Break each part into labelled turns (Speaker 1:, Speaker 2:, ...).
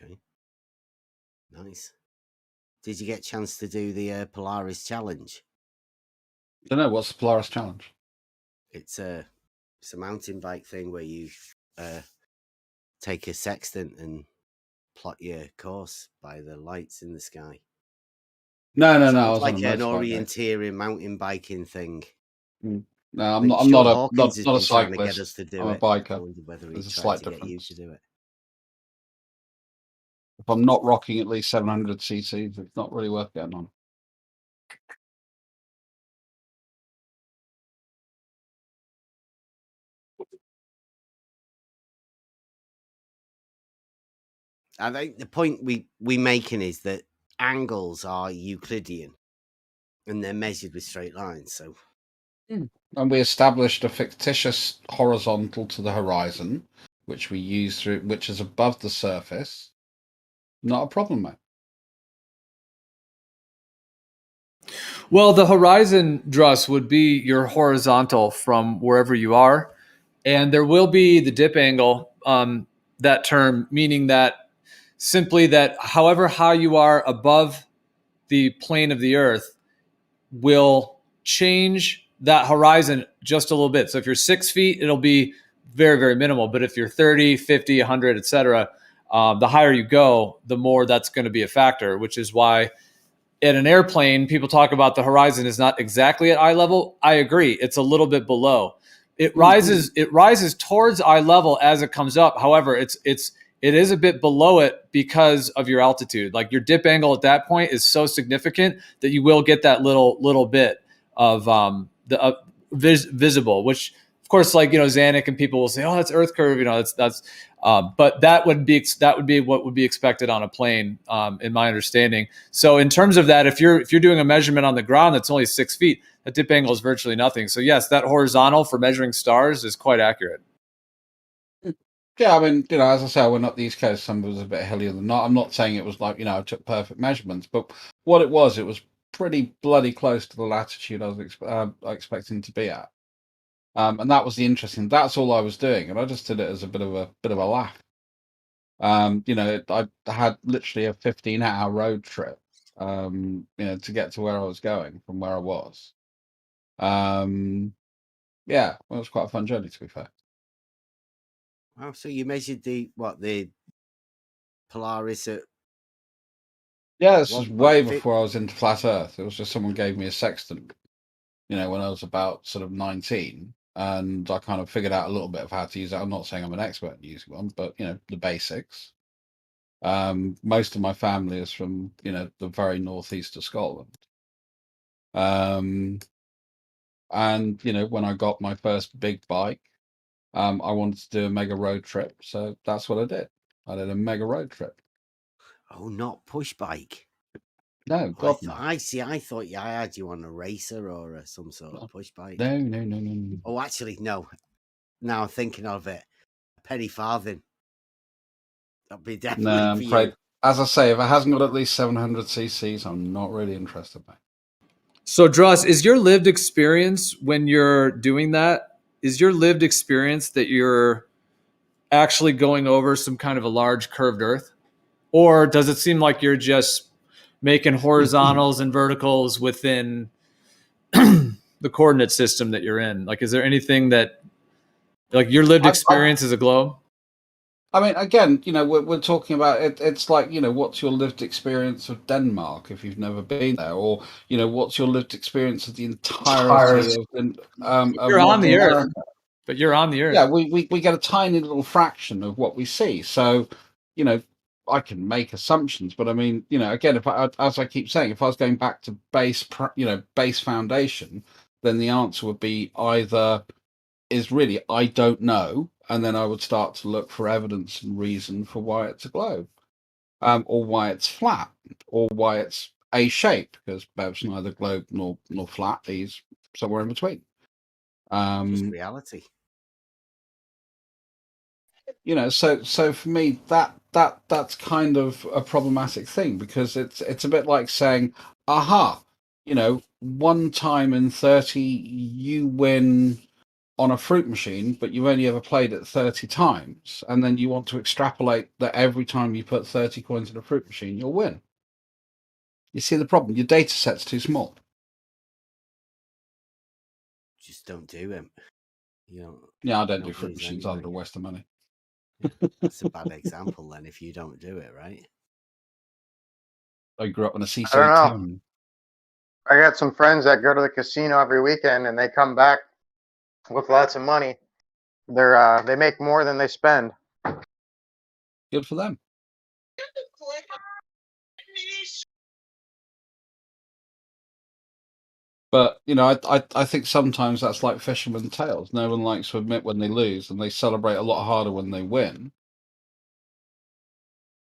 Speaker 1: Okay. Nice. Did you get a chance to do the Polaris challenge?
Speaker 2: I don't know, what's the Polaris challenge?
Speaker 1: It's a mountain bike thing where you take a sextant and plot your course by the lights in the sky.
Speaker 2: No.
Speaker 1: So
Speaker 2: I
Speaker 1: it's
Speaker 2: was
Speaker 1: like
Speaker 2: on a
Speaker 1: an
Speaker 2: motorbike.
Speaker 1: orienteering mountain biking thing.
Speaker 2: No, I'm not
Speaker 1: Hawkins
Speaker 2: a
Speaker 1: has been trying to get
Speaker 2: cyclist.
Speaker 1: us to do
Speaker 2: I'm a
Speaker 1: it. I
Speaker 2: biker.
Speaker 1: wondered whether he
Speaker 2: There's a
Speaker 1: tried
Speaker 2: slight
Speaker 1: to get you
Speaker 2: difference.
Speaker 1: to do it.
Speaker 2: If I'm not rocking at least 700 cc's, it's not really worth getting on.
Speaker 1: I think the point we making is that angles are Euclidean, and they're measured with straight lines. So,
Speaker 2: and we established a fictitious horizontal to the horizon, which we use through, which is above the surface. Not a problem, mate.
Speaker 3: Well, the horizon, Druss, would be your horizontal from wherever you are. And there will be the dip angle, that term, meaning that simply that however high you are above the plane of the Earth will change that horizon just a little bit. So if you're 6 feet, it'll be very, very minimal. But if you're 30, 50, 100, et cetera, the higher you go, the more that's going to be a factor, which is why in an airplane, people talk about the horizon is not exactly at eye level. I agree. It's a little bit below. It rises towards eye level as it comes up. However, it is a bit below it because of your altitude. Like your dip angle at that point is so significant that you will get that little bit of visible, which of course, like, Zanuck and people will say, oh, that's Earth curve. That's but that would be what would be expected on a plane, in my understanding. So in terms of that, if you're doing a measurement on the ground that's only 6 feet, that dip angle is virtually nothing. So yes, that horizontal for measuring stars is quite accurate.
Speaker 2: Yeah, I mean, as I say, I went up the East Coast. Some was a bit hillier than not. I'm not saying it was like, I took perfect measurements, but what it was pretty bloody close to the latitude I was expecting to be at. And that was the interesting. That's all I was doing, and I just did it as a bit of a laugh. I had literally a 15-hour road trip, to get to where I was going from where I was. Yeah, well, it was quite a fun journey, to be fair.
Speaker 1: wow. So you measured the Polaris at?
Speaker 2: Yeah, this was way before I was into flat Earth. It was just someone gave me a sextant, when I was about sort of 19, and I kind of figured out a little bit of how to use it. I'm not saying I'm an expert in using one, but the basics. Most of my family is from the very northeast of Scotland. And when I got my first big bike, I wanted to do a mega road trip, so that's what I did. I did a mega road trip.
Speaker 1: Oh, not push bike.
Speaker 2: No, God, no.
Speaker 1: I thought I had you on a racer or some sort of push bike.
Speaker 2: No.
Speaker 1: Oh, actually, no. Now I'm thinking of it. A penny farthing. That'd be definitely
Speaker 2: No, I'm afraid.
Speaker 1: you.
Speaker 2: As I say, if it hasn't got at least 700 cc's, I'm not really interested, mate.
Speaker 3: So, Druss, is your lived experience when you're doing that, is your lived experience that you're actually going over some kind of a large curved Earth? Or does it seem like you're just making horizontals and verticals within the coordinate system that you're in? Like, is there anything that, like, your lived experience is a globe?
Speaker 2: I mean, again, we're talking about it. It's like, what's your lived experience of Denmark if you've never been there, or what's your lived experience of the entirety of
Speaker 3: you're on the Earth, but you're on the Earth.
Speaker 2: Yeah, we get a tiny little fraction of what we see. So, I can make assumptions, but I mean, again, as I keep saying, if I was going back to base foundation, then the answer would be either is really I don't know, and then I would start to look for evidence and reason for why it's a globe, or why it's flat, or why it's a shape, because Bev's neither globe nor flat. He's somewhere in between.
Speaker 1: Just reality.
Speaker 2: So for me that's kind of a problematic thing, because it's a bit like saying, aha, 1 time in 30 you win on a fruit machine, but you've only ever played it 30 times, and then you want to extrapolate that every time you put 30 coins in a fruit machine, you'll win. You see the problem? Your data set's too small.
Speaker 1: Just don't do it. You know.
Speaker 2: Yeah, I don't do fruit machines. I'd waste of money.
Speaker 1: Yeah, that's a bad example then if you don't do it, right?
Speaker 2: I grew up in a
Speaker 4: I
Speaker 2: seaside
Speaker 4: don't know.
Speaker 2: town.
Speaker 4: I got some friends that go to the casino every weekend, and they come back with lots of money. They make more than they spend.
Speaker 2: Good for them. But you know, I think sometimes that's like fisherman's tales. No one likes to admit when they lose, and they celebrate a lot harder when they win.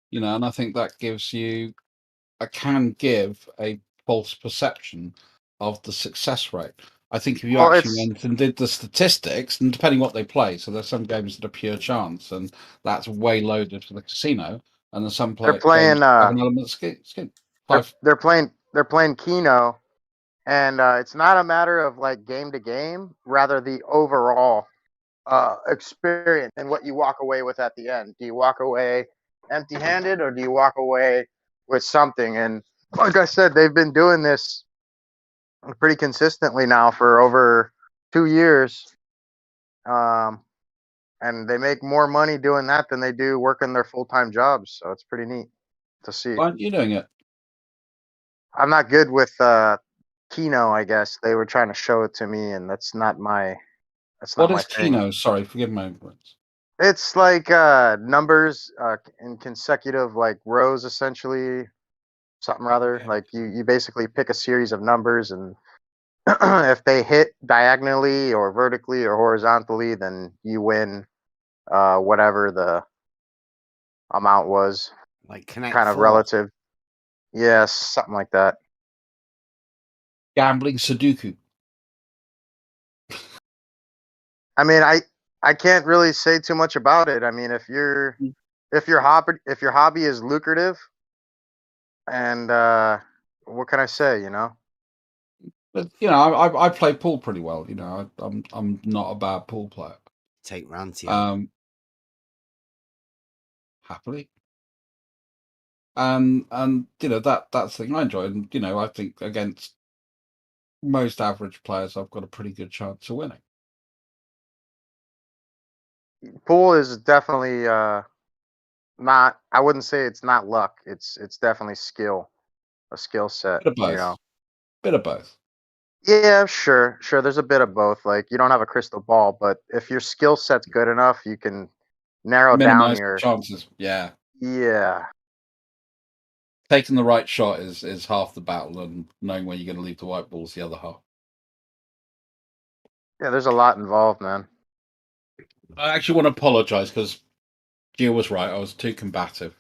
Speaker 2: You know, and I think that gives you, can give a false perception of the success rate. I think if you actually went and did the statistics, and depending what they play, so there's some games that are pure chance, and that's way loaded for the casino, and there's some
Speaker 4: They're playing.
Speaker 2: games that have an element of skin.
Speaker 4: They're playing Keno, and it's not a matter of like game to game, rather the overall experience and what you walk away with at the end. Do you walk away empty-handed, or do you walk away with something? And like I said, they've been doing this pretty consistently now for over 2 years, and they make more money doing that than they do working their full-time jobs. So it's pretty neat to see.
Speaker 2: Why aren't you doing it?
Speaker 4: I'm not good with Keno, I guess. They were trying to show it to me, and that's not my. That's not
Speaker 2: What
Speaker 4: my
Speaker 2: is
Speaker 4: thing.
Speaker 2: Keno? Sorry, forgive my ignorance.
Speaker 4: It's like numbers in consecutive like rows, essentially, something rather.
Speaker 2: Okay.
Speaker 4: Like you basically pick a series of numbers, and if they hit diagonally or vertically or horizontally, then you win whatever the amount was.
Speaker 1: Like Connect
Speaker 4: Kind of
Speaker 1: 4.
Speaker 4: relative. Yes, something like that.
Speaker 2: Gambling Sudoku.
Speaker 4: I mean, I can't really say too much about it. I mean, if your hobby is lucrative, and what can I say? You know.
Speaker 2: But you know, I play pool pretty well. You know, I'm not a bad pool player.
Speaker 1: Take Ranty.
Speaker 2: Happily. And you know, that's the thing I enjoy. And you know, I think against most average players, I've got a pretty good chance of winning.
Speaker 4: Pool is definitely not. I wouldn't say it's not luck. It's definitely skill, a skill set.
Speaker 2: Bit of both.
Speaker 4: You know.
Speaker 2: Bit of both.
Speaker 4: Yeah, sure. There's a bit of both. Like you don't have a crystal ball, but if your skill set's good enough, you can narrow down
Speaker 2: Minimize
Speaker 4: your
Speaker 2: chances. Yeah.
Speaker 4: Yeah.
Speaker 2: Taking the right shot is half the battle, and knowing when you're going to leave the white ball is the other half.
Speaker 4: Yeah, there's a lot involved, man.
Speaker 2: I actually want to apologize because Gio was right. I was too combative.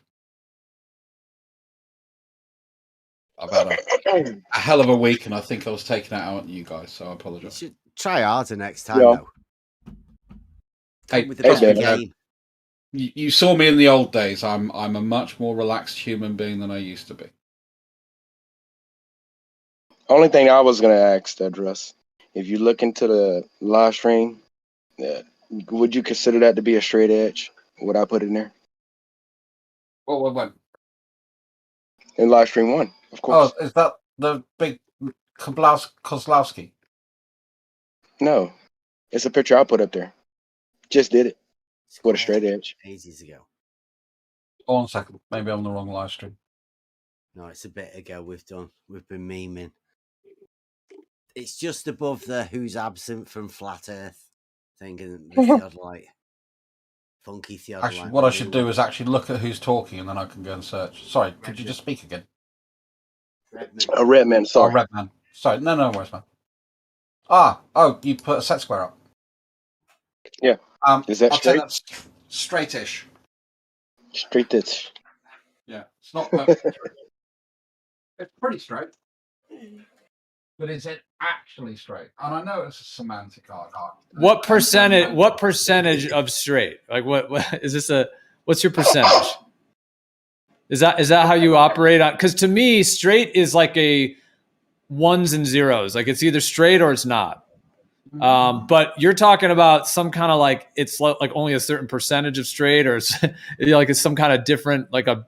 Speaker 2: I've had a hell of a week, and I think I was taking it out on you guys, so I apologize.
Speaker 1: You should try harder next time, though.
Speaker 2: Hey,
Speaker 1: with the best game.
Speaker 2: You saw me in the old days. I'm a much more relaxed human being than I used to be.
Speaker 5: Only thing I was gonna ask, Russ, if you look into the live stream, would you consider that to be a straight edge? Would I put it in there?
Speaker 2: What?
Speaker 5: In live stream 1, of course.
Speaker 2: Oh, is that the big Kozlowski?
Speaker 5: No, it's a picture I put up there. Just did it with a straight edge.
Speaker 1: Ages ago.
Speaker 2: Hold on a second. Maybe I'm on the wrong live stream.
Speaker 1: No, it's a bit ago. We've been memeing. It's just above the who's absent from Flat Earth thing and the theodolite. Funky theodolite.
Speaker 2: Actually, what I should do is actually look at who's talking, and then I can go and search. Sorry, could you just speak again?
Speaker 5: Redman, sorry.
Speaker 2: Oh, Redman. Sorry, no worries, man. You put a set square up.
Speaker 5: Yeah. Is that straight?
Speaker 2: That's straightish.
Speaker 5: Straightish.
Speaker 2: Yeah, it's not perfect. It's pretty straight. But is it actually straight? And I know it's a semantic art.
Speaker 3: What percentage of straight? Like what is this what's your percentage? Is that how you operate on? Because to me, straight is like a ones and zeros. Like it's either straight or it's not. But you're talking about some kind of like it's like only a certain percentage of straight, or it's like it's some kind of different like a.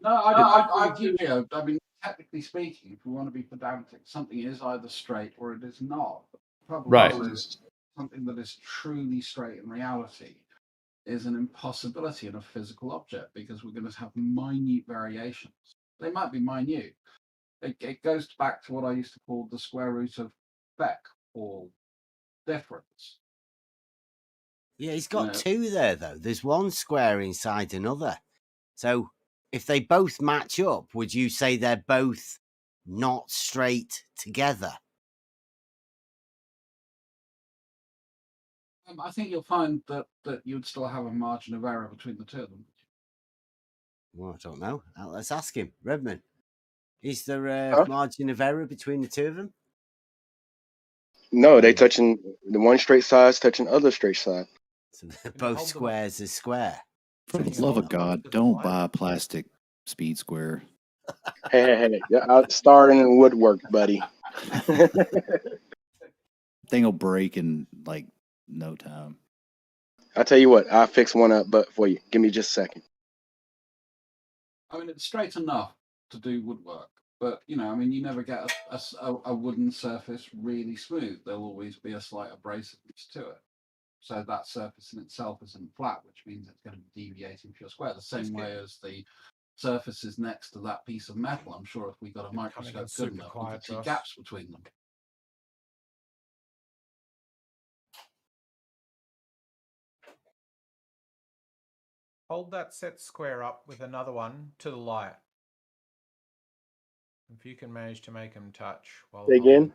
Speaker 2: No, I agree. I mean, technically speaking, if we want to be pedantic, something is either straight or it is not. The problem
Speaker 3: Right.
Speaker 2: is something that is truly straight in reality is an impossibility in a physical object because we're going to have minute variations. They might be minute. It goes back to what I used to call the square root of Beck or difference.
Speaker 1: Yeah, he's got two there, though. There's one square inside another. So if they both match up, would you say they're both not straight together?
Speaker 2: I think you'll find that you'd still have a margin of error between the two of them.
Speaker 1: Well, I don't know. Let's ask him. Redman, is there a margin of error between the two of them?
Speaker 5: No, they touching the one straight side's touching other straight side.
Speaker 1: So they're both squares are square.
Speaker 6: For the love of God, don't buy a plastic speed square.
Speaker 5: Hey, I'm starting in woodwork, buddy.
Speaker 6: Thing will break in like no time.
Speaker 5: I'll tell you what, I'll fix one up but for you. Give me just a second.
Speaker 2: I mean, it's straight enough to do woodwork, but you know, you never get a wooden surface really smooth. There'll always be a slight abrasiveness to it. So that surface in itself isn't flat, which means it's going to be deviating for your square. The same way as the surfaces next to that piece of metal. I'm sure if we got a microscope good enough, we could see gaps between them.
Speaker 7: Hold that set square up with another one to the light. If you can manage to make them touch while
Speaker 5: again,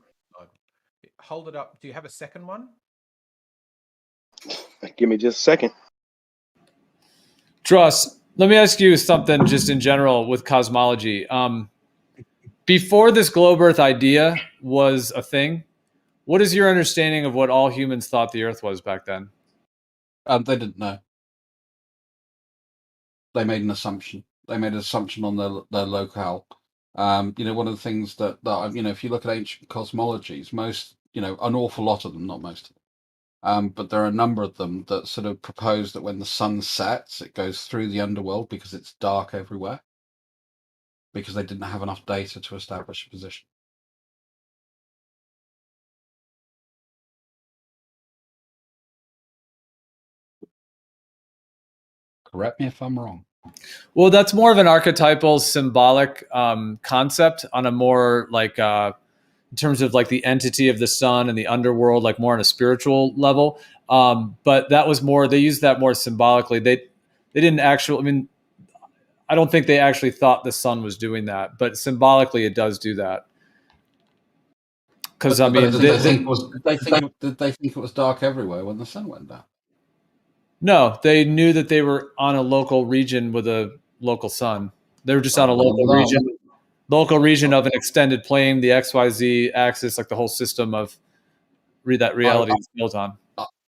Speaker 7: hold it up. Do you have a second one?
Speaker 5: Give me just a second.
Speaker 3: Truss, let me ask you something just in general with cosmology. Before this globe Earth idea was a thing, what is your understanding of what all humans thought the Earth was back then?
Speaker 2: They didn't know. They made an assumption. They made an assumption on their locale. One of the things that if you look at ancient cosmologies, most, an awful lot of them, not most of them, but there are a number of them that sort of propose that when the sun sets, it goes through the underworld because it's dark everywhere, because they didn't have enough data to establish a position. Correct me if I'm wrong.
Speaker 3: Well, that's more of an archetypal symbolic concept on a more like in terms of like the entity of the sun and the underworld, like more on a spiritual level. But that was more, they used that more symbolically. They didn't actually, I don't think they actually thought the sun was doing that, but symbolically it does do that. Because
Speaker 2: did they think it was dark everywhere when the sun went down?
Speaker 3: No, they knew that they were on a local region with a local sun. They were just on a local region of an extended plane, the XYZ axis, like the whole system of that reality is built on.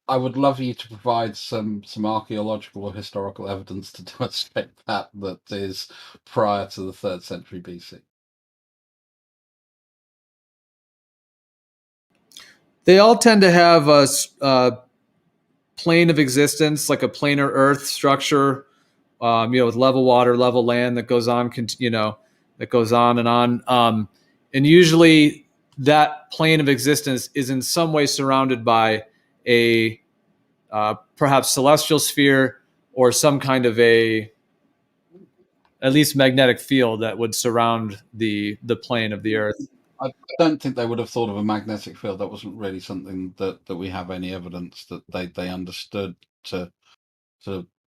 Speaker 2: I would love you to provide some archaeological or historical evidence to demonstrate that is prior to the 3rd century BC.
Speaker 3: They all tend to have a plane of existence, like a planar Earth structure, with level water, level land that goes on, that goes on and on. And usually that plane of existence is in some way surrounded by a perhaps celestial sphere or some kind of at least magnetic field that would surround the plane of the Earth.
Speaker 2: I don't think they would have thought of a magnetic field. That wasn't really something that we have any evidence that they understood to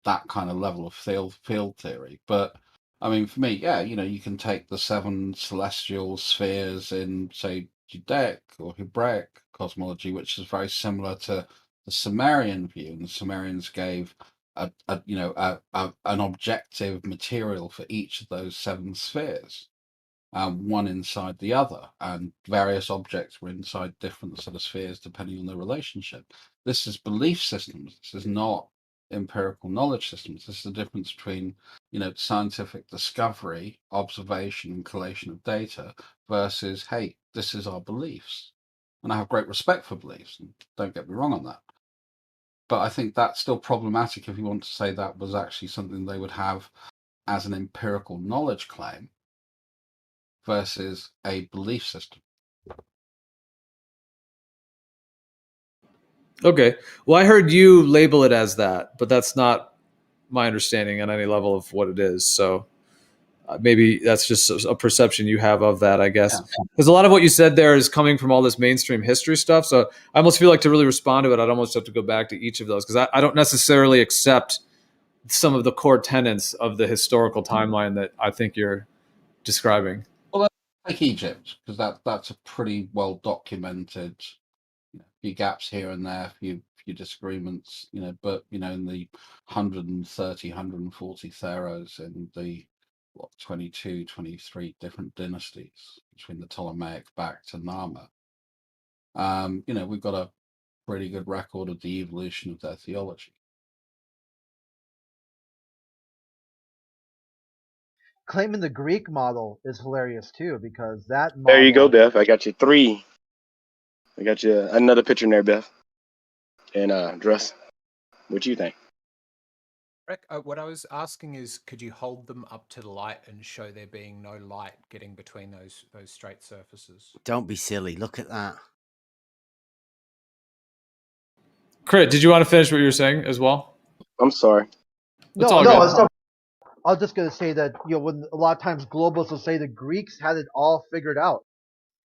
Speaker 2: that kind of level of field theory. But for me, you can take the 7 celestial spheres in, say, Judaic or Hebraic cosmology, which is very similar to the Sumerian view, and the Sumerians gave an objective material for each of those 7 spheres. One inside the other, and various objects were inside different sort of spheres depending on their relationship. This is belief systems. This is not empirical knowledge systems. This is the difference between scientific discovery, observation, and collation of data versus, hey, this is our beliefs. and I have great respect for beliefs. And don't get me wrong on that. But I think that's still problematic if you want to say that was actually something they would have as an empirical knowledge claim versus a belief system.
Speaker 3: Okay. Well, I heard you label it as that, but that's not my understanding on any level of what it is. So maybe that's just a perception you have of that, I guess. Because a lot of what you said there is coming from all this mainstream history stuff. So I almost feel like to really respond to it, I'd almost have to go back to each of those because I don't necessarily accept some of the core tenets of the historical timeline that I think you're describing.
Speaker 2: Well, let's take Egypt, because that's a pretty well documented, few gaps here and there, few disagreements, but in the 130, 140 pharaohs in the 22, 23 different dynasties between the Ptolemaic back to Narmer. We've got a pretty good record of the evolution of their theology.
Speaker 8: Claiming the Greek model is hilarious too, because that model.
Speaker 5: There you go, Beth. I got you 3. I got you another picture in there, Beth. And Dress, what you think?
Speaker 7: Rick, what I was asking is, could you hold them up to the light and show there being no light getting between those straight surfaces?
Speaker 1: Don't be silly. Look at that.
Speaker 3: Crit, did you want to finish what you were saying as well?
Speaker 5: I'm sorry.
Speaker 3: It's all good.
Speaker 8: I was just going to say that when a lot of times globalists will say the Greeks had it all figured out.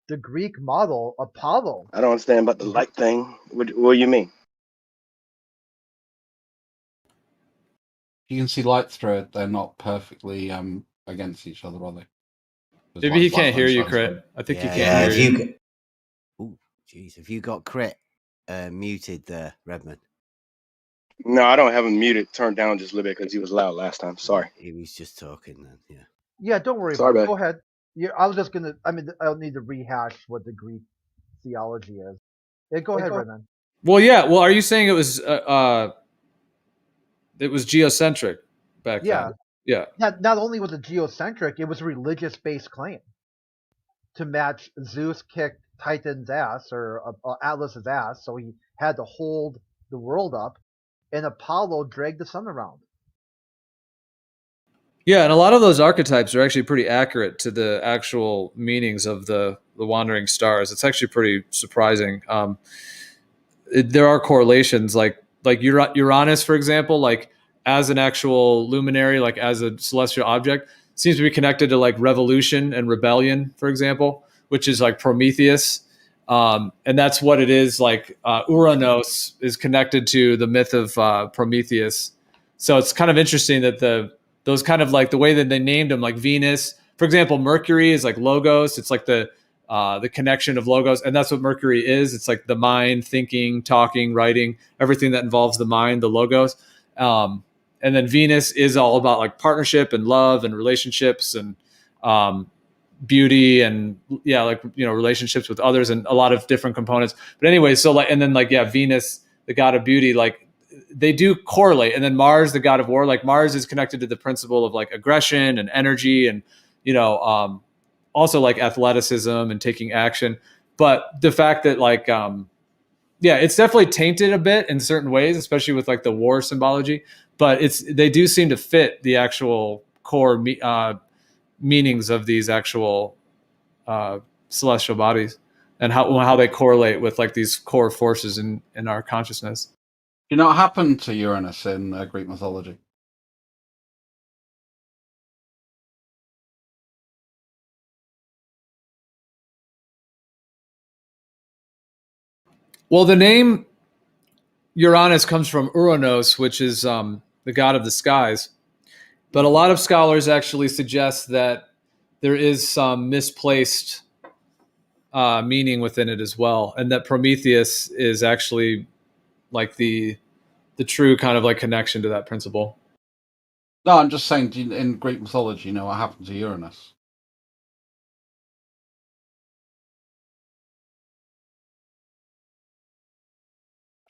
Speaker 8: The Greek model, Apollo.
Speaker 5: I don't understand about the light thing. What do you mean?
Speaker 2: You can see light through it. They're not perfectly against each other, are they?
Speaker 3: Maybe he can't hear you, Crit. I think he can't hear you.
Speaker 1: Oh, jeez. Have you got Crit muted there, Redmond?
Speaker 5: No, I don't have him muted, turned down just a little bit because he was loud last time. Sorry.
Speaker 1: He was just talking then, yeah.
Speaker 8: Yeah, don't worry
Speaker 5: Sorry,
Speaker 8: about it.
Speaker 5: man.
Speaker 8: Go ahead. Yeah, I was just going to, I don't need to rehash what the Greek theology is. Yeah, go ahead, Redman.
Speaker 3: Well, yeah. Well, are you saying it was geocentric back then? Yeah.
Speaker 8: Not only was it geocentric, it was a religious-based claim to match Zeus kicked Titan's ass or Atlas's ass, so he had to hold the world up, and Apollo dragged the sun around.
Speaker 3: Yeah, and a lot of those archetypes are actually pretty accurate to the actual meanings of the wandering stars. It's actually pretty surprising. There are correlations, like Uranus, for example, like as an actual luminary, like as a celestial object, seems to be connected to like revolution and rebellion, for example, which is like Prometheus. And that's what it is. Like Uranus is connected to the myth of Prometheus. So it's kind of interesting that those kind of like the way that they named them, like Venus, for example, Mercury is like logos. It's like the connection of logos, and that's what Mercury is. It's like the mind, thinking, talking, writing, everything that involves the mind, the logos. And then Venus is all about like partnership and love and relationships and beauty and relationships with others and a lot of different components. But anyway, so like, and then like, yeah, Venus, the god of beauty, like they do correlate. And then Mars, the god of war, like Mars is connected to the principle of like aggression and energy and, also like athleticism and taking action. But the fact that like, it's definitely tainted a bit in certain ways, especially with like the war symbology, but they do seem to fit the actual core meanings of these actual celestial bodies and how they correlate with like these core forces in our consciousness.
Speaker 2: You know what happened to Uranus in Greek mythology?
Speaker 3: Well, the name Uranus comes from Uranos, which is the god of the skies. But a lot of scholars actually suggest that there is some misplaced meaning within it as well, and that Prometheus is actually like the true kind of like connection to that principle.
Speaker 2: No, I'm just saying in Greek mythology, what happened to Uranus?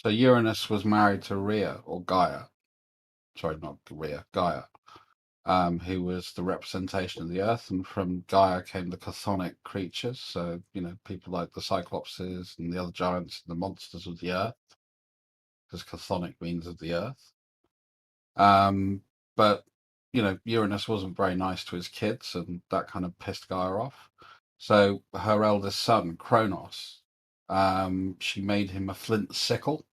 Speaker 2: So Uranus was married to Rhea or Gaia. Sorry, not Rhea, Gaia. who was the representation of the Earth, and from Gaia came the chthonic creatures. So people like the Cyclopses and the other giants and the monsters of the Earth, because chthonic means of the Earth. But Uranus wasn't very nice to his kids, and that kind of pissed Gaia off. So her eldest son, Kronos, she made him a flint sickle.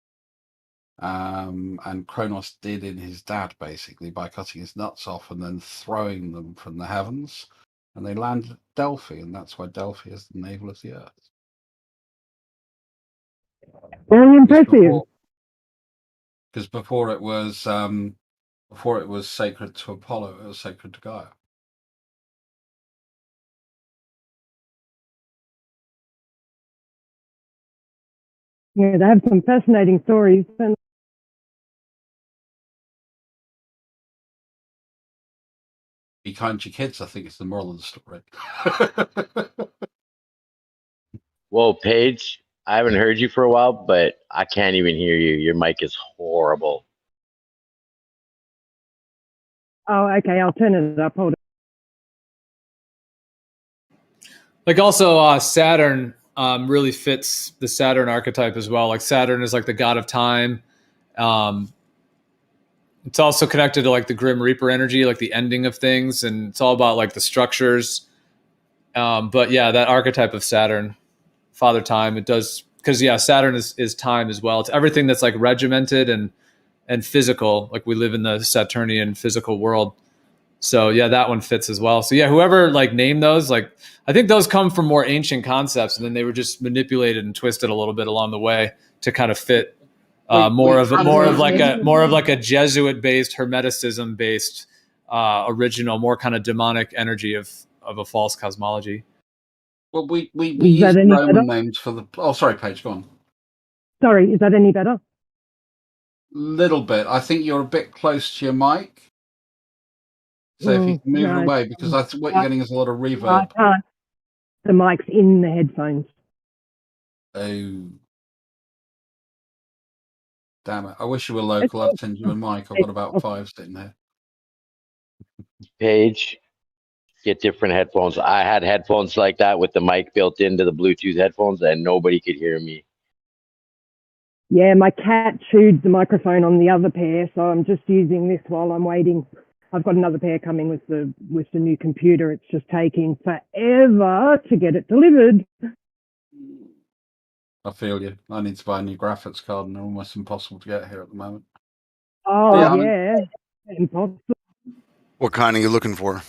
Speaker 2: And Kronos did in his dad, basically, by cutting his nuts off and then throwing them from the heavens. And they landed at Delphi, and that's why Delphi is the navel of the Earth.
Speaker 9: Very impressive.
Speaker 2: Because before it was sacred to Apollo, it was sacred to Gaia.
Speaker 9: Yeah, they have some fascinating stories. And
Speaker 2: be kind to your kids, I think it's the moral of the story.
Speaker 10: Whoa, Paige, I haven't heard you for a while, but I can't even hear you. Your mic is horrible.
Speaker 9: oh, okay, I'll turn it up. Hold on.
Speaker 3: Like also Saturn really fits the Saturn archetype as well. Like Saturn is like the god of time. It's also connected to like the Grim Reaper energy, like the ending of things, and it's all about like the structures. But yeah, that archetype of Saturn, Father Time, it does, because Saturn is time as well. It's everything that's like regimented and physical. Like we live in the Saturnian physical world. So yeah, that one fits as well. So yeah, whoever like named those, like I think those come from more ancient concepts, and then they were just manipulated and twisted a little bit along the way to kind of fit more of like a Jesuit-based, Hermeticism-based, original, more kind of demonic energy of a false cosmology.
Speaker 2: Well, we use Roman names for the. Oh, sorry, Paige, go on.
Speaker 9: Sorry, is that any better?
Speaker 2: Little bit. I think you're a bit close to your mic. So if you can move it away, because what you're getting is a lot of reverb.
Speaker 9: I can't. The mic's in the headphones.
Speaker 2: Oh. Damn it. I wish you were local. I'd send you a mic. I've got about 5 sitting here.
Speaker 10: Paige, get different headphones. I had headphones like that with the mic built into the Bluetooth headphones, and nobody could hear me.
Speaker 9: Yeah, my cat chewed the microphone on the other pair, so I'm just using this while I'm waiting. I've got another pair coming with the new computer. It's just taking forever to get it delivered.
Speaker 2: I feel you. I need to buy a new graphics card, and they're almost impossible to get here at the moment.
Speaker 9: Oh, yeah. Impossible.
Speaker 11: What kind are you looking for?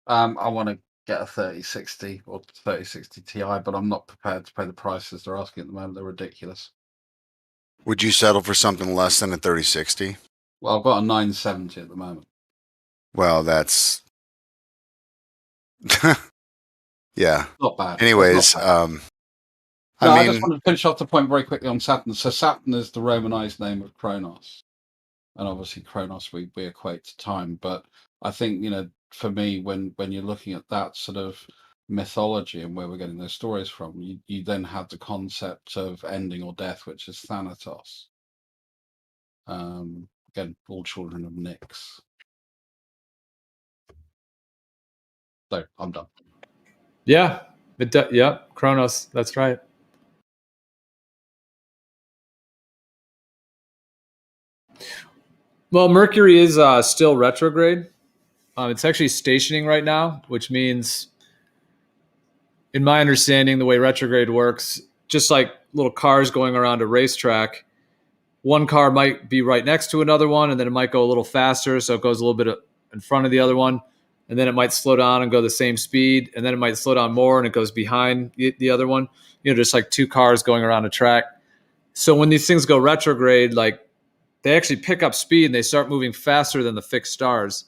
Speaker 2: I want to get a 3060 or 3060 Ti, but I'm not prepared to pay the prices they're asking at the moment. They're ridiculous.
Speaker 11: Would you settle for something less than a 3060?
Speaker 2: Well, I've got a 970 at the moment.
Speaker 11: Well, that's... yeah.
Speaker 2: Not bad.
Speaker 11: Anyways,
Speaker 2: I just want to finish off the point very quickly on Saturn. So Saturn is the Romanized name of Kronos. And obviously Kronos we equate to time. But I think, for me, when you're looking at that sort of mythology and where we're getting those stories from, you then have the concept of ending or death, which is Thanatos. Again, all children of Nyx. So I'm done.
Speaker 3: Yeah, Kronos. That's right. Well, Mercury is still retrograde. It's actually stationing right now, which means, in my understanding, the way retrograde works, just like little cars going around a racetrack, one car might be right next to another one, and then it might go a little faster, so it goes a little bit in front of the other one, and then it might slow down and go the same speed, and then it might slow down more and it goes behind the other one. Just like two cars going around a track. So when these things go retrograde, like they actually pick up speed and they start moving faster than the fixed stars.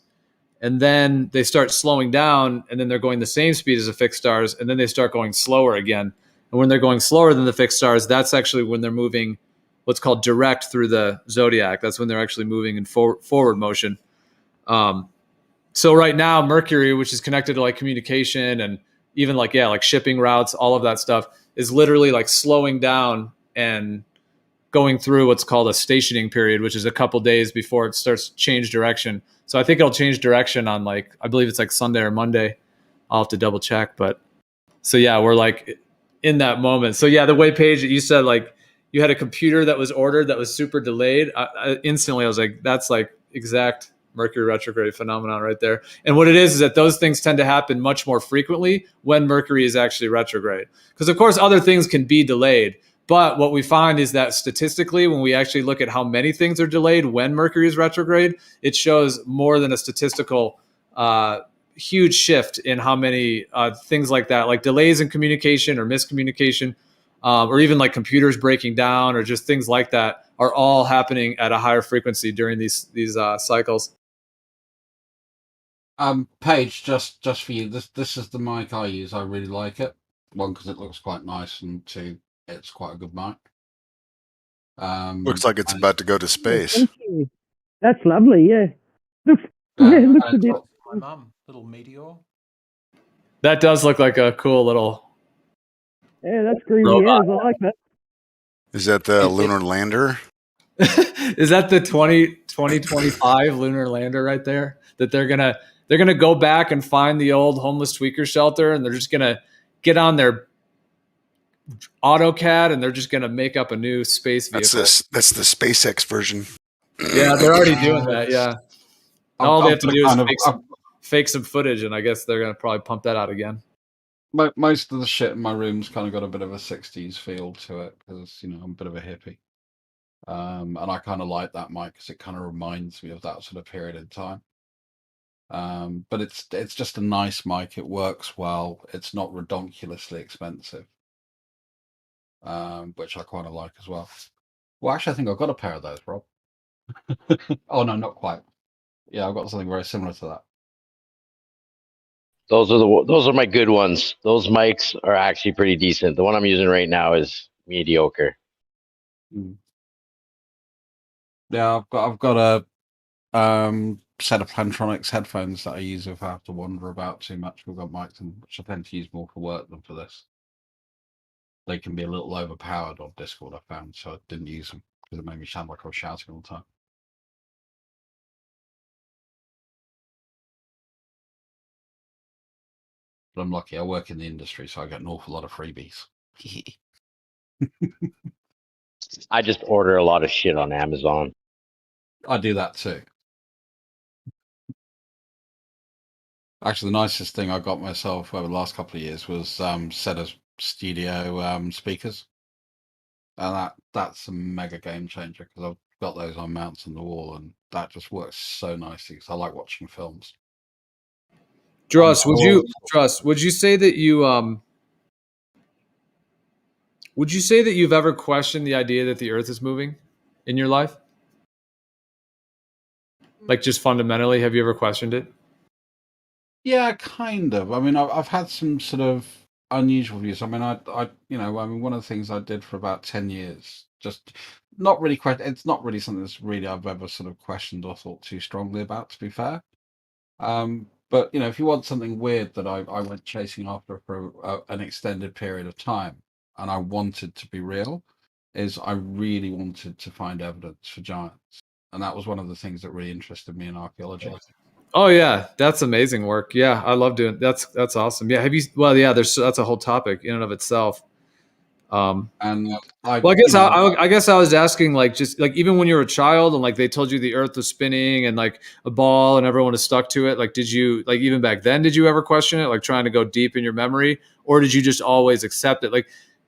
Speaker 3: And then they start slowing down, and then they're going the same speed as the fixed stars, and then they start going slower again. And when they're going slower than the fixed stars, that's actually when they're moving what's called direct through the zodiac. That's when they're actually moving in forward motion. So right now, Mercury, which is connected to like communication and even like shipping routes, all of that stuff, is literally like slowing down and going through what's called a stationing period, which is a couple days before it starts to change direction. So I think it'll change direction on I believe it's like Sunday or Monday. I'll have to double check, but so yeah, we're like in that moment. So yeah, the way Paige, you said you had a computer that was ordered that was super delayed. Instantly I was like, that's like exact Mercury retrograde phenomenon right there. And what it is that those things tend to happen much more frequently when Mercury is actually retrograde. Because of course other things can be delayed. But what we find is that statistically, when we actually look at how many things are delayed when Mercury is retrograde, it shows more than a statistical huge shift in how many things like that, like delays in communication or miscommunication, or even like computers breaking down or just things like that are all happening at a higher frequency during these cycles.
Speaker 2: Paige, just for you, this is the mic I use. I really like it. One, because it looks quite nice, and two, it's quite a good mic.
Speaker 11: Looks like it's about to go to space.
Speaker 9: Thank you. That's lovely. Yeah. Looks a bit.
Speaker 7: My mum, little meteor.
Speaker 3: That does look like a cool little.
Speaker 9: Yeah, that's groovy.
Speaker 3: Robot.
Speaker 9: I like that.
Speaker 11: Is that the lunar lander?
Speaker 3: Is that the 2025 lunar lander right there? That they're gonna go back and find the old homeless tweaker shelter, and they're just gonna get on their AutoCAD and they're just gonna make up a new space vehicle.
Speaker 11: That's the SpaceX version.
Speaker 3: Yeah, they're already doing that. Yeah, all they have to do is fake some footage, and I guess they're gonna probably pump that out again.
Speaker 2: Most of the shit in my room's kind of got a bit of a 60s feel to it because I'm a bit of a hippie. And I kind of like that mic because it kind of reminds me of that sort of period in time. But it's just a nice mic. It works well. It's not redonkulously expensive, which I kind of like as well. Well, actually, I think I've got a pair of those, Rob. Oh no, not quite. Yeah, I've got something very similar to that.
Speaker 10: Those are my good ones. Those mics are actually pretty decent. The one I'm using right now is mediocre.
Speaker 2: Yeah, I've got a set of Plantronics headphones that I use if I have to wander about too much. We've got mics, which I tend to use more for work than for this. They can be a little overpowered on Discord, I found, so I didn't use them because it made me sound like I was shouting all the time. But I'm lucky. I work in the industry, so I get an awful lot of freebies.
Speaker 10: I just order a lot of shit on Amazon.
Speaker 2: I do that too. Actually, the nicest thing I got myself over the last couple of years was set of studio speakers. And that's a mega game changer because I've got those on mounts on the wall, and that just works so nicely because I like watching films.
Speaker 3: Dross, would you say that you've ever questioned the idea that the Earth is moving in your life? Like just fundamentally, have you ever questioned it?
Speaker 2: Yeah, kind of. I mean, I've had some sort of unusual views. I mean, one of the things I did for about 10 years, just not really it's not really something that's really I've ever sort of questioned or thought too strongly about, to be fair. But if you want something weird that I went chasing after for an extended period of time, and I wanted to be real, is I really wanted to find evidence for giants, and that was one of the things that really interested me in archaeology.
Speaker 3: Oh yeah, that's amazing work. Yeah, I love doing that's awesome. Yeah, that's a whole topic in and of itself. I guess I was asking just even when you were a child and they told you the Earth was spinning and a ball and everyone is stuck to it. Did you even back then? Did you ever question it? Trying to go deep in your memory, or did you just always accept it?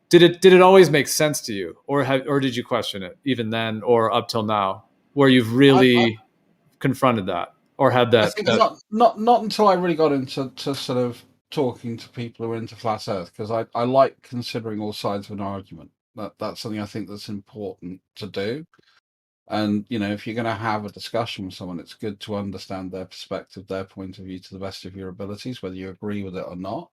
Speaker 3: Did it always make sense to you, or did you question it even then or up till now, where you've really confronted that or had that?
Speaker 2: Not until I really got into sort of talking to people who are into flat Earth, because I like considering all sides of an argument. That's something I think that's important to do. And if you're going to have a discussion with someone, it's good to understand their perspective, their point of view to the best of your abilities, whether you agree with it or not.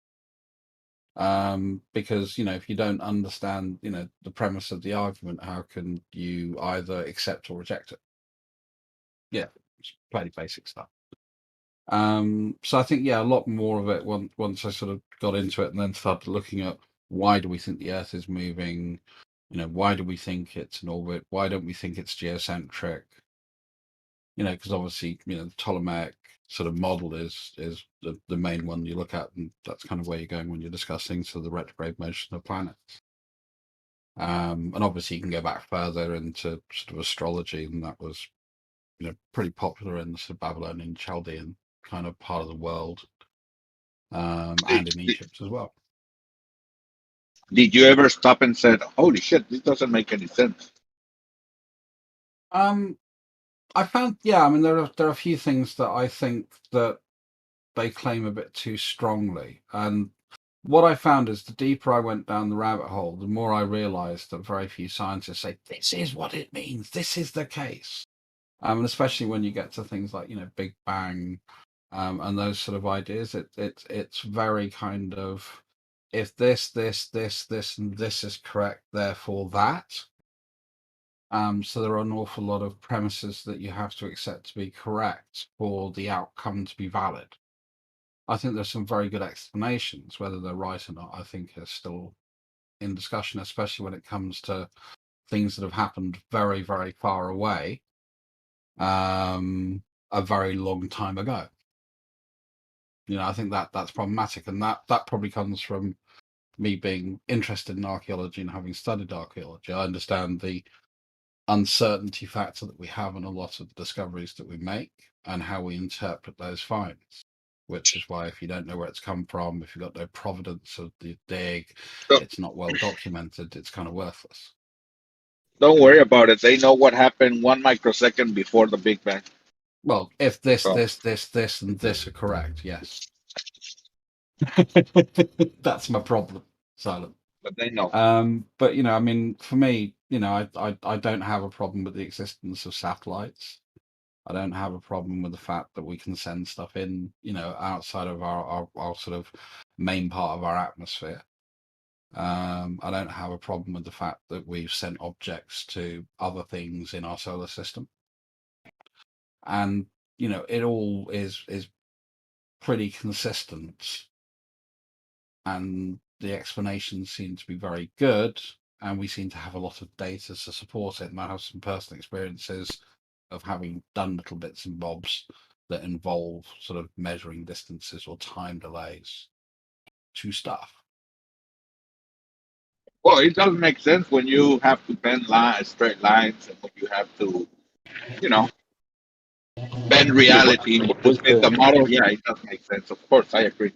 Speaker 2: Because if you don't understand the premise of the argument, how can you either accept or reject it? Yeah, it's pretty basic stuff. So I think a lot more of it once I sort of got into it and then started looking at why do we think the Earth is moving, why do we think it's an orbit? Why don't we think it's geocentric? Because obviously, the Ptolemaic sort of model is the main one you look at, and that's kind of where you're going when you're discussing sort of the retrograde motion of planets. And obviously, you can go back further into sort of astrology, and that was, pretty popular in the sort of Babylonian, Chaldean kind of part of the world, and in Egypt as well.
Speaker 12: Did you ever stop and said, "Holy shit, this doesn't make any sense"?
Speaker 2: I found, I mean, there are a few things that I think that they claim a bit too strongly, and what I found is the deeper I went down the rabbit hole, the more I realized that very few scientists say this is what it means, this is the case, and especially when you get to things like Big Bang, and those sort of ideas, it's very kind of, if this, and this is correct, therefore that. So there are an awful lot of premises that you have to accept to be correct for the outcome to be valid. I think there's some very good explanations. Whether they're right or not, I think is still in discussion, especially when it comes to things that have happened very, very far away, a very long time ago. I think that's problematic, and that probably comes from me being interested in archaeology and having studied archaeology. I understand the uncertainty factor that we have in a lot of the discoveries that we make and how we interpret those finds, which is why if you don't know where it's come from, if you've got no provenance of the dig, it's not well documented, it's kind of worthless.
Speaker 12: Don't worry about it. They know what happened 1 microsecond before the Big Bang.
Speaker 2: Well, if this, and this are correct, yes. That's my problem, Silent.
Speaker 12: But they know.
Speaker 2: But I mean, for me, I don't have a problem with the existence of satellites. I don't have a problem with the fact that we can send stuff in, outside of our sort of main part of our atmosphere. I don't have a problem with the fact that we've sent objects to other things in our solar system. And, it all is pretty consistent. And the explanations seem to be very good, and we seem to have a lot of data to support it. And I have some personal experiences of having done little bits and bobs that involve sort of measuring distances or time delays to stuff.
Speaker 12: Well, it does make sense when you have to bend straight lines, and when you have to, bend reality with the model. Yeah, it does make sense. Of course, I agree.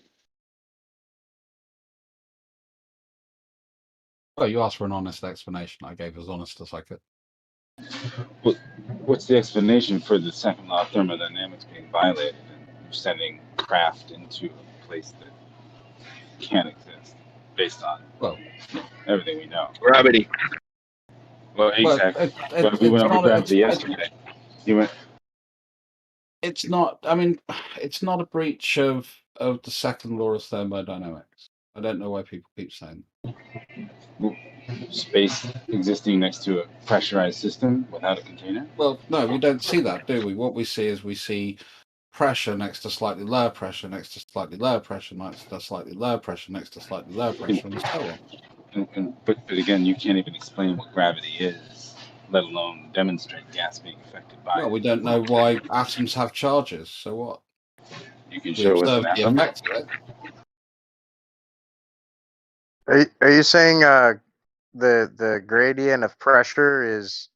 Speaker 2: Well, you asked for an honest explanation. I gave as honest as I could.
Speaker 13: What's the explanation for the second law of thermodynamics being violated and sending craft into a place that can't exist based on everything we know?
Speaker 12: Gravity.
Speaker 13: Well, exactly. But we went over gravity yesterday.
Speaker 2: It's not. I mean, it's not a breach of the second law of thermodynamics. I don't know why people keep saying
Speaker 13: space existing next to a pressurized system without a container.
Speaker 2: Well, no, we don't see that, do we? What we see is we see pressure next to slightly lower pressure, next to slightly lower pressure, next to slightly lower pressure, next to slightly lower pressure, and so on.
Speaker 13: But again, you can't even explain what gravity is, let alone demonstrate gas being affected by it.
Speaker 2: Well, we don't know why atoms have charges, so what?
Speaker 13: You can show us an atom.
Speaker 2: Effect of it.
Speaker 4: Are you saying the gradient of pressure is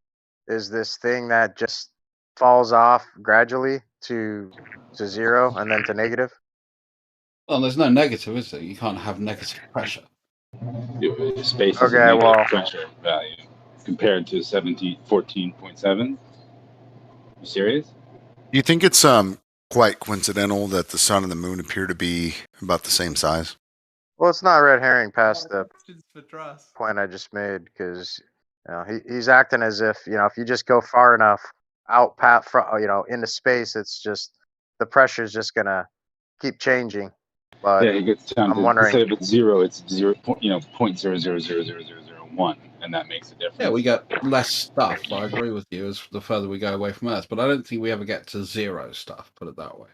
Speaker 4: this thing that just falls off gradually to zero and then to negative?
Speaker 2: Well, there's no negative, is there? You can't have negative pressure.
Speaker 13: Space is a negative pressure value compared to 14.7. You serious?
Speaker 11: Do you think it's quite coincidental that the sun and the moon appear to be about the same size?
Speaker 4: Well, it's not red herring past the point I just made, because he's acting as if if you just go far enough out into space, it's just the pressure is just gonna keep changing. But
Speaker 13: yeah, it gets down
Speaker 4: I'm wondering,
Speaker 13: instead of it's 0, it's 0.00000001, and that makes a difference.
Speaker 2: Yeah, we get less stuff. I agree with you the further we go away from Earth, but I don't think we ever get to zero stuff. Put it that way.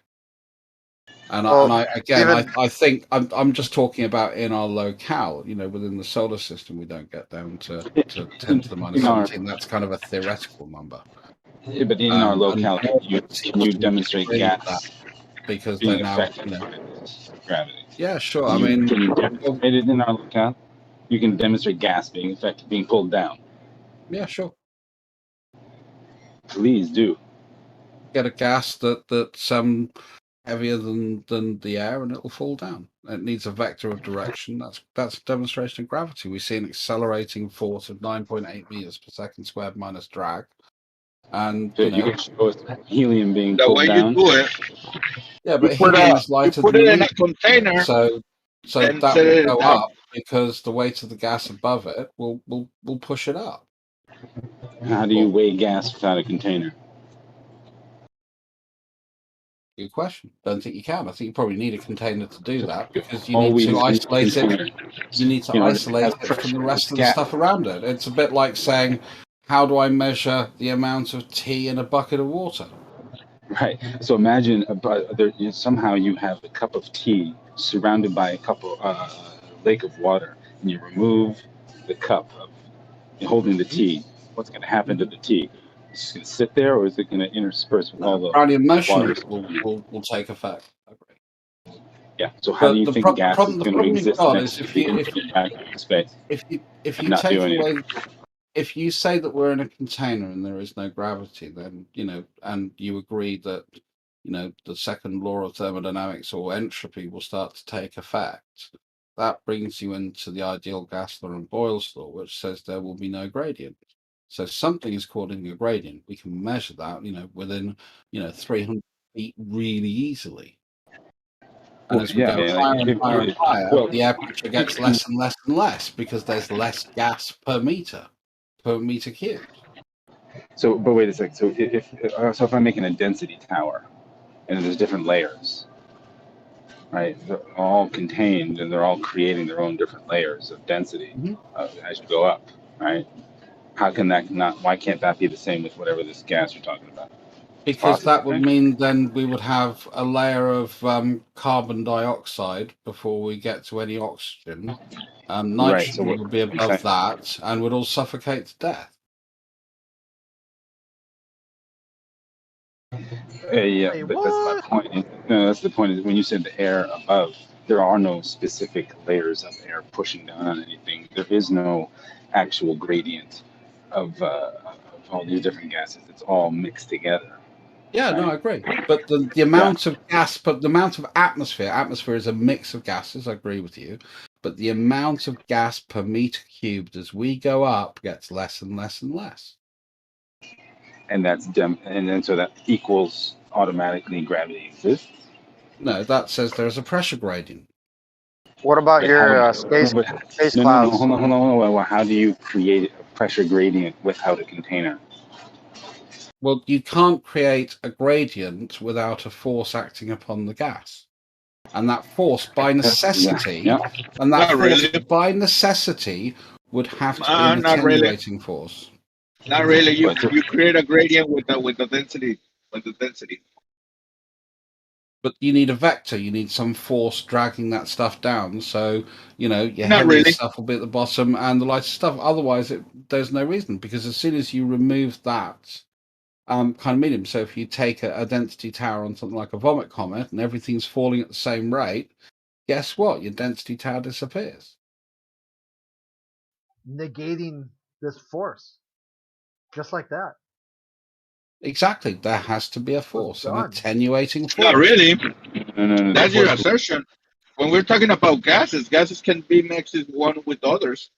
Speaker 2: And
Speaker 4: Well,
Speaker 2: I think I'm just talking about in our locale. You know, within the solar system, we don't get down to 10 to the minus 17. That's kind of a theoretical number.
Speaker 13: Yeah, but in our locale, can you demonstrate gas
Speaker 2: that because
Speaker 13: being
Speaker 2: they're now,
Speaker 13: affected
Speaker 2: you know,
Speaker 13: by this gravity?
Speaker 2: Yeah, sure.
Speaker 13: Can
Speaker 2: I mean,
Speaker 13: can you demonstrate it in our locale? You can demonstrate gas being affected, being pulled down.
Speaker 2: Yeah, sure.
Speaker 13: Please do.
Speaker 2: Get a gas that's heavier than the air, and it'll fall down. It needs a vector of direction. That's a demonstration of gravity. We see an accelerating force of 9.8 meters per second squared minus drag. And
Speaker 13: So you can show us helium being pulled
Speaker 12: way
Speaker 13: down.
Speaker 12: you do it,
Speaker 2: Yeah, but
Speaker 12: you put
Speaker 2: helium is
Speaker 12: you
Speaker 2: lighter
Speaker 12: put
Speaker 2: than
Speaker 12: it
Speaker 2: the
Speaker 12: in a
Speaker 2: medium.
Speaker 12: container
Speaker 2: So
Speaker 12: and
Speaker 2: that
Speaker 12: set
Speaker 2: will
Speaker 12: it
Speaker 2: go
Speaker 12: down.
Speaker 2: up because the weight of the gas above it will push it up.
Speaker 13: How do you weigh gas without a container?
Speaker 2: Good question. Don't think you can. I think you probably need a container to do that because you
Speaker 13: Always
Speaker 2: need to
Speaker 13: use a
Speaker 2: isolate
Speaker 13: container
Speaker 2: it. You need to
Speaker 13: in order to
Speaker 2: isolate
Speaker 13: have
Speaker 2: it from
Speaker 13: pressure
Speaker 2: the
Speaker 13: of
Speaker 2: rest
Speaker 13: this
Speaker 2: of the
Speaker 13: gas.
Speaker 2: stuff around it. It's a bit like saying, how do I measure the amount of tea in a bucket of water?
Speaker 13: Right. So imagine somehow you have a cup of tea surrounded by a lake of water, and you remove the cup of holding the tea. What's going to happen to the tea? It's just going to sit there, or is it going to intersperse with all the
Speaker 2: Gradient motion
Speaker 13: water?
Speaker 2: will take effect.
Speaker 13: Yeah. So how do you think gas is
Speaker 2: the
Speaker 13: going to
Speaker 2: problem you've
Speaker 13: exist
Speaker 2: got
Speaker 13: next
Speaker 2: is
Speaker 13: to the back into space?
Speaker 2: if
Speaker 13: and
Speaker 2: you
Speaker 13: not
Speaker 2: take
Speaker 13: do anything?
Speaker 2: away, if you say that we're in a container and there is no gravity, then and you agree that the second law of thermodynamics or entropy will start to take effect. That brings you into the ideal gas law and Boyle's law, which says there will be no gradient. So something is causing a gradient. We can measure that, within 300 feet really easily. And as we go higher and higher and higher, the air pressure gets less and less and less because there's less gas per meter cubed.
Speaker 13: So, but wait a second. So if I'm making a density tower, and there's different layers, right? They're all contained, and they're all creating their own different layers of density as you go up, right? How can that not? Why can't that be the same with whatever this gas you're talking about?
Speaker 2: Because that would mean then we would have a layer of carbon dioxide before we get to any oxygen. Nitrogen would be above that and would all suffocate to death.
Speaker 13: Yeah, but that's my point. No, that's the point. Is when you said the air above, there are no specific layers of air pushing down on anything. There is no actual gradient of all these different gases. It's all mixed together.
Speaker 2: Yeah, no, I agree. But the amount of gas, but the amount of atmosphere is a mix of gases. I agree with you. But the amount of gas per meter cubed as we go up gets less and less and less.
Speaker 13: And and then so that equals automatically gravity exists.
Speaker 2: No, that says there's a pressure gradient.
Speaker 4: What about your space clouds?
Speaker 13: No, hold on. Well, how do you create a pressure gradient without a container?
Speaker 2: Well, you can't create a gradient without a force acting upon the gas. And that force by necessity, by necessity would have to be an attenuating force.
Speaker 12: Not really. You create a gradient with the density.
Speaker 2: But you need a vector. You need some force dragging that stuff down. So your heavier stuff will be at the bottom, and the lighter stuff. Otherwise, there's no reason, because as soon as you remove that kind of medium, so if you take a density tower on something like a vomit comet, and everything's falling at the same rate, guess what? Your density tower disappears,
Speaker 8: negating this force, just like that.
Speaker 2: Exactly. There has to be a force, an attenuating force.
Speaker 12: Not really.
Speaker 13: No.
Speaker 12: That's your assertion. When we're talking about gases can be mixed one with others.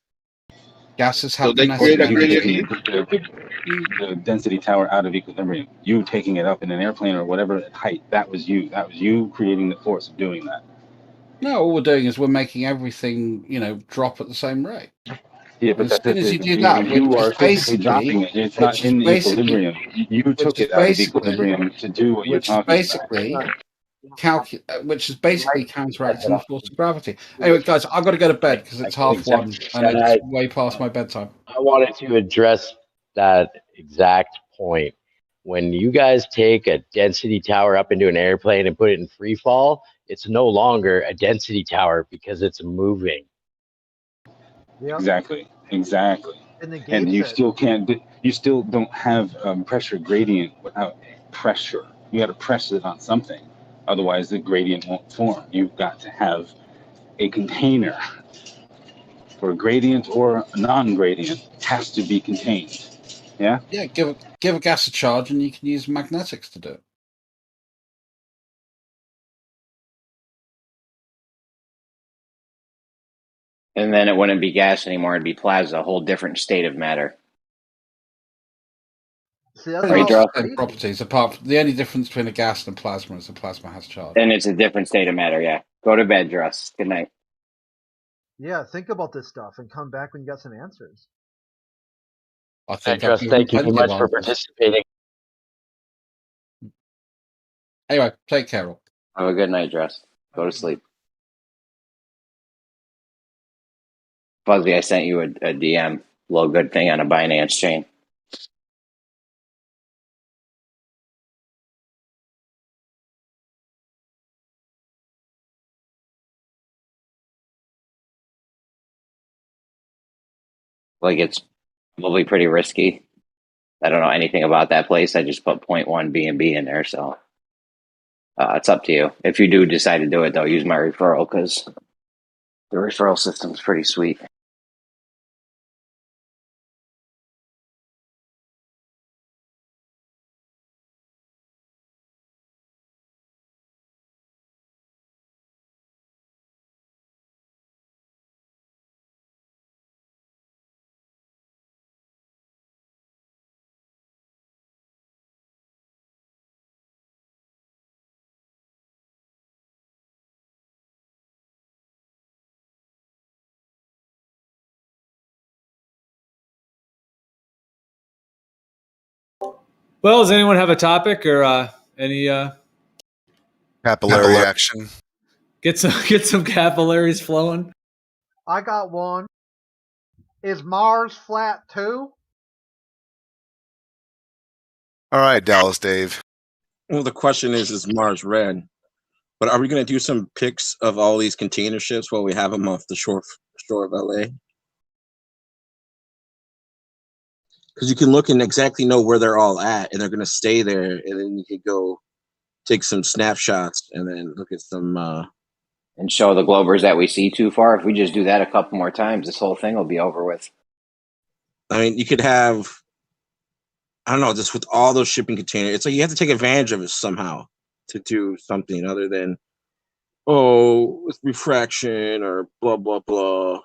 Speaker 2: Gases have
Speaker 12: so they create a gradient.
Speaker 13: The density tower out of equilibrium. You taking it up in an airplane or whatever height, that was you. That was you creating the force of doing that.
Speaker 2: No, all we're doing is we're making everything, drop at the same rate.
Speaker 13: Yeah, but
Speaker 2: as soon as you do that,
Speaker 13: you are physically dropping it. It's not in equilibrium. You took it out of equilibrium to do what you're talking about.
Speaker 2: Which is basically counteracting the force of gravity. Anyway, guys, I've got to go to bed because it's 1:30 and it's way past my bedtime.
Speaker 10: I wanted to address that exact point when you guys take a density tower up into an airplane and put it in free fall, it's no longer a density tower because it's moving.
Speaker 8: Yep.
Speaker 13: Exactly.
Speaker 8: And
Speaker 13: And you
Speaker 8: it.
Speaker 13: still can't. You still don't have pressure gradient without pressure. You got to press it on something, otherwise the gradient won't form. You've got to have a container for gradient or non-gradient. It has to be contained. Yeah.
Speaker 2: Yeah, give a gas a charge, and you can use magnetics to do it.
Speaker 14: And then it wouldn't be gas anymore; it'd be plasma, a whole different state of matter.
Speaker 8: See, that's
Speaker 2: Pretty much
Speaker 8: how
Speaker 2: the same properties. Apart from the only difference between a gas and a plasma is the plasma has charge.
Speaker 14: And it's a different state of matter. Yeah. Go to bed, Druss. Good night.
Speaker 8: Yeah, think about this stuff and come back when you got some answers.
Speaker 2: I think
Speaker 10: Trust, thank you so much for participating.
Speaker 2: Anyway, take care, all.
Speaker 14: Have a good night, Druss. Go to sleep. Fuzzy, I sent you a DM. Little good thing on a Binance chain. Like, it's probably pretty risky. I don't know anything about that place. I just put 0.1 BNB in there, so it's up to you. If you do decide to do it, though, use my referral because the referral system's pretty sweet.
Speaker 3: Well, does anyone have a topic or any
Speaker 11: capillary action?
Speaker 3: Get some capillaries flowing.
Speaker 8: I got one. Is Mars flat too?
Speaker 11: All right, Dallas Dave.
Speaker 15: Well, the question is Mars red? But are we going to do some pics of all these container ships while we have them off the shore of LA? Because you can look and exactly know where they're all at, and they're going to stay there, and then you could go take some snapshots and then look at some.
Speaker 14: And show the globers that we see too far. If we just do that a couple more times, this whole thing will be over with.
Speaker 15: I mean, you could have, I don't know, just with all those shipping containers, it's like you have to take advantage of it somehow to do something other than, it's refraction or blah, blah, blah.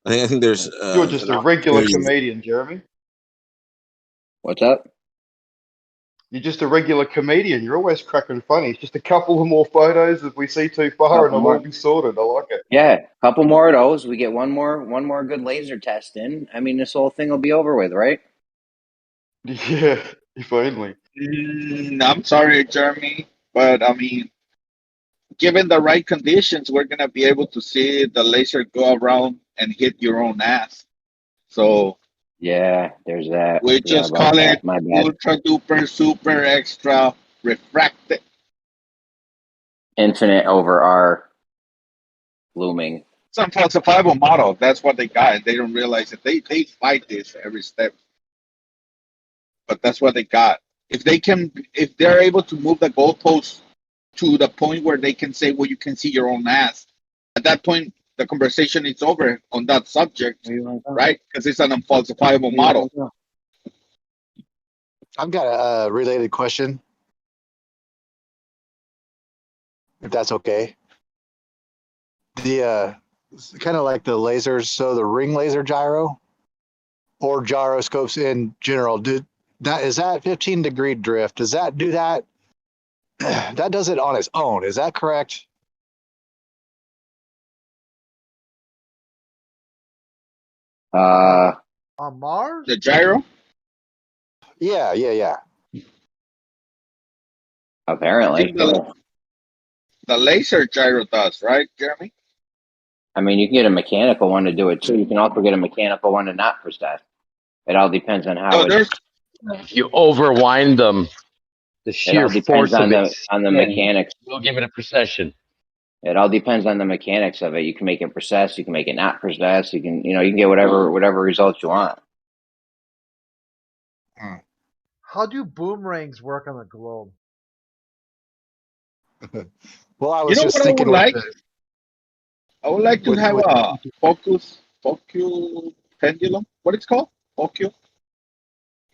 Speaker 15: I think there's...
Speaker 16: You're just a regular comedian, Jeremy.
Speaker 14: What's up?
Speaker 16: You're just a regular comedian. You're always cracking funny. It's just a couple of more photos if we see too far, and it'll all be sorted. I like it.
Speaker 14: Yeah, a couple more of those. We get one more good laser test in. I mean, this whole thing will be over with, right?
Speaker 16: Yeah, if only.
Speaker 12: I'm sorry, Jeremy, but I mean, given the right conditions, we're gonna be able to see the laser go around and hit your own ass. So
Speaker 14: yeah, there's that.
Speaker 12: We just call it ultra duper super extra refracted.
Speaker 14: Infinite over R looming.
Speaker 12: It's a falsifiable model. That's what they got. They don't realize it. They fight this every step. But that's what they got. If they're able to move the goalposts to the point where they can say, well, you can see your own ass. At that point, the conversation is over on that subject, right? Because it's an unfalsifiable model.
Speaker 17: I've got a related question, if that's okay. The kind of like the lasers, so the ring laser gyro or gyroscopes in general, is that 15-degree drift? Does that do that? That does it on its own. Is that correct?
Speaker 8: On Mars?
Speaker 12: The gyro?
Speaker 17: Yeah.
Speaker 14: Apparently.
Speaker 12: The laser gyro does, right, Jeremy?
Speaker 14: I mean, you can get a mechanical one to do it too. You can also get a mechanical one to not for that. It all depends on how
Speaker 10: If you overwind them, the
Speaker 14: It
Speaker 10: sheer
Speaker 14: all depends
Speaker 10: force of it
Speaker 14: on the mechanics.
Speaker 10: will give it a precession.
Speaker 14: It all depends on the mechanics of it. You can make it precess, you can make it not precess, you can get whatever results you want.
Speaker 8: How do boomerangs work on the globe?
Speaker 17: Well, I
Speaker 12: You
Speaker 17: was
Speaker 12: know
Speaker 17: just
Speaker 12: what I would
Speaker 17: thinking with
Speaker 12: like?
Speaker 17: the,
Speaker 12: I would like to
Speaker 17: with,
Speaker 12: have
Speaker 17: with
Speaker 12: a focus pendulum. What it's called? Focu?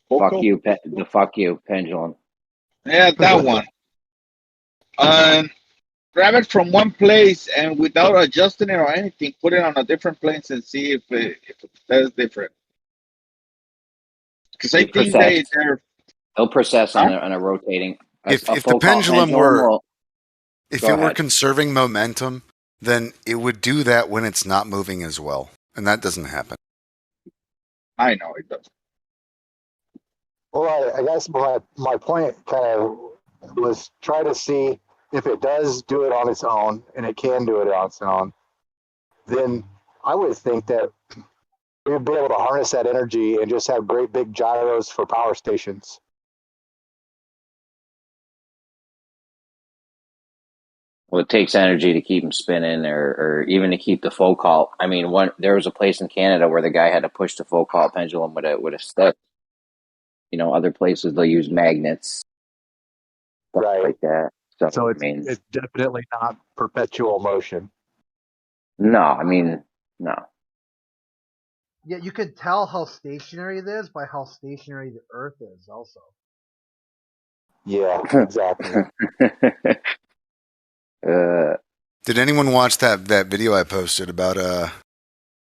Speaker 14: Fuck
Speaker 12: Foco?
Speaker 14: you, the fuck you pendulum.
Speaker 12: Yeah, that one. And grab it from one place and without adjusting it or anything, put it on a different place and see if it does different. Because I think they're
Speaker 14: they'll precess on a rotating.
Speaker 11: If the
Speaker 14: full
Speaker 11: pendulum were, if
Speaker 14: Go
Speaker 11: it were
Speaker 14: ahead.
Speaker 11: conserving momentum, then it would do that when it's not moving as well, and that doesn't happen.
Speaker 12: I know it doesn't.
Speaker 17: well, I guess my point kind of was try to see if it does do it on its own, and it can do it on its own, then I would think that we would be able to harness that energy and just have great big gyros for power stations.
Speaker 14: Well, it takes energy to keep them spinning, or even to keep the Foucault. I mean, there was a place in Canada where the guy had to push the Foucault pendulum with a stick. Other places they'll use magnets, stuff like that. So
Speaker 17: it's definitely not perpetual motion.
Speaker 14: no.
Speaker 8: Yeah, you can tell how stationary it is by how stationary the Earth is, also.
Speaker 17: Yeah, exactly.
Speaker 11: Did anyone watch that video I posted about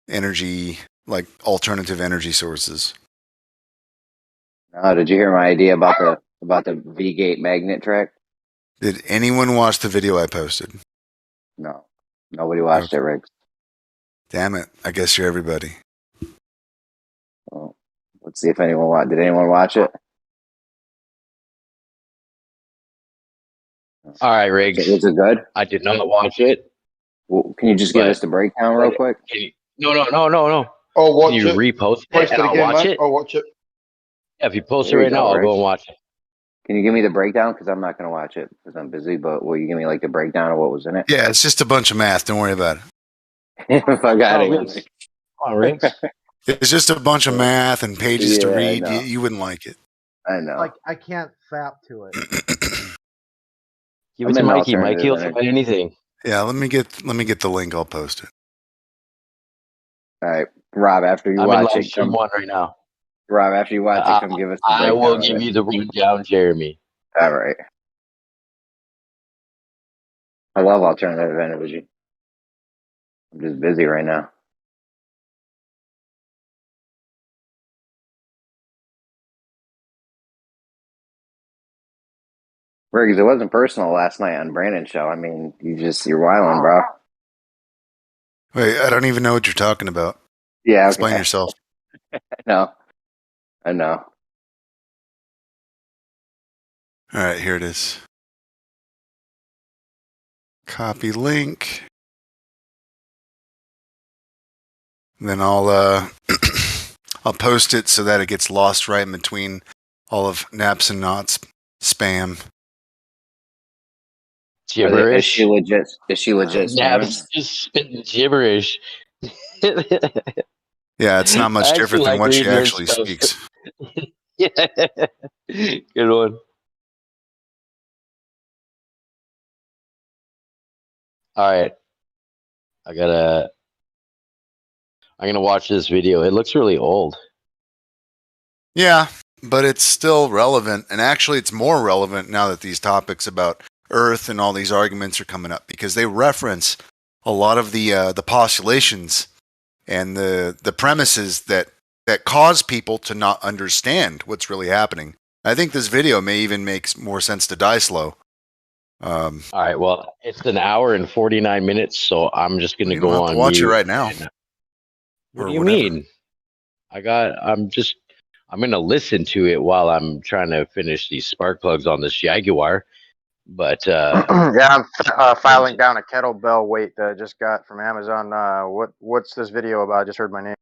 Speaker 11: energy, like alternative energy sources?
Speaker 14: Did you hear my idea about the V-gate magnet track?
Speaker 11: Did anyone watch the video I posted?
Speaker 14: No, nobody watched it, Riggs.
Speaker 11: Damn it! I guess you're everybody.
Speaker 14: Well, let's see if anyone watched. Did anyone watch it?
Speaker 10: All right, Riggs.
Speaker 14: Was it good?
Speaker 10: I did not watch it.
Speaker 14: Well, can you just give us the breakdown real quick?
Speaker 10: No.
Speaker 16: Oh, watch
Speaker 10: Can you
Speaker 16: it.
Speaker 10: repost it
Speaker 16: Post
Speaker 10: and
Speaker 16: it
Speaker 10: I'll
Speaker 16: again,
Speaker 10: watch
Speaker 16: mate.
Speaker 10: it?
Speaker 16: I'll watch it.
Speaker 10: Yeah, if you post
Speaker 14: There
Speaker 10: it
Speaker 14: you
Speaker 10: right
Speaker 14: go,
Speaker 10: now, I'll
Speaker 14: Riggs.
Speaker 10: go and watch it.
Speaker 14: Can you give me the breakdown? Because I'm not going to watch it because I'm busy. But will you give me like the breakdown of what was in it?
Speaker 11: Yeah, it's just a bunch of math. Don't worry about it.
Speaker 14: Fuck out of here.
Speaker 10: Riggs. Come on, Riggs.
Speaker 11: It's just a bunch of math and pages to
Speaker 14: Yeah, I
Speaker 11: read.
Speaker 14: know.
Speaker 11: You wouldn't like it.
Speaker 14: I know.
Speaker 8: Like, I can't fap to it.
Speaker 10: Give it to Mikey. Mikey will find anything.
Speaker 11: Yeah, let me get the link. I'll post it.
Speaker 14: All right, Rob. After you
Speaker 10: I'm
Speaker 14: watch
Speaker 10: in
Speaker 14: it,
Speaker 10: Livestream 1 right now.
Speaker 14: Rob, after you watch it, come give us the
Speaker 10: I
Speaker 14: breakdown.
Speaker 10: will give you the rundown, Jeremy.
Speaker 14: All right. I love alternative energy. I'm just busy right now. Riggs, it wasn't personal last night on Brandon's show. I mean, you're wilding, bro.
Speaker 11: Wait, I don't even know what you're talking about.
Speaker 14: Yeah, okay.
Speaker 11: Explain yourself.
Speaker 14: I know.
Speaker 11: All right, here it is. Copy link. Then I'll I'll post it so that it gets lost right in between all of Naps and Knots spam.
Speaker 10: Gibberish.
Speaker 14: Is she legit
Speaker 10: Nab's just spitting gibberish.
Speaker 11: Yeah, it's not much different than what she
Speaker 10: reading her
Speaker 11: actually
Speaker 10: stuff.
Speaker 11: speaks.
Speaker 10: Yeah. Good one. All right. I'm gonna watch this video. It looks really old.
Speaker 11: Yeah, but it's still relevant, and actually it's more relevant now that these topics about Earth and all these arguments are coming up, because they reference a lot of the postulations and the premises that cause people to not understand what's really happening. I think this video may even make more sense to Die Slow.
Speaker 10: All right, well, it's an hour and 49 minutes, so I'm just gonna go on.
Speaker 11: Watch it right now.
Speaker 10: What do you mean? I'm gonna listen to it while I'm trying to finish these spark plugs on this Jaguar. But
Speaker 4: yeah, I'm filing down a kettlebell weight that I just got from Amazon. What's this video about? I just heard my name.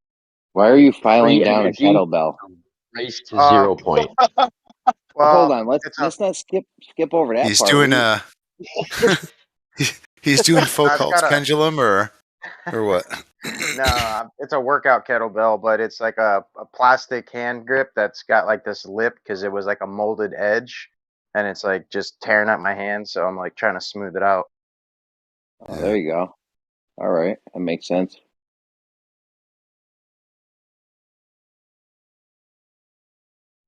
Speaker 14: Why are you filing
Speaker 10: Free
Speaker 14: down
Speaker 10: energy.
Speaker 14: a kettlebell?
Speaker 10: Race to
Speaker 4: Uh,
Speaker 10: 0 point.
Speaker 14: Well,
Speaker 4: well,
Speaker 14: hold on. Let's not skip over that
Speaker 11: He's
Speaker 14: part.
Speaker 11: doing
Speaker 14: We-
Speaker 11: he's doing
Speaker 4: it's
Speaker 11: Foucault's
Speaker 4: got a
Speaker 11: pendulum or what?
Speaker 4: no. It's a workout kettlebell, but it's like a plastic hand grip that's got like this lip because it was like a molded edge, and it's like just tearing up my hand. So I'm like trying to smooth it out.
Speaker 14: Oh, there you go. All right, that makes sense.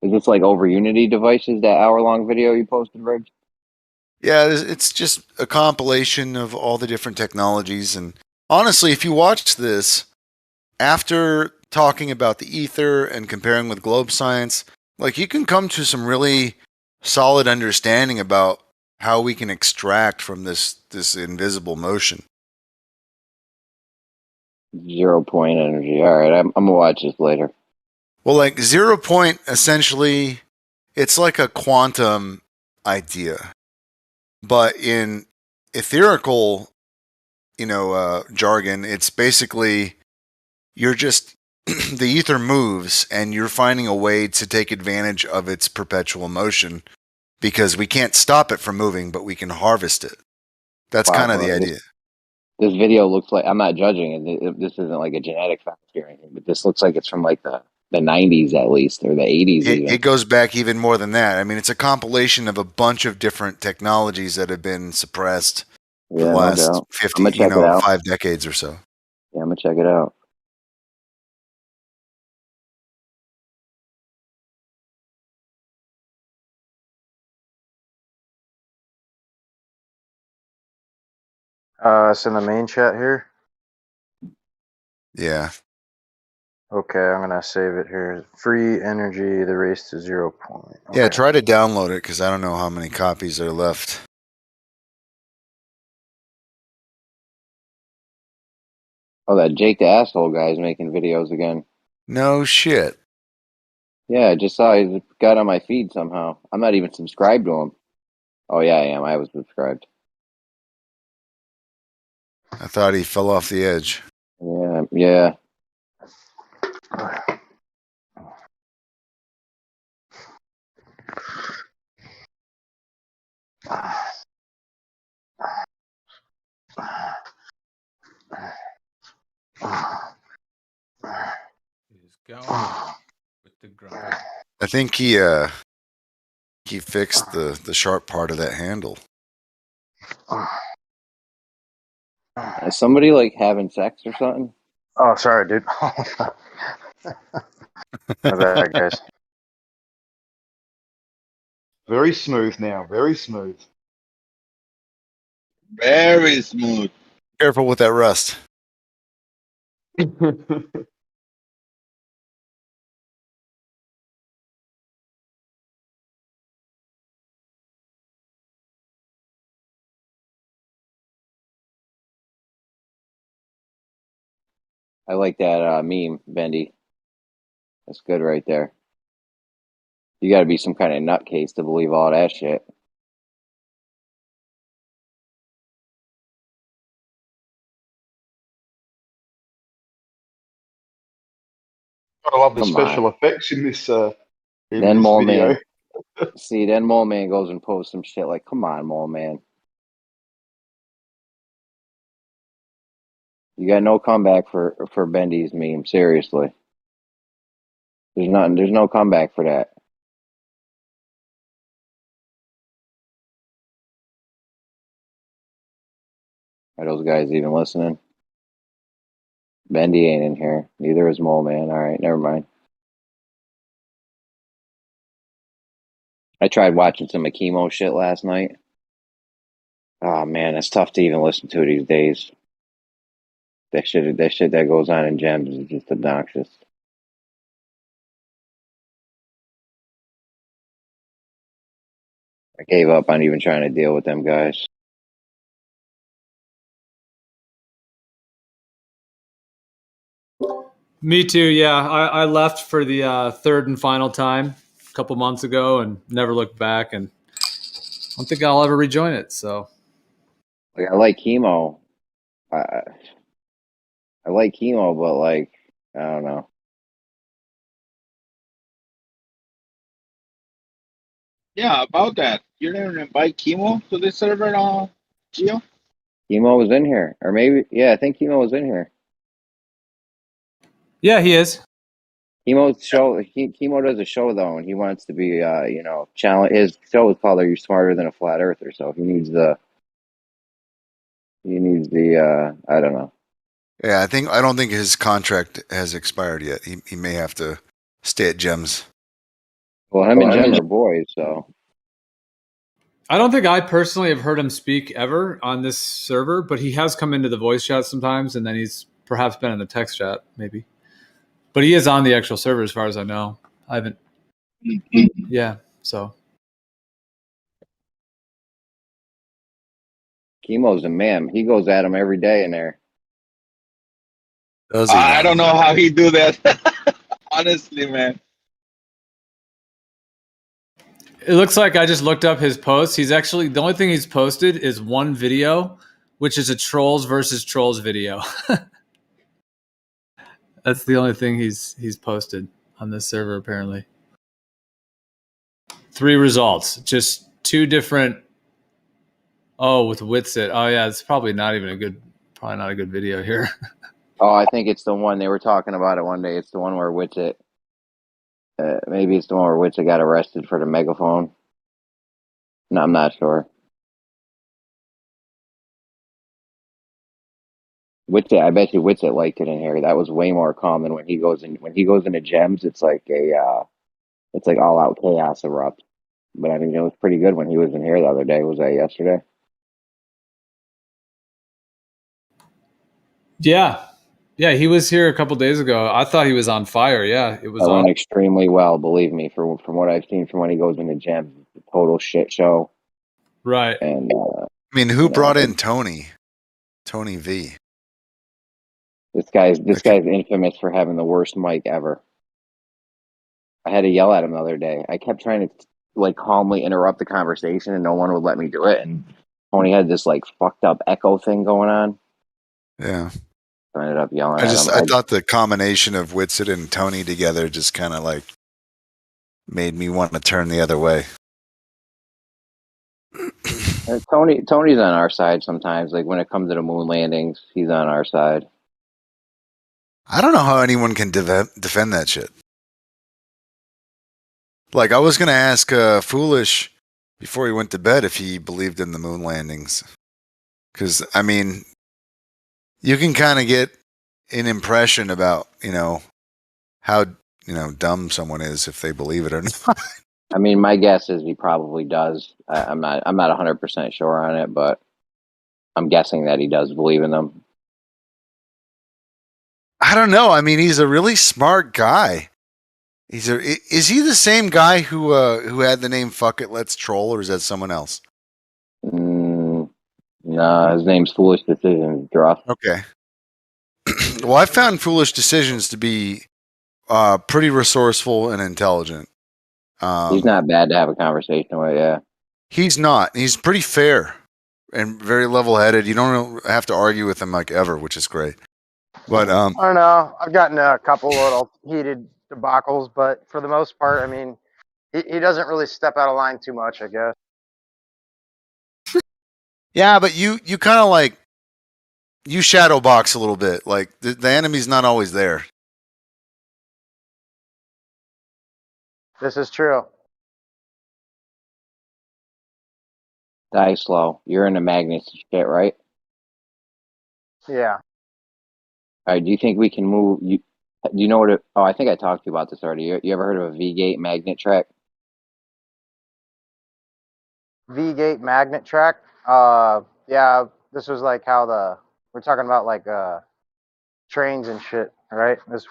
Speaker 14: Is this like over Unity devices? That hour-long video you posted, Reg?
Speaker 11: Yeah, it's just a compilation of all the different technologies. And honestly, if you watch this after talking about the ether and comparing with globe science, like you can come to some really solid understanding about how we can extract from this invisible motion.
Speaker 14: 0 point energy. All right, I'm gonna watch this later.
Speaker 11: Well, like 0 point, essentially, it's like a quantum idea, but in etherical, jargon, it's basically you're just the ether moves, and you're finding a way to take advantage of its perpetual motion because we can't stop it from moving, but we can harvest it. That's kind of the idea.
Speaker 14: This video looks like, I'm not judging it. This isn't like a genetic factor or anything, but this looks like it's from like the 90s at least, or the 80s even.
Speaker 11: It goes back even more than that. I mean, it's a compilation of a bunch of different technologies that have been suppressed for the last 50, 5 decades or so.
Speaker 14: Yeah, I'm gonna check it out.
Speaker 4: It's in the main chat here.
Speaker 11: Yeah.
Speaker 4: Okay, I'm gonna save it here. Free energy, the race to 0 point. Okay.
Speaker 11: Yeah, try to download it because I don't know how many copies are left.
Speaker 14: Oh, that Jake the Asshole guy is making videos again.
Speaker 11: No shit.
Speaker 14: Yeah, I just saw he got on my feed somehow. I'm not even subscribed to him. Oh yeah, I am. I was subscribed.
Speaker 11: I thought he fell off the edge.
Speaker 14: Yeah.
Speaker 7: He's going with the grumpy.
Speaker 11: I think he fixed the sharp part of that handle.
Speaker 14: Is somebody like having sex or something?
Speaker 4: Oh, sorry, dude. My bad, guys.
Speaker 16: Very smooth now. Very smooth.
Speaker 12: Very smooth.
Speaker 11: Careful with that rust.
Speaker 14: I like that meme, Bendy. That's good right there. You got to be some kind of nutcase to believe all that shit.
Speaker 16: I love the
Speaker 14: Come
Speaker 16: special
Speaker 14: on.
Speaker 16: effects in this
Speaker 14: Then Mole
Speaker 16: video.
Speaker 14: Man. See, then Mole Man goes and posts some shit like, "Come on, Mole Man. You got no comeback for Bendy's meme. Seriously, there's nothing. There's no comeback for that." Are those guys even listening? Bendy ain't in here. Neither is Mole Man. All right, never mind. I tried watching some Akimo shit last night. Oh man, it's tough to even listen to these days. That shit that goes on in Gems is just obnoxious. I gave up on even trying to deal with them guys.
Speaker 3: Me too. Yeah, I left for the third and final time a couple months ago and never looked back. And I don't think I'll ever rejoin it. So,
Speaker 14: Like I like Chemo. I like Chemo, but like I don't know.
Speaker 12: Yeah, about that. You didn't invite Chemo to this server, Gio?
Speaker 14: Chemo was in here, or maybe I think Chemo was in here.
Speaker 3: Yeah, he is.
Speaker 14: Chemo's show. Chemo does a show though, and he wants to be, challenge. His show is called "Are You Smarter Than a Flat Earther?" So he needs the. I don't know.
Speaker 11: Yeah, I don't think his contract has expired yet. He may have to stay at Gems.
Speaker 14: Well, him and Jem are boys, so.
Speaker 3: I don't think I personally have heard him speak ever on this server, but he has come into the voice chat sometimes, and then he's perhaps been in the text chat, maybe. But he is on the actual server as far as I know. I haven't. Yeah, so.
Speaker 14: Chemo's a man. He goes at him every day in there.
Speaker 11: Does he?
Speaker 12: I don't know how he do that. Honestly, man.
Speaker 3: It looks like I just looked up his posts. He's actually, the only thing he's posted is one video, which is a trolls versus trolls video. That's the only thing he's posted on this server, apparently. 3 results, just 2 different. Oh, with Witsit. Oh yeah, it's probably not a good video here.
Speaker 14: Oh, I think it's the one they were talking about it one day. It's the one where Witsit. Maybe it's the one where Witsit got arrested for the megaphone. No, I'm not sure. Witsit, I bet you Witsit liked it in here. That was way more calm than when he goes into Gems. It's like it's like all out chaos erupt. But I mean, it was pretty good when he was in here the other day. Was that yesterday?
Speaker 3: Yeah, he was here a couple days ago. I thought he was on fire. Yeah, it was.
Speaker 14: That went extremely well, believe me. From what I've seen from when he goes into Gems, it's a total shit show.
Speaker 3: Right.
Speaker 14: And
Speaker 11: I mean, who brought in Tony? Tony V.
Speaker 14: This guy's infamous for having the worst mic ever. I had to yell at him the other day. I kept trying to calmly interrupt the conversation, and no one would let me do it. And Tony had this fucked up echo thing going on.
Speaker 11: Yeah.
Speaker 14: I ended up yelling at him.
Speaker 11: I thought the combination of Witsit and Tony together just kind of made me want to turn the other way.
Speaker 14: Tony's on our side sometimes. Like when it comes to the moon landings, he's on our side.
Speaker 11: I don't know how anyone can defend that shit. I was going to ask Foolish before he went to bed if he believed in the moon landings. Because, I mean, you can kind of get an impression about, how, dumb someone is if they believe it or not.
Speaker 14: I mean, my guess is he probably does. I'm not 100% sure on it, but I'm guessing that he does believe in them.
Speaker 11: I don't know. I mean, he's a really smart guy. Is he the same guy who had the name Fuck It, Let's Troll, or is that someone else?
Speaker 14: No, his name's Foolish Decisions, Druff.
Speaker 11: Okay. Well, I found Foolish Decisions to be pretty resourceful and intelligent.
Speaker 14: He's not bad to have a conversation with, yeah.
Speaker 11: He's not. He's pretty fair and very level-headed. You don't have to argue with him ever, which is great. But
Speaker 4: I don't know. I've gotten a couple little heated debacles, but for the most part, I mean, he doesn't really step out of line too much, I guess.
Speaker 11: Yeah, but you kind of you shadow box a little bit. The enemy's not always there.
Speaker 4: This is true.
Speaker 14: Die slow. You're into magnets and shit, right?
Speaker 4: Yeah.
Speaker 14: All right, do you think we can move? Do you know what? I think I talked to you about this already. You ever heard of a V-gate magnet track?
Speaker 4: V-gate magnet track. Yeah. This was how we're talking about trains and shit, right? This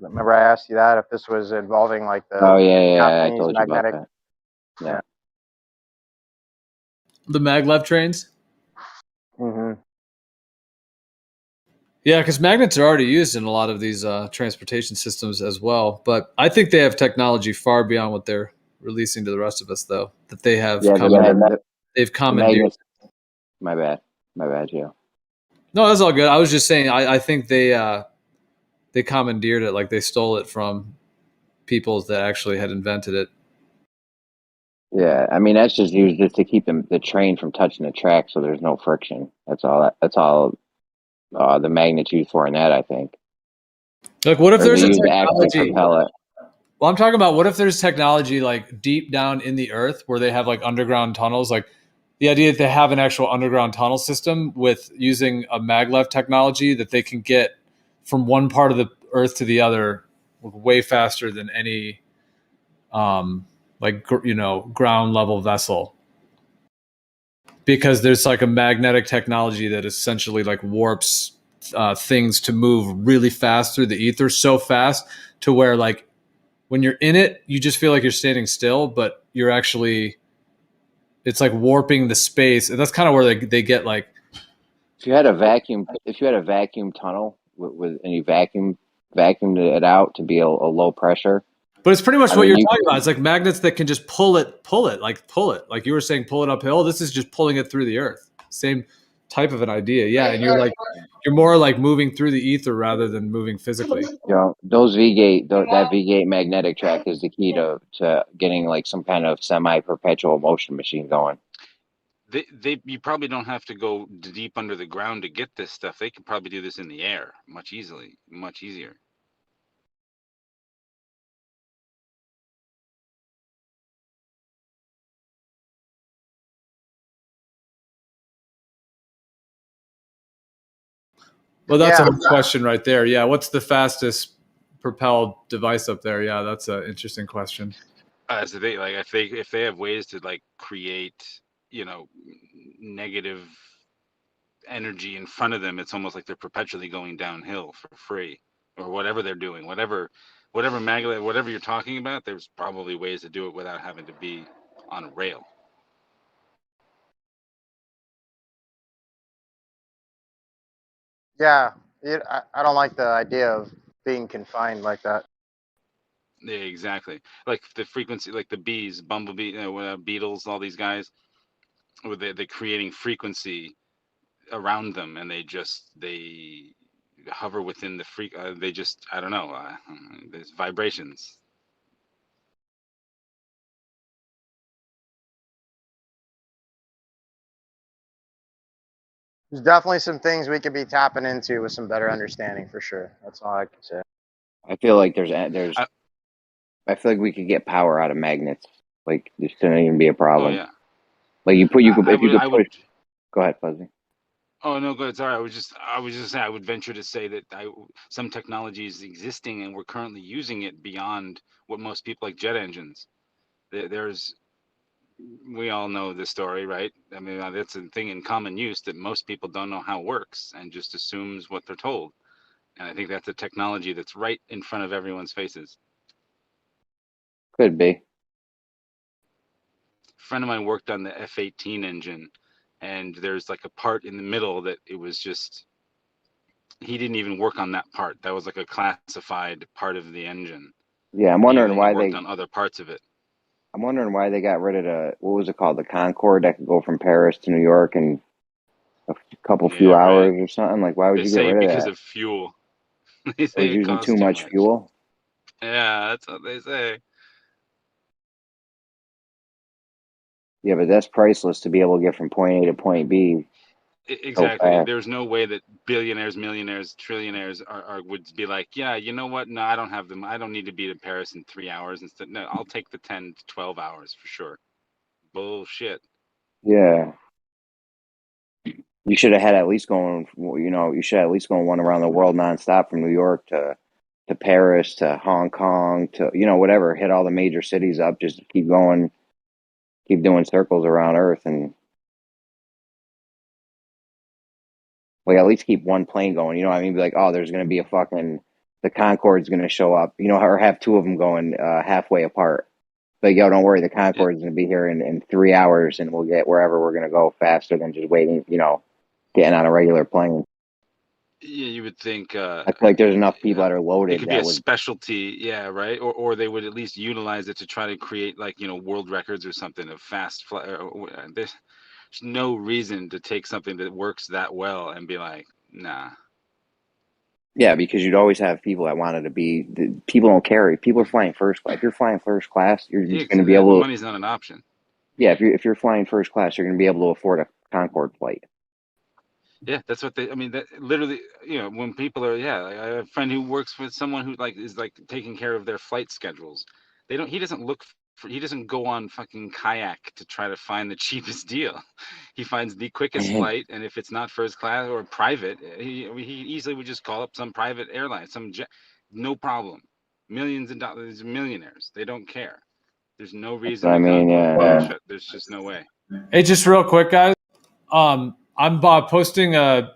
Speaker 4: remember I asked you that if this was involving the
Speaker 14: I
Speaker 4: Japanese
Speaker 14: told you
Speaker 4: magnetic.
Speaker 14: about that. Yeah.
Speaker 3: The maglev trains.
Speaker 4: Mm-hmm.
Speaker 3: Yeah, because magnets are already used in a lot of these transportation systems as well. But I think they have technology far beyond what they're releasing to the rest of us, though. That they have. They've commandeered.
Speaker 14: My bad, Joe.
Speaker 3: No, that's all good. I was just saying. I think they commandeered it, they stole it from people that actually had invented it.
Speaker 14: Yeah, I mean that's just used just to keep the train from touching the track, so there's no friction. That's all. That's all. The magnitude for in that, I think.
Speaker 3: Like, what if
Speaker 14: Or they
Speaker 3: there's a
Speaker 14: use to actually
Speaker 3: technology?
Speaker 14: propel it.
Speaker 3: Well, I'm talking about what if there's technology like deep down in the earth where they have like underground tunnels, like the idea that they have an actual underground tunnel system with using a maglev technology that they can get from one part of the earth to the other way faster than any ground level vessel, because there's like a magnetic technology that essentially like warps things to move really fast through the ether, so fast to where like when you're in it, you just feel like you're standing still, but you're actually, it's like warping the space. And that's kind of where they get like,
Speaker 14: If you had a vacuum tunnel and you vacuumed it out to be a low pressure.
Speaker 3: but it's pretty much
Speaker 14: I
Speaker 3: what
Speaker 14: mean,
Speaker 3: you're talking about. It's like magnets that can just pull it. Like you were saying, pull it uphill. This is just pulling it through the earth. Same type of an idea. Yeah. And you're more like moving through the ether rather than moving physically.
Speaker 14: You know, that V-gate magnetic track is the key to getting like some kind of semi-perpetual motion machine going.
Speaker 18: You probably don't have to go deep under the ground to get this stuff. They could probably do this in the air much easier.
Speaker 3: Well, that's
Speaker 4: Yeah.
Speaker 3: a question right there. Yeah. What's the fastest propelled device up there? Yeah. That's an interesting question.
Speaker 18: So they like if they have ways to like create, negative energy in front of them, it's almost like they're perpetually going downhill for free, or whatever they're doing, whatever magnet, whatever you're talking about. There's probably ways to do it without having to be on a rail.
Speaker 4: Yeah, I don't like the idea of being confined like that.
Speaker 18: Yeah, exactly. Like the frequency, like the bees, bumblebee, beetles, all these guys, with they're creating frequency around them, and they hover within the they just, I don't know, there's vibrations.
Speaker 4: There's definitely some things we could be tapping into with some better understanding for sure. That's all I can say.
Speaker 14: I feel like I feel like we could get power out of magnets. Like this shouldn't even be a problem.
Speaker 18: Oh yeah.
Speaker 14: Like you could
Speaker 18: I
Speaker 14: push. Go ahead, Fuzzy.
Speaker 18: Oh no, good. Sorry, I was just saying, I would venture to say that some technology is existing and we're currently using it beyond what most people, like jet engines. We all know the story, right? I mean, that's a thing in common use that most people don't know how it works and just assumes what they're told. And I think that's a technology that's right in front of everyone's faces.
Speaker 14: Could be.
Speaker 18: A friend of mine worked on the F-18 engine, and there's like a part in the middle that it was just, he didn't even work on that part. That was like a classified part of the engine.
Speaker 14: Yeah, I'm
Speaker 18: He
Speaker 14: wondering
Speaker 18: only
Speaker 14: why
Speaker 18: worked on other parts of it.
Speaker 14: I'm wondering why they got rid of what was it called, the Concorde that could go from Paris to New York in a few hours or something. Like, why would you get rid of
Speaker 18: because
Speaker 14: that?
Speaker 18: of fuel. They
Speaker 14: It
Speaker 18: say
Speaker 14: was
Speaker 18: it
Speaker 14: using
Speaker 18: costs
Speaker 14: too much fuel.
Speaker 18: Yeah, that's what they say.
Speaker 14: Yeah, but that's priceless to be able to get from point A to point B.
Speaker 18: Exactly.
Speaker 14: So fast.
Speaker 18: There's no way that billionaires, millionaires, trillionaires would be like, yeah, you know what? No, I don't have them. I don't need to be to Paris in 3 hours. Instead, no, I'll take the 10 to 12 hours for sure. Bullshit.
Speaker 14: Yeah. You should have had at least going, you should at least going one around the world nonstop from New York to Paris to Hong Kong to, whatever, hit all the major cities up, just keep going, keep doing circles around Earth and like at least keep one plane going. You know what I mean? Be like, oh, there's going to be the Concorde's going to show up, or have two of them going halfway apart. But yo, don't worry, the Concorde's going to be here in 3 hours and we'll get wherever we're going to go faster than just waiting, getting on a regular plane.
Speaker 18: Yeah, you would think.
Speaker 14: I feel like there's enough people that are loaded.
Speaker 18: It could be a specialty, yeah, right? Or they would at least utilize it to try to create like, world records or something of fast flight. There's no reason to take something that works that well and be like, nah.
Speaker 14: Yeah, because you'd always have people that wanted to be. People don't care. People are flying first class. If you're flying first class, you're just going to be able.
Speaker 18: Money's not an option.
Speaker 14: Yeah, if you're flying first class, you're going to be able to afford a Concorde flight.
Speaker 18: Yeah, that's what they. I mean, that literally, when people are, like, I have a friend who works with someone who is taking care of their flight schedules. They don't. He doesn't look for. He doesn't go on fucking kayak to try to find the cheapest deal. He finds the quickest flight, and if it's not first class or private, he easily would just call up some private airline, some jet, no problem. Millions of dollars, millionaires. They don't care. There's no reason
Speaker 14: I
Speaker 18: to
Speaker 14: mean, yeah.
Speaker 18: There's just no way.
Speaker 3: Hey, just real quick, guys. I'm posting a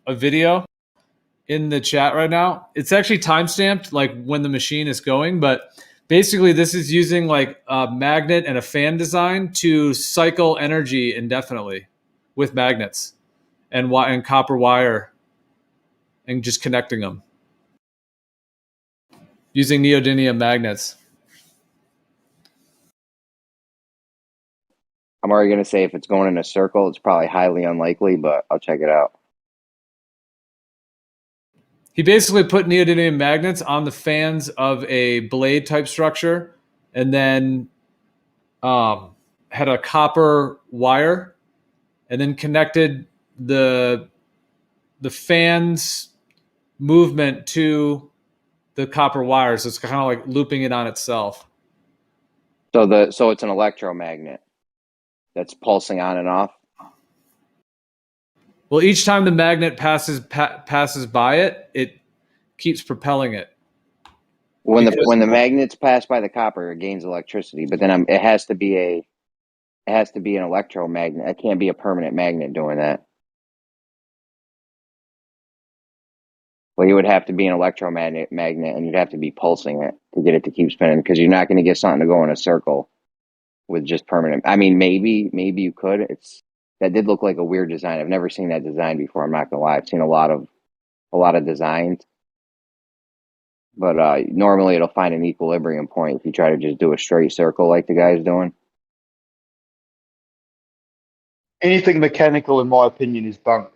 Speaker 3: video in the chat right now. It's actually timestamped, like when the machine is going, but basically this is using like a magnet and a fan design to cycle energy indefinitely with magnets and copper wire and just connecting them using neodymium magnets.
Speaker 14: I'm already going to say if it's going in a circle, it's probably highly unlikely, but I'll check it out.
Speaker 3: He basically put neodymium magnets on the fans of a blade type structure and then had a copper wire and then connected the fan's movement to the copper wires. It's kind of like looping it on itself.
Speaker 14: So it's an electromagnet that's pulsing on and off.
Speaker 3: Well, each time the magnet passes by it, it keeps propelling it.
Speaker 14: When the magnets pass by the copper, it gains electricity, but then it has to be an electromagnet. It can't be a permanent magnet doing that. Well, you would have to be an electromagnet, and you'd have to be pulsing it to get it to keep spinning, because you're not going to get something to go in a circle with just permanent. I mean, maybe you could. That did look like a weird design. I've never seen that design before. I'm not gonna lie. I've seen a lot of designs, but normally it'll find an equilibrium point if you try to just do a straight circle like the guy's doing.
Speaker 16: Anything mechanical, in my opinion, is bunk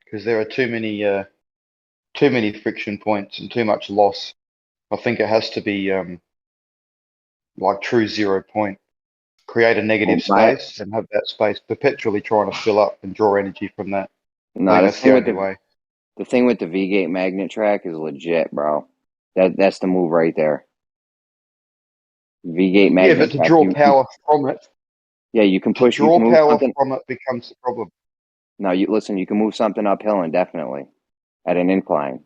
Speaker 16: because there are too many friction points and too much loss. I think it has to be like true 0 point. Create a negative space and have that space perpetually trying to fill up and draw energy from that.
Speaker 14: No,
Speaker 16: I think that's the only way.
Speaker 14: The thing with the V-gate magnet track is legit, bro. That's the move right there. V-gate magnet.
Speaker 16: Yeah, but to draw power from it.
Speaker 14: Yeah, you can push.
Speaker 16: To draw power from it becomes the problem.
Speaker 14: No, you can move something uphill indefinitely at an incline.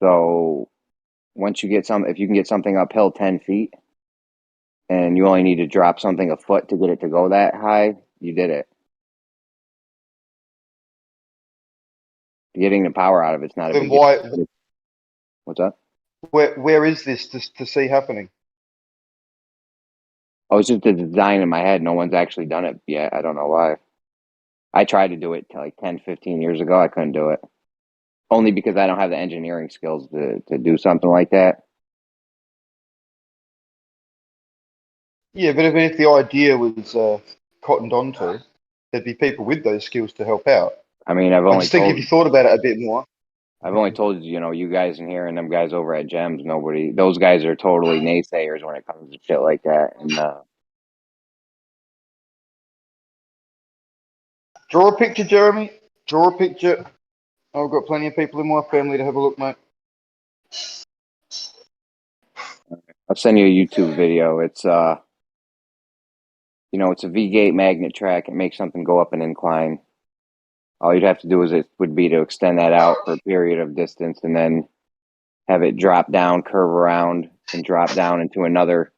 Speaker 14: So once you get if you can get something uphill 10 feet, and you only need to drop something a foot to get it to go that high, you did it. Getting the power out of it's not a big deal. What's up?
Speaker 16: Where is this to see happening?
Speaker 14: Oh, it's just a design in my head. No one's actually done it yet. I don't know why. I tried to do it like 10, 15 years ago. I couldn't do it. Only because I don't have the engineering skills to do something like that.
Speaker 16: Yeah, but if the idea was cottoned onto, there'd be people with those skills to help out.
Speaker 14: I mean,
Speaker 16: I just think if you thought about it a bit more.
Speaker 14: I've only told you guys in here and them guys over at Gems, those guys are totally naysayers when it comes to shit like that. And
Speaker 16: draw a picture, Jeremy. Draw a picture. I've got plenty of people in my family to have a look, mate.
Speaker 14: I'll send you a YouTube video. It's it's a V-gate magnet track. It makes something go up an incline. All you'd have to do would be to extend that out for a period of distance and then have it drop down, curve around, and drop down into another,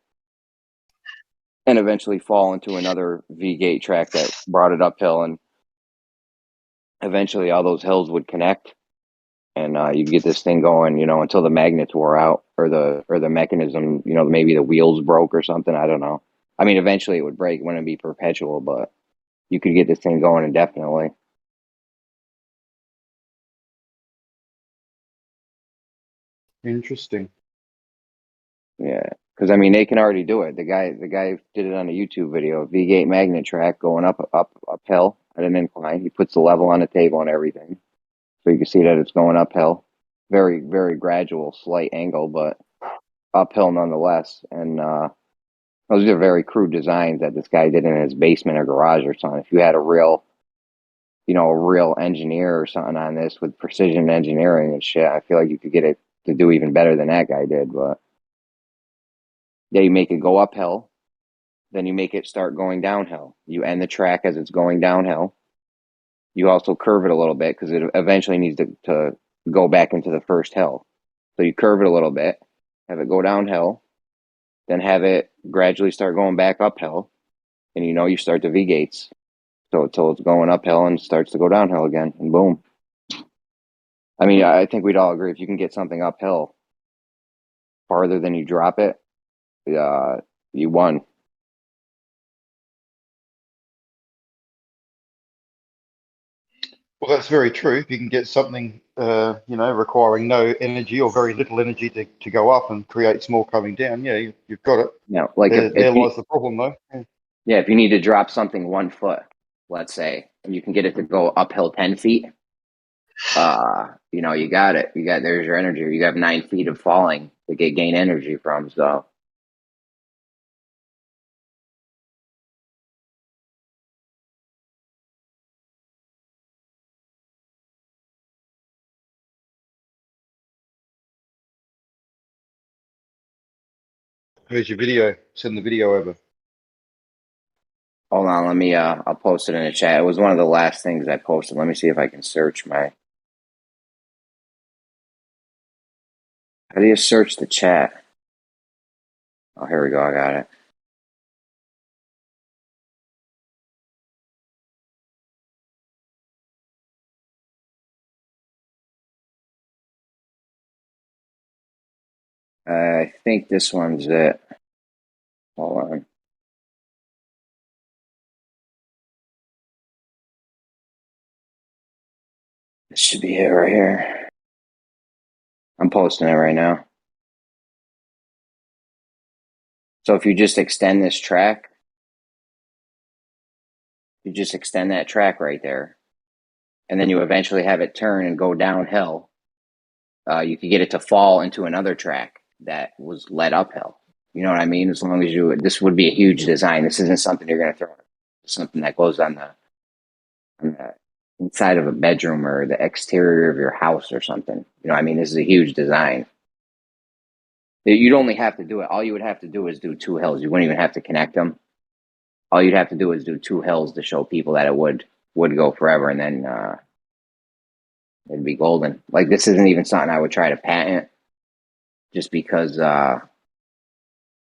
Speaker 14: and eventually fall into another V-gate track that brought it uphill. And eventually all those hills would connect, and you'd get this thing going, until the magnets wore out or the mechanism, maybe the wheels broke or something. I don't know. I mean, eventually it would break. It wouldn't be perpetual, but you could get this thing going indefinitely.
Speaker 16: Interesting.
Speaker 14: Yeah, because I mean they can already do it. The guy did it on a YouTube video. V-gate magnet track going uphill at an incline. He puts the level on the table and everything, so you can see that it's going uphill. Very, very gradual, slight angle, but uphill nonetheless. And Those are very crude designs that this guy did in his basement or garage or something. If you had a real, a real engineer or something on this with precision engineering and shit, I feel like you could get it to do even better than that guy did. But yeah, you make it go uphill, then you make it start going downhill. You end the track as it's going downhill. You also curve it a little bit because it eventually needs to go back into the first hill. So you curve it a little bit, have it go downhill, then have it gradually start going back uphill. And you start the V-gates. So until it's going uphill and starts to go downhill again, and boom. I mean, I think we'd all agree if you can get something uphill farther than you drop it, you won.
Speaker 16: Well, that's very true. If you can get something, requiring no energy or very little energy to go up and creates more coming down, yeah, you've got it.
Speaker 14: Yeah, like
Speaker 16: there lies the problem, though.
Speaker 14: Yeah, if you need to drop something 1 foot, let's say, and you can get it to go uphill 10 feet, you got it. There's your energy. You have 9 feet of falling to gain energy from, so.
Speaker 16: Here's your video. Send the video over.
Speaker 14: Hold on, let me, I'll post it in the chat. It was one of the last things I posted. Let me see if I can search how do you search the chat? Oh, here we go, I got it. I think this one's it. Hold on. This should be it right here. I'm posting it right now. So if you just extend this track, you just extend that track right there, and then you eventually have it turn and go downhill. You could get it to fall into another track that was led uphill. You know what I mean? As long as this would be a huge design. This isn't something you're going to throw. It's something that goes on the inside of a bedroom or the exterior of your house or something. You know what I mean? This is a huge design. You'd only have to do it. All you would have to do is do 2 hills. You wouldn't even have to connect them. All you'd have to do is do 2 hills to show people that it would go forever, and then it'd be golden. Like, this isn't even something I would try to patent, just because I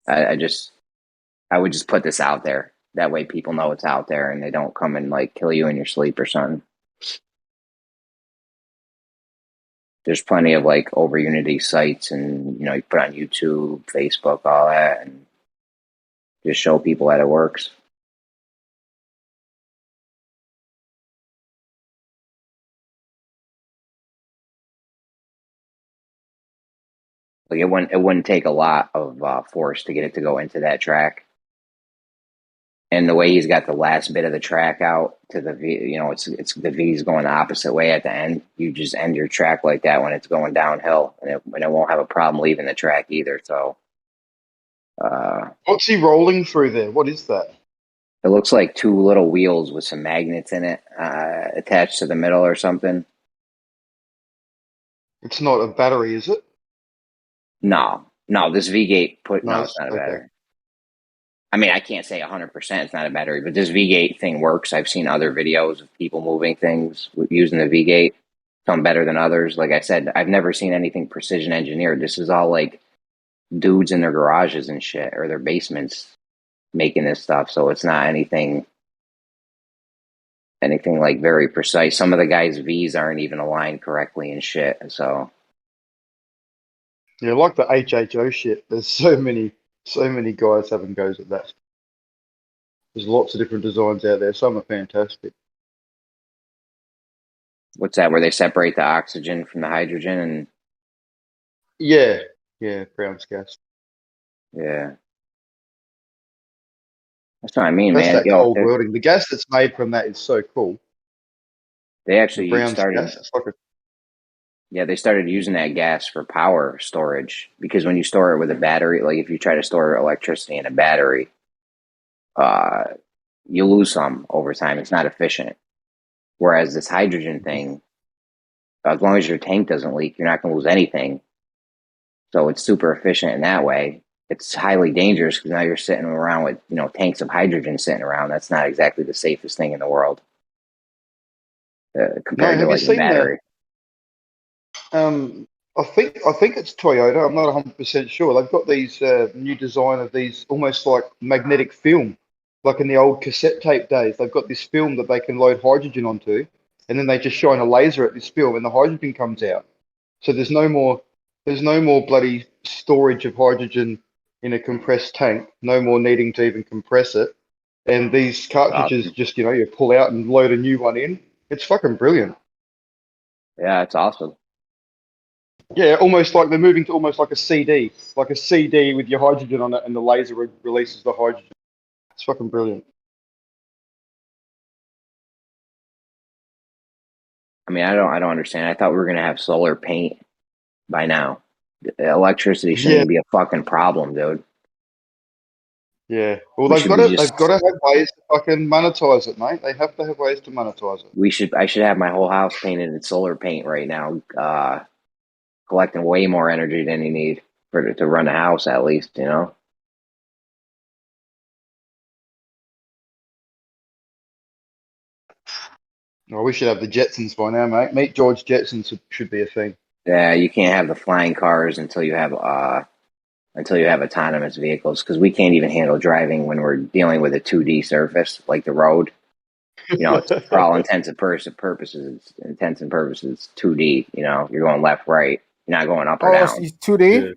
Speaker 14: would just put this out there. That way people know it's out there and they don't come and like kill you in your sleep or something. There's plenty of like over Unity sites, and you put on YouTube, Facebook, all that, and just show people that it works. Like, it wouldn't take a lot of force to get it to go into that track. And the way he's got the last bit of the track out to the V, it's the V's going the opposite way at the end. You just end your track like that when it's going downhill, and it won't have a problem leaving the track either. So,
Speaker 16: What's he rolling through there? What is that?
Speaker 14: it looks like 2 little wheels with some magnets in it attached to the middle or something.
Speaker 16: It's not a battery, is it?
Speaker 14: No, this V-gate no, it's not a
Speaker 16: Okay.
Speaker 14: battery. I mean, I can't say 100% it's not a battery, but this V-gate thing works. I've seen other videos of people moving things using the V-gate. Some better than others. Like I said, I've never seen anything precision engineered. This is all like dudes in their garages and shit, or their basements making this stuff. So it's not anything like very precise. Some of the guys' V's aren't even aligned correctly and shit. So
Speaker 16: Yeah, like the HHO shit. There's so many guys having goes at that. There's lots of different designs out there. Some are fantastic.
Speaker 14: what's that? Where they separate the oxygen from the hydrogen and
Speaker 16: Yeah, Brown's gas.
Speaker 14: yeah. That's what I mean,
Speaker 16: That's
Speaker 14: man.
Speaker 16: that cold welding. The gas that's made from that is so cool.
Speaker 14: They actually
Speaker 16: Brown's
Speaker 14: started.
Speaker 16: gas. It's like
Speaker 14: Yeah, they started using that gas for power storage because when you store it with a battery, like if you try to store electricity in a battery, you lose some over time. It's not efficient. Whereas this hydrogen thing, as long as your tank doesn't leak, you're not going to lose anything. So it's super efficient in that way. It's highly dangerous because now you're sitting around with, you know, tanks of hydrogen sitting around. That's not exactly the safest thing in the world
Speaker 16: No,
Speaker 14: compared to
Speaker 16: have you
Speaker 14: like a
Speaker 16: seen the?
Speaker 14: battery.
Speaker 16: I think it's Toyota. I'm not 100% sure. They've got these new design of these almost like magnetic film, like in the old cassette tape days. They've got this film that they can load hydrogen onto, and then they just shine a laser at this film, and the hydrogen comes out. So there's no more bloody storage of hydrogen in a compressed tank. No more needing to even compress it. And these cartridges just, you know, you pull out and load a new one in. It's fucking brilliant.
Speaker 14: Yeah, it's awesome.
Speaker 16: Yeah, almost like they're moving to almost like a CD with your hydrogen on it, and the laser releases the hydrogen. It's fucking brilliant.
Speaker 14: I mean, I don't understand. I thought we were gonna have solar paint by now. Electricity shouldn't
Speaker 16: Yeah,
Speaker 14: even be a fucking problem, dude.
Speaker 16: yeah. Well,
Speaker 14: We
Speaker 16: they've
Speaker 14: should
Speaker 16: got
Speaker 14: be
Speaker 16: to
Speaker 14: just.
Speaker 16: have ways to fucking monetize it, mate. They have to have ways to monetize it.
Speaker 14: I should have my whole house painted in solar paint right now. Collecting way more energy than you need to run a house, at least, you know.
Speaker 16: Oh, we should have the Jetsons by now, mate. Meet George Jetson should be a thing.
Speaker 14: Yeah, you can't have the flying cars until you have autonomous vehicles because we can't even handle driving when we're dealing with a 2D surface like the road. You know, it's, for all intents and purposes, it's 2D. You know, you're going left, right. You're not going up or
Speaker 19: Oh,
Speaker 14: down.
Speaker 19: it's 2D?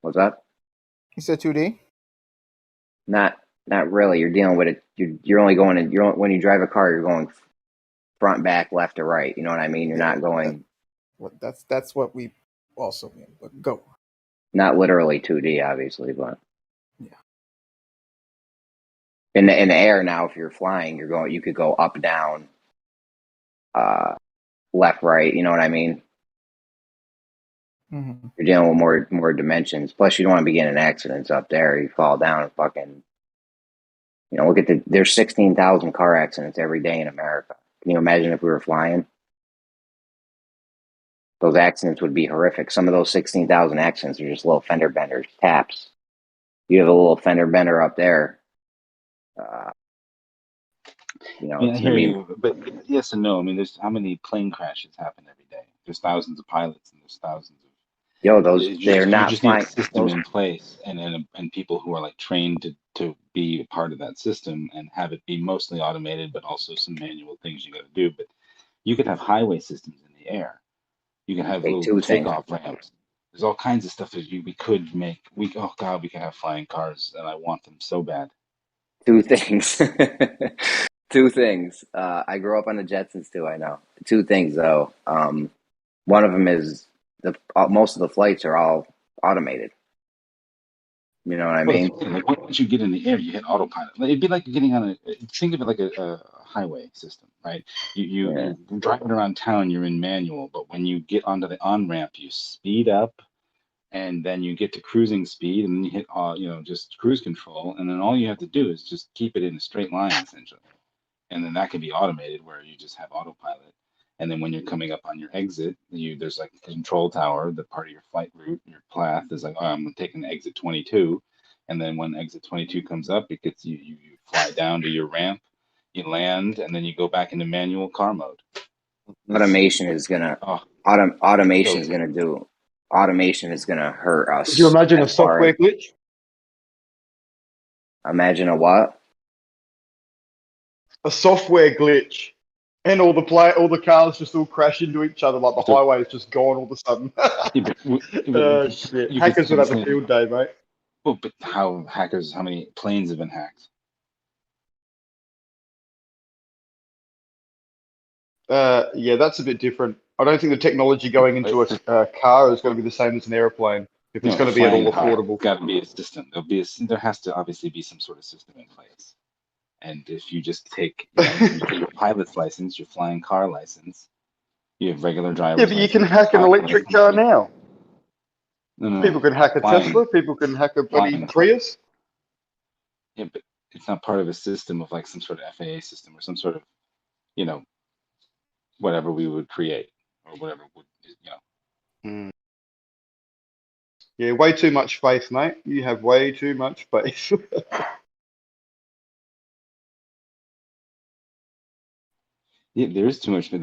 Speaker 14: What's up?
Speaker 19: You said 2D?
Speaker 14: Not really. You're dealing with it. You're only going in. When you drive a car, you're going front, back, left, or right. You know what I mean? You're not going.
Speaker 19: That's what we also mean. But go.
Speaker 14: Not literally 2D, obviously, but in the air now, if you're flying, you could go up, down, left, right. You know what I mean?
Speaker 19: Mm-hmm.
Speaker 14: You're dealing with more dimensions. Plus, you don't want to be getting in accidents up there. You fall down and fucking. You know, look at there's 16,000 car accidents every day in America. Can you imagine if we were flying? Those accidents would be horrific. Some of those 16,000 accidents are just little fender benders, taps. You have a little fender bender up there. You know,
Speaker 13: I mean, I
Speaker 14: it's
Speaker 13: hear
Speaker 14: gonna be.
Speaker 13: you, but yes and no. I mean, there's how many plane crashes happen every day? There's thousands of pilots and there's thousands of.
Speaker 14: Yo,
Speaker 13: You
Speaker 14: they're not
Speaker 13: just need a
Speaker 14: flying.
Speaker 13: system in place and people who are like trained to be a part of that system and have it be mostly automated, but also some manual things you got to do. But you could have highway systems in the air. You can have
Speaker 14: Okay,
Speaker 13: little
Speaker 14: two things.
Speaker 13: takeoff ramps. There's all kinds of stuff that we could make. Oh God, we can have flying cars, and I want them so bad.
Speaker 14: Two things. Two things. I grew up on the Jetsons too. I know. Two things though. One of them is most of the flights are all automated. You know what I
Speaker 13: Well,
Speaker 14: mean?
Speaker 13: like once you get in the air, you hit autopilot. It'd be like getting on think of it like a highway system, right? You're driving around town, you're in manual, but when you get onto the on ramp, you speed up, and then you get to cruising speed, and then you hit just cruise control, and then all you have to do is just keep it in a straight line essentially, and then that can be automated where you just have autopilot. And then when you're coming up on your exit, there's like a control tower, the part of your flight route, your path is like, oh, I'm taking exit 22. And then when exit 22 comes up, it gets you fly down to your ramp, you land, and then you go back into manual car mode.
Speaker 14: Automation is gonna hurt us.
Speaker 16: Could you imagine a software glitch?
Speaker 14: Imagine a what?
Speaker 16: A software glitch. And all the cars just all crash into each other, like the highway is just gone all of a sudden. Oh shit! Hackers would have a field day, mate.
Speaker 13: Well, but how many planes have been hacked?
Speaker 16: Yeah, that's a bit different. I don't think the technology going into a car is going to be the same as an airplane. If it's going to be at all affordable,
Speaker 13: got to be a system. There has to obviously be some sort of system in place. And if you just take your pilot's license, your flying car license, You have regular drivers.
Speaker 16: Yeah, but you can hack an electric car now.
Speaker 13: No.
Speaker 16: People can hack a Tesla. People can hack a bloody Prius.
Speaker 13: Yeah, but it's not part of a system of like some sort of FAA system or some sort of, you know, whatever we would create or whatever would, you know.
Speaker 16: Yeah, way too much faith, mate. You have way too much faith.
Speaker 13: Yeah, there is too much, but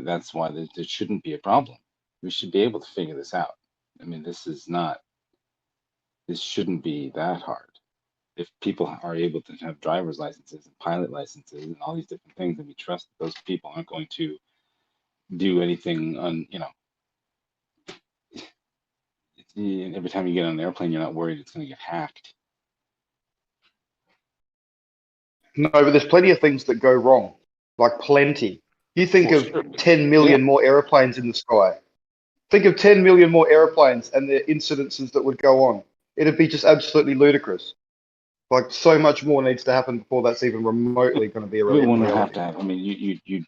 Speaker 13: that's why there shouldn't be a problem. We should be able to figure this out. I mean, this shouldn't be that hard. If people are able to have driver's licenses and pilot licenses and all these different things, and we trust that those people aren't going to do anything every time you get on an airplane, you're not worried it's going to get hacked.
Speaker 16: No, but there's plenty of things that go wrong. Like plenty. You think of 10 million more airplanes in the sky. Think of 10 million more airplanes and the incidences that would go on. It'd be just absolutely ludicrous. Like so much more needs to happen before that's even remotely going to be a reality.
Speaker 13: We wouldn't have to have. I mean,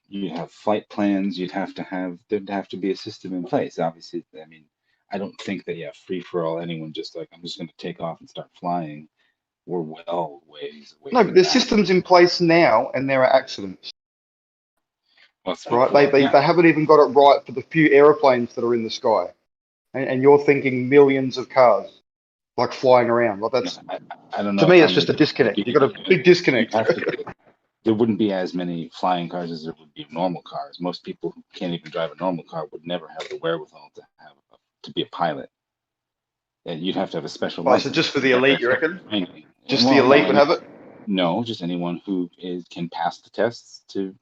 Speaker 13: you'd have flight plans. There'd have to be a system in place. Obviously, I mean, I don't think that free for all. Anyone just like I'm just going to take off and start flying. We're well ways away.
Speaker 16: No, but there's systems in place now, and there are accidents. Right? They haven't even got it right for the few airplanes that are in the sky, and you're thinking millions of cars like flying around. Like that's
Speaker 13: I don't know.
Speaker 16: To me, it's just a disconnect. You've got a big disconnect.
Speaker 13: There wouldn't be as many flying cars as there would be normal cars. Most people who can't even drive a normal car would never have the wherewithal to be a pilot. And you'd have to have a special license.
Speaker 16: So just for the elite, you reckon? Just the elite would have it?
Speaker 13: No, just anyone who can pass the tests to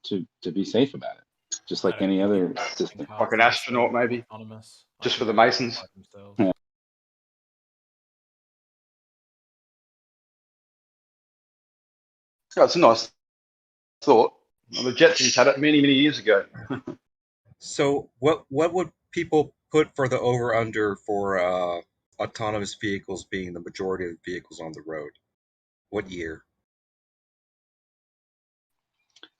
Speaker 13: be safe about it. Just like any other system.
Speaker 16: Like an astronaut, maybe? Just for the Masons?
Speaker 13: Yeah.
Speaker 16: That's a nice thought. Well, the Jetsons had it many, many years ago.
Speaker 20: So what would people put for the over-under for autonomous vehicles being the majority of vehicles on the road? What year?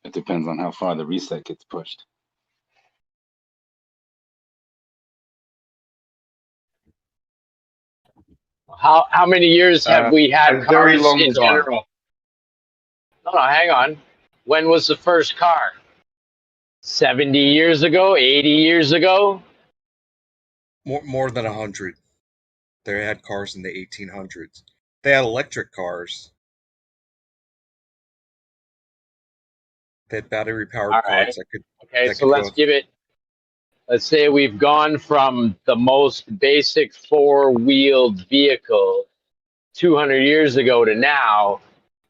Speaker 13: It depends on how far the reset gets pushed.
Speaker 10: How many years have we had
Speaker 16: a very
Speaker 10: cars
Speaker 16: long
Speaker 10: in
Speaker 16: time.
Speaker 10: general? No, hang on. When was the first car? 70 years ago? 80 years ago?
Speaker 20: More than 100. They had cars in the 1800s. They had electric cars. They had battery-powered cars that could.
Speaker 10: Okay, so let's give it. Let's say we've gone from the most basic four-wheeled vehicle 200 years ago to now.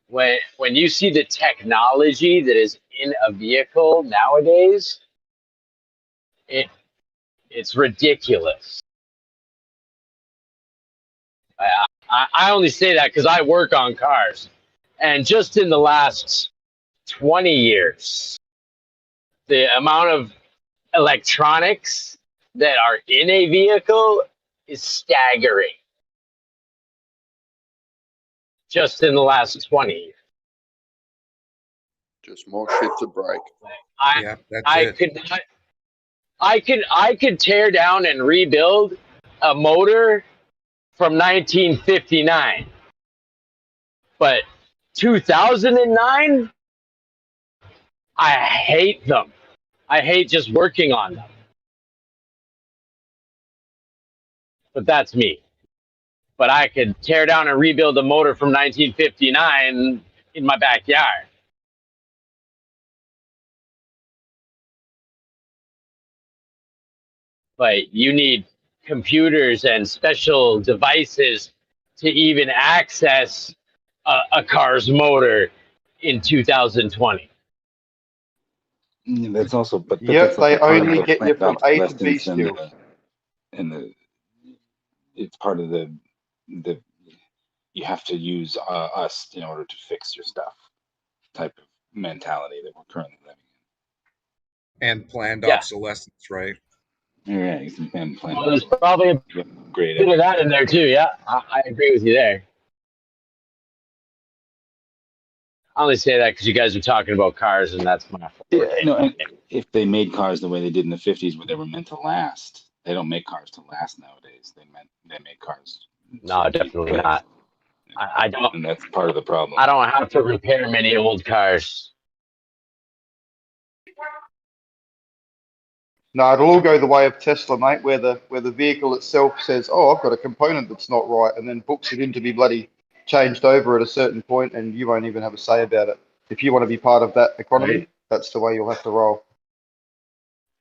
Speaker 10: When you see the technology that is in a vehicle nowadays, it's ridiculous. I only say that because I work on cars, and just in the last 20 years, the amount of electronics that are in a vehicle is staggering. Just in the last 20 years.
Speaker 21: Just more shit to break.
Speaker 10: I could tear down and rebuild a motor from 1959, but 2009, I hate them. I hate just working on them. But that's me. But I could tear down and rebuild a motor from 1959 in my backyard. But you need computers and special devices to even access a car's motor in 2020
Speaker 13: That's also, but
Speaker 16: yep,
Speaker 13: that's
Speaker 16: they
Speaker 13: also
Speaker 16: only get you from A to B still.
Speaker 13: And it's part of the you have to use us in order to fix your stuff type of mentality that we're currently living
Speaker 20: in. And planned obsolescence, right?
Speaker 13: Yeah, and planned.
Speaker 10: Well, there's probably a bit of that in there too. Yeah, I agree with you there. I only say that because you guys are talking about cars, and that's my
Speaker 13: Yeah,
Speaker 10: forte.
Speaker 13: no, and if they made cars the way they did in the 50s, where they were meant to last, they don't make cars to last nowadays. They make cars
Speaker 10: No,
Speaker 13: to be
Speaker 10: definitely
Speaker 13: good,
Speaker 10: not. I don't.
Speaker 13: and that's part of the problem.
Speaker 10: I don't have to repair many old cars.
Speaker 16: No, it'll all go the way of Tesla, mate, where the vehicle itself says, "Oh, I've got a component that's not right," and then books it in to be bloody changed over at a certain point, and you won't even have a say about it. If you want to be part of that economy,
Speaker 10: Right.
Speaker 16: that's the way you'll have to roll.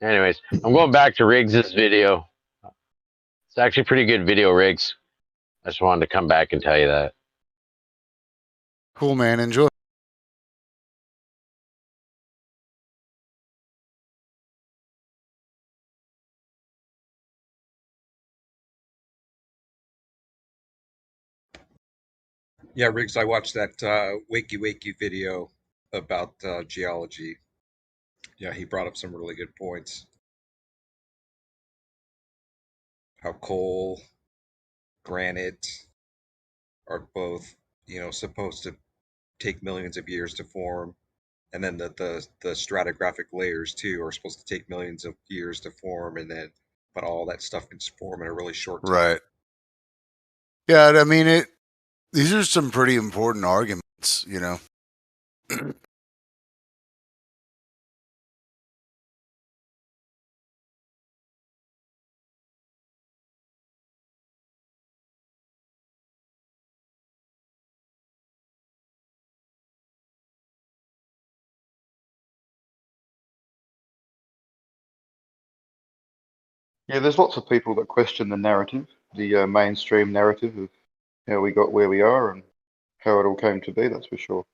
Speaker 10: Anyways, I'm going back to Riggs's video. It's actually pretty good video, Riggs. I just wanted to come back and tell you that.
Speaker 11: Cool, man. Enjoy.
Speaker 20: Yeah, Riggs, I watched that Wakey Wakey video about geology. Yeah, he brought up some really good points. How coal, granite are both, supposed to take millions of years to form, and then the stratigraphic layers too are supposed to take millions of years to form, but all that stuff can form in a really short time.
Speaker 11: Right. Yeah, I mean it. These are some pretty important arguments, you know.
Speaker 16: Yeah, there's lots of people that question the narrative, the mainstream narrative of how we got where we are and how it all came to be. That's for sure.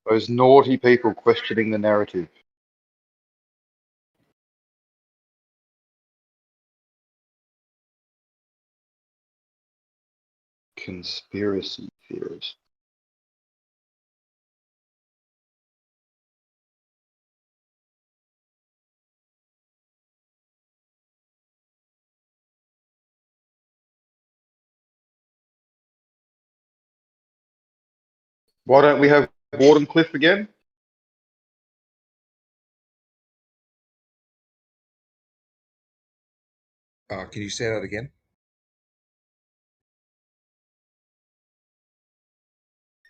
Speaker 16: Those naughty people questioning the narrative. Conspiracy theorists. Why don't we have Wardenclyffe again?
Speaker 20: Can you say that again?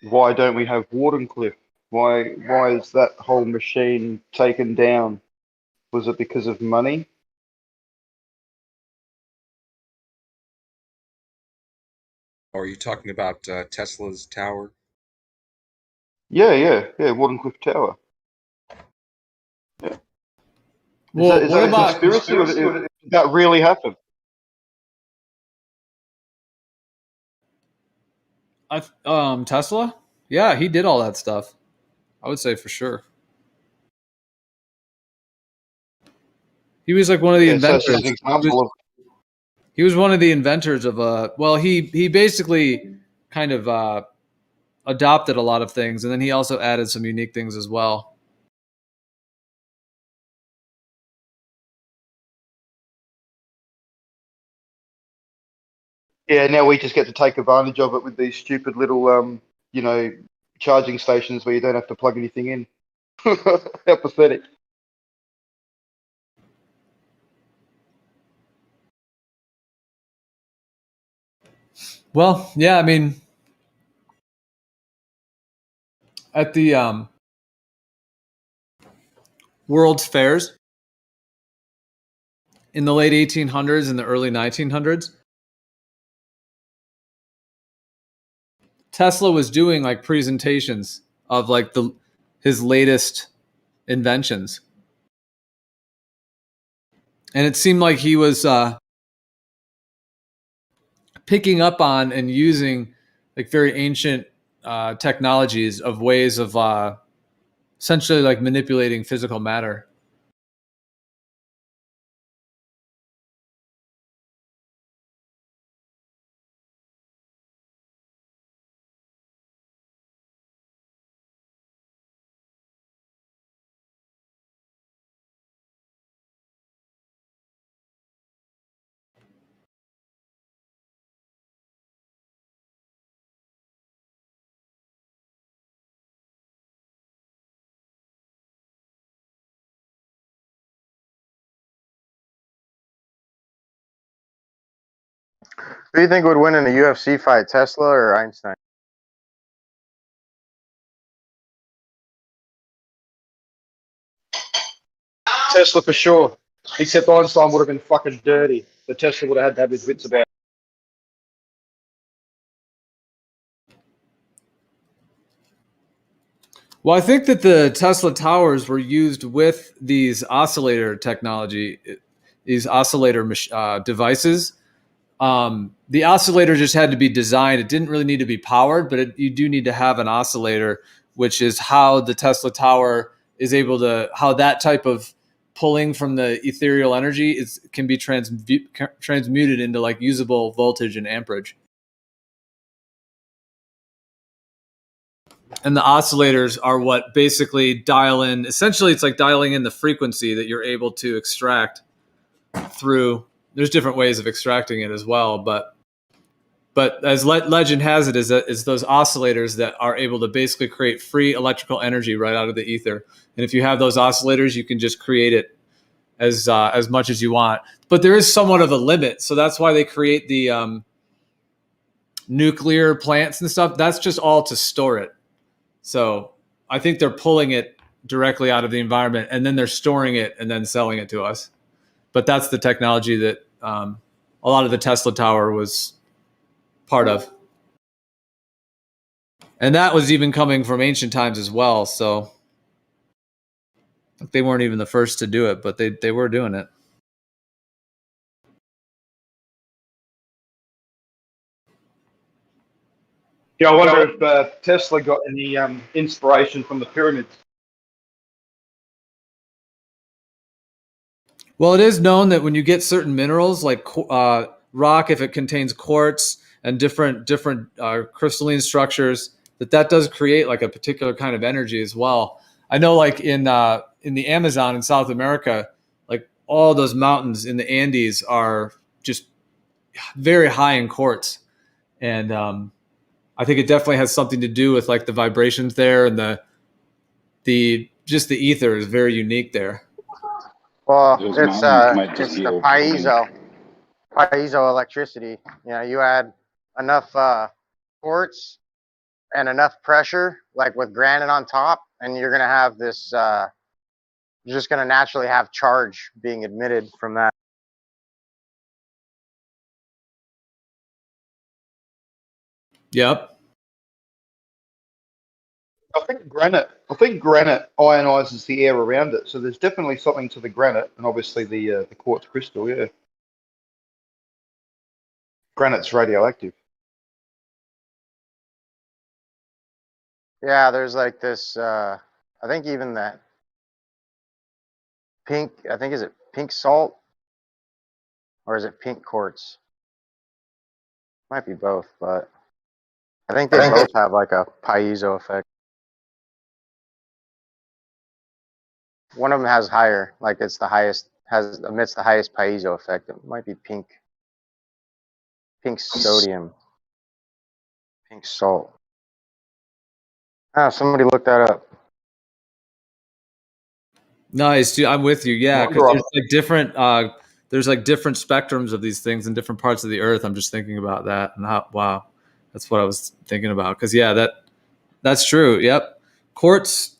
Speaker 16: Why don't we have Wardenclyffe? Why is that whole machine taken down? Was it because of money?
Speaker 20: Or are you talking about Tesla's tower?
Speaker 16: Yeah, Wardenclyffe Tower. Yeah.
Speaker 3: Well,
Speaker 16: Is
Speaker 3: what
Speaker 16: that a
Speaker 3: about
Speaker 16: conspiracy or did that really happen?
Speaker 3: Tesla? Yeah, he did all that stuff. I would say for sure. He was like one of the
Speaker 16: Yeah, so it's
Speaker 3: inventors.
Speaker 16: just an example of.
Speaker 3: He was one of the inventors of well, he basically kind of adopted a lot of things, and then he also added some unique things as well.
Speaker 16: Yeah, now we just get to take advantage of it with these stupid little, charging stations where you don't have to plug anything in. How pathetic.
Speaker 3: Well, yeah, I mean, at the World's Fairs in the late 1800s and the early 1900s, Tesla was doing like presentations of like his latest inventions, and it seemed like he was picking up on and using like very ancient technologies of ways of essentially like manipulating physical matter.
Speaker 4: Who do you think would win in a UFC fight, Tesla or Einstein?
Speaker 16: Tesla for sure. Except Einstein would have been fucking dirty. The Tesla would have had to have his wits about.
Speaker 3: Well, I think that the Tesla towers were used with these oscillator technology, these oscillator devices. The oscillator just had to be designed. It didn't really need to be powered, but you do need to have an oscillator, which is how the Tesla tower is able to, how that type of pulling from the ethereal energy can be transmuted into like usable voltage and amperage. And the oscillators are what basically dial in. Essentially, it's like dialing in the frequency that you're able to extract through. There's different ways of extracting it as well, but as legend has it, is those oscillators that are able to basically create free electrical energy right out of the ether. And if you have those oscillators, you can just create it as much as you want. But there is somewhat of a limit, so that's why they create the nuclear plants and stuff. That's just all to store it. So I think they're pulling it directly out of the environment, and then they're storing it and then selling it to us. But that's the technology that a lot of the Tesla tower was part of. And that was even coming from ancient times as well. So they weren't even the first to do it, but they were doing it.
Speaker 16: Yeah, I wonder if Tesla got any inspiration from the pyramids.
Speaker 3: Well, it is known that when you get certain minerals like rock, if it contains quartz and different crystalline structures, that does create like a particular kind of energy as well. I know, like in the Amazon in South America, like all those mountains in the Andes are just very high in quartz, and I think it definitely has something to do with like the vibrations there, and the ether is very unique there.
Speaker 4: Well,
Speaker 13: Those
Speaker 4: it's
Speaker 13: mountains might just be
Speaker 4: the
Speaker 13: overwhelming.
Speaker 4: piezo electricity. You know, you add enough quartz and enough pressure, like with granite on top, and you're gonna have this. You're just gonna naturally have charge being emitted from that.
Speaker 3: Yep.
Speaker 16: I think granite ionizes the air around it, so there's definitely something to the granite, and obviously the quartz crystal. Yeah, granite's radioactive.
Speaker 4: Yeah, there's like this. I think even that pink. I think is it pink salt, or is it pink quartz? Might be both, but I think they both have like a piezo effect. One of them has higher, like it's the highest, emits the highest piezo effect. It might be pink sodium, pink salt. Ah, somebody look that up.
Speaker 3: Nice, dude. I'm with you. Yeah, because there's like different spectrums of these things in different parts of the earth. I'm just thinking about that, and wow, that's what I was thinking about. Because yeah, that's true. Yep, quartz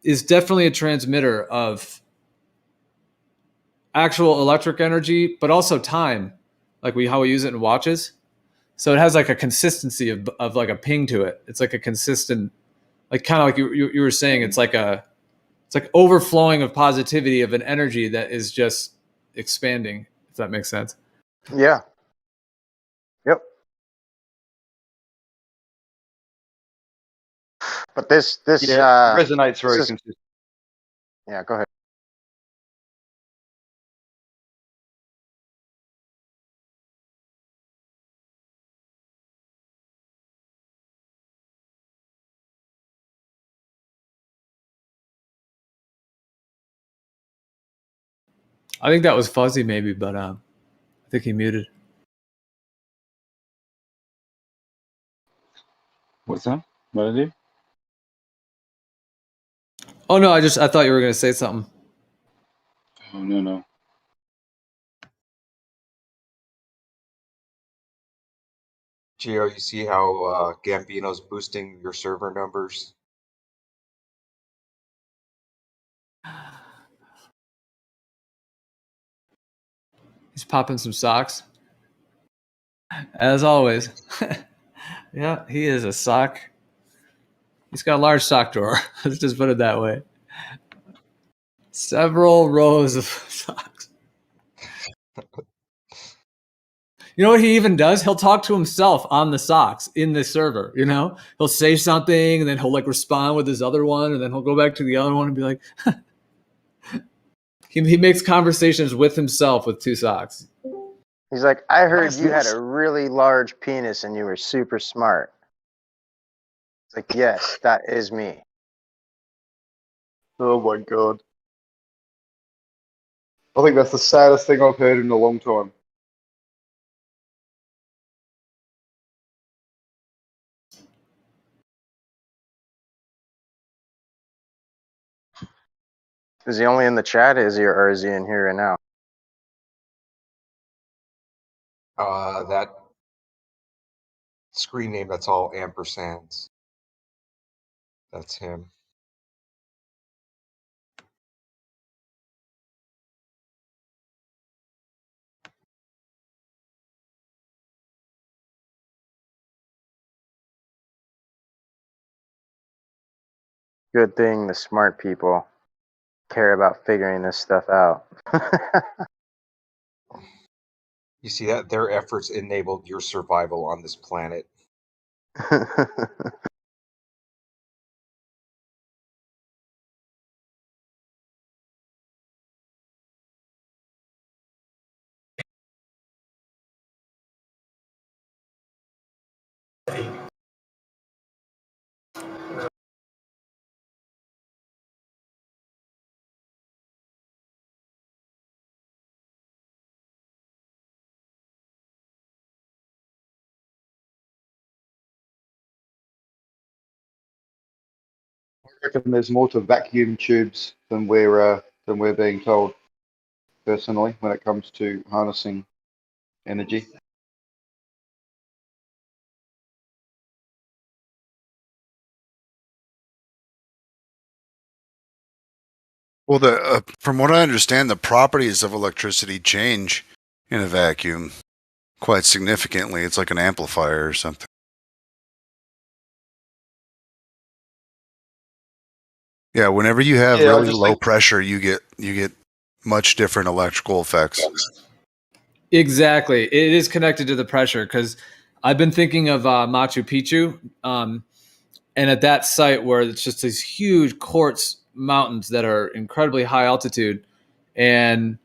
Speaker 3: is definitely a transmitter of actual electric energy, but also time, like how we use it in watches. So it has like a consistency of like a ping to it. It's like a consistent, like kind of like you were saying. It's like overflowing of positivity of an energy that is just expanding. If that makes sense.
Speaker 4: Yeah. Yep. But this
Speaker 16: resonates very consistent.
Speaker 4: Yeah, go ahead.
Speaker 3: I think that was Fuzzy maybe, but I think he muted.
Speaker 13: What's that? What did I do?
Speaker 3: Oh no, I thought you were going to say something.
Speaker 13: Oh no.
Speaker 20: Gio, you see how Gambino's boosting your server numbers?
Speaker 3: He's popping some socks. As always. Yeah, he is a sock. He's got a large sock drawer. Let's just put it that way. Several rows of socks. You know what he even does? He'll talk to himself on the socks in the server, you know? He'll say something and then he'll like respond with his other one and then he'll go back to the other one and be like, he makes conversations with himself with two socks.
Speaker 4: He's like, I heard you had a really large penis and you were super smart. It's like, yes, that is me.
Speaker 16: Oh my god. I think that's the saddest thing I've heard in a long time.
Speaker 4: Is he only in the chat, or is he in here right now?
Speaker 20: That screen name, that's all ampersands. That's him.
Speaker 4: Good thing the smart people care about figuring this stuff out.
Speaker 20: You see that? Their efforts enabled your survival on this planet.
Speaker 16: I reckon there's more to vacuum tubes than we're being told, personally, when it comes to harnessing energy.
Speaker 11: Well, from what I understand, the properties of electricity change in a vacuum quite significantly. It's like an amplifier or something. Yeah, whenever you have really low pressure, you get much different electrical effects.
Speaker 3: Exactly. It is connected to the pressure because I've been thinking of Machu Picchu, and at that site where it's just these huge quartz mountains that are incredibly high altitude, and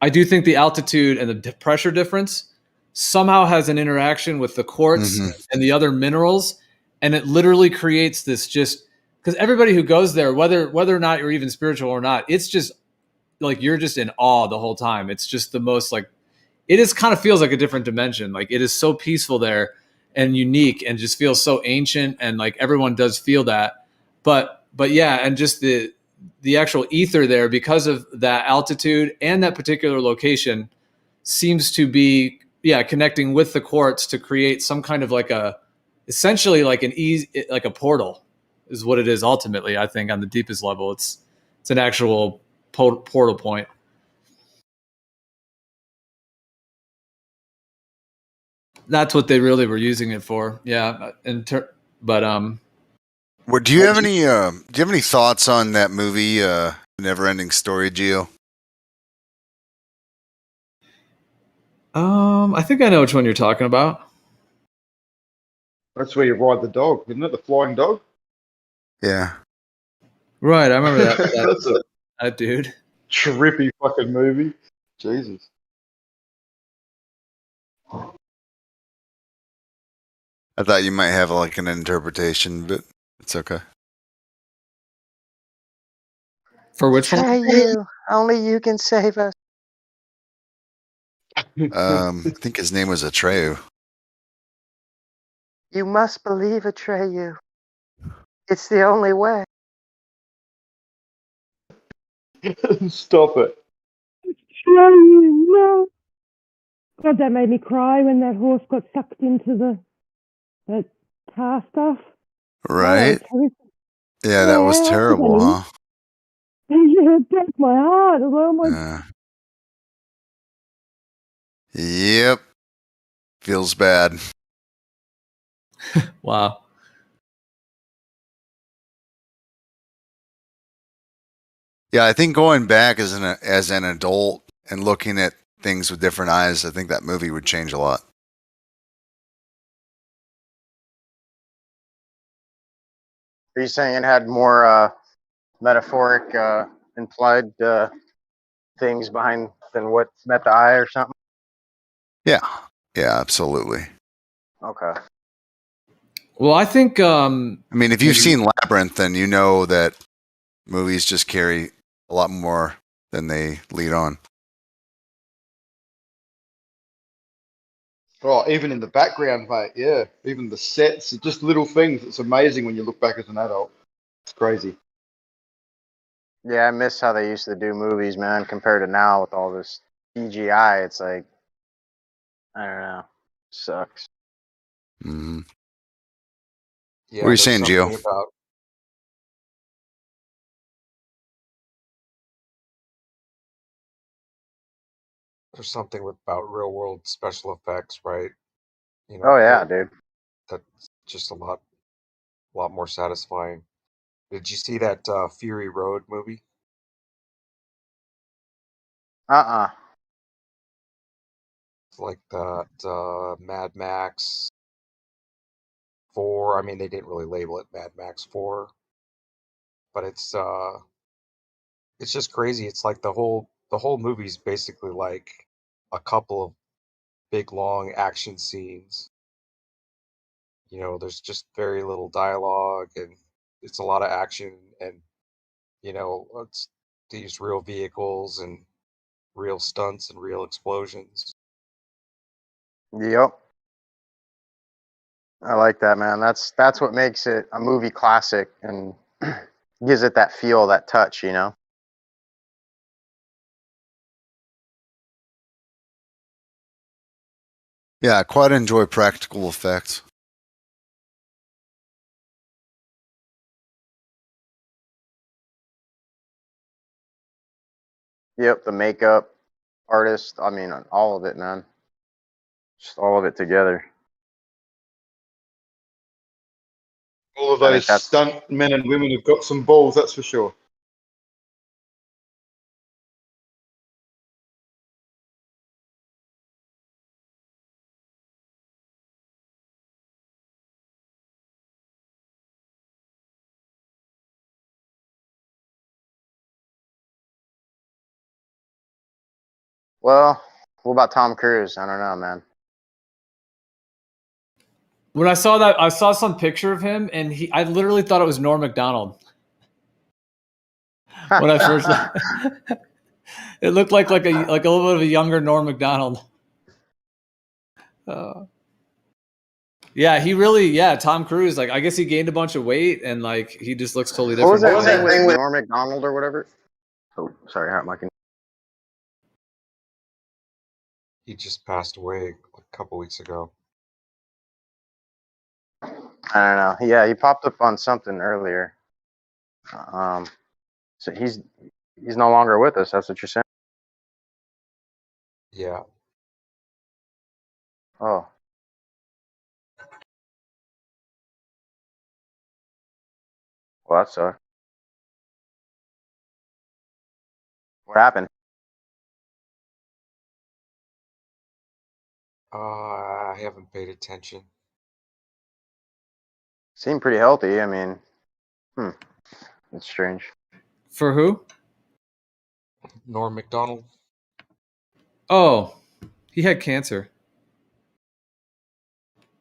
Speaker 3: I do think the altitude and the pressure difference somehow has an interaction with the quartz and the other minerals, and it literally creates this just because everybody who goes there, whether or not you're even spiritual or not, it's just like you're just in awe the whole time. It's just the most like it is kind of feels like a different dimension. Like it is so peaceful there and unique and just feels so ancient and like everyone does feel that. But yeah, and just the actual ether there because of that altitude and that particular location seems to be connecting with the quartz to create some kind of like essentially like like a portal is what it is ultimately. I think on the deepest level it's an actual portal point. That's what they really were using it for. Yeah.
Speaker 11: What do you have any thoughts on that movie, Neverending Story, Gio?
Speaker 3: I think I know which one you're talking about.
Speaker 16: That's where you ride the dog, isn't it? The flying dog?
Speaker 11: Yeah.
Speaker 3: Right, I remember that.
Speaker 16: That's
Speaker 3: that dude.
Speaker 16: Trippy fucking movie. Jesus.
Speaker 11: I thought you might have like an interpretation, but it's okay.
Speaker 3: For which one?
Speaker 4: You. Only you can save us.
Speaker 11: I think his name was Atreyu.
Speaker 4: You must believe, Atreyu. It's the only way.
Speaker 16: Stop it.
Speaker 9: No. God, that made me cry when that horse got sucked into the That car stuff.
Speaker 11: Right?
Speaker 9: Oh,
Speaker 11: Yeah, that was terrible, huh?
Speaker 9: Yeah, it broke my heart. I'm like,
Speaker 11: Yeah. Yep. Feels bad.
Speaker 3: Wow.
Speaker 11: Yeah, I think going back as an adult and looking at things with different eyes, I think that movie would change a lot.
Speaker 4: Are you saying it had more metaphoric, implied things behind than what met the eye or something?
Speaker 11: Yeah. Yeah, absolutely.
Speaker 4: Okay.
Speaker 3: Well, I think.
Speaker 11: I mean, if you've seen Labyrinth, then you know that movies just carry a lot more than they lead on.
Speaker 16: Oh, even in the background, mate. Yeah, even the sets, just little things. It's amazing when you look back as an adult. It's crazy.
Speaker 4: Yeah, I miss how they used to do movies, man, compared to now with all this CGI. It's like, I don't know. Sucks.
Speaker 11: Mm-hmm.
Speaker 20: Yeah,
Speaker 11: What are you
Speaker 20: there's
Speaker 11: saying, Gio?
Speaker 20: something about there's something about real world special effects, right? You know,
Speaker 4: Oh, yeah, dude.
Speaker 20: that's just a lot more satisfying. Did you see that Fury Road movie?
Speaker 4: Uh-uh.
Speaker 20: It's like that Mad Max 4. I mean, they didn't really label it Mad Max 4, but it's just crazy. It's like the whole movie's basically like a couple of big long action scenes. You know, there's just very little dialogue, and it's a lot of action, and you know, it's these real vehicles and real stunts and real explosions.
Speaker 4: Yep. I like that, man. That's what makes it a movie classic and gives it that feel, that touch, you know?
Speaker 11: Yeah, I quite enjoy practical effects.
Speaker 4: Yep, the makeup, artist, I mean, all of it, man. Just all of it together.
Speaker 16: All of
Speaker 4: I
Speaker 16: those
Speaker 4: think that's
Speaker 16: stunt men and women have got some balls, that's for sure.
Speaker 4: well. What about Tom Cruise? I don't know, man.
Speaker 3: When I saw that, I saw some picture of him, and I literally thought it was Norm Macdonald. When I first, it looked like a little bit of a younger Norm Macdonald. Yeah, he really, Tom Cruise. Like, I guess he gained a bunch of weight, and like he just looks totally
Speaker 4: What was
Speaker 3: different.
Speaker 4: that thing with Norm Macdonald or whatever? Oh, sorry, Mike.
Speaker 20: He just passed away a couple weeks ago.
Speaker 4: I don't know. Yeah, he popped up on something earlier. So he's no longer with us. That's what you're saying?
Speaker 20: Yeah.
Speaker 4: Oh. Well, that sucks. What happened?
Speaker 20: I haven't paid attention.
Speaker 4: Seemed pretty healthy. I mean, that's strange.
Speaker 3: For who?
Speaker 20: Norm Macdonald.
Speaker 3: Oh, he had cancer.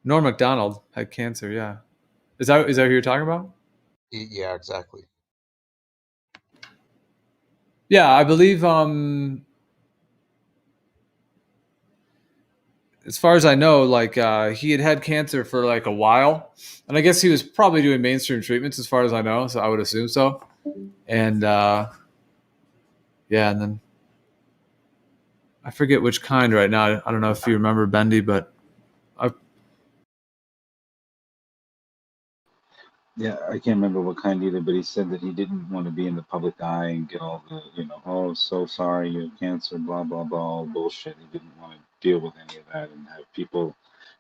Speaker 3: Norm Macdonald had cancer. Yeah, is that who you're talking about?
Speaker 20: Yeah, exactly.
Speaker 3: Yeah, I believe. As far as I know, like he had cancer for like a while, and I guess he was probably doing mainstream treatments, as far as I know. So I would assume so. And yeah, and then I forget which kind right now. I don't know if you remember Bendy, but
Speaker 13: Yeah, I can't remember what kind either, but he said that he didn't want to be in the public eye and get all the, oh, so sorry, you have cancer, blah, blah, blah, all bullshit. He didn't want to deal with any of that and have people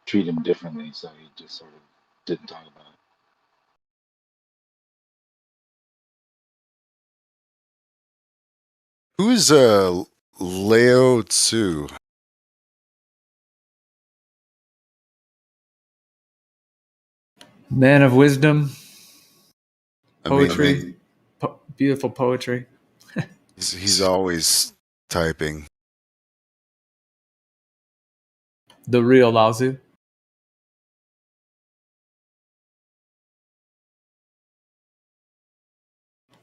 Speaker 13: treat him differently, so he just sort of didn't talk about it.
Speaker 11: Who's Lao Tzu?
Speaker 3: Man of wisdom, poetry,
Speaker 11: Amazing.
Speaker 3: beautiful poetry.
Speaker 11: He's always typing.
Speaker 3: The real Lao Tzu.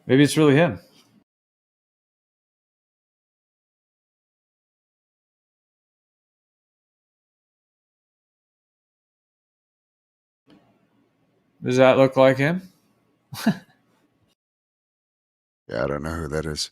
Speaker 3: Maybe it's really him. Does that look like him?
Speaker 11: Yeah, I don't know who that is.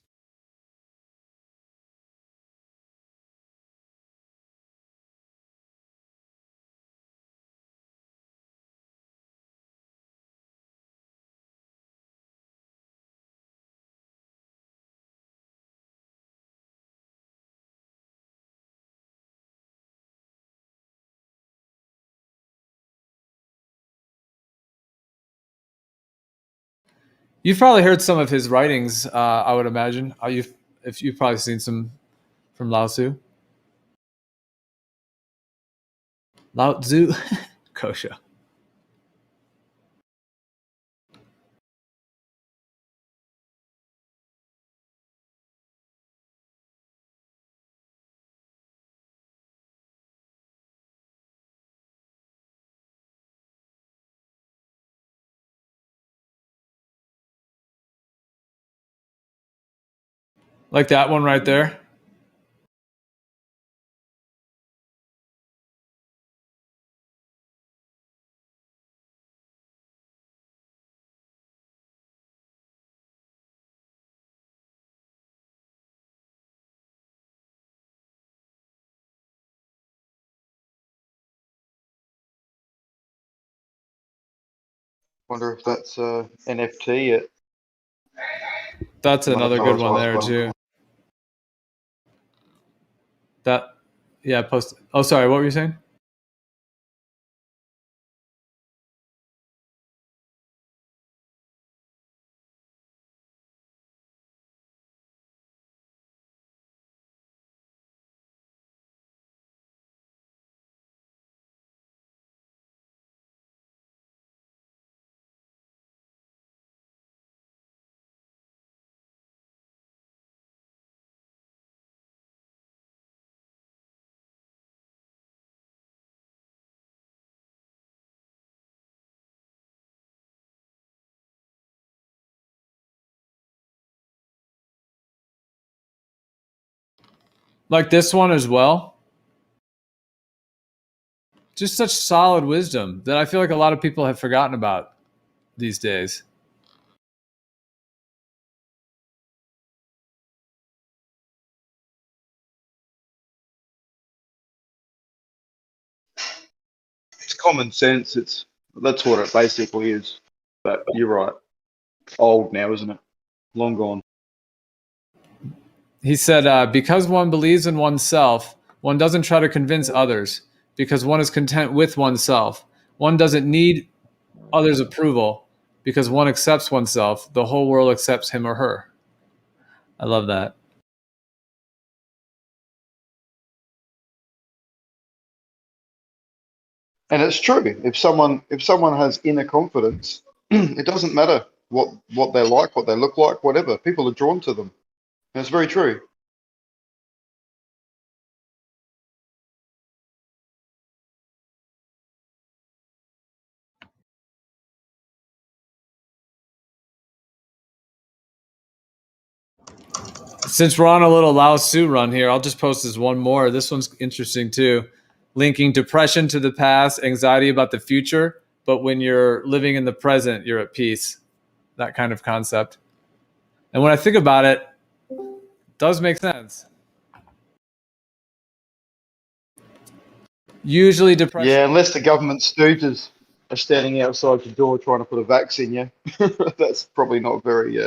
Speaker 3: You've probably heard some of his writings, I would imagine. If you've probably seen some from Lao Tzu. Lao Tzu, Kosha. Like that one right there.
Speaker 16: Wonder if that's NFT yet.
Speaker 3: That's another good one there too. That, yeah, post. Oh, sorry. What were you saying? Like this one as well. Just such solid wisdom that I feel like a lot of people have forgotten about these days.
Speaker 16: It's common sense. That's what it basically is. But you're right. Old now, isn't it? Long gone.
Speaker 3: He said, because one believes in oneself, one doesn't try to convince others because one is content with oneself. One doesn't need others' approval because one accepts oneself. The whole world accepts him or her. I love that.
Speaker 16: And it's true. If someone has inner confidence, it doesn't matter what they're like, what they look like, whatever. People are drawn to them. And it's very true.
Speaker 3: Since we're on a little Lao Tzu run here, I'll just post this one more. This one's interesting too. Linking depression to the past, anxiety about the future, but when you're living in the present, you're at peace. That kind of concept. And when I think about it, it does make sense. Usually depression.
Speaker 16: Yeah, unless the government stooges. are standing outside your door trying to put a vax in you. That's probably not very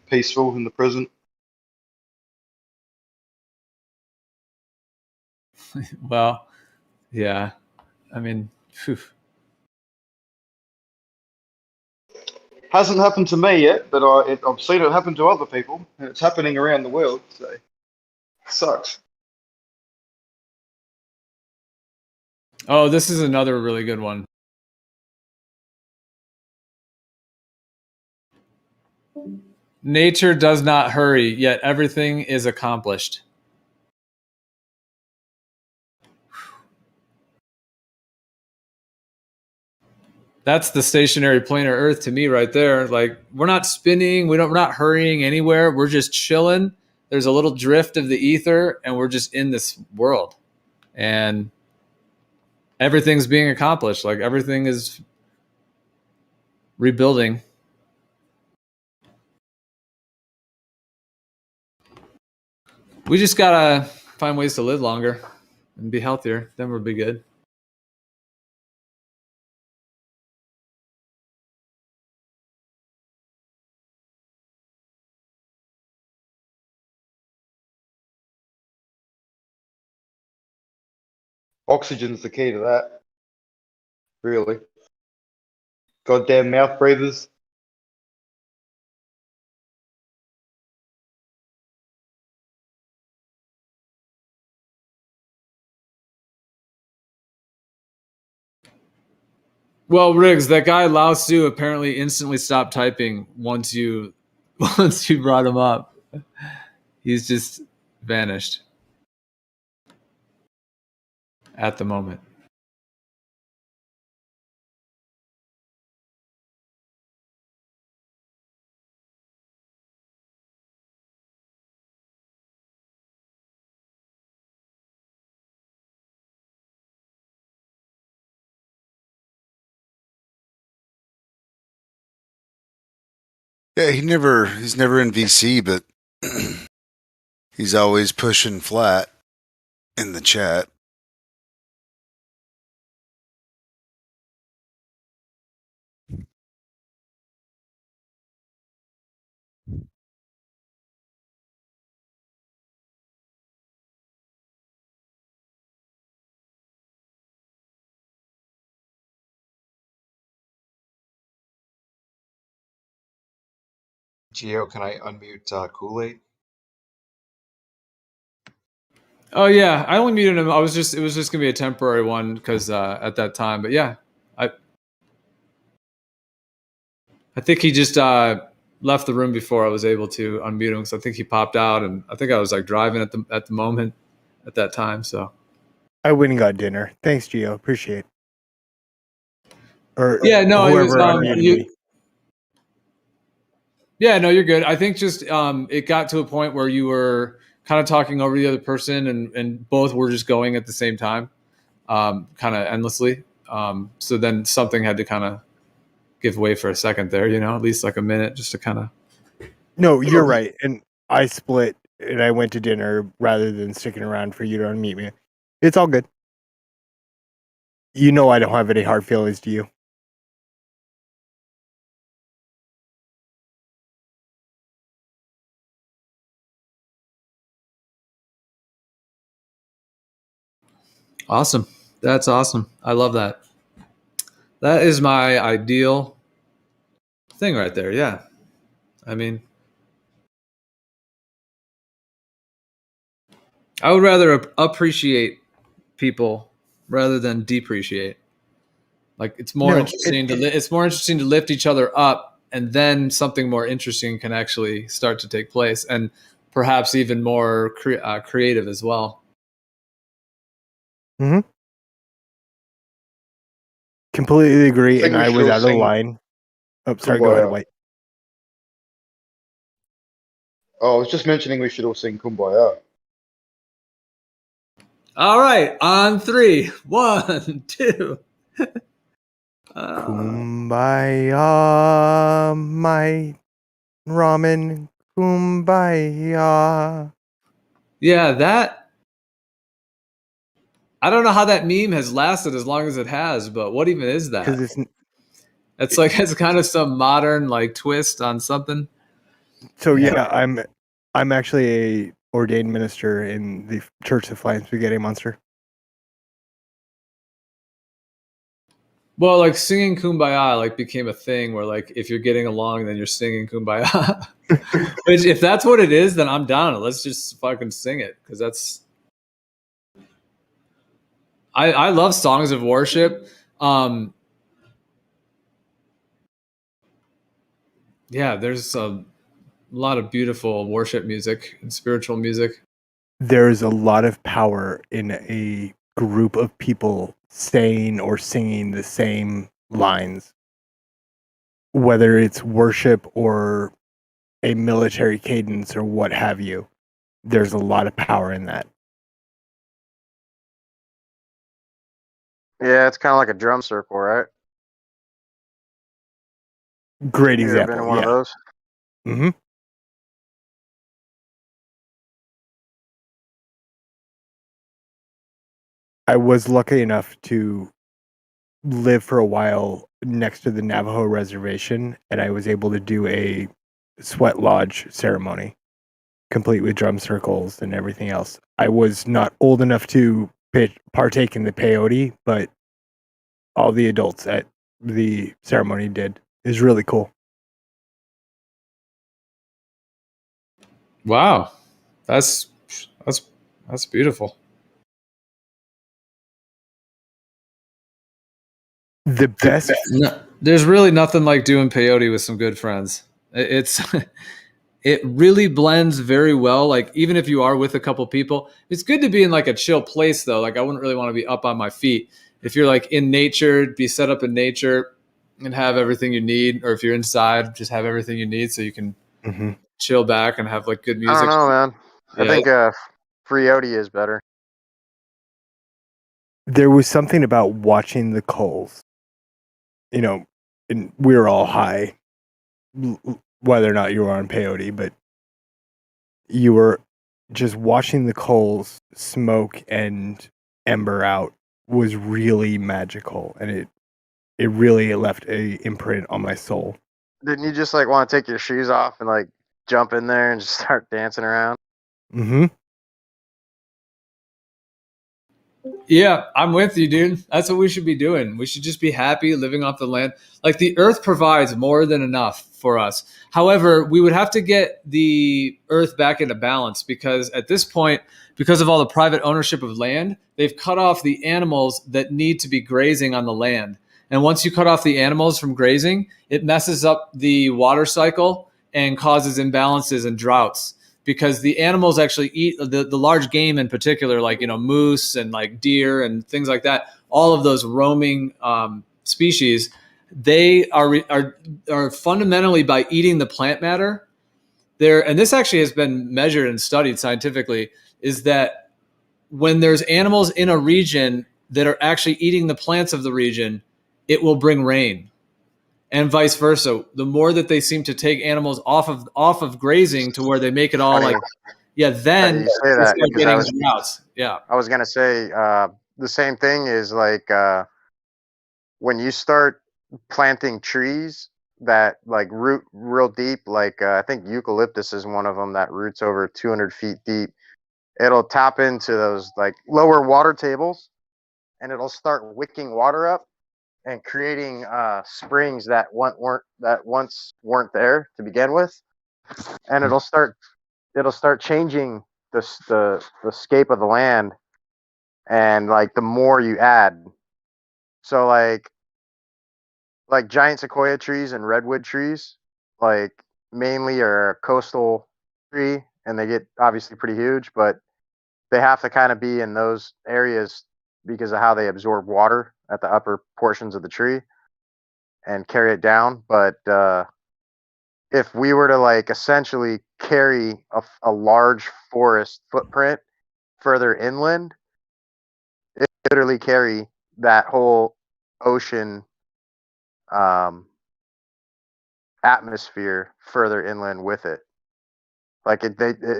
Speaker 16: peaceful in the present.
Speaker 3: Well, yeah. I mean, phew.
Speaker 16: Hasn't happened to me yet, but I've seen it happen to other people, and it's happening around the world. So it sucks.
Speaker 3: Oh, this is another really good one. Nature does not hurry, yet everything is accomplished. That's the stationary planar Earth to me right there. Like, we're not spinning, we're not hurrying anywhere. We're just chilling. There's a little drift of the ether, and we're just in this world. And everything's being accomplished. Like, everything is rebuilding. We just gotta find ways to live longer and be healthier. Then we'll be good.
Speaker 16: Oxygen's the key to that. Really. Goddamn mouth breathers.
Speaker 3: Well, Riggs, that guy Lao Tzu apparently instantly stopped typing once you brought him up. He's just vanished at the moment.
Speaker 11: Yeah, he's never in VC, but he's always pushing flat in the chat.
Speaker 20: Geo, can I unmute Kool-Aid?
Speaker 3: Oh yeah, I only muted him. It was just gonna be a temporary one because at that time. But yeah, I think he just left the room before I was able to unmute him. So I think he popped out, and I think I was like driving at the moment at that time. So
Speaker 21: I went and got dinner. Thanks, Gio. Appreciate it. Or
Speaker 3: yeah, no, it was
Speaker 21: unmuted me.
Speaker 3: Yeah, no, you're good. I think just it got to a point where you were kind of talking over the other person, and both were just going at the same time, kind of endlessly. So then something had to kind of give way for a second there, at least like a minute, just to kind of.
Speaker 21: No, you're right. And I split and I went to dinner rather than sticking around for you to unmute me. It's all good. I don't have any hard feelings to you.
Speaker 3: Awesome. That's awesome. I love that. That is my ideal thing right there. Yeah. I mean, I would rather appreciate people rather than depreciate. Like it's more interesting to lift each other up, and then something more interesting can actually start to take place, and perhaps even more creative as well.
Speaker 21: Mm-hmm. Completely agree, and I was out of line. Oh, sorry, go ahead, White.
Speaker 16: Oh, I was just mentioning we should all sing Kumbaya.
Speaker 3: All right, on 3. 1, 2.
Speaker 21: Kumbaya, my ramen. Kumbaya.
Speaker 3: Yeah, that. I don't know how that meme has lasted as long as it has, but what even is that?
Speaker 21: Because
Speaker 3: It's like it's kind of some modern like twist on something.
Speaker 21: So yeah, I'm actually a ordained minister in the Church of Flying Spaghetti Monster.
Speaker 3: Well, like singing Kumbaya like became a thing where like if you're getting along, then you're singing Kumbaya. Which if that's what it is, then I'm down. Let's just fucking sing it because that's. I love songs of worship. Yeah, there's a lot of beautiful worship music and spiritual music.
Speaker 21: There's a lot of power in a group of people saying or singing the same lines, whether it's worship or a military cadence or what have you. There's a lot of power in that.
Speaker 4: Yeah, it's kind of like a drum circle, right?
Speaker 21: Great
Speaker 4: You ever
Speaker 21: example.
Speaker 4: been in one of
Speaker 21: Yeah.
Speaker 4: those?
Speaker 21: Mm-hmm. I was lucky enough to live for a while next to the Navajo reservation, and I was able to do a sweat lodge ceremony, complete with drum circles and everything else. I was not old enough to partake in the peyote, but all the adults at the ceremony did. It was really cool.
Speaker 3: Wow, that's beautiful.
Speaker 21: The best.
Speaker 3: No, there's really nothing like doing peyote with some good friends. It's it really blends very well. Like even if you are with a couple people, it's good to be in like a chill place though. Like I wouldn't really want to be up on my feet. If you're like in nature, be set up in nature and have everything you need. Or if you're inside, just have everything you need so you can chill back and have like good music.
Speaker 4: I don't know, man. I
Speaker 3: Yeah.
Speaker 4: think Freyote is better.
Speaker 21: There was something about watching the coals. You know, and we were all high, whether or not you were on peyote, but you were just watching the coals smoke and ember out was really magical, and it really left a imprint on my soul.
Speaker 4: Didn't you just like want to take your shoes off and like jump in there and just start dancing around?
Speaker 21: Mm-hmm.
Speaker 3: Yeah, I'm with you, dude. That's what we should be doing. We should just be happy living off the land. Like the earth provides more than enough for us. However, we would have to get the earth back into balance because at this point, because of all the private ownership of land, they've cut off the animals that need to be grazing on the land. And once you cut off the animals from grazing, it messes up the water cycle and causes imbalances and droughts. Because the animals actually eat the large game in particular, like, you know, moose and like deer and things like that. All of those roaming species, they are fundamentally by eating the plant matter there. And this actually has been measured and studied scientifically, is that when there's animals in a region that are actually eating the plants of the region, it will bring rain. And vice versa. The more that they seem to take animals off of grazing to where they make it all like, yeah, then
Speaker 4: you say that
Speaker 3: start
Speaker 4: because
Speaker 3: getting droughts. Yeah.
Speaker 4: I was gonna say the same thing is like when you start planting trees that like root real deep, like I think eucalyptus is one of them that roots over 200 feet deep. It'll tap into those like lower water tables, and it'll start wicking water up and creating springs that once weren't there to begin with, and it'll start changing the scape of the land, and like the more you add, so like giant sequoia trees and redwood trees, like mainly are a coastal tree, and they get obviously pretty huge, but they have to kind of be in those areas because of how they absorb water at the upper portions of the tree and carry it down. But if we were to like essentially carry a large forest footprint further inland, it literally carry that whole ocean atmosphere further inland with it. Like it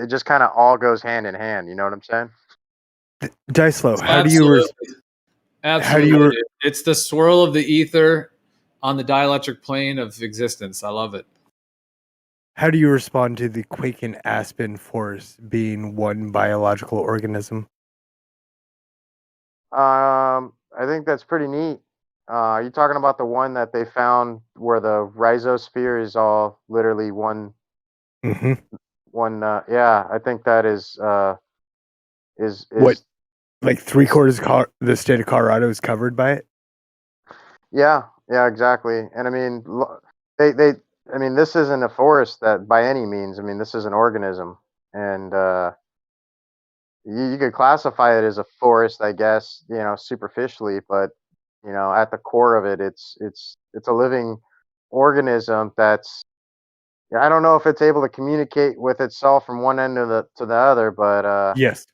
Speaker 4: just kind of all goes hand in hand. You know what I'm saying?
Speaker 21: Dicelo,
Speaker 3: Absolutely. It's the swirl of the ether on the dielectric plane of existence. I love it.
Speaker 21: How do you respond to the quake and aspen forest being one biological organism?
Speaker 4: I think that's pretty neat. Are you talking about the one that they found where the rhizosphere is all literally one?
Speaker 21: Mm-hmm.
Speaker 4: Yeah, I think that is
Speaker 21: What, like 3/4 of the state of Colorado is covered by it?
Speaker 4: Yeah, exactly. And I mean, I mean, this isn't a forest that by any means. I mean, this is an organism, and you could classify it as a forest, I guess, superficially, but at the core of it, it's a living organism that's. I don't know if it's able to communicate with itself from one end to the other, but
Speaker 21: Yes.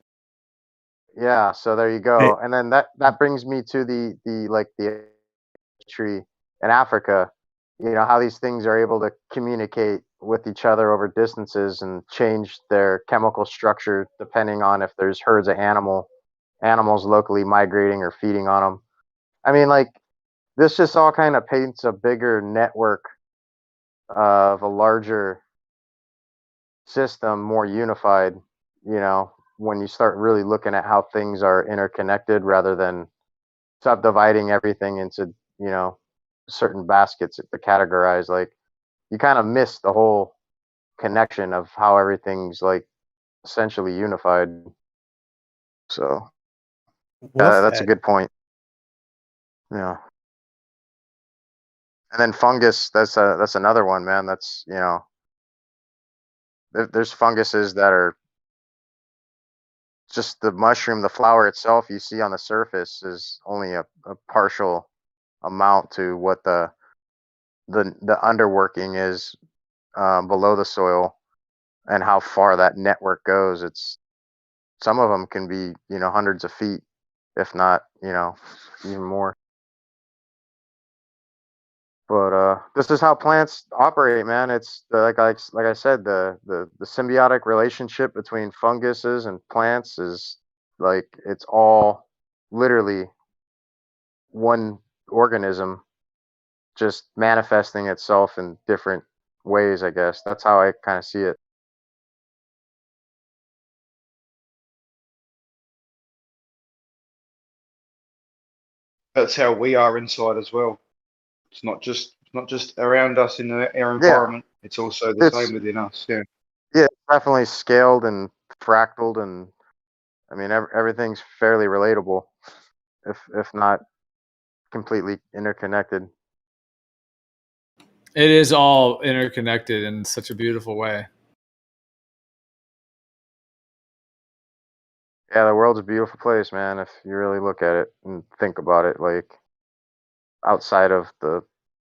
Speaker 4: yeah. So there you go. And then that brings me to the tree in Africa. How these things are able to communicate with each other over distances and change their chemical structure depending on if there's herds of animals locally migrating or feeding on them. I mean, like, this just all kind of paints a bigger network of a larger system, more unified, when you start really looking at how things are interconnected rather than subdividing everything into, certain baskets to categorize. Like, you kind of miss the whole connection of how everything's like essentially unified. So that's a good point. Yeah. And then fungus, that's another one, man. That's, there's funguses that are just the mushroom, the flower itself you see on the surface is only a partial amount to what the underworking is below the soil, and how far that network goes. It's some of them can be hundreds of feet, if not even more. But this is how plants operate, man. It's like I said, the symbiotic relationship between funguses and plants is like it's all literally one organism just manifesting itself in different ways, I guess. That's how I kind of see it.
Speaker 16: That's how we are inside as well. It's not just around us in our environment. It's also the same within us. Yeah.
Speaker 4: Yeah, it's definitely scaled and fractaled, and I mean everything's fairly relatable, if not completely interconnected.
Speaker 3: It is all interconnected in such a beautiful way.
Speaker 4: Yeah, the world's a beautiful place, man, if you really look at it and think about it, like outside of the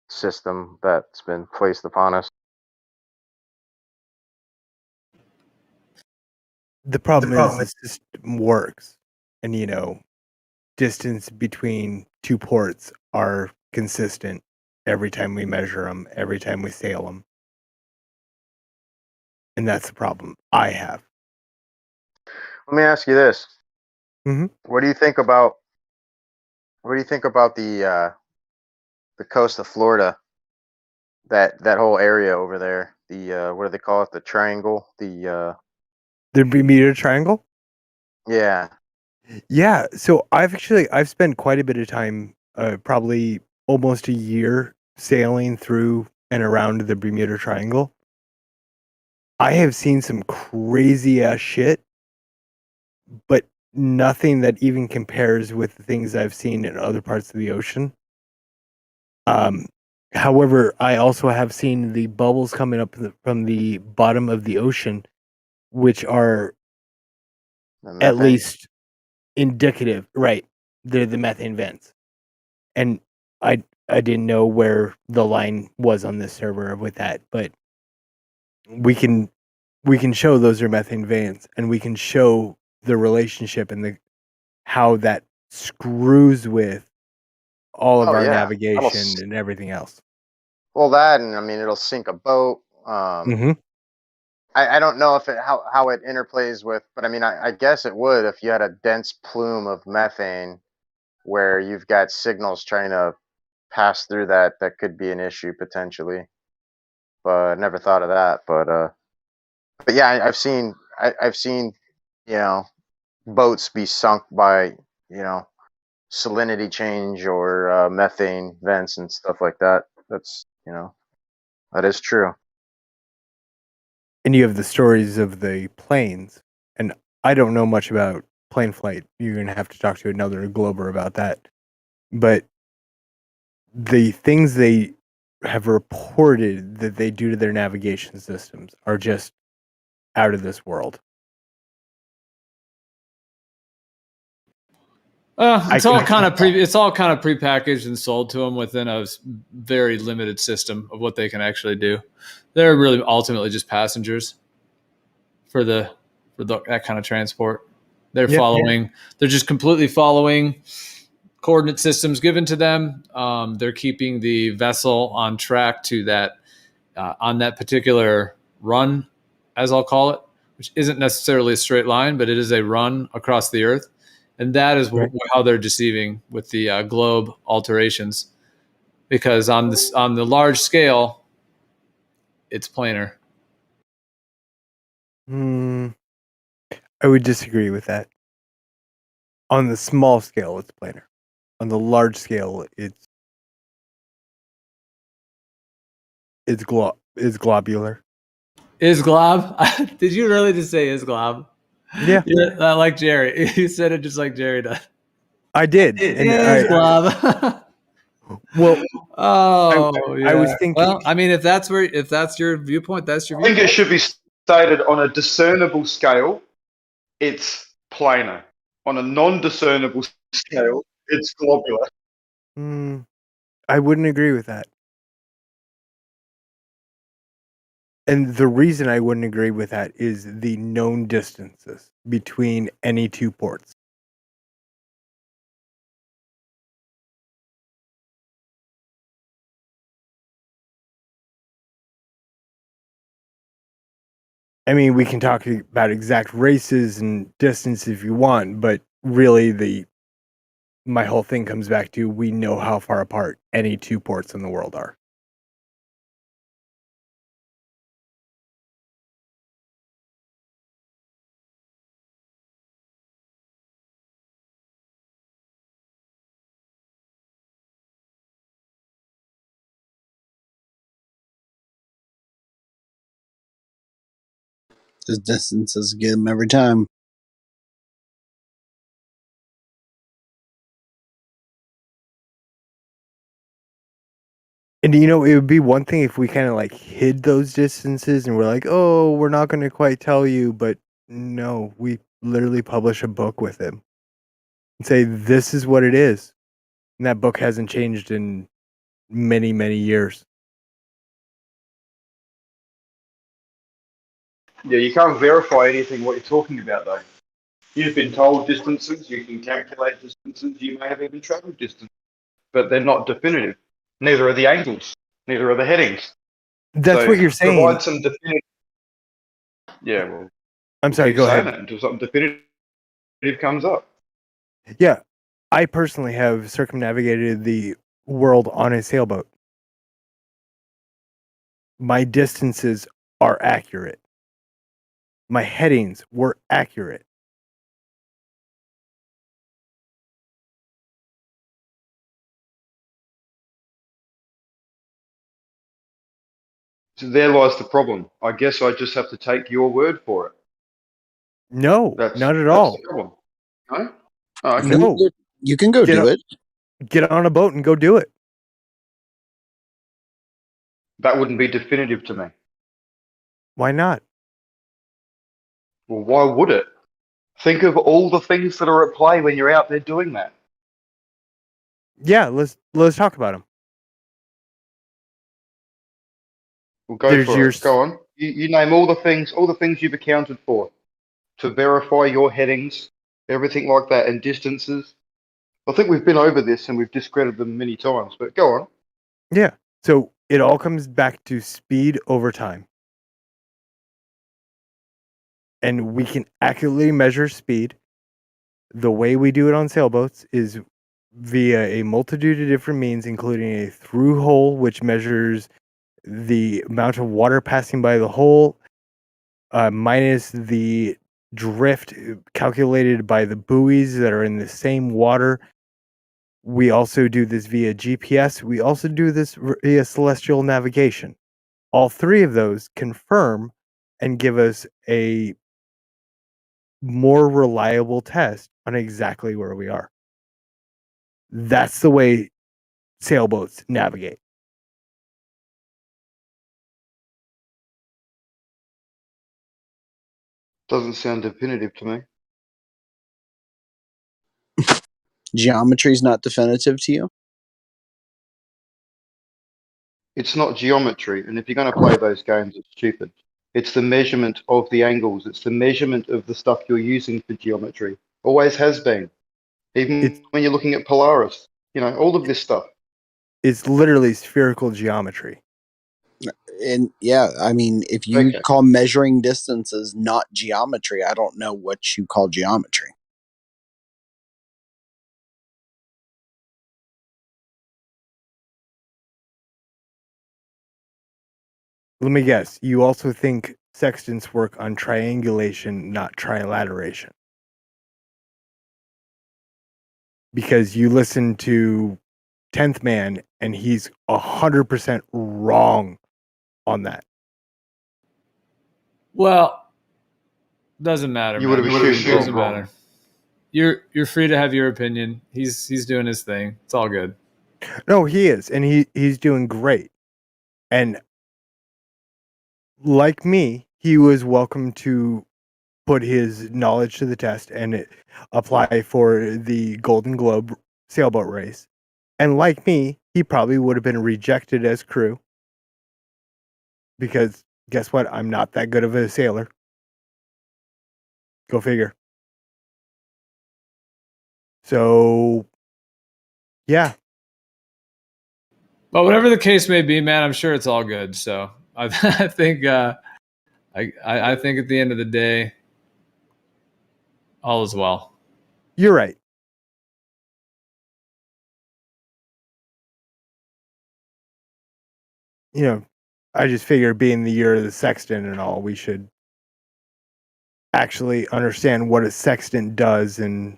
Speaker 4: system that's been placed upon us.
Speaker 21: The problem is the system works, and distance between two ports are consistent every time we measure them, every time we sail them, and that's the problem I have.
Speaker 4: Let me ask you this:
Speaker 21: Mhm.
Speaker 4: What do you think about the coast of Florida? That whole area over there. The what do they call it? The triangle.
Speaker 21: The Bermuda Triangle?
Speaker 4: Yeah.
Speaker 21: Yeah, so I've spent quite a bit of time, probably almost a year sailing through and around the Bermuda Triangle. I have seen some crazy ass shit, but nothing that even compares with the things I've seen in other parts of the ocean. However, I also have seen the bubbles coming up from the bottom of the ocean, which are at least indicative, right? They're the methane vents. And I didn't know where the line was on this server with that, but we can show those are methane vents, and we can show the relationship and how that screws with all of
Speaker 4: Oh
Speaker 21: our
Speaker 4: yeah.
Speaker 21: navigation and everything else.
Speaker 4: Well, that, and I mean it'll sink a boat.
Speaker 21: Mm-hmm.
Speaker 4: I don't know if how it interplays with, but I mean I guess it would if you had a dense plume of methane where you've got signals trying to pass through that, that could be an issue potentially. But I never thought of that. But yeah, I've seen, you know, boats be sunk by, you know, salinity change or methane vents and stuff like that. That's, you know, that is true.
Speaker 21: And you have the stories of the planes. And I don't know much about plane flight. You're going to have to talk to another Glober about that. But the things they have reported that they do to their navigation systems are just out of this world.
Speaker 3: It's all kind of prepackaged and sold to them within a very limited system of what they can actually do. They're really ultimately just passengers for that kind of transport. They're they're just completely following coordinate systems given to them. They're keeping the vessel on track to that on that particular run, as I'll call it, which isn't necessarily a straight line, but it is a run across the Earth. And that is how they're deceiving with the globe alterations, because on the large scale, it's planar.
Speaker 21: I would disagree with that. On the small scale, it's planar. On the large scale, it's globular.
Speaker 3: Is glob? Did you really just say is glob?
Speaker 21: Yeah.
Speaker 3: Like Jerry. You said it just like Jerry does.
Speaker 21: I did.
Speaker 3: Is glob.
Speaker 21: Well,
Speaker 3: I
Speaker 21: was thinking.
Speaker 3: Well, I mean, if that's your viewpoint, that's your
Speaker 16: I think
Speaker 3: viewpoint.
Speaker 16: it should be stated on a discernible scale, it's planar. On a non-discernible scale, it's globular.
Speaker 21: I wouldn't agree with that. And the reason I wouldn't agree with that is the known distances between any two ports. I mean, we can talk about exact races and distance if you want, but really my whole thing comes back to we know how far apart any two ports in the world are.
Speaker 6: The distances get them every time.
Speaker 21: And you know, it would be one thing if we kind of like hid those distances and we're like, oh, we're not going to quite tell you, but no, we literally publish a book with him and say, this is what it is. And that book hasn't changed in many, many years.
Speaker 16: Yeah, you can't verify anything what you're talking about, though. You've been told distances, you can calculate distances, you may have even traveled distance, but they're not definitive. Neither are the angles, neither are the headings.
Speaker 21: That's what you're saying.
Speaker 16: Provide some definitive. Yeah, well,
Speaker 21: I'm sorry,
Speaker 16: keep
Speaker 21: go
Speaker 16: saying
Speaker 21: ahead.
Speaker 16: it until something definitive comes up.
Speaker 21: Yeah, I personally have circumnavigated the world on a sailboat. My distances are accurate. My headings were accurate.
Speaker 16: So there lies the problem. I guess I just have to take your word for it.
Speaker 21: No, not at all.
Speaker 16: That's the problem. No? Oh, okay.
Speaker 21: No.
Speaker 6: You can go do it.
Speaker 21: Get on a boat and go do it.
Speaker 16: That wouldn't be definitive to me.
Speaker 21: Why not?
Speaker 16: Well, why would it? Think of all the things that are at play when you're out there doing that.
Speaker 21: Yeah, let's talk about them.
Speaker 16: Well, go for it. Go on. You name all the things you've accounted for to verify your headings, everything like that, and distances. I think we've been over this and we've discredited them many times, but go on.
Speaker 21: Yeah. So it all comes back to speed over time. And we can accurately measure speed. The way we do it on sailboats is via a multitude of different means, including a through hole, which measures the amount of water passing by the hole, minus the drift calculated by the buoys that are in the same water. We also do this via GPS. We also do this via celestial navigation. All three of those confirm and give us a more reliable test on exactly where we are. That's the way sailboats navigate.
Speaker 16: Doesn't sound definitive to me.
Speaker 6: Geometry's not definitive to you?
Speaker 16: It's not geometry, and if you're going to play those games, it's stupid. It's the measurement of the angles. It's the measurement of the stuff you're using for geometry. Always has been. Even when you're looking at Polaris, you know, all of this stuff.
Speaker 21: It's literally spherical geometry.
Speaker 6: And yeah, I mean, if you
Speaker 16: Okay.
Speaker 6: call measuring distances not geometry, I don't know what you call geometry.
Speaker 21: Let me guess. You also think sextants work on triangulation, not trilateration. Because you listen to 10th Man and he's 100% wrong on that.
Speaker 3: Well, doesn't matter.
Speaker 16: You
Speaker 3: man.
Speaker 16: would have assumed he was
Speaker 3: Doesn't
Speaker 16: wrong.
Speaker 3: matter. You're free to have your opinion. He's doing his thing. It's all good.
Speaker 21: No, he is, and he's doing great. And like me, he was welcome to put his knowledge to the test and apply for the Golden Globe sailboat race. And like me, he probably would have been rejected as crew. Because guess what? I'm not that good of a sailor. Go figure. So, yeah.
Speaker 3: But whatever the case may be, man, I'm sure it's all good. So I think I think at the end of the day, all is well.
Speaker 21: You're right. You know, I just figure being the year of the sextant and all, we should actually understand what a sextant does and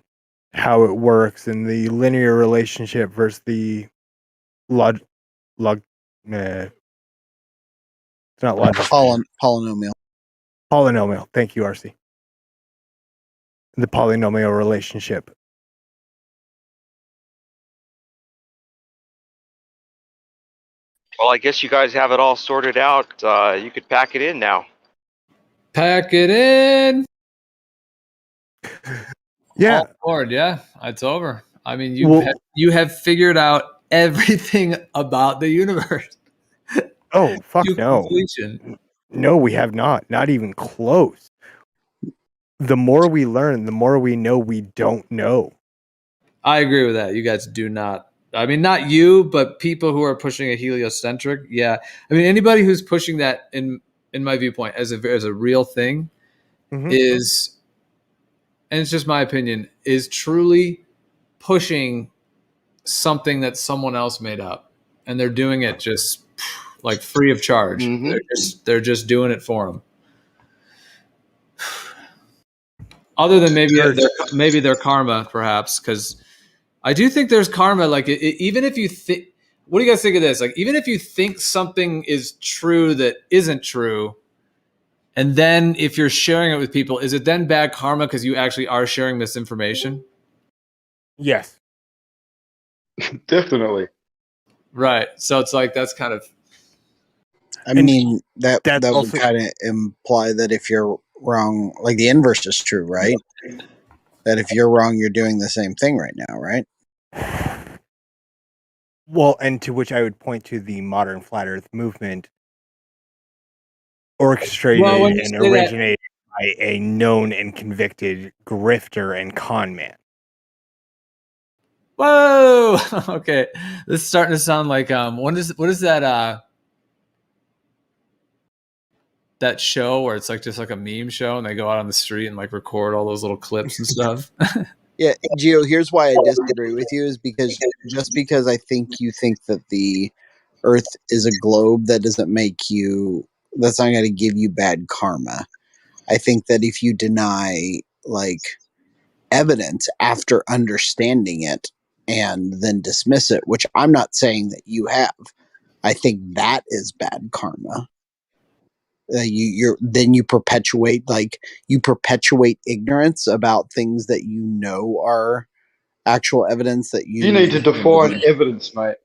Speaker 21: how it works and the linear relationship versus the it's not logical.
Speaker 6: Polynomial.
Speaker 21: Polynomial. Thank you, RC. The polynomial relationship.
Speaker 1: Well, I guess you guys have it all sorted out. You could pack it in now.
Speaker 3: Pack it in.
Speaker 21: Yeah.
Speaker 3: All aboard, yeah. It's over. I mean,
Speaker 21: Well-
Speaker 3: you have figured out everything about the universe.
Speaker 21: Oh, fuck
Speaker 3: To
Speaker 21: no.
Speaker 3: completion.
Speaker 21: No, we have not. Not even close. The more we learn, the more we know we don't know.
Speaker 3: I agree with that. You guys do not. I mean, not you, but people who are pushing a heliocentric. Yeah. I mean, anybody who's pushing that, in my viewpoint, as a real thing, is, and it's just my opinion, is truly pushing something that someone else made up, and they're doing it just like free of charge. They're just doing it for them. Other than maybe their karma, perhaps, because I do think there's karma. Like even if you think, what do you guys think of this? Like even if you think something is true that isn't true, and then if you're sharing it with people, is it then bad karma because you actually are sharing misinformation?
Speaker 21: Yes.
Speaker 16: Definitely.
Speaker 3: Right. So it's like that's kind of.
Speaker 6: I mean, that
Speaker 21: that's
Speaker 6: would
Speaker 21: also-
Speaker 6: kind of imply that if you're wrong, like the inverse is true, right? That if you're wrong, you're doing the same thing right now, right?
Speaker 21: Well, and to which I would point to the modern flat Earth movement, orchestrated
Speaker 3: Well, when you
Speaker 21: and
Speaker 3: say that-
Speaker 21: originated by a known and convicted grifter and con man.
Speaker 3: Whoa. Okay. This is starting to sound like what is that that show where it's like just like a meme show and they go out on the street and like record all those little clips and stuff.
Speaker 6: Yeah, Gio, here's why I disagree with you is because just because I think you think that the Earth is a globe, that doesn't make you, that's not going to give you bad karma. I think that if you deny, like, evidence after understanding it and then dismiss it, which I'm not saying that you have, I think that is bad karma. You perpetuate ignorance about things that you know are actual evidence that
Speaker 16: You need to define evidence, mate.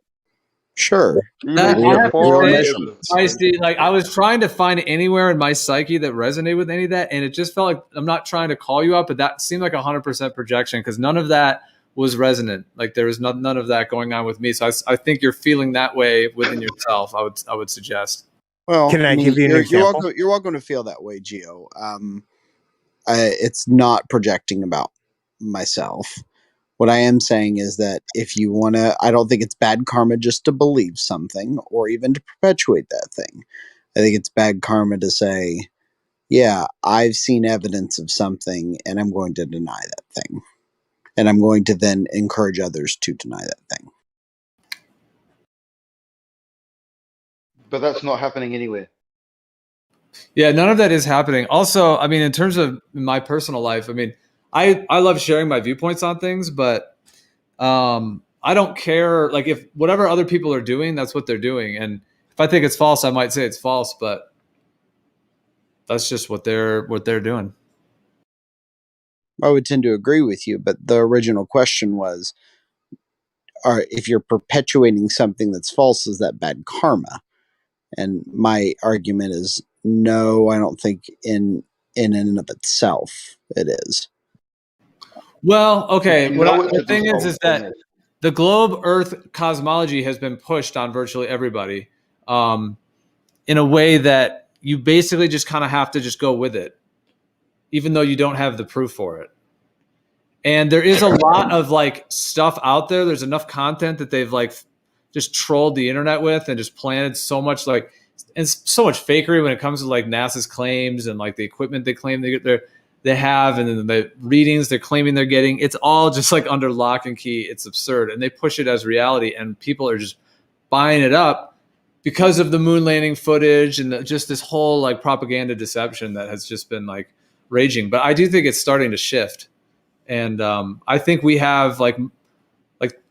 Speaker 6: Sure.
Speaker 16: You
Speaker 3: That,
Speaker 16: need
Speaker 3: I
Speaker 16: to
Speaker 3: have to
Speaker 16: define
Speaker 3: say,
Speaker 16: evidence.
Speaker 3: I see. Like I was trying to find anywhere in my psyche that resonated with any of that, and it just felt like I'm not trying to call you out, but that seemed like 100% projection because none of that was resonant. Like there was none of that going on with me. So I think you're feeling that way within yourself. I would suggest.
Speaker 6: Well,
Speaker 21: Can I give you an example?
Speaker 6: You're welcome to feel that way, Gio. It's not projecting about myself. What I am saying is that if you want to, I don't think it's bad karma just to believe something or even to perpetuate that thing. I think it's bad karma to say, yeah, I've seen evidence of something and I'm going to deny that thing. And I'm going to then encourage others to deny that thing.
Speaker 16: But that's not happening anywhere.
Speaker 3: Yeah, none of that is happening. Also, I mean, in terms of my personal life, I mean, I love sharing my viewpoints on things, but I don't care. Like if whatever other people are doing, that's what they're doing. And if I think it's false, I might say it's false, but that's just what they're doing.
Speaker 6: I would tend to agree with you, but the original question was, if you're perpetuating something that's false, is that bad karma? And my argument is no, I don't think in and of itself it is.
Speaker 3: Well, okay. The thing is
Speaker 16: dissolve
Speaker 3: that
Speaker 16: from it.
Speaker 3: the globe Earth cosmology has been pushed on virtually everybody in a way that you basically just kind of have to just go with it, even though you don't have the proof for it. And there is a lot of like stuff out there. There's enough content that they've like just trolled the internet with and just planted so much like and so much fakery when it comes to like NASA's claims and like the equipment they claim they have and then the readings they're claiming they're getting. It's all just like under lock and key. It's absurd. And they push it as reality and people are just buying it up because of the moon landing footage and just this whole like propaganda deception that has just been like raging. But I do think it's starting to shift. And I think we have like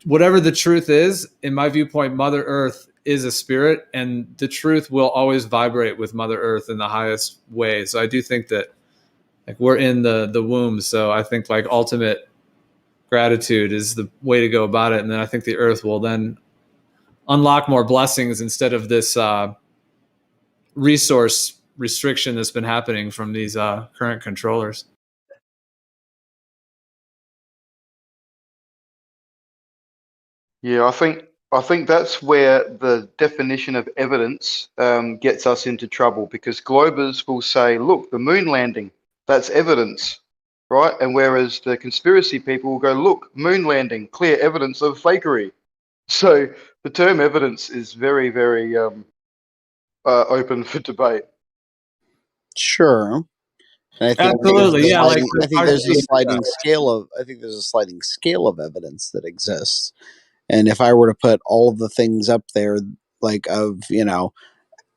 Speaker 3: whatever the truth is, in my viewpoint, Mother Earth is a spirit and the truth will always vibrate with Mother Earth in the highest way. So I do think that like we're in the womb. So I think like ultimate gratitude is the way to go about it. And then I think the Earth will then unlock more blessings instead of this resource restriction that's been happening from these current controllers.
Speaker 16: Yeah, I think that's where the definition of evidence gets us into trouble because Globers will say, look, the moon landing, that's evidence, right? And whereas the conspiracy people will go, look, moon landing, clear evidence of fakery. So the term evidence is very, very open for debate.
Speaker 6: Sure. And I think
Speaker 3: absolutely, yeah. Like
Speaker 6: I think there's a sliding scale of evidence that exists. And if I were to put all of the things up there, like of,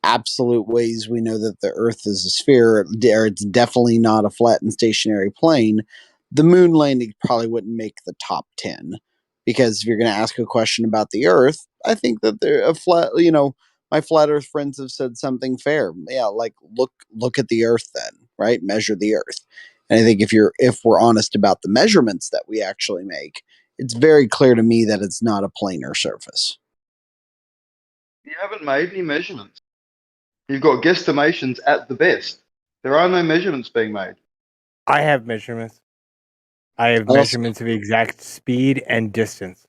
Speaker 6: absolute ways we know that the Earth is a sphere, or it's definitely not a flat and stationary plane, the moon landing probably wouldn't make the top 10. Because if you're going to ask a question about the Earth, I think that they're a flat, my flat Earth friends have said something fair. Yeah, like look at the Earth then, right? Measure the Earth. And I think if we're honest about the measurements that we actually make, it's very clear to me that it's not a planar surface.
Speaker 16: You haven't made any measurements. You've got guesstimations at the best. There are no measurements being made.
Speaker 21: I have measurements. I have measurements of exact speed and distance.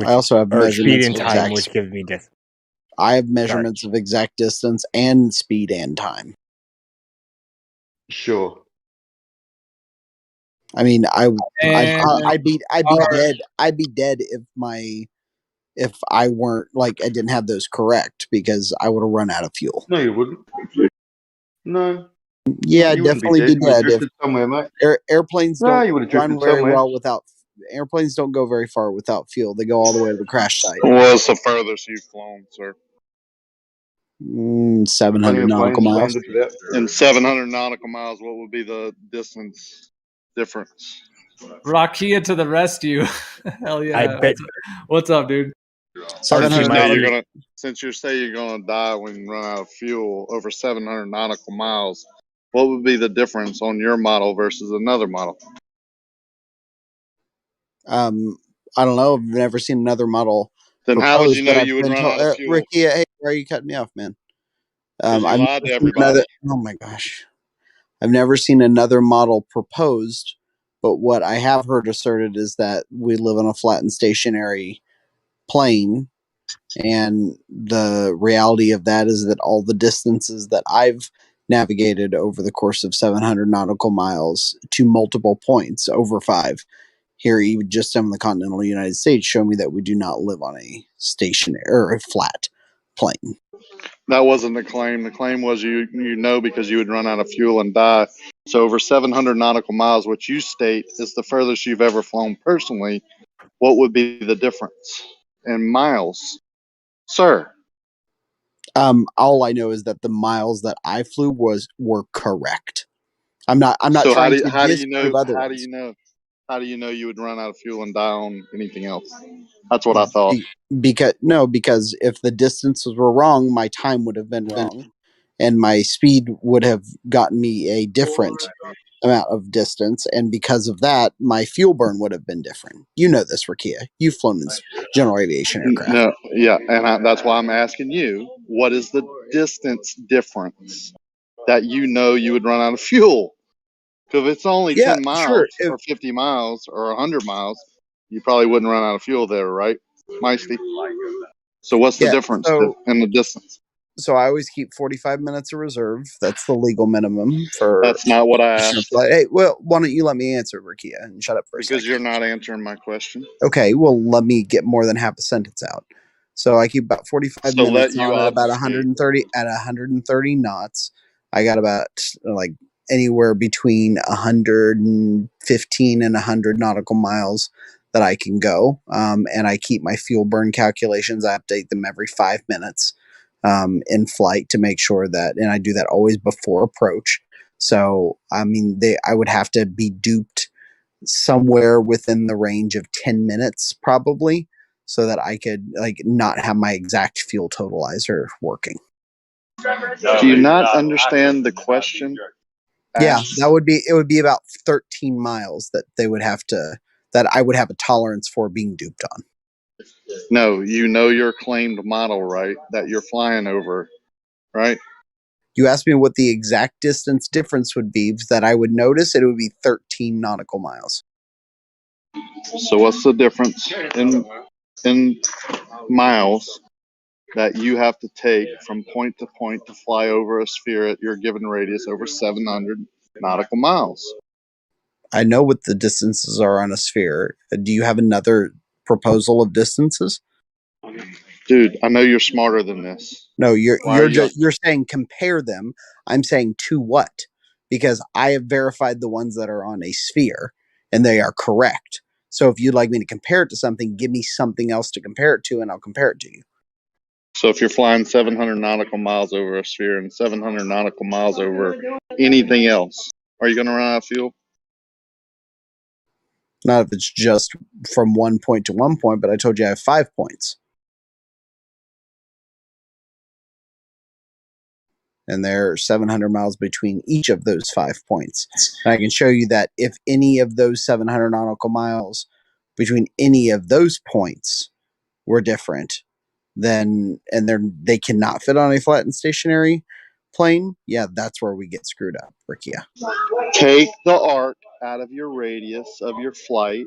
Speaker 6: I also have measurements
Speaker 21: speed and time, which gives me distance.
Speaker 6: I have measurements of exact distance and speed and time.
Speaker 16: Sure.
Speaker 6: I mean, I'd be dead. I'd be dead if I weren't I didn't have those correct because I would have run out of fuel.
Speaker 16: No, you wouldn't. No.
Speaker 6: Yeah,
Speaker 16: no,
Speaker 6: definitely be dead.
Speaker 16: Somewhere, mate.
Speaker 6: Airplanes
Speaker 16: no,
Speaker 6: don't
Speaker 16: you would have
Speaker 6: run
Speaker 16: drifted
Speaker 6: very
Speaker 16: somewhere.
Speaker 6: well without airplanes don't go very far without fuel. They go all the way to the crash site.
Speaker 5: What's the furthest you've flown, sir?
Speaker 6: 700 nautical miles.
Speaker 5: In 700 nautical miles, what would be the distance difference?
Speaker 3: Rakia to the rescue. Hell yeah.
Speaker 21: I bet.
Speaker 3: What's up, dude?
Speaker 5: Since you say you're gonna die when you run out of fuel over 700 nautical miles, what would be the difference on your model versus another model?
Speaker 6: I don't know. I've never seen another model.
Speaker 5: Then how would you
Speaker 6: proposed,
Speaker 5: know
Speaker 6: but I've
Speaker 5: you would
Speaker 6: been
Speaker 5: run
Speaker 6: told-
Speaker 5: out of fuel?
Speaker 6: Ricky, hey, why are you cutting me off, man?
Speaker 5: Because you
Speaker 6: I've
Speaker 5: lied
Speaker 6: never
Speaker 5: to
Speaker 6: seen
Speaker 5: everybody.
Speaker 6: oh my gosh. I've never seen another model proposed, but what I have heard asserted is that we live on a flat and stationary plane, and the reality of that is that all the distances that I've navigated over the course of 700 nautical miles to multiple points over 5 here, even just in the continental United States, show me that we do not live on a stationary or a flat plane.
Speaker 5: That wasn't the claim. The claim was you know because you would run out of fuel and die. So over 700 nautical miles, which you state is the furthest you've ever flown personally, what would be the difference in miles, sir?
Speaker 6: All I know is that the miles that I flew were correct. I'm not
Speaker 5: So
Speaker 6: trying to
Speaker 5: how do
Speaker 6: disprove other
Speaker 5: how do
Speaker 6: ones.
Speaker 5: you know how do you know you would run out of fuel and die on anything else? That's what I thought.
Speaker 6: Because if the distances were wrong, my time would have been wrong, and my speed would have gotten me a different amount of distance, and because of that, my fuel burn would have been different. You know this, Rakia. You've flown in general aviation aircraft.
Speaker 5: No, yeah, and that's why I'm asking you, what is the distance difference that you know you would run out of fuel? Because if it's only 10 miles or 50 miles or 100 miles, you probably wouldn't run out of fuel there, right, Meisty? So what's the difference in the distance?
Speaker 6: So I always keep 45 minutes of reserve. That's the legal minimum for.
Speaker 5: That's not what I asked.
Speaker 6: Hey, well, why don't you let me answer, Rakia, and shut up for a second?
Speaker 5: Because you're not answering my question.
Speaker 6: Okay, well, let me get more than half a sentence out. So I keep about 45 minutes on at about 130 knots. I got about like anywhere between 115 and 100 nautical miles that I can go. And I keep my fuel burn calculations. I update them every 5 minutes in flight to make sure that, and I do that always before approach. So, I mean, I would have to be duped somewhere within the range of 10 minutes probably, so that I could like not have my exact fuel totalizer working.
Speaker 5: Do you not understand the question?
Speaker 6: Yeah, it would be about 13 miles that I would have a tolerance for being duped on.
Speaker 5: No, you know your claimed model, right? That you're flying over, right?
Speaker 6: You asked me what the exact distance difference would be that I would notice. It would be 13 nautical miles.
Speaker 5: So what's the difference in miles that you have to take from point to point to fly over a sphere at your given radius over 700 nautical miles?
Speaker 6: I know what the distances are on a sphere. Do you have another proposal of distances?
Speaker 5: Dude, I know you're smarter than this.
Speaker 6: No, you're saying compare them. I'm saying to what? Because I have verified the ones that are on a sphere, and they are correct. So if you'd like me to compare it to something, give me something else to compare it to, and I'll compare it to you.
Speaker 5: So if you're flying 700 nautical miles over a sphere and 700 nautical miles over anything else, are you going to run out of fuel?
Speaker 6: Not if it's just from one point to one point, but I told you I have 5 points. And there are 700 miles between each of those 5 points. And I can show you that if any of those 700 nautical miles between any of those points were different, then they cannot fit on a flat and stationary plane, yeah, that's where we get screwed up, Rikia.
Speaker 5: Take the arc out of your radius of your flight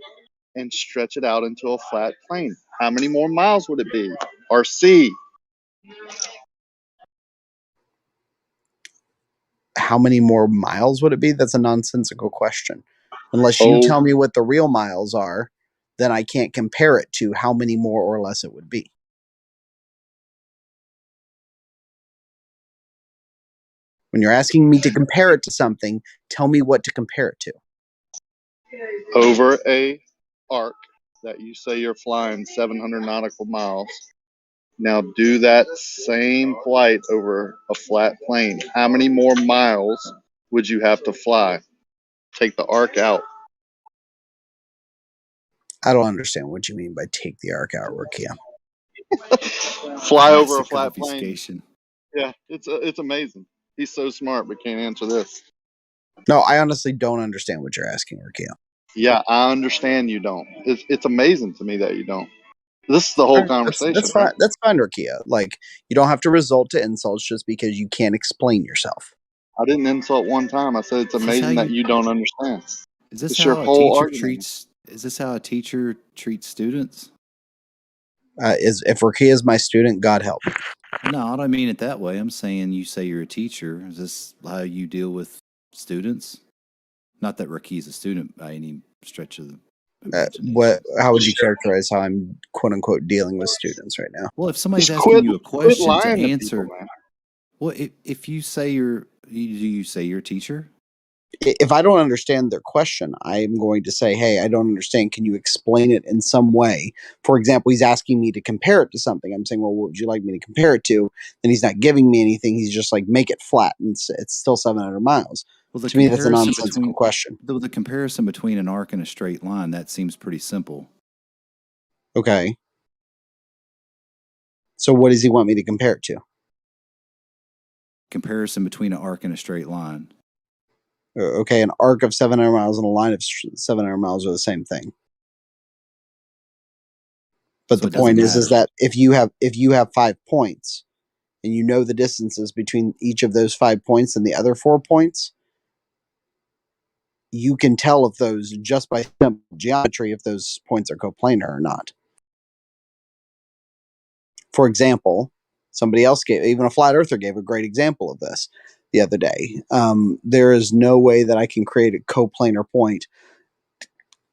Speaker 5: and stretch it out into a flat plane. How many more miles would it be? Or C?
Speaker 6: How many more miles would it be? That's a nonsensical question. Unless you tell me what the real miles are, then I can't compare it to how many more or less it would be. When you're asking me to compare it to something, tell me what to compare it to.
Speaker 5: Over a arc that you say you're flying 700 nautical miles. Now do that same flight over a flat plane. How many more miles would you have to fly? Take the arc out.
Speaker 6: I don't understand what you mean by take the arc out, Rakia.
Speaker 5: Fly over a
Speaker 2: Classic
Speaker 5: flat plane.
Speaker 2: obfuscation.
Speaker 5: Yeah, it's amazing. He's so smart, but can't answer this.
Speaker 6: No, I honestly don't understand what you're asking, Rakia.
Speaker 5: Yeah, I understand you don't. It's amazing to me that you don't. This is the whole conversation.
Speaker 6: That's fine. That's fine, Rakia. Like, you don't have to resort to insults just because you can't explain yourself.
Speaker 5: I didn't insult one time. I said it's amazing that you don't understand.
Speaker 2: Is this
Speaker 5: It's your
Speaker 2: how a
Speaker 5: whole
Speaker 2: teacher
Speaker 5: argument.
Speaker 2: treats? Is this how a teacher treats students?
Speaker 6: If Rakia is my student, God help me.
Speaker 2: No, I don't mean it that way. I'm saying you say you're a teacher. Is this how you deal with students? Not that Rakia is a student by any stretch of the imagination.
Speaker 6: How would you characterize how I'm quote unquote dealing with students right now?
Speaker 2: Well, if somebody's asking you a question to answer,
Speaker 5: man.
Speaker 2: well, if you say do you say you're a teacher?
Speaker 6: If I don't understand their question, I'm going to say, hey, I don't understand. Can you explain it in some way? For example, he's asking me to compare it to something. I'm saying, well, what would you like me to compare it to? Then he's not giving me anything. He's just like, make it flat. And it's still 700 miles.
Speaker 2: Well, the
Speaker 6: to me, that's a
Speaker 2: comparison
Speaker 6: nonsensical question.
Speaker 2: The comparison between an arc and a straight line, that seems pretty simple.
Speaker 6: Okay. So what does he want me to compare it to?
Speaker 2: Comparison between an arc and a straight line.
Speaker 6: Okay, an arc of 700 miles and a line of 700 miles are the same thing. But
Speaker 2: So
Speaker 6: the point is that if you have 5 points and you know the distances between each of those 5 points and the other 4 points, you can tell if those, just by simple geometry, if those points are coplanar or not. For example, somebody else even a flat earther gave a great example of this the other day. There is no way that I can create a coplanar point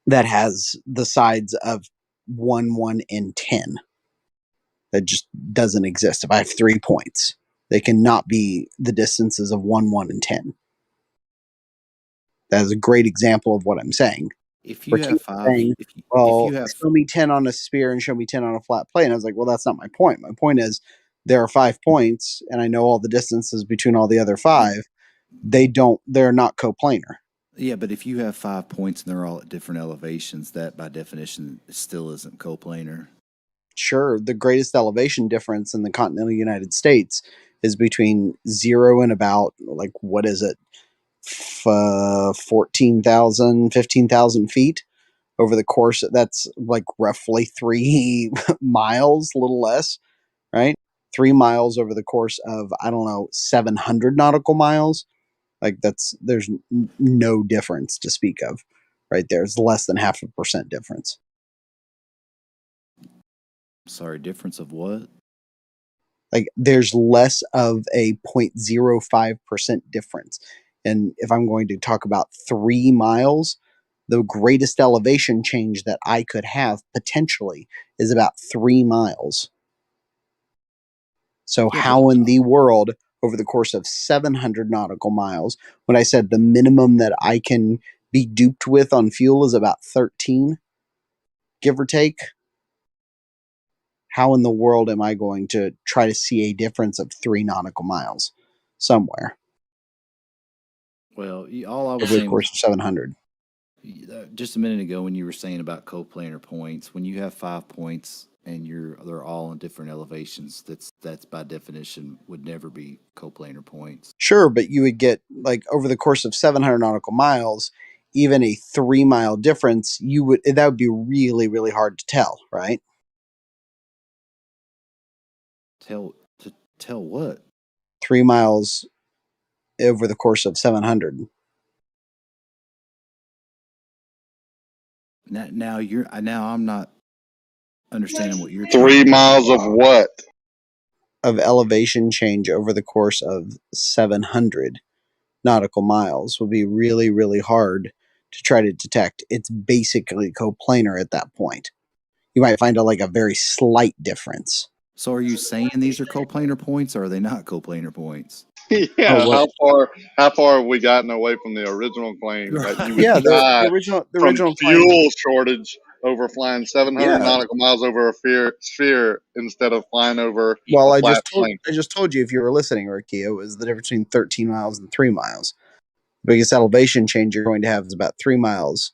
Speaker 6: that has the sides of 1, 1, and 10. That just doesn't exist. If I have 3 points, they cannot be the distances of 1, 1, and 10. That is a great example of what I'm saying.
Speaker 2: If you have 5,
Speaker 6: saying,
Speaker 2: if
Speaker 6: well,
Speaker 2: you have,
Speaker 6: show me 10 on a sphere and show me 10 on a flat plane. I was like, well, that's not my point. My point is there are 5 points and I know all the distances between all the other 5. They're not coplanar.
Speaker 2: Yeah, but if you have 5 points and they're all at different elevations, that by definition still isn't coplanar.
Speaker 6: Sure, the greatest elevation difference in the continental United States is between 0 and about, like, what is it, 14,000, 15,000 feet over the course. That's like roughly 3 miles, a little less, right? 3 miles over the course of, I don't know, 700 nautical miles. Like there's no difference to speak of right there. It's less than 0.5% difference.
Speaker 2: Sorry, difference of what?
Speaker 6: Like there's less of a 0.05% difference. And if I'm going to talk about 3 miles, the greatest elevation change that I could have potentially is about 3 miles. So how in the world, over the course of 700 nautical miles, when I said the minimum that I can be duped with on fuel is about 13, give or take, how in the world am I going to try to see a difference of 3 nautical miles somewhere?
Speaker 2: Well, all I was
Speaker 6: over the
Speaker 2: saying
Speaker 6: course of 700.
Speaker 2: Just a minute ago when you were saying about coplanar points, when you have 5 points and they're all in different elevations, that's by definition would never be coplanar points.
Speaker 6: Sure, but you would get, like, over the course of 700 nautical miles, even a 3 mile difference, that would be really, really hard to tell, right?
Speaker 2: Tell what?
Speaker 6: 3 miles over the course of 700.
Speaker 2: Now I'm not understanding what you're
Speaker 5: 3 miles of what?
Speaker 6: Of elevation change over the course of 700 nautical miles would be really, really hard to try to detect. It's basically coplanar at that point. You might find a very slight difference.
Speaker 2: So are you saying these are coplanar points or are they not coplanar points?
Speaker 5: Yeah, how far have we gotten away from the original claim that you would die
Speaker 6: the original
Speaker 5: from
Speaker 6: claim,
Speaker 5: fuel shortage over flying 700 nautical miles over a sphere instead of flying over
Speaker 6: Well,
Speaker 5: a
Speaker 6: I
Speaker 5: flat
Speaker 6: just
Speaker 5: plane.
Speaker 6: told you if you were listening, Ricky, it was the difference between 13 miles and 3 miles. The biggest elevation change you're going to have is about 3 miles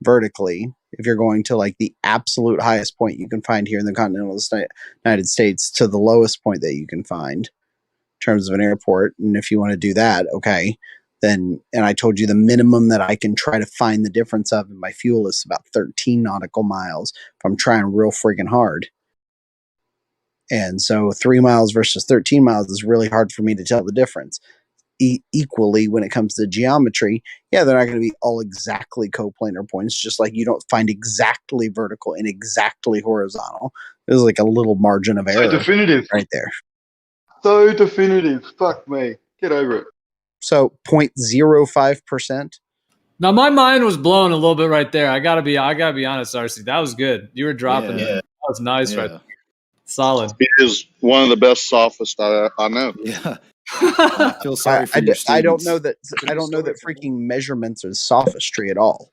Speaker 6: vertically. If you're going to like the absolute highest point you can find here in the continental United States to the lowest point that you can find in terms of an airport, and if you want to do that, okay, then, and I told you the minimum that I can try to find the difference of in my fuel is about 13 nautical miles if I'm trying real freaking hard. And so 3 miles versus 13 miles is really hard for me to tell the difference. Equally, when it comes to geometry, yeah, they're not going to be all exactly coplanar points, just like you don't find exactly vertical and exactly horizontal. There's like a little margin of error
Speaker 16: definitive.
Speaker 6: right there.
Speaker 16: So definitive. Fuck me. Get over it.
Speaker 6: So 0.05%.
Speaker 3: Now my mind was blown a little bit right there. I gotta be honest, RC. That was good. You were dropping it. That was nice, right there. Solid.
Speaker 5: It is one of the best sophist I know.
Speaker 2: Yeah. I feel sorry for your students.
Speaker 6: I don't know that freaking measurements are sophistry at all.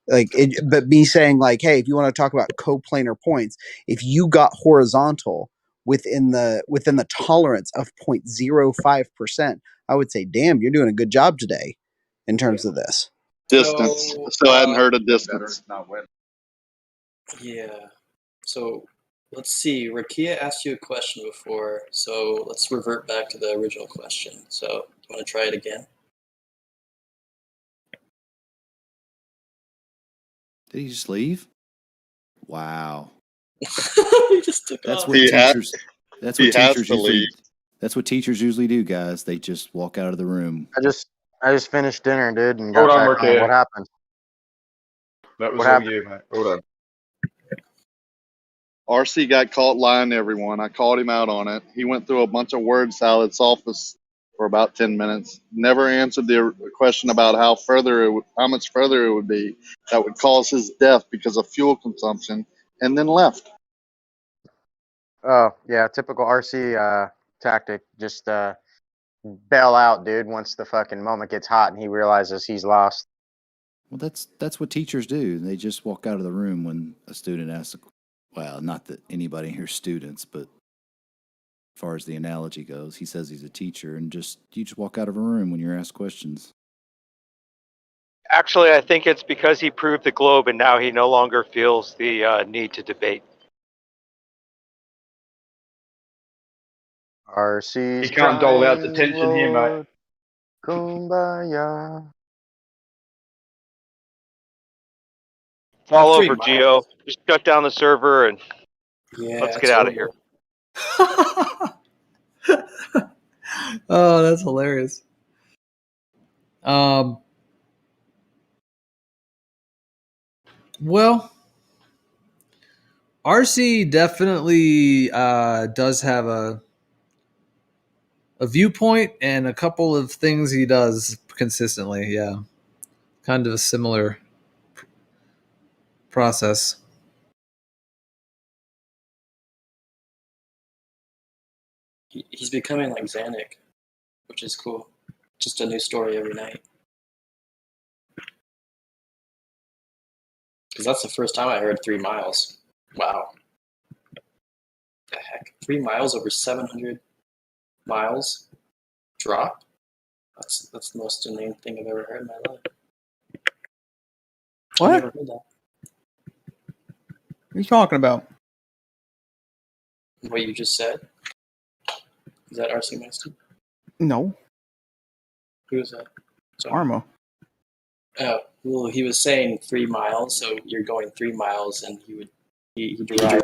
Speaker 6: Like, but me saying like, hey, if you want to talk about coplanar points, if you got horizontal within the tolerance of 0.05%, I would say, damn, you're doing a good job today in terms of this.
Speaker 5: Distance. Still hadn't heard of distance.
Speaker 15: Yeah. So let's see. Rakia asked you a question before, so let's revert back to the original question. So you want to try it again?
Speaker 2: Did he just leave? Wow.
Speaker 15: He just took
Speaker 2: That's
Speaker 15: off.
Speaker 2: what teachers. That's what teachers usually.
Speaker 5: leave.
Speaker 2: That's what teachers usually do, guys. They just walk out of the room.
Speaker 4: I just finished dinner, dude, and
Speaker 16: Hold
Speaker 4: got
Speaker 16: on,
Speaker 4: back home.
Speaker 16: Ricky.
Speaker 4: What happened?
Speaker 16: That was
Speaker 4: What
Speaker 16: all
Speaker 4: happened?
Speaker 16: you, mate. Hold on.
Speaker 5: RC got caught lying to everyone. I called him out on it. He went through a bunch of word salads office for about 10 minutes. Never answered the question about how much further it would be that would cause his death because of fuel consumption, and then left.
Speaker 4: Oh, yeah, typical RC tactic. Just bail out, dude, once the fucking moment gets hot and he realizes he's lost.
Speaker 2: Well, that's what teachers do. They just walk out of the room when a student asks. Well, not that anybody here's students, but as far as the analogy goes, he says he's a teacher, and you just walk out of a room when you're asked questions.
Speaker 1: Actually, I think it's because he proved the globe, and now he no longer feels the need to debate.
Speaker 4: RC.
Speaker 16: He can't dole out the tension here, mate.
Speaker 4: Kumbaya.
Speaker 1: It's all
Speaker 15: Three
Speaker 1: over,
Speaker 15: miles.
Speaker 1: Geo. Just shut down the server and
Speaker 15: Yeah,
Speaker 1: let's get
Speaker 15: it's
Speaker 1: out of
Speaker 15: over.
Speaker 1: here.
Speaker 3: Oh, that's hilarious. Well, RC definitely does have a viewpoint and a couple of things he does consistently. Yeah, kind of a similar process.
Speaker 15: He's becoming like Xanac, which is cool. Just a new story every night. Because that's the first time I heard 3 miles. Wow. The heck? 3 miles over 700 miles? Drop? That's the most inane thing I've ever heard in my life.
Speaker 22: What?
Speaker 15: I've never heard that.
Speaker 22: What are you talking about?
Speaker 15: What you just said? Is that RC Master?
Speaker 22: No.
Speaker 15: Who was that? Sorry.
Speaker 22: Armo.
Speaker 15: Oh, well, he was saying 3 miles, so you're going 3 miles, and he derived.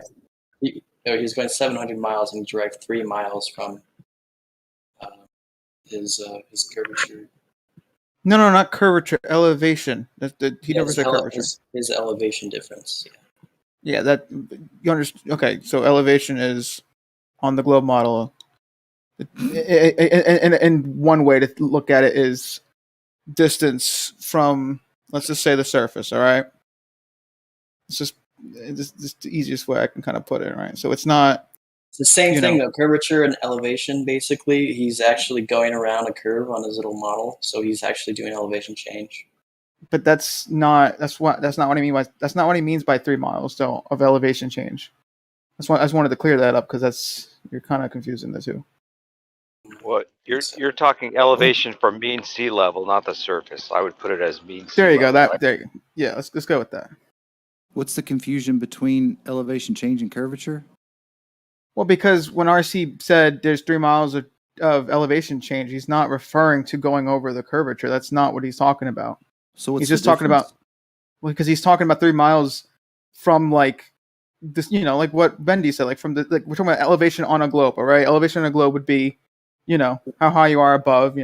Speaker 15: He was going 700 miles, and he derived 3 miles from his curvature.
Speaker 22: No, not curvature. Elevation. He never said curvature.
Speaker 15: His elevation difference.
Speaker 22: Yeah, that you understand. Okay, so elevation is on the globe model. And one way to look at it is distance from, let's just say, the surface. All right, it's just the easiest way I can kind of put it. Right, so it's not.
Speaker 15: It's the same thing though. Curvature and elevation. Basically, he's actually going around a curve on his little model, so he's actually doing elevation change.
Speaker 22: but that's not what I mean by that's not what he means by 3 miles though of elevation change. I just wanted to clear that up because you're kind of confusing the two.
Speaker 1: What you're talking elevation from mean sea level, not the surface. I would put it as mean sea
Speaker 22: There you go.
Speaker 1: level.
Speaker 22: There you go. Yeah, let's go with that.
Speaker 2: What's the confusion between elevation change and curvature?
Speaker 22: Well, because when RC said there's 3 miles of elevation change, he's not referring to going over the curvature. That's not what he's talking about.
Speaker 2: So what's
Speaker 22: he's just
Speaker 2: the
Speaker 22: talking about, well, because he's talking about 3 miles from like this, like what Bendy said, like from the we're talking about elevation on a globe, all right? Elevation on a globe would be, how high you are above,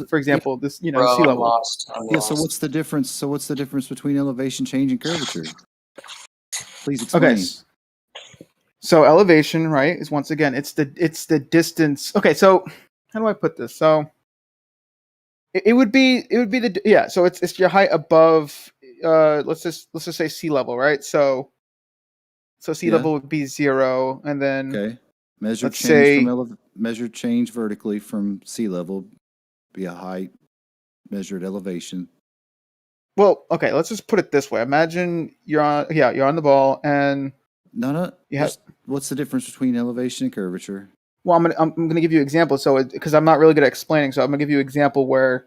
Speaker 22: for example, this, sea level.
Speaker 15: I'm lost.
Speaker 2: So what's the difference? So what's the difference between elevation change and curvature? Please explain.
Speaker 22: Okay. So elevation, right, is once again it's the distance. Okay, so how do I put this? So it would be the so it's your height above let's just say sea level, right? So sea level would be 0, and then
Speaker 2: measured change vertically from sea level be a height measured elevation.
Speaker 22: Well, okay, let's just put it this way. Imagine you're on the ball and
Speaker 2: what's the difference between elevation and curvature?
Speaker 22: Well, I'm gonna give you an example. So because I'm not really good at explaining, so I'm gonna give you an example where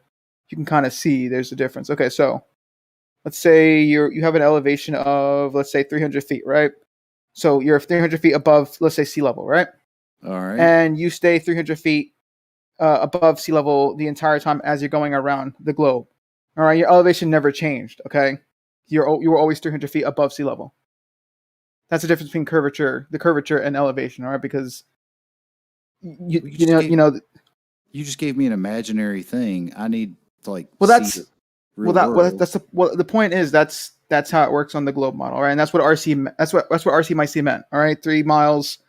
Speaker 22: you can kind of see there's a difference. Okay, so let's say you have an elevation of, let's say, 300 feet, right? So you're 300 feet above, let's say, sea level, right?
Speaker 2: All right.
Speaker 22: And you stay 300 feet above sea level the entire time as you're going around the globe. All right, your elevation never changed. Okay, you were always 300 feet above sea level. That's the difference between the curvature and elevation, all right? Because you
Speaker 2: just gave me an imaginary thing. I need to
Speaker 22: the point is that's how it works on the globe model, right? And that's what RC might see meant. All right, 3 miles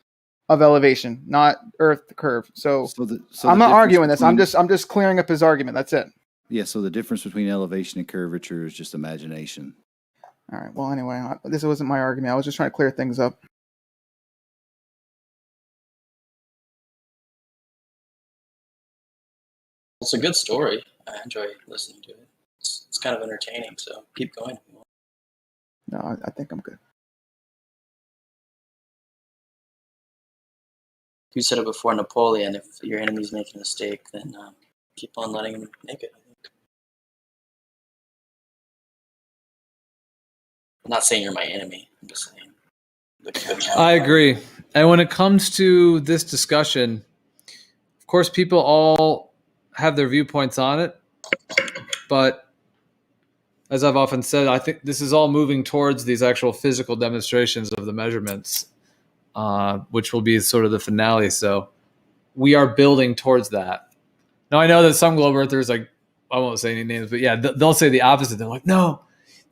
Speaker 22: of elevation, not Earth curve. So I'm not arguing this. I'm just clearing up his argument. That's it.
Speaker 2: Yeah. So the difference between elevation and curvature is just imagination.
Speaker 22: All right. Well, anyway, this wasn't my argument. I was just trying to clear things up.
Speaker 15: It's a good story. I enjoy listening to it. It's kind of entertaining, so keep going.
Speaker 22: No, I think I'm good.
Speaker 15: You said it before, Napoleon. If your enemy's making a mistake, then keep on letting him make it. I'm not saying you're my enemy. I'm just saying.
Speaker 3: I agree. And when it comes to this discussion, of course, people all have their viewpoints on it. But as I've often said, I think this is all moving towards these actual physical demonstrations of the measurements, which will be sort of the finale. So we are building towards that. Now, I know that some globe earthers, I won't say any names, but yeah, they'll say the opposite. They're like, no.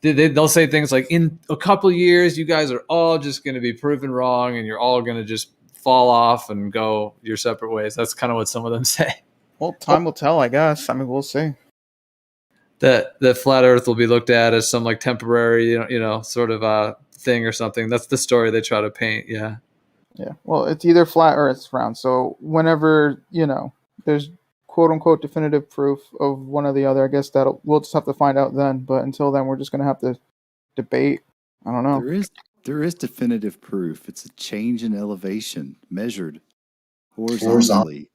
Speaker 3: They'll say things like, in a couple of years, you guys are all just going to be proven wrong and you're all going to just fall off and go your separate ways. That's kind of what some of them say.
Speaker 22: Well, time will tell, I guess. I mean, we'll see.
Speaker 3: That flat Earth will be looked at as some like temporary, sort of thing or something. That's the story they try to paint. Yeah.
Speaker 22: Yeah. Well, it's either flat or it's round. So whenever, there's quote unquote definitive proof of one or the other, I guess we'll just have to find out then. But until then, we're just going to have to debate. I don't know.
Speaker 2: There is definitive proof. It's a change in elevation measured horizontally.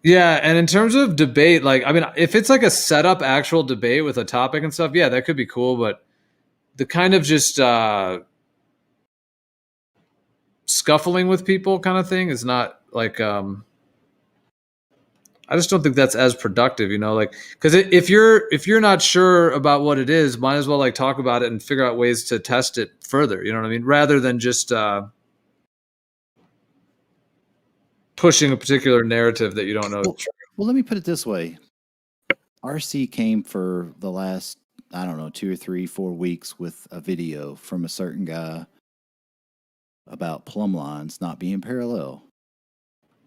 Speaker 3: Yeah, and in terms of debate, if it's like a setup actual debate with a topic and stuff, yeah, that could be cool. But the kind of just scuffling with people kind of thing is not like I just don't think that's as productive, because if you're not sure about what it is, might as well talk about it and figure out ways to test it further. You know what I mean? Rather than just pushing a particular narrative that you don't know.
Speaker 2: Well, let me put it this way. RC came for the last, 2 or 3, 4 weeks with a video from a certain guy about plumb lines not being parallel.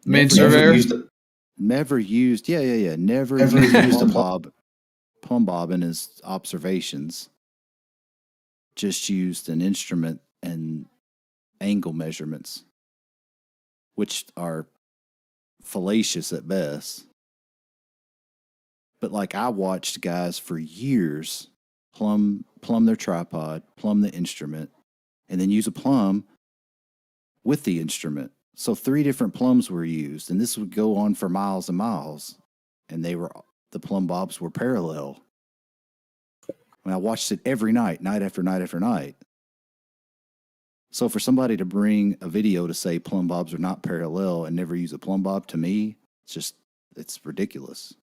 Speaker 3: Main surveyor?
Speaker 2: Never used a plumb bob in his observations. Just used an instrument and angle measurements, which are fallacious at best. But like I watched guys for years plumb their tripod, plumb the instrument, and then use a plumb with the instrument. So 3 different plums were used, and this would go on for miles and miles. And the plumb bobs were parallel. I watched it every night, night after night after night. So for somebody to bring a video to say plumb bobs are not parallel and never use a plumb bob, to me, it's ridiculous.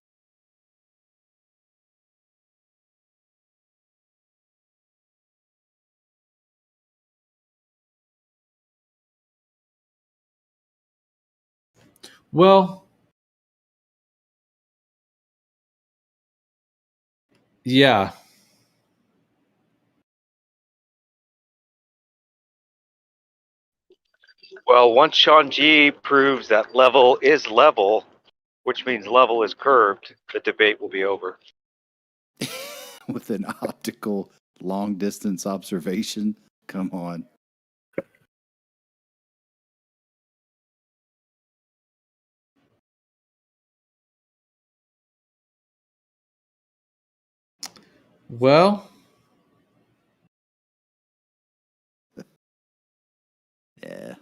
Speaker 3: Well, yeah.
Speaker 1: Well, once Sean G proves that level is level, which means level is curved, the debate will be over.
Speaker 2: With an optical long distance observation, come on.
Speaker 3: Well,
Speaker 2: yeah.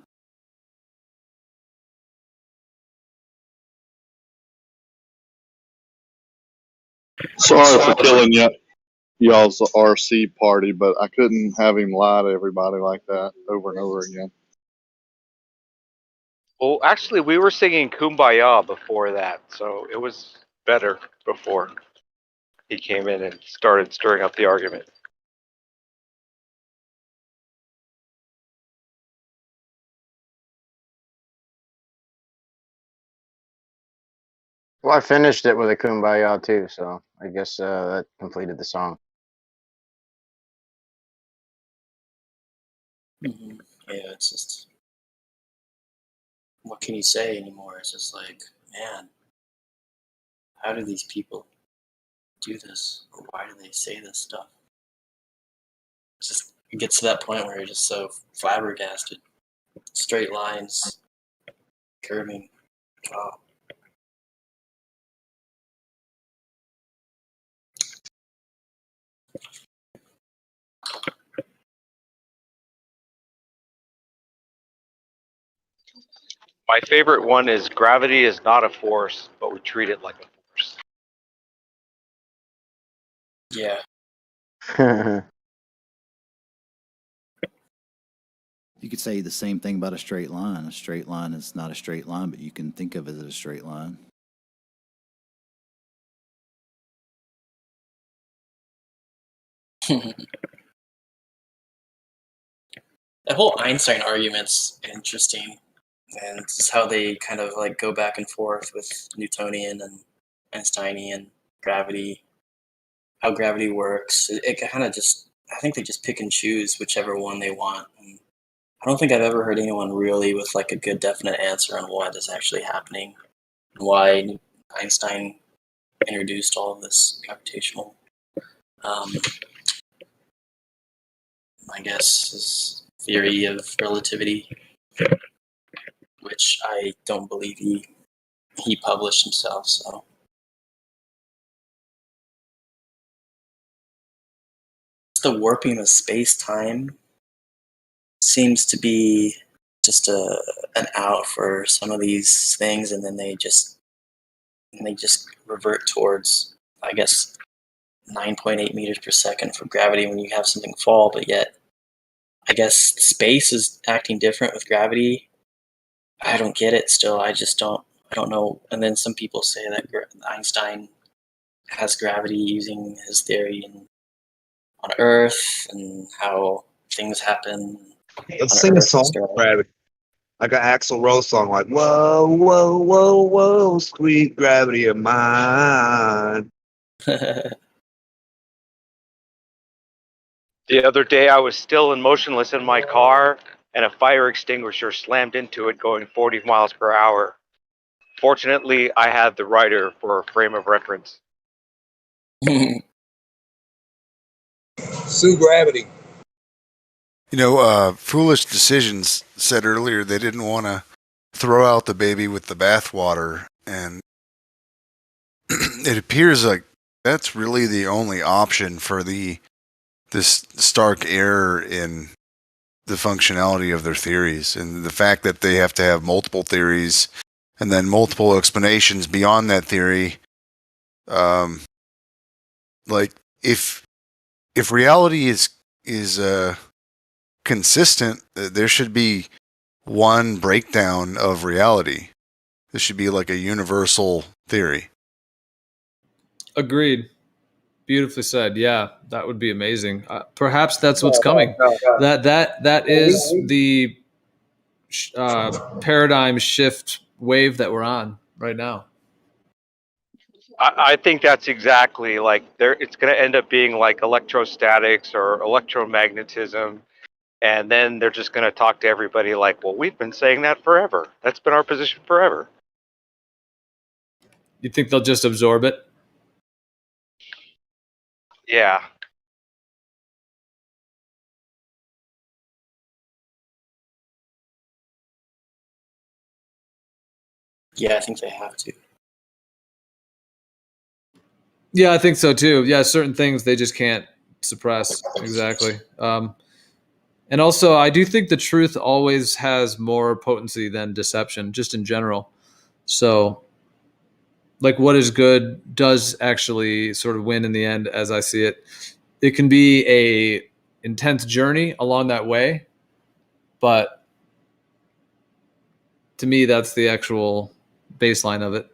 Speaker 5: Sorry for killing y'all's RC party, but I couldn't have him lie to everybody like that over and over again.
Speaker 1: Well, actually, we were singing Kumbaya before that, so it was better before he came in and started stirring up the argument.
Speaker 4: Well, I finished it with a Kumbaya too, so I guess that completed the song.
Speaker 15: Yeah, it's just, what can you say anymore? It's just like, man, how do these people do this? Or why do they say this stuff? It's just, it gets to that point where you're just so flabbergasted. Straight lines, curving. Wow.
Speaker 1: My favorite one is gravity is not a force, but we treat it like a force.
Speaker 15: Yeah.
Speaker 2: You could say the same thing about a straight line. A straight line is not a straight line, but you can think of it as a straight line.
Speaker 15: That whole Einstein argument's interesting, and just how they kind of like go back and forth with Newtonian and Einsteinian gravity, how gravity works. It kind of just, I think they just pick and choose whichever one they want. And I don't think I've ever heard anyone really with like a good definite answer on why this is actually happening, and why Einstein introduced all of this gravitational, I guess, his theory of relativity, which I don't believe he published himself. So the warping of space-time seems to be just an out for some of these things, and then they just revert towards, I guess, 9.8 meters per second for gravity when you have something fall, but yet I guess space is acting different with gravity. I don't get it still. I don't know. And then some people say that Einstein has gravity using his theory on Earth and how things happen.
Speaker 8: Let's sing a song for gravity. Like an Axl Rose song, like "Whoa, whoa, whoa, whoa, sweet gravity of mine."
Speaker 1: The other day, I was still and motionless in my car, and a fire extinguisher slammed into it going 40 miles per hour. Fortunately, I had the writer for a frame of reference.
Speaker 8: Sue gravity.
Speaker 11: You know, Foolish Decisions said earlier they didn't want to throw out the baby with the bathwater, and it appears like that's really the only option for this stark error in the functionality of their theories, and the fact that they have to have multiple theories and then multiple explanations beyond that theory. Like if reality is consistent, there should be one breakdown of reality. This should be like a universal theory.
Speaker 3: Agreed. Beautifully said. Yeah, that would be amazing. Perhaps that's what's coming. That is the paradigm shift wave that we're on right now.
Speaker 1: I think that's exactly like there. It's going to end up being like electrostatics or electromagnetism, and then they're just going to talk to everybody like, "Well, we've been saying that forever. That's been our position forever."
Speaker 3: You think they'll just absorb it?
Speaker 1: Yeah.
Speaker 15: Yeah, I think they have to.
Speaker 3: Yeah, I think so too. Yeah, certain things they just can't suppress. Exactly. And also, I do think the truth always has more potency than deception, just in general. So, like, what is good does actually sort of win in the end, as I see it. It can be a intense journey along that way, but to me, that's the actual baseline of it.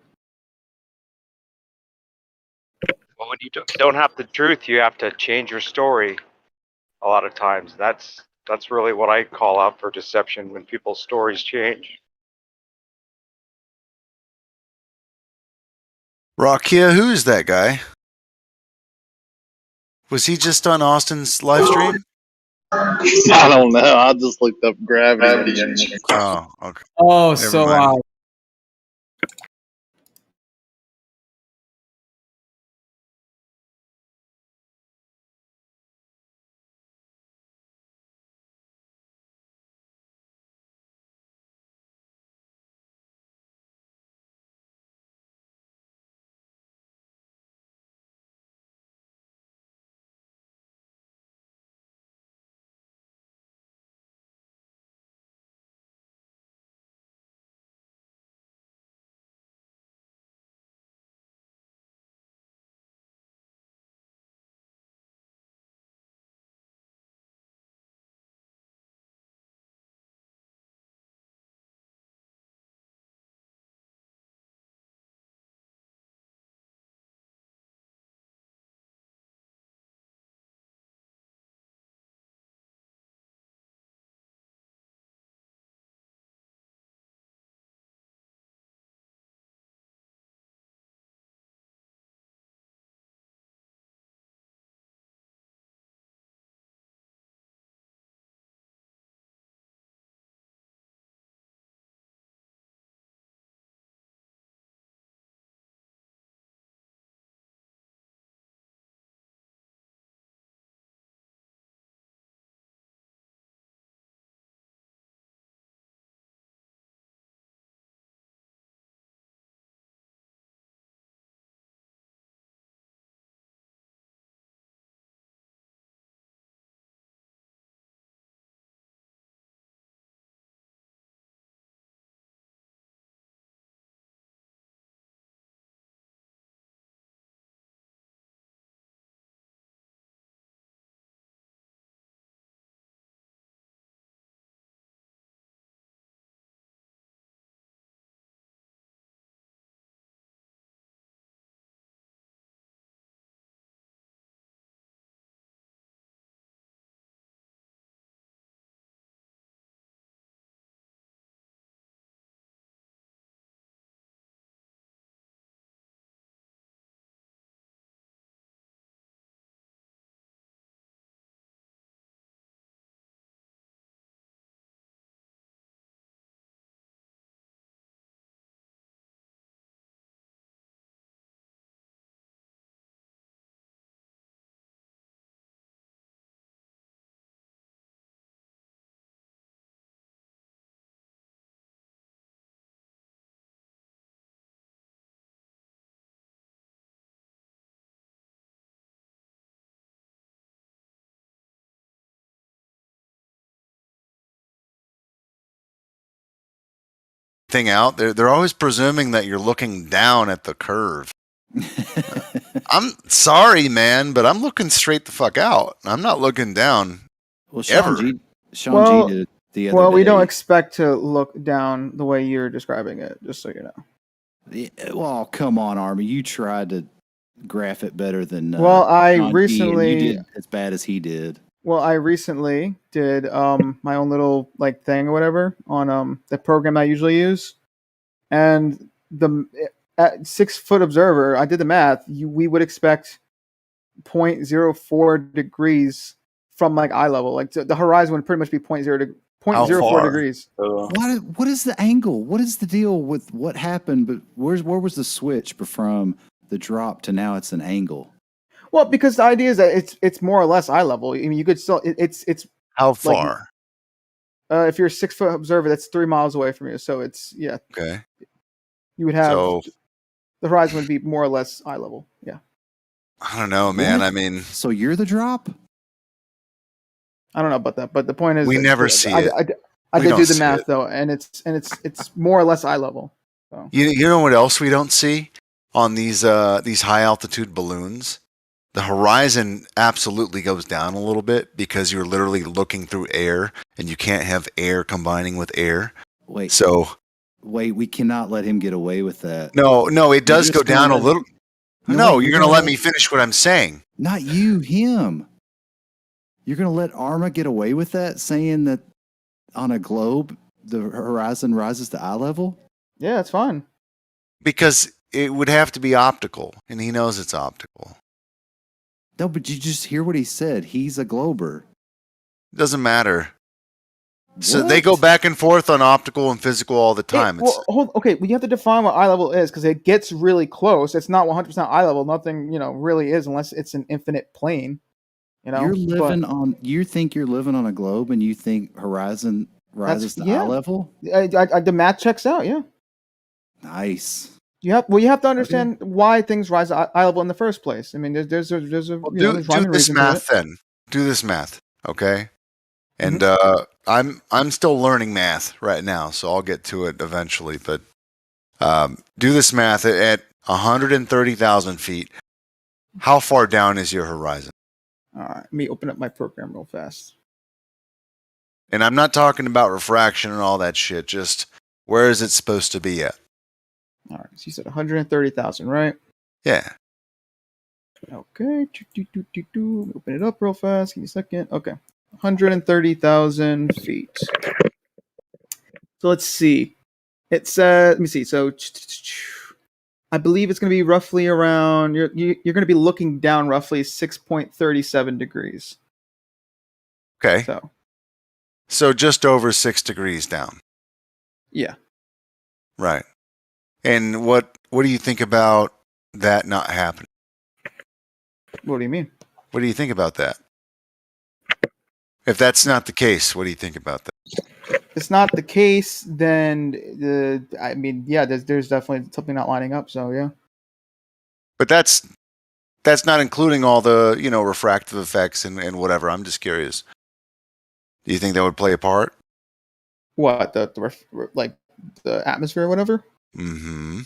Speaker 1: Well, when you don't have the truth, you have to change your story. A lot of times, that's really what I call out for deception when people's stories change.
Speaker 11: Rakia, who is that guy? Was he just on Austin's live stream?
Speaker 5: I don't know. I just looked up gravity.
Speaker 11: Oh, okay.
Speaker 3: Oh,
Speaker 11: Never
Speaker 3: so
Speaker 11: mind. thing out. They're always presuming that you're looking down at the curve. I'm sorry, man, but I'm looking straight the fuck out. I'm not looking down.
Speaker 2: Well,
Speaker 11: ever.
Speaker 2: Sean G did it the other
Speaker 22: well, we
Speaker 2: day.
Speaker 22: don't expect to look down the way you're describing it, just so you know.
Speaker 2: Yeah, well, come on, Army. You tried to graph it better than
Speaker 22: Well, I
Speaker 2: Sean G, and
Speaker 22: recently
Speaker 2: you did as bad as he did.
Speaker 22: Well, I recently did my own little like thing or whatever on the program I usually use, and at 6 foot observer, I did the math. We would expect 0.04 degrees from like eye level. Like the horizon would pretty much be 0.04 degrees.
Speaker 2: What is the angle? What is the deal with what happened? But where was the switch from the drop to now it's an angle?
Speaker 22: Well, because the idea is that it's more or less eye level. I mean, you could still it's
Speaker 11: how far?
Speaker 22: If you're a 6 foot observer, that's 3 miles away from you. So it's
Speaker 11: okay.
Speaker 22: You would have
Speaker 11: So,
Speaker 22: the horizon would be more or less eye level. Yeah.
Speaker 11: I don't know, man.
Speaker 2: What?
Speaker 11: I mean,
Speaker 2: so you're the drop?
Speaker 22: I don't know about that, but the point is
Speaker 11: we
Speaker 22: that
Speaker 11: never see it.
Speaker 22: I
Speaker 11: We
Speaker 22: did
Speaker 11: don't
Speaker 22: do the
Speaker 11: see
Speaker 22: math
Speaker 11: it.
Speaker 22: though, and it's more or less eye level. So.
Speaker 11: You know what else we don't see on these high altitude balloons? The horizon absolutely goes down a little bit because you're literally looking through air, and you can't have air combining with air.
Speaker 2: Wait, we cannot let him get away with that.
Speaker 11: No, it does go down a little. No, you're going to let me
Speaker 2: finish.
Speaker 11: finish what I'm saying.
Speaker 2: Not you, him. You're going to let Arma get away with that, saying that on a globe the horizon rises to eye level?
Speaker 22: Yeah, it's fine.
Speaker 11: Because it would have to be optical, and he knows it's optical.
Speaker 2: No, but you just hear what he said. He's a glober.
Speaker 11: Doesn't matter. So they go back and forth on optical and physical all the time.
Speaker 22: Okay, we have to define what eye level is because it gets really close. It's not 100% eye level. Nothing, really is unless it's an infinite plane.
Speaker 2: You're living on. You think you're living on a globe, and you think horizon rises to eye level?
Speaker 22: The math checks out. Yeah.
Speaker 2: Nice.
Speaker 22: You have to understand why things rise to eye level in the first place. I mean, there's a
Speaker 11: do
Speaker 22: rhyme and
Speaker 11: this
Speaker 22: reason to
Speaker 11: math
Speaker 22: it.
Speaker 11: then. Do this math, okay? And I'm still learning math right now, so I'll get to it eventually. But do this math at 130,000 feet. How far down is your horizon?
Speaker 22: All right, let me open up my program real fast.
Speaker 11: And I'm not talking about refraction and all that shit. Just where is it supposed to be at?
Speaker 22: All right, so you said 130,000, right?
Speaker 11: Yeah.
Speaker 22: Okay. Open it up real fast. Give me a second. Okay. 130,000 feet. So let's see. It says, let me see. So I believe it's going to be roughly around, you're going to be looking down roughly 6.37 degrees.
Speaker 11: Okay. So just over 6 degrees down.
Speaker 22: Yeah.
Speaker 11: Right. And what do you think about that not happening?
Speaker 22: What do you mean?
Speaker 11: What do you think about that? If that's not the case, what do you think about that?
Speaker 22: If it's not the case, then there's definitely something not lining up. So yeah.
Speaker 11: But that's not including all the refractive effects and whatever. I'm just curious. Do you think that would play a part?
Speaker 22: What the atmosphere or whatever?
Speaker 11: Mm-hmm.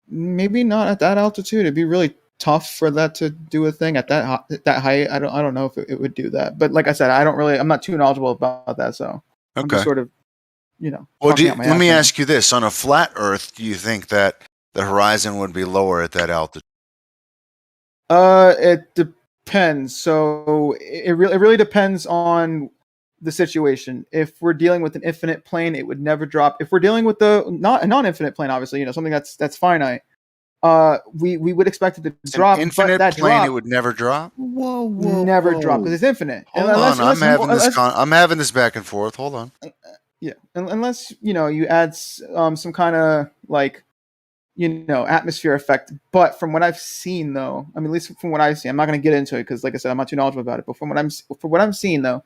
Speaker 22: Maybe not at that altitude. It'd be really tough for that to do a thing at that height. I don't know if it would do that. But like I said, I'm not too knowledgeable about that. So I'm just sort of,
Speaker 11: Well, let me ask you this: on a flat Earth, do you think that the horizon would be lower at that altitude?
Speaker 22: It depends. So it really depends on the situation. If we're dealing with an infinite plane, it would never drop. If we're dealing with a non-infinite plane, obviously, something that's finite, we would expect it to drop.
Speaker 11: An infinite
Speaker 22: but that
Speaker 11: plane,
Speaker 22: drop,
Speaker 11: it would never drop.
Speaker 22: never drop because it's infinite.
Speaker 11: Hold on, I'm having this back and forth. Hold on.
Speaker 22: Yeah, unless you add some kind of atmosphere effect. But from what I've seen, though, I mean, at least from what I've seen, I'm not going to get into it because, like I said, I'm not too knowledgeable about it. But from what I'm seeing, though,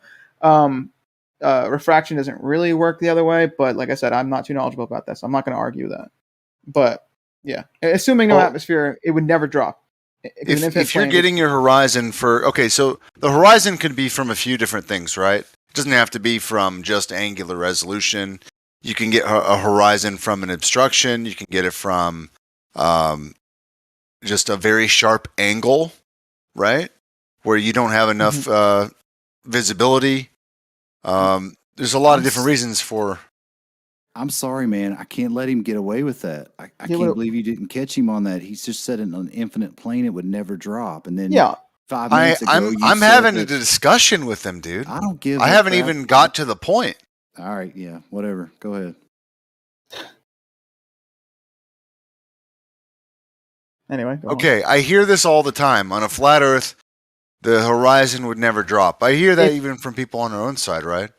Speaker 22: refraction doesn't really work the other way. But like I said, I'm not too knowledgeable about that, so I'm not going to argue that. But yeah, assuming no atmosphere, it would never drop.
Speaker 11: If you're getting your horizon so the horizon could be from a few different things, right? It doesn't have to be from just angular resolution. You can get a horizon from an obstruction. You can get it from just a very sharp angle, right? Where you don't have enough visibility. There's a lot of different reasons for.
Speaker 2: I'm sorry, man. I can't let him get away with that. I can't believe you didn't catch him on that. He's just said in an infinite plane it would never drop, and then 5 minutes ago
Speaker 11: I'm having a discussion with them, dude.
Speaker 2: I don't give.
Speaker 11: I haven't even got to the point.
Speaker 2: All right, yeah, whatever. Go ahead.
Speaker 22: Anyway.
Speaker 11: Okay, I hear this all the time. On a flat Earth, the horizon would never drop. I hear that even from people on our own side, right?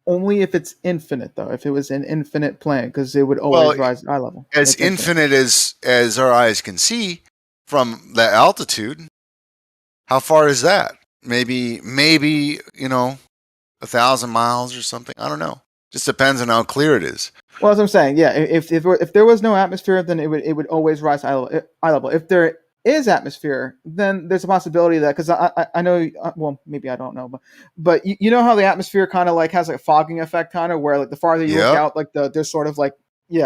Speaker 22: Only if it's infinite, though. If it was an infinite plane, because it would always rise at eye level.
Speaker 11: As infinite as our eyes can see from that altitude. How far is that? Maybe 1,000 miles or something. I don't know. Just depends on how clear it is.
Speaker 22: Well, as I'm saying, yeah. If there was no atmosphere, then it would always rise eye level. If there is atmosphere, then there's a possibility that, because I know, well, maybe I don't know, but you know how the atmosphere kind of like has a fogging effect, kind of where like the farther you look out, like there's sort of like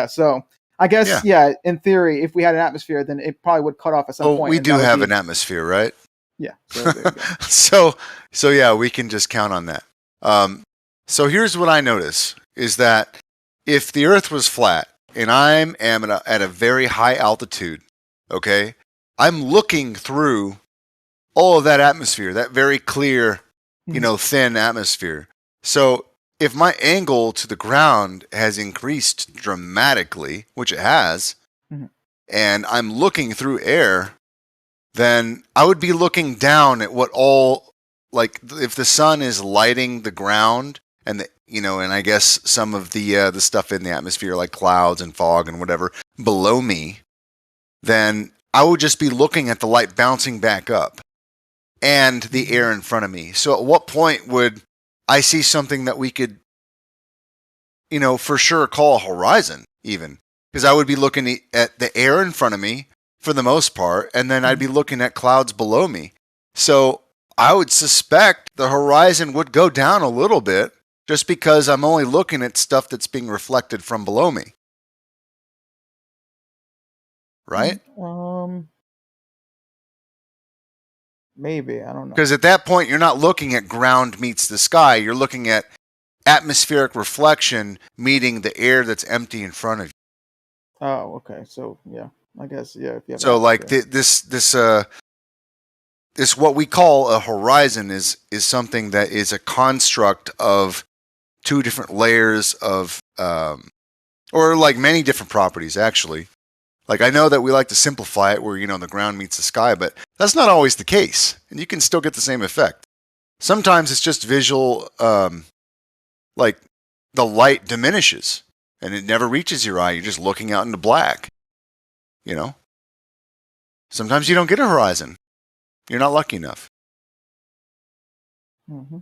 Speaker 22: So I guess in theory, if we had an atmosphere, then it probably would cut off at some point.
Speaker 11: We do have an atmosphere, right?
Speaker 22: Yeah.
Speaker 11: So yeah, we can just count on that. So here's what I notice is that if the Earth was flat and I am at a very high altitude, okay, I'm looking through all of that atmosphere, that very clear, thin atmosphere. So if my angle to the ground has increased dramatically, which it has, and I'm looking through air, then I would be looking down at what if the sun is lighting the ground and and I guess some of the stuff in the atmosphere like clouds and fog and whatever below me, then I would just be looking at the light bouncing back up and the air in front of me. So at what point would I see something that we could, for sure call a horizon even? Because I would be looking at the air in front of me for the most part, and then I'd be looking at clouds below me. So I would suspect the horizon would go down a little bit just because I'm only looking at stuff that's being reflected from below me. Right?
Speaker 22: Maybe, I don't know.
Speaker 11: Because at that point, you're not looking at ground meets the sky. You're looking at atmospheric reflection meeting the air that's empty in front of you.
Speaker 22: Oh, okay. So yeah, I guess If you have
Speaker 11: so like this what we call a horizon is something that is a construct of two different layers of or like many different properties actually. Like I know that we like to simplify it where the ground meets the sky, but that's not always the case, and you can still get the same effect. Sometimes it's just visual, like the light diminishes and it never reaches your eye. You're just looking out into black. Sometimes you don't get a horizon. You're not lucky enough.
Speaker 22: Mm-hmm.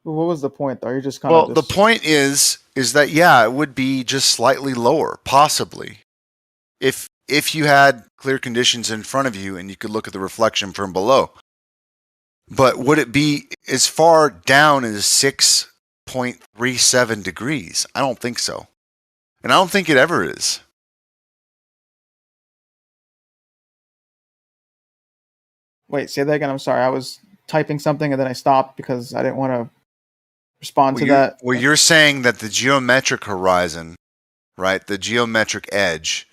Speaker 22: Well, what was the point, though? You're just kind of.
Speaker 11: Well, the point is that it would be just slightly lower, possibly, if you had clear conditions in front of you and you could look at the reflection from below. But would it be as far down as 6.37 degrees? I don't think so, and I don't think it ever is.
Speaker 22: Wait, say that again. I'm sorry. I was typing something and then I stopped because I didn't want to respond to that.
Speaker 11: Well, you're saying that the geometric horizon, right, the geometric edge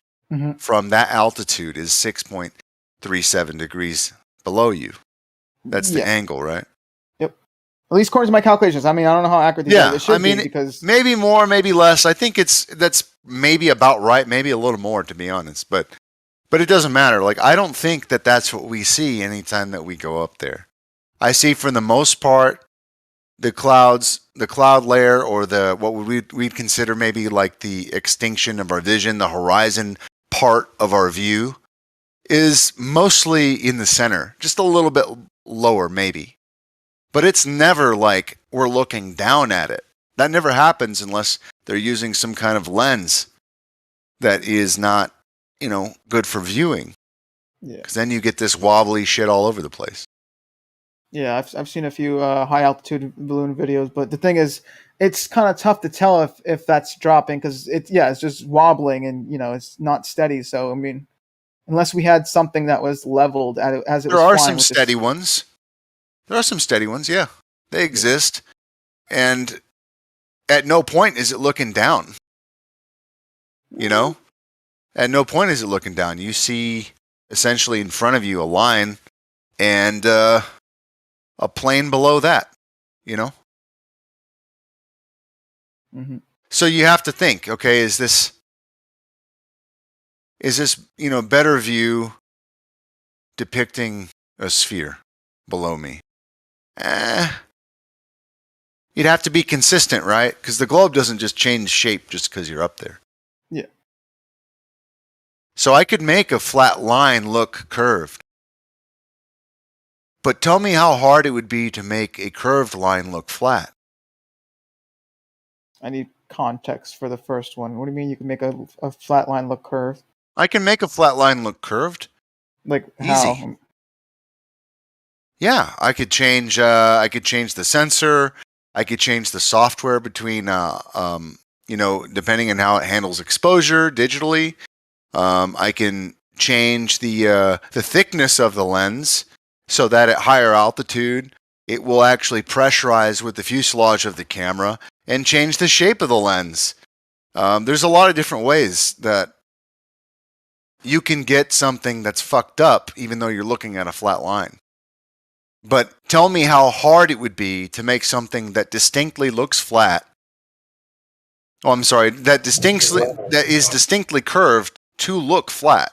Speaker 11: from that altitude is 6.37 degrees below you. That's the angle, right?
Speaker 22: Yep. At least according to my calculations. I mean, I don't know how accurate these are. It should be because
Speaker 11: maybe more, maybe less. I think that's maybe about right, maybe a little more, to be honest. But it doesn't matter. Like, I don't think that that's what we see anytime that we go up there. I see, for the most part, the cloud layer, or what we'd consider maybe like the extinction of our vision, the horizon part of our view, is mostly in the center, just a little bit lower maybe. But it's never like we're looking down at it. That never happens unless they're using some kind of lens that is not, good for viewing.
Speaker 22: Yeah.
Speaker 11: Because then you get this wobbly shit all over the place.
Speaker 22: Yeah, I've seen a few high altitude balloon videos, but the thing is, it's kind of tough to tell if that's dropping because it's just wobbling and it's not steady. So I mean, unless we had something that was leveled as it
Speaker 11: There
Speaker 22: was
Speaker 11: are
Speaker 22: flying
Speaker 11: some
Speaker 22: with
Speaker 11: steady
Speaker 22: this.
Speaker 11: ones. There are some steady ones, yeah. They exist. And at no point is it looking down. You know? At no point is it looking down. You see essentially in front of you a line and a plane below that, you know?
Speaker 22: Mm-hmm.
Speaker 11: So you have to think, okay, is this better view depicting a sphere below me? You'd have to be consistent, right? Because the globe doesn't just change shape just because you're up there.
Speaker 22: Yeah.
Speaker 11: So I could make a flat line look curved. But tell me how hard it would be to make a curved line look flat.
Speaker 22: I need context for the first one. What do you mean you can make a flat line look curved?
Speaker 11: I can make a flat line look curved.
Speaker 22: Like
Speaker 11: Easy.
Speaker 22: how?
Speaker 11: Yeah, I could change the sensor. I could change the software between, depending on how it handles exposure digitally. I can change the thickness of the lens so that at higher altitude, it will actually pressurize with the fuselage of the camera and change the shape of the lens. There's a lot of different ways that you can get something that's fucked up even though you're looking at a flat line. But tell me how hard it would be to make something that distinctly looks flat. Oh, I'm sorry, that is distinctly curved to look flat.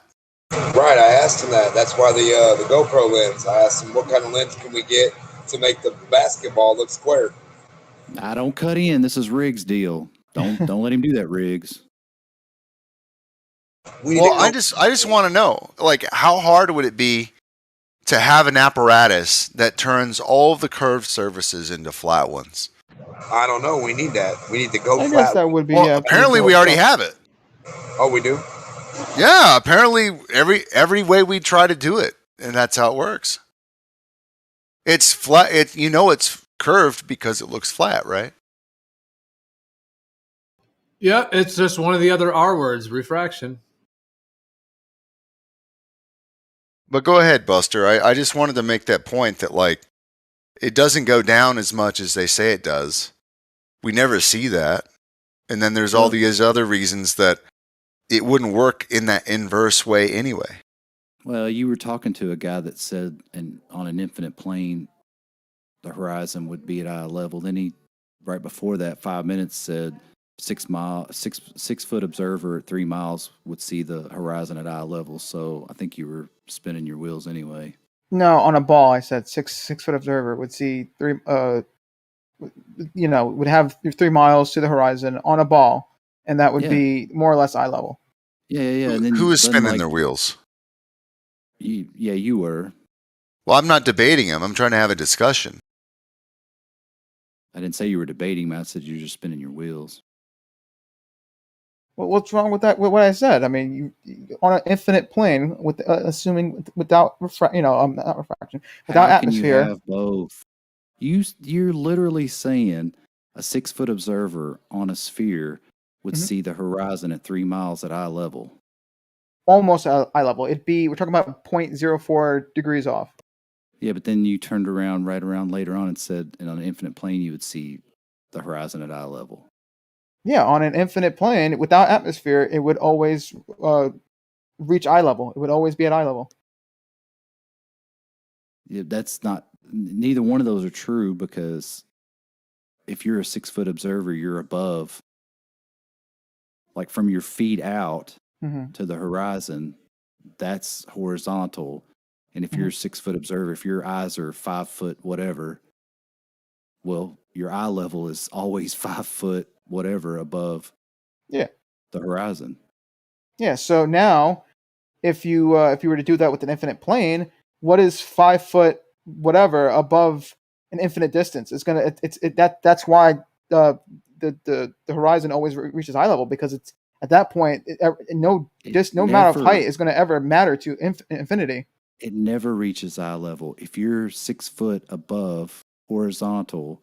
Speaker 8: Right, I asked him that. That's why the GoPro lens. I asked him what kind of lens can we get to make the basketball look square.
Speaker 2: I don't cut in. This is Riggs' deal. Don't let him do that, Riggs.
Speaker 11: Well, I just want to know, like, how hard would it be to have an apparatus that turns all of the curved surfaces into flat ones?
Speaker 8: I don't know. We need that. We need to go
Speaker 22: I
Speaker 8: flat.
Speaker 22: guess that would be.
Speaker 11: Well,
Speaker 22: Yeah,
Speaker 11: apparently we already have it.
Speaker 8: Oh, we do?
Speaker 11: Yeah, apparently every way we try to do it, and that's how it works. It's flat. It's curved because it looks flat, right?
Speaker 3: Yeah, it's just one of the other R words, refraction.
Speaker 11: But go ahead, Buster. I just wanted to make that point that, like, it doesn't go down as much as they say it does. We never see that. And then there's all these other reasons that it wouldn't work in that inverse way anyway.
Speaker 2: Well, you were talking to a guy that said on an infinite plane, the horizon would be at eye level. Then he, right before that, 5 minutes, said 6 foot observer at 3 miles would see the horizon at eye level. So I think you were spinning your wheels anyway.
Speaker 22: No, on a ball, I said 6 foot observer would see would have 3 miles to the horizon on a ball, and that would be more or less eye level.
Speaker 2: Yeah. And then
Speaker 11: who was spinning their wheels?
Speaker 2: You were.
Speaker 11: Well, I'm not debating him. I'm trying to have a discussion.
Speaker 2: I didn't say you were debating, man. I said you're just spinning your wheels.
Speaker 22: Well, what's wrong with that? With what I said? I mean, you on an infinite plane, with assuming without not refraction, without
Speaker 2: How can you
Speaker 22: atmosphere.
Speaker 2: have both? You're literally saying a 6 foot observer on a sphere would see the horizon at 3 miles at eye level.
Speaker 22: Almost at eye level. We're talking about 0.04 degrees off.
Speaker 2: Yeah, but then you turned around later on and said, and on an infinite plane, you would see the horizon at eye level.
Speaker 22: Yeah, on an infinite plane without atmosphere, it would always reach eye level. It would always be at eye level.
Speaker 2: Yeah, neither one of those are true, because if you're a 6 foot observer, you're above, like from your feet out to the horizon, that's horizontal. And if you're a 6 foot observer, if your eyes are 5 foot whatever, well, your eye level is always 5 foot whatever above the horizon.
Speaker 22: Yeah, so now if you were to do that with an infinite plane, what is 5 foot whatever above an infinite distance? That's why the horizon always reaches eye level, because it's at that point no amount of height is going to ever matter to infinity.
Speaker 2: It never reaches eye level. If you're 6 foot above horizontal,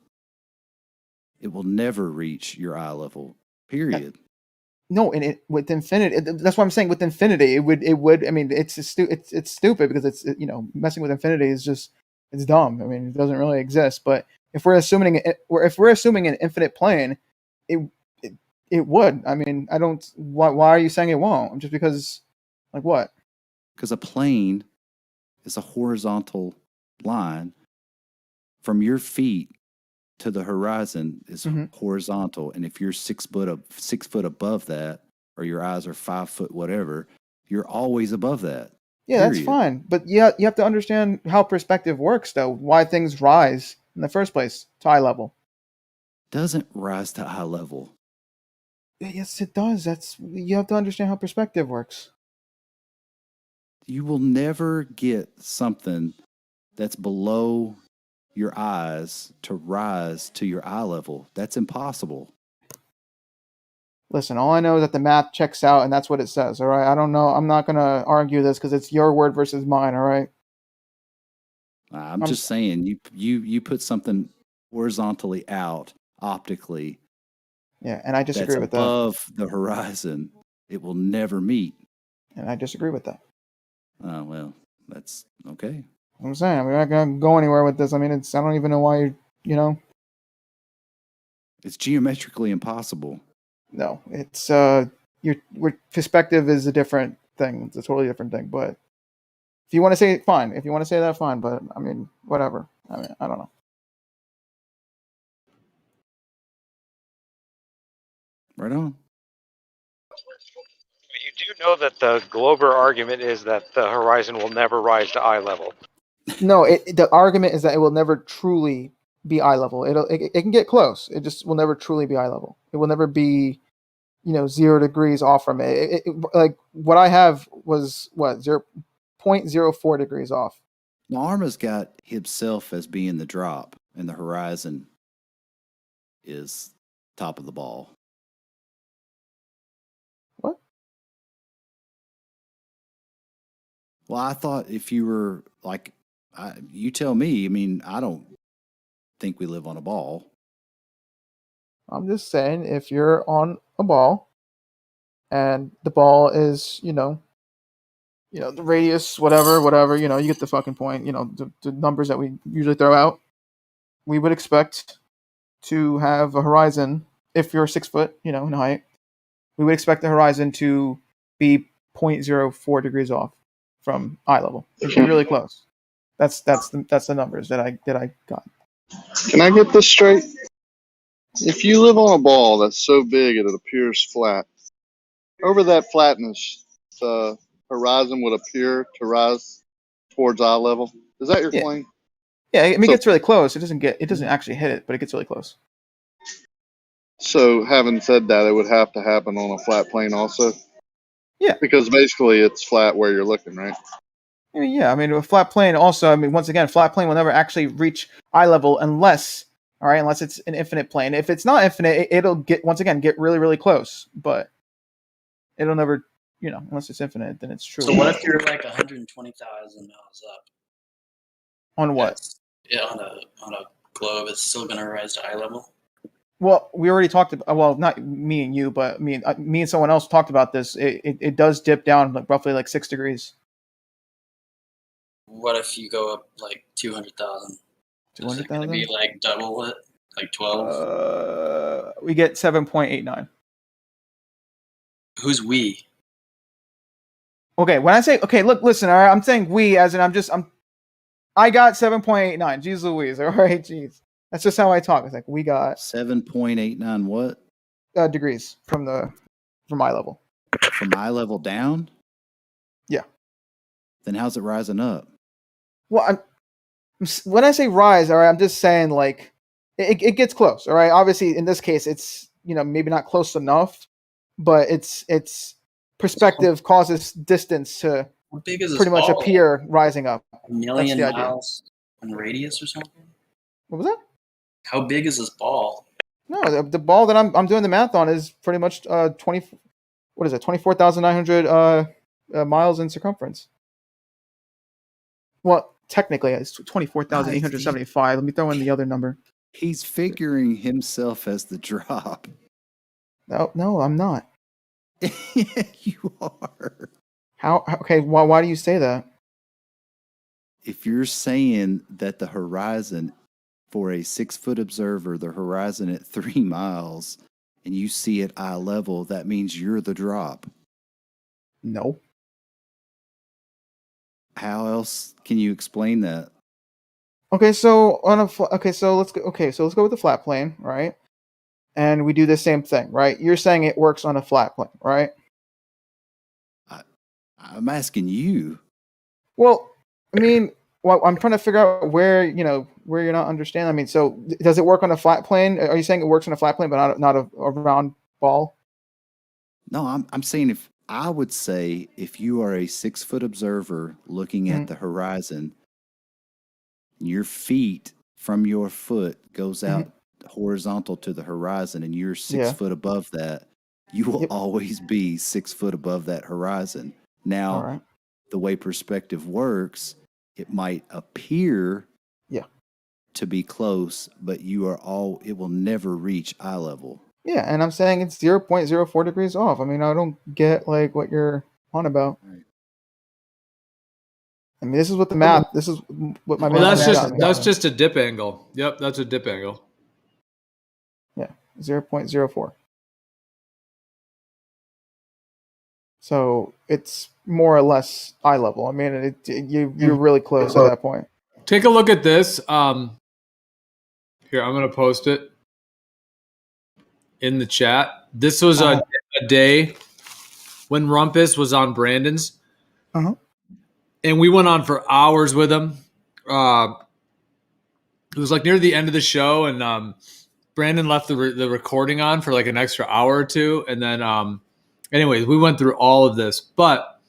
Speaker 2: it will never reach your eye level. Period.
Speaker 22: No, and it with infinity. That's what I'm saying. With infinity, it would. I mean, it's stupid because it's messing with infinity is just it's dumb. I mean, it doesn't really exist. But if we're assuming an infinite plane, it would. I mean, I don't. Why are you saying it won't? Just because, like what?
Speaker 2: Because a plane is a horizontal line from your feet to the horizon is horizontal, and if you're 6 foot above that, or your eyes are 5 foot whatever, you're always above that.
Speaker 22: Yeah, that's fine. But you have to understand how perspective works, though. Why things rise in the first place to eye level.
Speaker 2: Doesn't rise to eye level.
Speaker 22: Yes, it does. You have to understand how perspective works.
Speaker 2: You will never get something that's below your eyes to rise to your eye level. That's impossible.
Speaker 22: Listen, all I know is that the math checks out, and that's what it says. All right, I don't know. I'm not gonna argue this because it's your word versus mine. All right.
Speaker 2: I'm just saying, you put something horizontally out optically.
Speaker 22: Yeah, and I disagree with that.
Speaker 2: Above the horizon, it will never meet.
Speaker 22: And I disagree with that.
Speaker 2: Oh well, that's okay.
Speaker 22: I'm saying we're not gonna go anywhere with this. I mean, I don't even know why
Speaker 2: It's geometrically impossible.
Speaker 22: No, it's your perspective is a different thing. It's a totally different thing. But if you want to say it, fine. If you want to say that, fine. But I mean, whatever. I mean, I don't know.
Speaker 2: Right on.
Speaker 1: You do know that the Glober argument is that the horizon will never rise to eye level.
Speaker 22: No, the argument is that it will never truly be eye level. It can get close. It just will never truly be eye level. It will never be, 0 degrees off from it. Like what I have was 0.04 degrees off.
Speaker 2: Now, Arma's got himself as being the drop, and the horizon is top of the ball.
Speaker 22: What?
Speaker 2: Well, I thought if you were like, you tell me. I mean, I don't think we live on a ball.
Speaker 22: I'm just saying, if you're on a ball, and the ball is, the radius, whatever, you get the fucking point. The numbers that we usually throw out. We would expect to have a horizon. If you're 6 foot, in height, we would expect the horizon to be 0.04 degrees off from eye level. It'd be really close. That's the numbers that I got.
Speaker 5: Can I get this straight? If you live on a ball that's so big it appears flat, over that flatness, the horizon would appear to rise towards eye level. Is that your claim?
Speaker 22: Yeah, I mean, it gets really close. It doesn't actually hit it, but it gets really close.
Speaker 5: So, having said that, it would have to happen on a flat plane also?
Speaker 22: Yeah.
Speaker 5: Because basically it's flat where you're looking, right?
Speaker 22: I mean, yeah. I mean, a flat plane also, I mean, once again, flat plane will never actually reach eye level unless it's an infinite plane. If it's not infinite, it'll get really, really close. But it'll never, unless it's infinite, then it's true.
Speaker 15: So what if you're like 120,000 miles up?
Speaker 22: On what?
Speaker 15: On a globe, it's still going to rise to eye level?
Speaker 22: Well, we already talked about. Well, not me and you, but me and someone else talked about this. It does dip down roughly like 6 degrees.
Speaker 15: What if you go up like 200,000? 200,000? Is it going to be like double it, like 12?
Speaker 22: We get 7.89.
Speaker 15: Who's we?
Speaker 22: Okay, when I say listen, all right, I'm saying we as in I got 7.89. Jeez Louise, all right, jeez. That's just how I talk. It's like we got
Speaker 2: 7.89 what?
Speaker 22: Degrees from eye level.
Speaker 2: From eye level down?
Speaker 22: Yeah.
Speaker 2: Then how's it rising up?
Speaker 22: Well, when I say rise, all right, I'm just saying like it gets close, all right. Obviously, in this case, it's maybe not close enough, but it's perspective causes distance to pretty much appear rising up.
Speaker 15: A million miles in radius or something?
Speaker 22: What was that?
Speaker 15: How big is this ball?
Speaker 22: No, the ball that I'm doing the math on is pretty much 24,900 miles in circumference. Well, technically, it's 24,875. Let me throw in the other number.
Speaker 2: He's figuring himself as the drop.
Speaker 22: No, I'm not.
Speaker 2: Yeah, you are.
Speaker 22: How? Okay, why do you say that?
Speaker 2: If you're saying that the horizon for a 6-foot observer, the horizon at 3 miles, and you see it eye level, that means you're the drop.
Speaker 22: No.
Speaker 2: How else can you explain that?
Speaker 22: Okay, so let's go with the flat plane, right? And we do the same thing, right? You're saying it works on a flat plane, right?
Speaker 2: I'm asking you.
Speaker 22: Well, I mean, I'm trying to figure out where you're not understanding. I mean, so does it work on a flat plane? Are you saying it works on a flat plane, but not a round ball?
Speaker 2: No, I'm saying if I would say if you are a 6-foot observer looking at the horizon, your feet from your foot goes out horizontal to the horizon, and you're 6 foot above that, you will always be 6 foot above that horizon. Now, the way perspective works, it might appear to be close, but it will never reach eye level.
Speaker 22: Yeah, and I'm saying it's 0.04 degrees off. I mean, I don't get like what you're on about. I mean, this is what the math. This is what my math.
Speaker 3: That's just a dip angle. Yep, that's a dip angle.
Speaker 22: Yeah, 0.04. So it's more or less eye level. I mean, you're really close at that point.
Speaker 3: Take a look at this. Here, I'm going to post it in the chat. This was a day when Rumpus was on Brandon's. And we went on for hours with him. It was like near the end of the show, and Brandon left the recording on for like an extra hour or two. And then, anyways, we went through all of this. But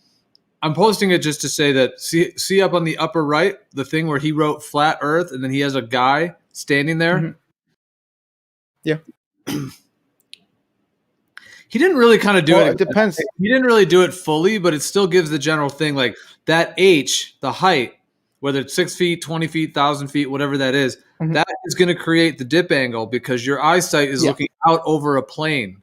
Speaker 3: I'm posting it just to say that, see up on the upper right, the thing where he wrote flat earth, and then he has a guy standing there.
Speaker 22: Yeah.
Speaker 3: He didn't really kind of do it.
Speaker 22: It depends.
Speaker 3: He didn't really do it fully, but it still gives the general thing. Like that H, the height, whether it's 6 feet, 20 feet, 1,000 feet, whatever that is, that is going to create the dip angle because your eyesight is looking out over a plane.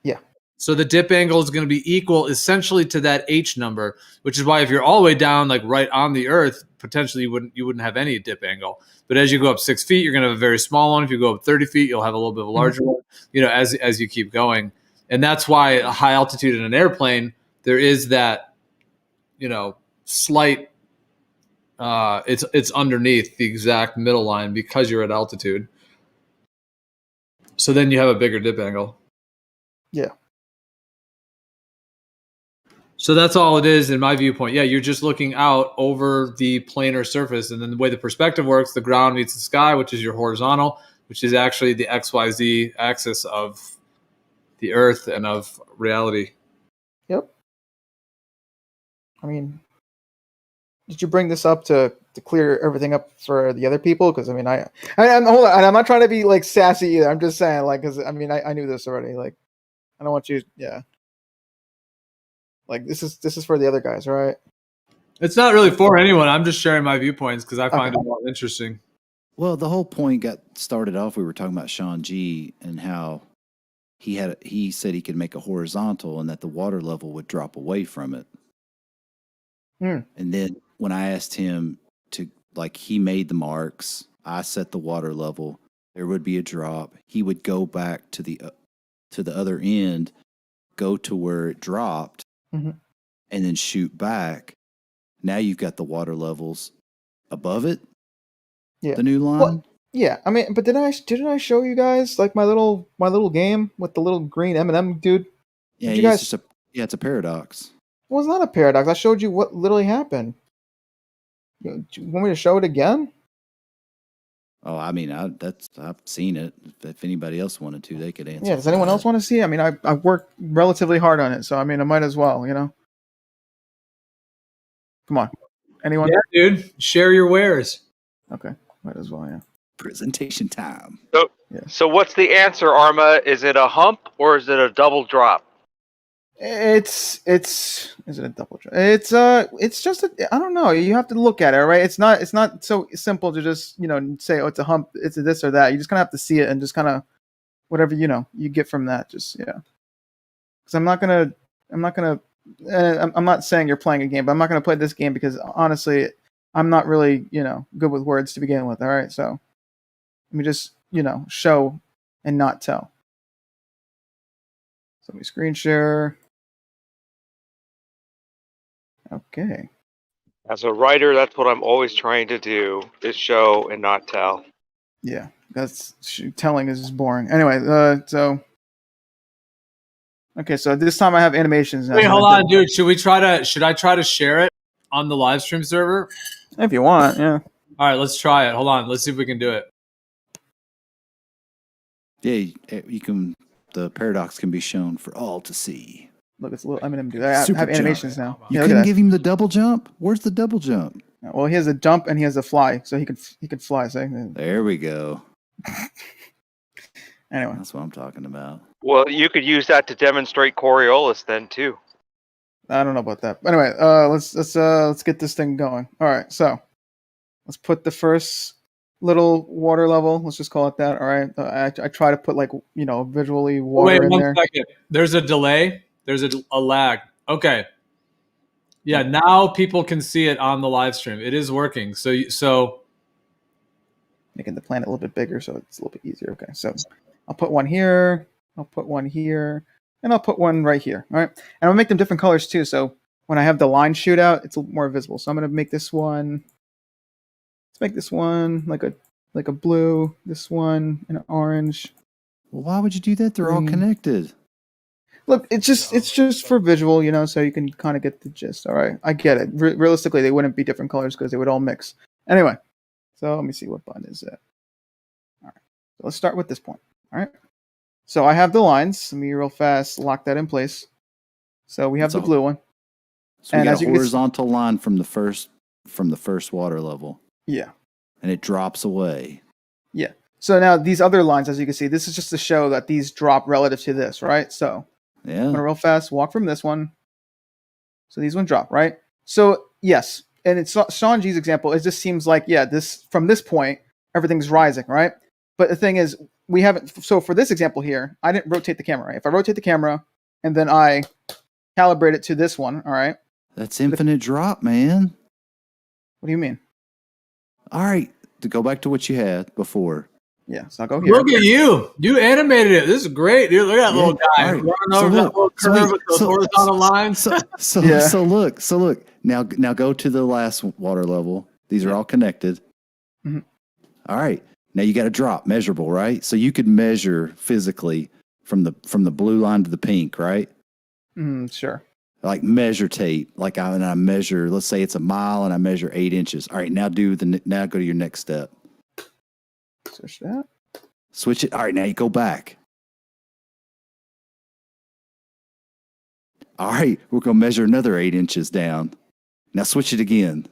Speaker 22: Yeah.
Speaker 3: So the dip angle is going to be equal essentially to that H number, which is why if you're all the way down, like right on the earth, potentially you wouldn't have any dip angle. But as you go up 6 feet, you're going to have a very small one. If you go up 30 feet, you'll have a little bit of a larger one, as you keep going. And that's why a high altitude in an airplane, there is that, slight, it's underneath the exact middle line because you're at altitude. So then you have a bigger dip angle.
Speaker 22: Yeah.
Speaker 3: So that's all it is in my viewpoint. Yeah, you're just looking out over the planar surface. And then the way the perspective works, the ground meets the sky, which is your horizontal, which is actually the XYZ axis of the earth and of reality.
Speaker 22: Yep. I mean, did you bring this up to clear everything up for the other people? Because I mean, I'm hold on, I'm not trying to be like sassy either. I'm just saying, like, because I mean, I knew this already. Like, I don't want you, Like this is for the other guys, right?
Speaker 3: It's not really for anyone. I'm just sharing my viewpoints because I find it more interesting.
Speaker 2: Well, the whole point got started off. We were talking about Sean G and how he said he could make a horizontal and that the water level would drop away from it. And then when I asked him to, like, he made the marks, I set the water level, there would be a drop. He would go back to the other end, go to where it dropped, and then shoot back. Now you've got the water levels above it.
Speaker 22: Yeah.
Speaker 2: The new line.
Speaker 22: Well, yeah, I mean, but didn't I show you guys like my little game with the little green M&M dude?
Speaker 2: Yeah,
Speaker 22: Did you guys?
Speaker 2: it's a paradox.
Speaker 22: Well, it's not a paradox. I showed you what literally happened. Do you want me to show it again?
Speaker 2: Oh, I mean, I've seen it. If anybody else wanted to, they could answer.
Speaker 22: Yeah. Does anyone else want to see? I mean, I worked relatively hard on it, so I mean, I might as well. Come on, anyone?
Speaker 3: Yeah, dude, share your wares.
Speaker 22: Okay, might as well. Yeah.
Speaker 2: Presentation time.
Speaker 1: So what's the answer, Arma? Is it a hump or is it a double drop?
Speaker 22: It's is it a double jump? It's just I don't know. You have to look at it, right? It's not so simple to just say, oh, it's a hump, it's a this or that. You just kind of have to see it and just kind of whatever you get from that. Just yeah. Because I'm not gonna I'm not saying you're playing a game, but I'm not gonna play this game because honestly, I'm not really good with words to begin with. All right, so let me just show and not tell. So let me screen share. Okay.
Speaker 1: As a writer, that's what I'm always trying to do: is show and not tell.
Speaker 22: Yeah, that's telling is boring. Anyway, so okay, so this time I have animations now.
Speaker 3: Wait,
Speaker 22: so
Speaker 3: hold on, dude. Should I try to share it on the live stream server?
Speaker 22: If you want, yeah.
Speaker 3: All right, let's try it. Hold on, let's see if we can do it.
Speaker 2: Yeah, you can. The paradox can be shown for all to see.
Speaker 22: Look, it's a little. I'm gonna do that. I have animations now.
Speaker 2: You
Speaker 22: Yeah,
Speaker 2: couldn't give him the double jump. Where's the double jump?
Speaker 22: Well, he has a jump and he has a fly, so he could fly. So
Speaker 2: there we go.
Speaker 22: Anyway,
Speaker 2: that's what I'm talking about.
Speaker 1: Well, you could use that to demonstrate Coriolis then too.
Speaker 22: I don't know about that. But anyway, let's get this thing going. All right, so let's put the first little water level. Let's just call it that. All right. I try to put visually water in there.
Speaker 3: Wait 1 second. There's a delay. There's a lag. Okay. Yeah. Now people can see it on the live stream. It is working. So
Speaker 22: making the planet a little bit bigger so it's a little bit easier. Okay. So I'll put one here. I'll put one here, and I'll put one right here. All right. And I'll make them different colors too. So when I have the line shoot out, it's a little more visible. So I'm going to make this one. Let's make this one like a blue, this one an orange.
Speaker 2: Well, why would you do that? They're all connected.
Speaker 22: Look, it's just for visual, so you can kind of get the gist. All right, I get it. Realistically, they wouldn't be different colors because they would all mix. Anyway, so let me see what button is it. All right, so let's start with this point. All right, so I have the lines. Let me real fast lock that in place. So we have the blue one.
Speaker 2: So we got a horizontal line from the first water level.
Speaker 22: Yeah.
Speaker 2: And it drops away.
Speaker 22: Yeah. So now these other lines, as you can see, this is just to show that these drop relative to this, right? So
Speaker 2: yeah.
Speaker 22: I'm gonna real fast walk from this one. So these one drop, right? So yes, and it's Sean G's example. It just seems like this from this point everything's rising, right? But the thing is, we haven't. So for this example here, I didn't rotate the camera. Right? If I rotate the camera and then I calibrate it to this one, all right?
Speaker 2: That's infinite drop, man.
Speaker 22: What do you mean?
Speaker 2: All right, to go back to what you had before.
Speaker 22: Yeah, so I'll go here.
Speaker 3: Look at you. You animated it. This is great, dude. Look at that little guy running over that little curve with those horizontal lines.
Speaker 2: So look. Now go to the last water level. These are all connected.
Speaker 22: Mm-hmm.
Speaker 2: All right. Now you got a drop, measurable, right? So you could measure physically from the blue line to the pink, right?
Speaker 22: Sure.
Speaker 2: Like measure tape. Like I measure, let's say it's a mile and I measure 8 inches. All right, now go to your next step.
Speaker 22: Switch that.
Speaker 2: Switch it. All right, now you go back. All right, we're going to measure another 8 inches down. Now switch it again.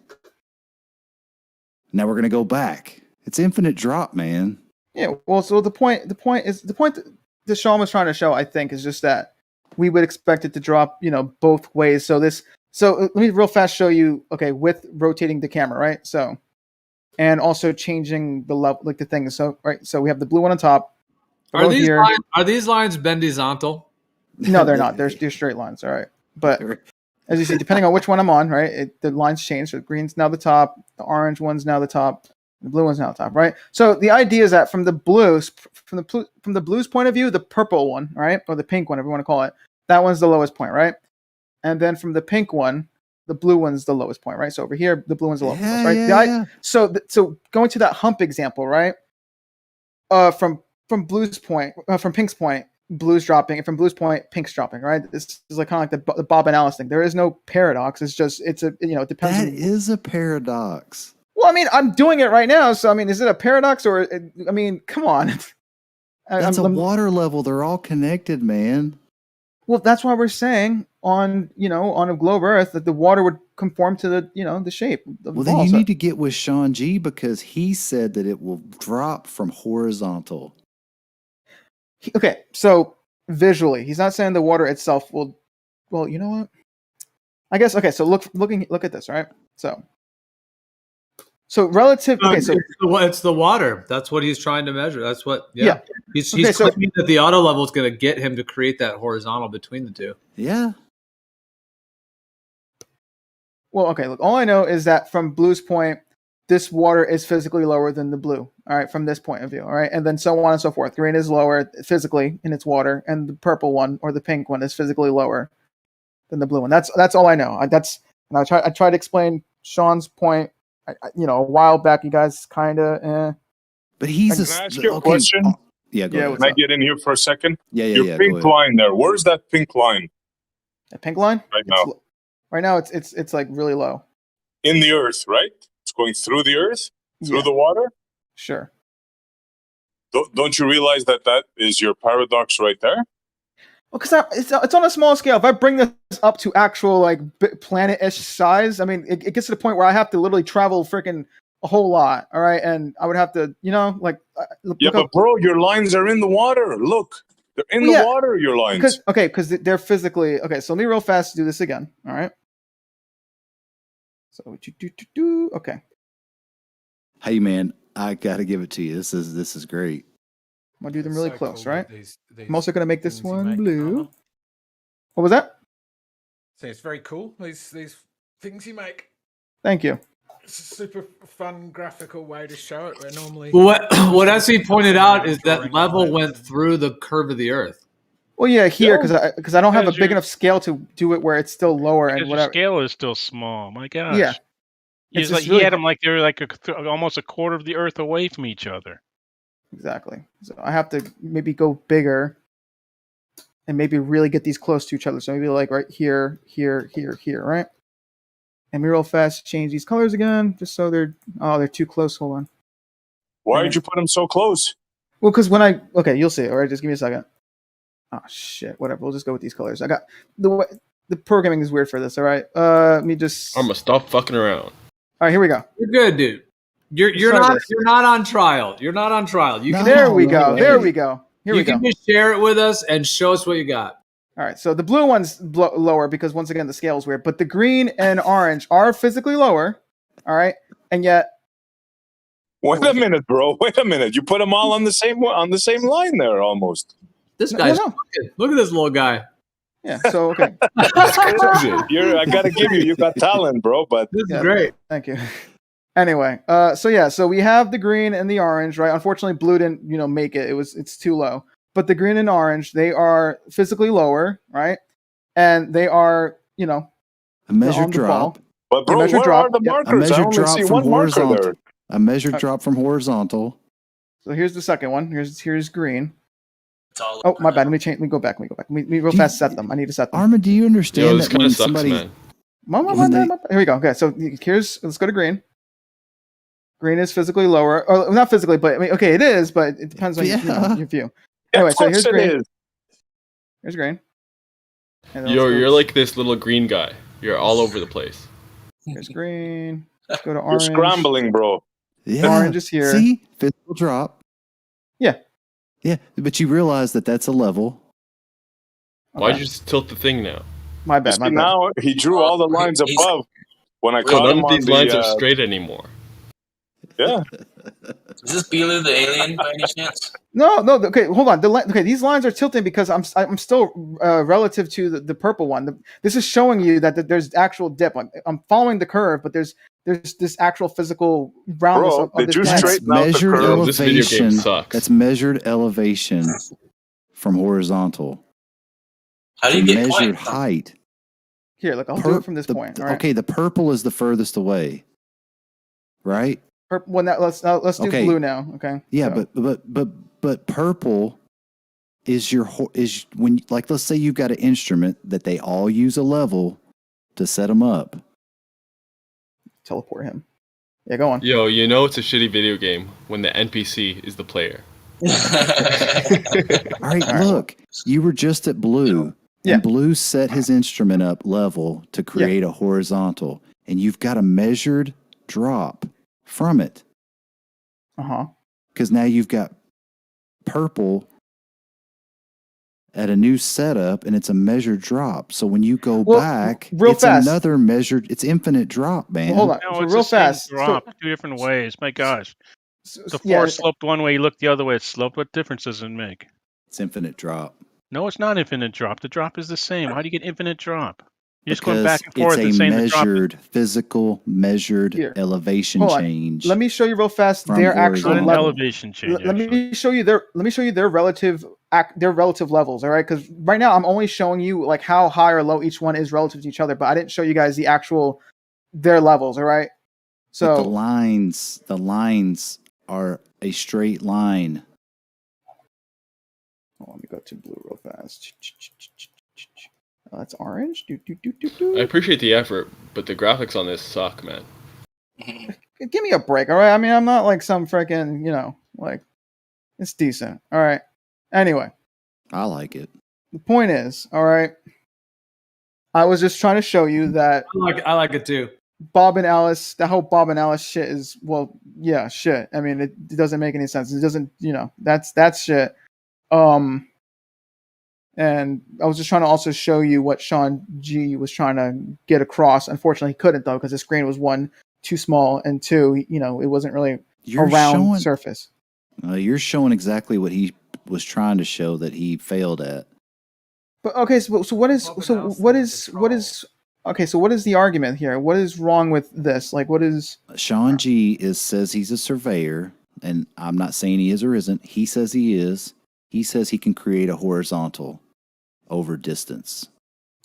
Speaker 2: Now we're going to go back. It's infinite drop, man.
Speaker 22: Yeah, well, so the point that Sean was trying to show, I think, is just that we would expect it to drop, both ways. So let me real fast show you, okay, with rotating the camera, right? So, and also changing the level, like the thing. So, right, so we have the blue one on top.
Speaker 3: Are these lines bendizontal?
Speaker 22: No, they're not. They're straight lines. All right, but as you see, depending on which one I'm on, right, the lines change. So the green's now the top, the orange one's now the top, the blue one's now the top, right? So the idea is that from the blues point of view, the purple one, right, or the pink one, if you want to call it, that one's the lowest point, right? And then from the pink one, the blue one's the lowest point, right? So over here, the blue one's the lowest point, right?
Speaker 2: Yeah.
Speaker 22: So going to that hump example, right? From Blue's point, from Pink's point, Blue's dropping, and from Blue's point, Pink's dropping, right? This is like kind of like the Bob and Alice thing. There is no paradox. It's just it depends.
Speaker 2: That is a paradox.
Speaker 22: Well, I mean, I'm doing it right now, so I mean, is it a paradox or? I mean, come on.
Speaker 2: That's a water level. They're all connected, man.
Speaker 22: Well, that's why we're saying on a globe Earth that the water would conform to the shape.
Speaker 2: Well, then you need to get with Sean G because he said that it will drop from horizontal.
Speaker 22: Okay, so visually, he's not saying the water itself will well, you know what? I guess okay. So look at this, right? So relative. Okay, so
Speaker 3: it's the water. That's what he's trying to measure. That's what.
Speaker 22: Yeah.
Speaker 3: He's
Speaker 22: Okay, so-
Speaker 3: claiming that the auto level is going to get him to create that horizontal between the two.
Speaker 2: Yeah.
Speaker 22: well, okay. Look, all I know is that from Blue's point, this water is physically lower than the blue. All right, from this point of view. All right, and then so on and so forth. Green is lower physically in its water, and the purple one or the pink one is physically lower than the blue one. That's all I know. And I tried to explain Sean's point. A while back, you guys kind of.
Speaker 2: But he's
Speaker 7: Can I ask you a question?
Speaker 2: Yeah, go ahead.
Speaker 7: Can I get in here for a second?
Speaker 2: Yeah,
Speaker 7: Your
Speaker 2: go
Speaker 7: pink
Speaker 2: ahead.
Speaker 7: line there. Where's that pink line
Speaker 22: A pink line
Speaker 7: right now?
Speaker 22: Right now, it's like really low.
Speaker 7: In the earth, right? It's going through the earth, through
Speaker 22: Yeah.
Speaker 7: the water.
Speaker 22: Sure.
Speaker 7: Don't you realize that is your paradox right there?
Speaker 22: Well, because it's on a small scale. If I bring this up to actual like planet-ish size, I mean, it gets to the point where I have to literally travel freaking a whole lot. All right, and I would have to,
Speaker 7: But bro, your lines are in the water. Look, they're in the water. Your lines.
Speaker 22: Because they're physically okay. So let me real fast do this again. All right. So okay.
Speaker 2: Hey man, I gotta give it to you. This is great.
Speaker 22: I'm gonna do them really close,
Speaker 17: cool
Speaker 22: right?
Speaker 17: with
Speaker 22: I'm also gonna make this
Speaker 17: things you
Speaker 22: one
Speaker 17: make,
Speaker 22: blue.
Speaker 17: Armor.
Speaker 22: What was that?
Speaker 17: So it's very cool. These things you make.
Speaker 22: Thank you.
Speaker 17: It's a super fun graphical way to show it. Where normally,
Speaker 3: What SE pointed out is that level went through the curve of the Earth.
Speaker 22: Well, yeah, here because I don't have a big enough scale to do it where it's still lower and
Speaker 23: Because your
Speaker 22: whatever.
Speaker 23: scale is still small. My gosh.
Speaker 22: Yeah.
Speaker 23: He's
Speaker 22: It's
Speaker 23: like
Speaker 22: just
Speaker 23: he
Speaker 22: really
Speaker 23: had them like they were like almost a quarter of the Earth away from each other.
Speaker 22: Exactly. So I have to maybe go bigger and maybe really get these close to each other. So maybe like right here, right? And me real fast change these colors again, just so they're too close. Hold on.
Speaker 7: Why did you put them so close?
Speaker 22: Well, because you'll see. All right, just give me a second. Oh shit, whatever. We'll just go with these colors. I got the programming is weird for this. All right, let me just.
Speaker 24: I'm gonna stop fucking around.
Speaker 22: All right, here we go.
Speaker 3: You're good, dude. You're not on trial. You're not on trial. You can.
Speaker 22: There we go. Here we go.
Speaker 3: You can just share it with us and show us what you got.
Speaker 22: All right, so the blue one's lower because once again the scale is weird, but the green and orange are physically lower. All right, and yet.
Speaker 7: Wait a minute, bro. Wait a minute. You put them all on the same line there, almost.
Speaker 3: This guy's look at this little guy.
Speaker 22: Yeah. So okay.
Speaker 7: I gotta give you got talent, bro. But
Speaker 3: this is great.
Speaker 22: Thank you. Anyway, so we have the green and the orange, right? Unfortunately, blue didn't, make it. It's too low. But the green and orange, they are physically lower, right? And they are,
Speaker 2: a measured drop.
Speaker 7: But bro, where are the markers?
Speaker 2: A measured drop from
Speaker 7: one marker
Speaker 2: horizontal.
Speaker 7: there.
Speaker 2: A measured drop from horizontal.
Speaker 22: So here's the second one. Here's green. Oh, my bad. Let me go back. Let me real fast set them. I need to set them.
Speaker 2: Armin, do you understand
Speaker 24: Yo, this
Speaker 2: that when
Speaker 24: kinda sucks,
Speaker 2: somebody?
Speaker 24: man.
Speaker 22: Here we go. Okay, so let's go to green. Green is physically lower, or not physically, but I mean, okay, it is, but it depends on your view. Anyway, so here's green. Here's green.
Speaker 24: You're like this little green guy. You're all over the place.
Speaker 22: Here's green. Let's go to
Speaker 7: You're
Speaker 22: orange.
Speaker 7: scrambling, bro.
Speaker 2: Yeah.
Speaker 22: Orange is here.
Speaker 2: See, physical drop.
Speaker 22: Yeah.
Speaker 2: Yeah, but you realize that that's a level.
Speaker 24: Why'd you just tilt the thing now?
Speaker 22: My bad. My bad.
Speaker 7: Now he drew all the lines above. When I caught
Speaker 24: None
Speaker 7: him
Speaker 24: of
Speaker 7: on
Speaker 24: these lines are
Speaker 7: the,
Speaker 24: straight anymore.
Speaker 7: yeah.
Speaker 25: Is this Belu the alien by any chance?
Speaker 22: No. Okay, hold on. These lines are tilting because I'm still relative to the purple one. This is showing you that there's actual dip. I'm following the curve, but there's this actual physical roundness of
Speaker 7: did
Speaker 22: this
Speaker 7: you
Speaker 22: planet.
Speaker 7: straighten out the
Speaker 2: Measured
Speaker 7: curve? This video game
Speaker 2: elevation.
Speaker 24: sucks.
Speaker 2: That's measured elevation from horizontal.
Speaker 25: How do you
Speaker 2: To
Speaker 25: get
Speaker 2: measured
Speaker 25: points?
Speaker 2: height?
Speaker 22: Here, look, I'll do it from this point. All right.
Speaker 2: Okay, the purple is the furthest away, right?
Speaker 22: Well, let's do
Speaker 2: Okay.
Speaker 22: blue now. Okay.
Speaker 2: Yeah,
Speaker 22: So-
Speaker 2: but purple is when, like, let's say you've got an instrument that they all use a level to set them up.
Speaker 22: Teleport him. Yeah, go on.
Speaker 24: Yo, it's a shitty video game when the NPC is the player.
Speaker 2: All right, look, you were just at blue.
Speaker 22: Yeah.
Speaker 2: And blue set his instrument up level to create a horizontal, and you've got a measured drop from it.
Speaker 22: Uh-huh.
Speaker 2: Because now you've got purple at a new setup, and it's a measured drop. So when you go
Speaker 22: Well,
Speaker 2: back,
Speaker 22: real
Speaker 2: it's
Speaker 22: fast.
Speaker 2: another measured. It's infinite drop, man.
Speaker 22: Well, hold on.
Speaker 23: No,
Speaker 22: So
Speaker 23: it's
Speaker 22: real
Speaker 23: the same
Speaker 22: fast.
Speaker 23: drop, two different ways. My gosh. The
Speaker 22: yeah,
Speaker 23: force sloped one way, you look the other way, it's sloped. What difference does it make?
Speaker 2: It's infinite drop.
Speaker 23: No, it's not infinite drop. The drop is the same. How do you get infinite drop? You're just going
Speaker 2: Because
Speaker 23: back and forth
Speaker 2: it's a
Speaker 23: and saying the drop is
Speaker 2: measured, physical, measured
Speaker 22: Here.
Speaker 2: elevation
Speaker 22: Hold on.
Speaker 2: change.
Speaker 22: Let me show you real fast
Speaker 2: from
Speaker 22: their actual
Speaker 23: not an
Speaker 22: level.
Speaker 23: elevation change.
Speaker 22: Let me show you their relative levels. All right, because right now I'm only showing you like how high or low each one is relative to each other, but I didn't show you guys the actual their levels. All right,
Speaker 2: But the
Speaker 22: so
Speaker 2: lines are a straight line.
Speaker 22: let me go to blue real fast. Oh, that's orange.
Speaker 24: I appreciate the effort, but the graphics on this suck, man.
Speaker 22: Give me a break, all right? I mean, I'm not like some freaking, like it's decent. All right. Anyway,
Speaker 2: I like it.
Speaker 22: the point is, all right. I was just trying to show you that
Speaker 3: I like it too.
Speaker 22: Bob and Alice, the whole Bob and Alice shit is, well, yeah, shit. I mean, it doesn't make any sense. It doesn't, that's shit. And I was just trying to also show you what Sean G was trying to get across. Unfortunately, he couldn't though, because the screen was one, too small, and two, it wasn't really a round surface.
Speaker 2: You're showing exactly what he was trying to show that he failed at.
Speaker 22: But okay, so what is the argument here? What is wrong with this? Like, what is
Speaker 2: Sean G says he's a surveyor, and I'm not saying he is or isn't. He says he is. He says he can create a horizontal over distance.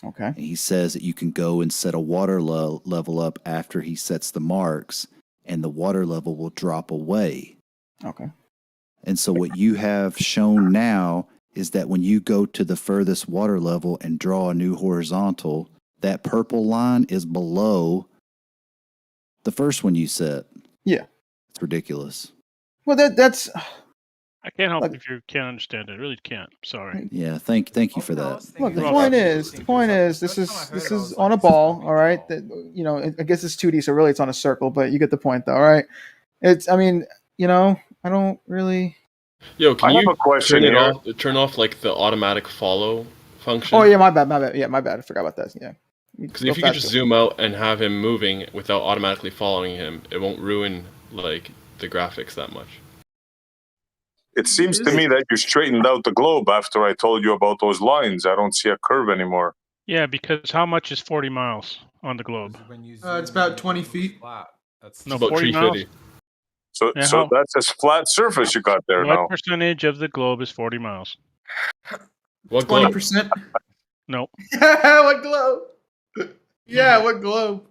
Speaker 22: Okay.
Speaker 2: And he says that you can go and set a water level up after he sets the marks, and the water level will drop away.
Speaker 22: Okay.
Speaker 2: And so what you have shown now is that when you go to the furthest water level and draw a new horizontal, that purple line is below the first one you set.
Speaker 22: Yeah.
Speaker 2: It's ridiculous.
Speaker 22: Well, that's.
Speaker 23: I can't help if you can't understand it. I really can't. Sorry.
Speaker 2: Yeah, thank you for that.
Speaker 22: Look, the point is, this is on a ball, all right. That I guess it's 2D, so really it's on a circle, but you get the point, though, all right. I don't really.
Speaker 24: Yo, can you
Speaker 7: have a question
Speaker 24: turn off like the automatic follow function?
Speaker 22: Oh yeah, my bad. Yeah, my bad. I forgot about that. Yeah.
Speaker 24: Because if you could just zoom out and have him moving without automatically following him, it won't ruin like the graphics that much.
Speaker 7: It seems to me that you straightened out the globe after I told you about those lines. I don't see a curve anymore.
Speaker 23: Yeah, because how much is 40 miles on the globe?
Speaker 22: It's about 20 feet.
Speaker 23: No,
Speaker 24: about
Speaker 23: 40 miles.
Speaker 7: So
Speaker 23: Yeah,
Speaker 7: so that's a flat surface you got there
Speaker 23: What
Speaker 7: now.
Speaker 23: percentage of the globe is 40 miles?
Speaker 24: What globe?
Speaker 22: 20%.
Speaker 23: No.
Speaker 22: What globe? Yeah, what globe?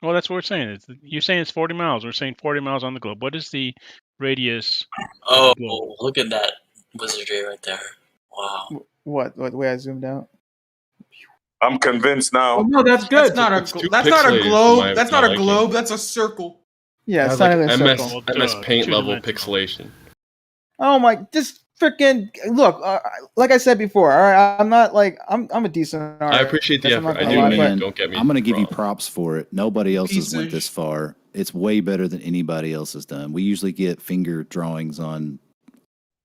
Speaker 23: Well, that's what we're saying. You're saying it's 40 miles. We're saying 40 miles on the globe. What is the radius?
Speaker 25: Oh, look at that wizardry right there. Wow.
Speaker 22: What? The way I zoomed out?
Speaker 7: I'm convinced now.
Speaker 22: Oh, no, that's good.
Speaker 10: That's not a globe. That's not a globe. That's a circle.
Speaker 22: Yeah, it's
Speaker 24: like
Speaker 22: not even a circle.
Speaker 24: MS Paint level pixelation.
Speaker 22: Oh my! Just freaking look. Like I said before, all right. I'm not like I'm a decent artist.
Speaker 24: I appreciate the effort. I do mean, don't get me.
Speaker 2: I'm going to give you props for it. Nobody else has went this far. It's way better than anybody else has done. We usually get finger drawings on.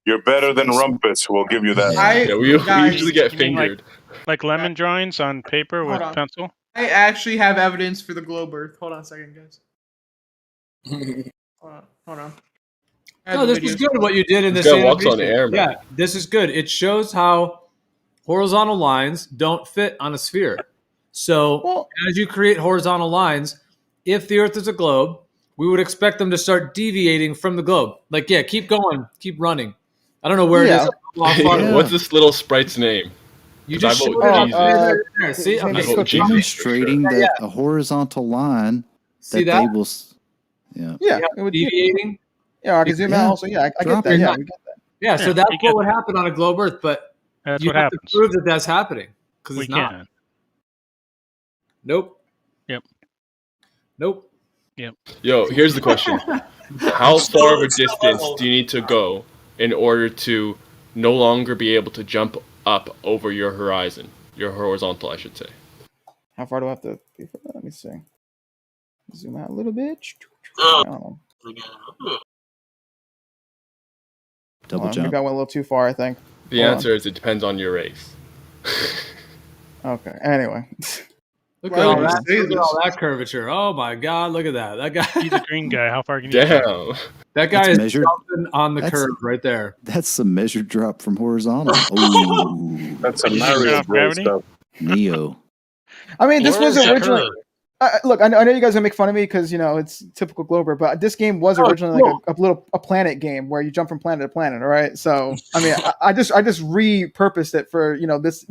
Speaker 7: You're better than Rumpus. We'll give you that.
Speaker 24: We usually get fingered.
Speaker 23: Like lemon drawings on paper with
Speaker 10: on.
Speaker 23: pencil?
Speaker 10: I actually have evidence for the globe Earth. Hold on a second, guys. Hold on.
Speaker 3: No, this is good what you did in this
Speaker 24: guy walks on
Speaker 3: animation.
Speaker 24: air, man.
Speaker 3: Yeah, this is good. It shows how horizontal lines don't fit on a sphere. So as you create horizontal lines, if the Earth is a globe, we would expect them to start deviating from the globe. Like, yeah, keep going, keep running. I don't know where it is.
Speaker 24: What's this little sprite's name?
Speaker 3: You just
Speaker 24: I
Speaker 3: showed
Speaker 24: vote
Speaker 3: it.
Speaker 24: Jesus.
Speaker 3: See,
Speaker 24: I vote Jesus.
Speaker 2: Demonstrating that a horizontal line
Speaker 3: See
Speaker 2: that
Speaker 3: that?
Speaker 2: they will.
Speaker 22: Yeah, it would
Speaker 3: deviating.
Speaker 22: Yeah, I can zoom out also. Yeah, I get that. Yeah, we get that.
Speaker 3: Yeah, so that's what would happen on a globe Earth, but
Speaker 23: that's
Speaker 3: you
Speaker 23: what
Speaker 3: have
Speaker 23: happens.
Speaker 3: to prove that that's happening because
Speaker 23: We
Speaker 3: it's not.
Speaker 23: can't.
Speaker 3: Nope.
Speaker 23: Yep.
Speaker 3: Nope.
Speaker 23: Yep.
Speaker 24: Yo, here's the question: how far of a distance do you need to go in order to no longer be able to jump up over your horizon, your horizontal, I should say?
Speaker 22: How far do I have to be for that? Let me see. Zoom out a little bit.
Speaker 2: Double
Speaker 22: Maybe I went a little too far, I think.
Speaker 24: The
Speaker 22: Hold
Speaker 24: answer is it depends on your race.
Speaker 22: Okay. Anyway.
Speaker 3: Look
Speaker 22: Why
Speaker 3: at all
Speaker 22: would you
Speaker 3: that.
Speaker 22: say
Speaker 3: Look at
Speaker 22: this?
Speaker 3: all that curvature. Oh my God! Look at that. That guy.
Speaker 23: He's a green guy. How far can you
Speaker 24: Damn.
Speaker 23: jump?
Speaker 3: That guy
Speaker 2: That's
Speaker 3: is
Speaker 2: measured.
Speaker 3: jumping on the
Speaker 2: That's-
Speaker 3: curve right there.
Speaker 2: That's some measured drop from horizontal. Ooh.
Speaker 7: That's a
Speaker 23: Did you turn
Speaker 7: Mario
Speaker 23: off
Speaker 7: Bros
Speaker 23: gravity?
Speaker 7: stuff.
Speaker 2: Neo.
Speaker 22: I mean, this
Speaker 25: Where
Speaker 22: was
Speaker 25: is that
Speaker 22: originally.
Speaker 25: curve?
Speaker 22: Look, I know you guys are gonna make fun of me because it's typical Glober, but this game was originally like a planet game where you jump from planet to planet. All right, so I mean, I just repurposed it for this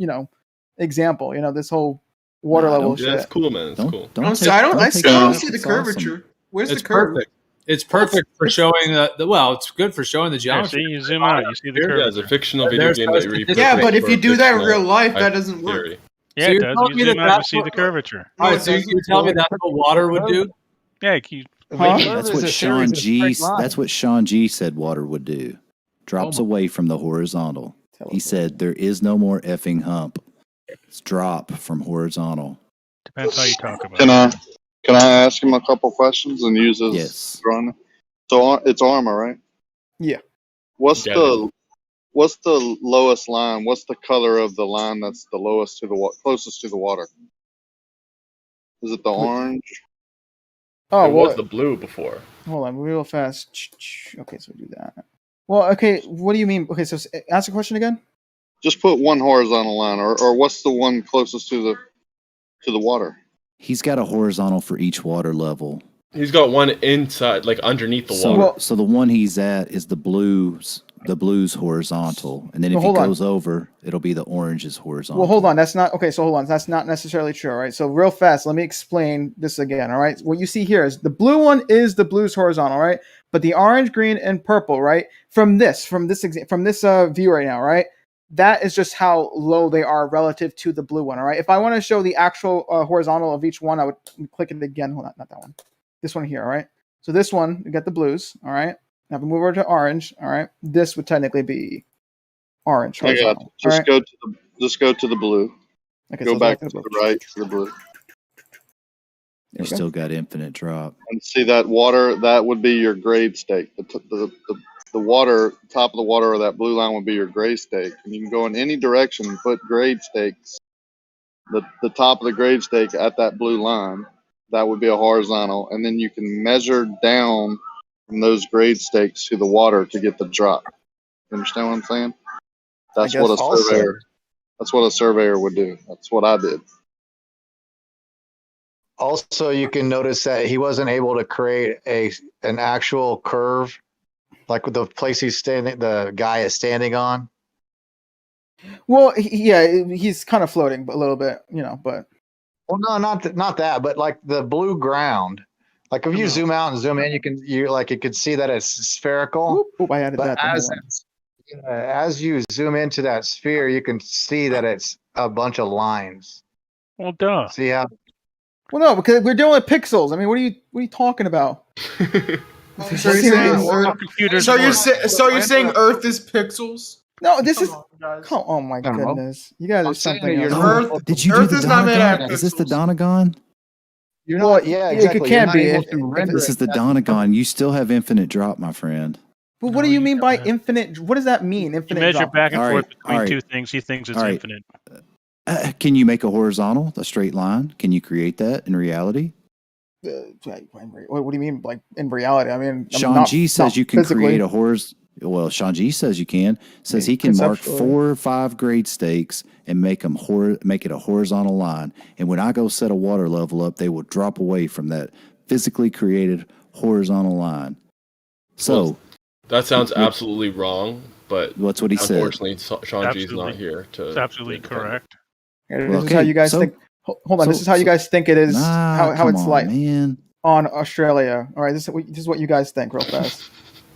Speaker 22: example. This whole water level shit.
Speaker 24: That's cool, man. That's cool.
Speaker 17: I still don't see the curvature. Where's
Speaker 3: It's
Speaker 17: the curve?
Speaker 3: perfect. It's perfect for showing the. Well, it's good for showing the geometry.
Speaker 23: See, you zoom out, you see the curve.
Speaker 24: Yeah, it's a fictional video game that you repurpose.
Speaker 17: Yeah, but if
Speaker 24: for
Speaker 17: you do that in
Speaker 24: fictional
Speaker 17: real life, that
Speaker 24: hype
Speaker 17: doesn't work.
Speaker 24: theory.
Speaker 23: Yeah,
Speaker 3: So
Speaker 23: it
Speaker 3: you're
Speaker 23: does.
Speaker 3: telling
Speaker 23: You
Speaker 3: me
Speaker 23: zoom
Speaker 3: that
Speaker 23: out, you
Speaker 3: that's
Speaker 23: see the curvature.
Speaker 3: All right, so you're telling me that's what water would do?
Speaker 23: Yeah,
Speaker 2: That's what Sean G. That's what Sean G. said water would do. Drops away from the horizontal. He said there is no more effing hump. It's drop from horizontal.
Speaker 23: Depends how you talk about
Speaker 5: Can I ask him a couple questions and use his
Speaker 2: Yes.
Speaker 5: drawing? So it's armor, right?
Speaker 22: Yeah.
Speaker 5: What's
Speaker 24: Yeah.
Speaker 5: the lowest line? What's the color of the line that's the lowest to the closest to the water? Is it the orange?
Speaker 22: Oh,
Speaker 24: It
Speaker 22: well,
Speaker 24: was the blue before.
Speaker 22: hold on, real fast. Okay, so we do that. Well, okay, what do you mean? Okay, so ask the question again.
Speaker 5: Just put one horizontal line, or what's the one closest to the water?
Speaker 2: He's got a horizontal for each water level.
Speaker 24: He's got one inside, like underneath the
Speaker 2: So,
Speaker 24: water.
Speaker 2: so the one he's at is the blues horizontal, and then
Speaker 22: No,
Speaker 2: if he
Speaker 22: hold on.
Speaker 2: goes over, it'll be the orange's horizontal.
Speaker 22: Well, hold on. That's not okay. So hold on. That's not necessarily true. All right. So real fast, let me explain this again. All right. What you see here is the blue one is the blues horizontal, right? But the orange, green, and purple, right? From this view right now, right? That is just how low they are relative to the blue one. All right. If I want to show the actual horizontal of each one, I would click it again. Hold on, not that one. This one here. All right. So this one, we got the blues. All right. Now if we move over to orange, all right. This would technically be orange.
Speaker 5: I got
Speaker 22: Horizontal.
Speaker 5: it.
Speaker 22: All right.
Speaker 5: Just go to the blue.
Speaker 22: Okay,
Speaker 5: Go
Speaker 22: so
Speaker 5: back
Speaker 22: back
Speaker 5: to
Speaker 22: to the
Speaker 5: the right to the blue.
Speaker 2: You still got infinite drop.
Speaker 5: And see that water? That would be your grade stake. The water, top of the water, or that blue line would be your grade stake. And you can go in any direction and put grade stakes. The top of the grade stake at that blue line, that would be a horizontal, and then you can measure down from those grade stakes to the water to get the drop. You understand what I'm saying? That's what a surveyor. That's what a surveyor would do. That's what I did.
Speaker 9: Also, you can notice that he wasn't able to create an actual curve, like with the place the guy is standing on.
Speaker 22: Well, he's kind of floating a little bit, but.
Speaker 9: Well, no, not that, but like the blue ground. Like if you zoom out and zoom in, you can see that it's spherical.
Speaker 22: Oop, I added
Speaker 9: but
Speaker 22: that.
Speaker 9: as you zoom into that sphere, you can see that it's a bunch of lines.
Speaker 23: Well, duh.
Speaker 9: See how?
Speaker 22: Well, no, because we're dealing with pixels. I mean, what are you talking about?
Speaker 17: So you're saying Earth is pixels?
Speaker 22: No, this is. Oh my goodness, you guys are something else.
Speaker 17: Earth,
Speaker 2: Did you
Speaker 17: Earth
Speaker 2: do
Speaker 17: is
Speaker 2: the
Speaker 17: not made out of
Speaker 2: Donagon? Is this the
Speaker 17: pixels.
Speaker 2: Donagon?
Speaker 9: You're not. Yeah, exactly.
Speaker 22: It can't be.
Speaker 2: This is the Donagon. You still have infinite drop, my friend.
Speaker 22: But what do you mean by infinite? What does that mean?
Speaker 23: You
Speaker 22: Infinite.
Speaker 23: measure
Speaker 22: drop?
Speaker 23: back and
Speaker 2: All
Speaker 23: forth
Speaker 2: right,
Speaker 23: between
Speaker 2: all right.
Speaker 23: two things. He thinks it's
Speaker 2: All right.
Speaker 23: infinite.
Speaker 2: Can you make a horizontal, a straight line? Can you create that in reality?
Speaker 22: What do you mean, like in reality? I mean,
Speaker 2: Sean G says you can
Speaker 22: physically.
Speaker 2: create a horizontal. Well, Sean G says you can. Says he can mark
Speaker 22: Conceptually.
Speaker 2: 4 or 5 grade stakes and make it a horizontal line. And when I go set a water level up, they will drop away from that physically created horizontal line. So
Speaker 24: that sounds absolutely wrong, but
Speaker 2: that's what he said.
Speaker 24: unfortunately, Sean G is not here to.
Speaker 23: It's absolutely correct.
Speaker 22: This is how you guys think. Hold on, this is how you guys think it is. How it's like on Australia. All right, this is what you guys think, real fast.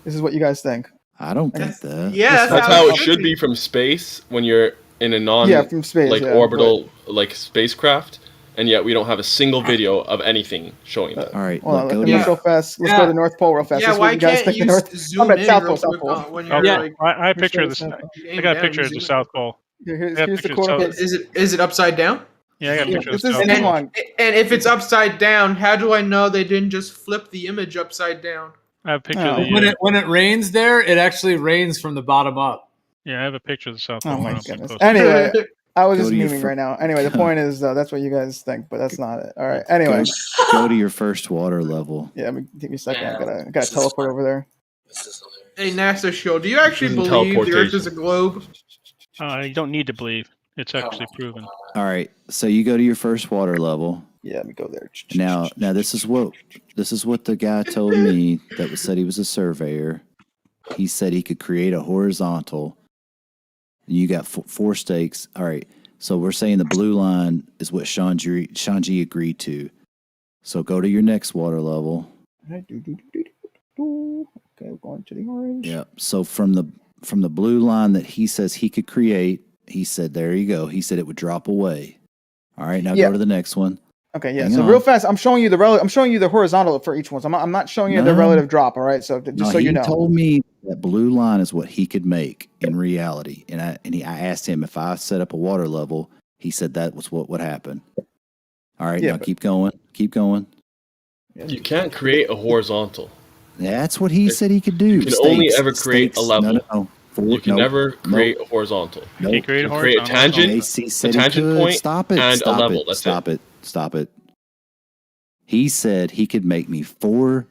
Speaker 22: This is what you guys think.
Speaker 2: I don't think that.
Speaker 17: Yeah,
Speaker 24: that's how it should be from space when you're in a
Speaker 22: from space,
Speaker 24: orbital spacecraft, and yet we don't have a single video of anything showing that.
Speaker 2: All right,
Speaker 22: Well, real fast. Let's go to North Pole real fast.
Speaker 17: Yeah,
Speaker 22: This is
Speaker 17: why
Speaker 22: what you guys
Speaker 17: can't
Speaker 22: think
Speaker 17: you
Speaker 22: the North?
Speaker 17: zoom in
Speaker 22: South
Speaker 17: real
Speaker 22: Pole, South
Speaker 17: quick
Speaker 22: Pole.
Speaker 17: when
Speaker 23: Oh,
Speaker 17: you're
Speaker 23: yeah,
Speaker 17: like?
Speaker 23: I picture
Speaker 22: Here's
Speaker 23: this.
Speaker 22: the South Pole.
Speaker 23: I got a picture of the South Pole.
Speaker 22: Here's
Speaker 23: I got
Speaker 22: the
Speaker 23: pictures of
Speaker 22: coordinates.
Speaker 17: Is it upside down?
Speaker 23: Yeah, I got a picture of the
Speaker 22: This
Speaker 23: South
Speaker 22: is
Speaker 23: Pole.
Speaker 22: come on.
Speaker 17: And if it's upside down, how do I know they didn't just flip the image upside down?
Speaker 23: I have a picture of the.
Speaker 3: When it rains there, it actually rains from the bottom up.
Speaker 23: Yeah, I have a picture of the South
Speaker 22: Oh
Speaker 23: Pole.
Speaker 22: my
Speaker 23: I'll
Speaker 22: goodness.
Speaker 23: post it.
Speaker 22: Anyway, I was
Speaker 2: Go
Speaker 22: just
Speaker 2: to your
Speaker 22: memeing
Speaker 2: fir-
Speaker 22: right now. Anyway, the point is though, that's what you guys think, but that's not it. All right. Anyway,
Speaker 2: Go to your first water level.
Speaker 22: yeah, give me a second.
Speaker 25: Yeah,
Speaker 22: I gotta
Speaker 25: this is
Speaker 22: teleport over there.
Speaker 25: This is hilarious.
Speaker 10: Hey, NASA Shield, do you actually
Speaker 24: This is
Speaker 10: believe the Earth
Speaker 24: teleportation.
Speaker 10: is a globe?
Speaker 23: You don't need to believe. It's
Speaker 25: Oh
Speaker 23: actually
Speaker 25: my
Speaker 23: proven.
Speaker 25: God.
Speaker 2: All right. So you go to your first water level.
Speaker 22: Yeah, let me go there.
Speaker 2: Now this is what the guy told me that said he was a surveyor. He said he could create a horizontal. You got four stakes. All right. So we're saying the blue line is what Shanji agreed to. So go to your next water level.
Speaker 22: Okay, we're going to the orange.
Speaker 2: Yeah. So from the blue line that he says he could create, he said, there you go. He said it would drop away. All right. Now
Speaker 22: Yeah.
Speaker 2: go to the next one.
Speaker 22: Okay, yeah.
Speaker 2: Hang
Speaker 22: So
Speaker 2: on.
Speaker 22: real fast, I'm showing you the horizontal for each one. So I'm not showing you the
Speaker 2: No.
Speaker 22: relative drop. All right. So just so you know.
Speaker 2: He told me that blue line is what he could make in reality, and I asked him if I set up a water level. He said that was what would happen. All right,
Speaker 22: Yeah,
Speaker 2: now
Speaker 22: but-
Speaker 2: keep going. Keep going.
Speaker 24: You can't create a horizontal.
Speaker 2: That's what he said he could do.
Speaker 24: You can only
Speaker 2: Stakes,
Speaker 24: ever create
Speaker 2: stakes.
Speaker 24: a level.
Speaker 2: No.
Speaker 24: You can never create a horizontal.
Speaker 2: Nope.
Speaker 23: You create a
Speaker 24: You can create a
Speaker 23: horizontal.
Speaker 24: tangent,
Speaker 2: AC
Speaker 24: a
Speaker 2: said he
Speaker 24: tangent
Speaker 2: could.
Speaker 24: point,
Speaker 2: Stop it.
Speaker 24: and
Speaker 2: Stop
Speaker 24: a level.
Speaker 2: it.
Speaker 24: That's
Speaker 2: Stop it. Stop it. He said he could make me 4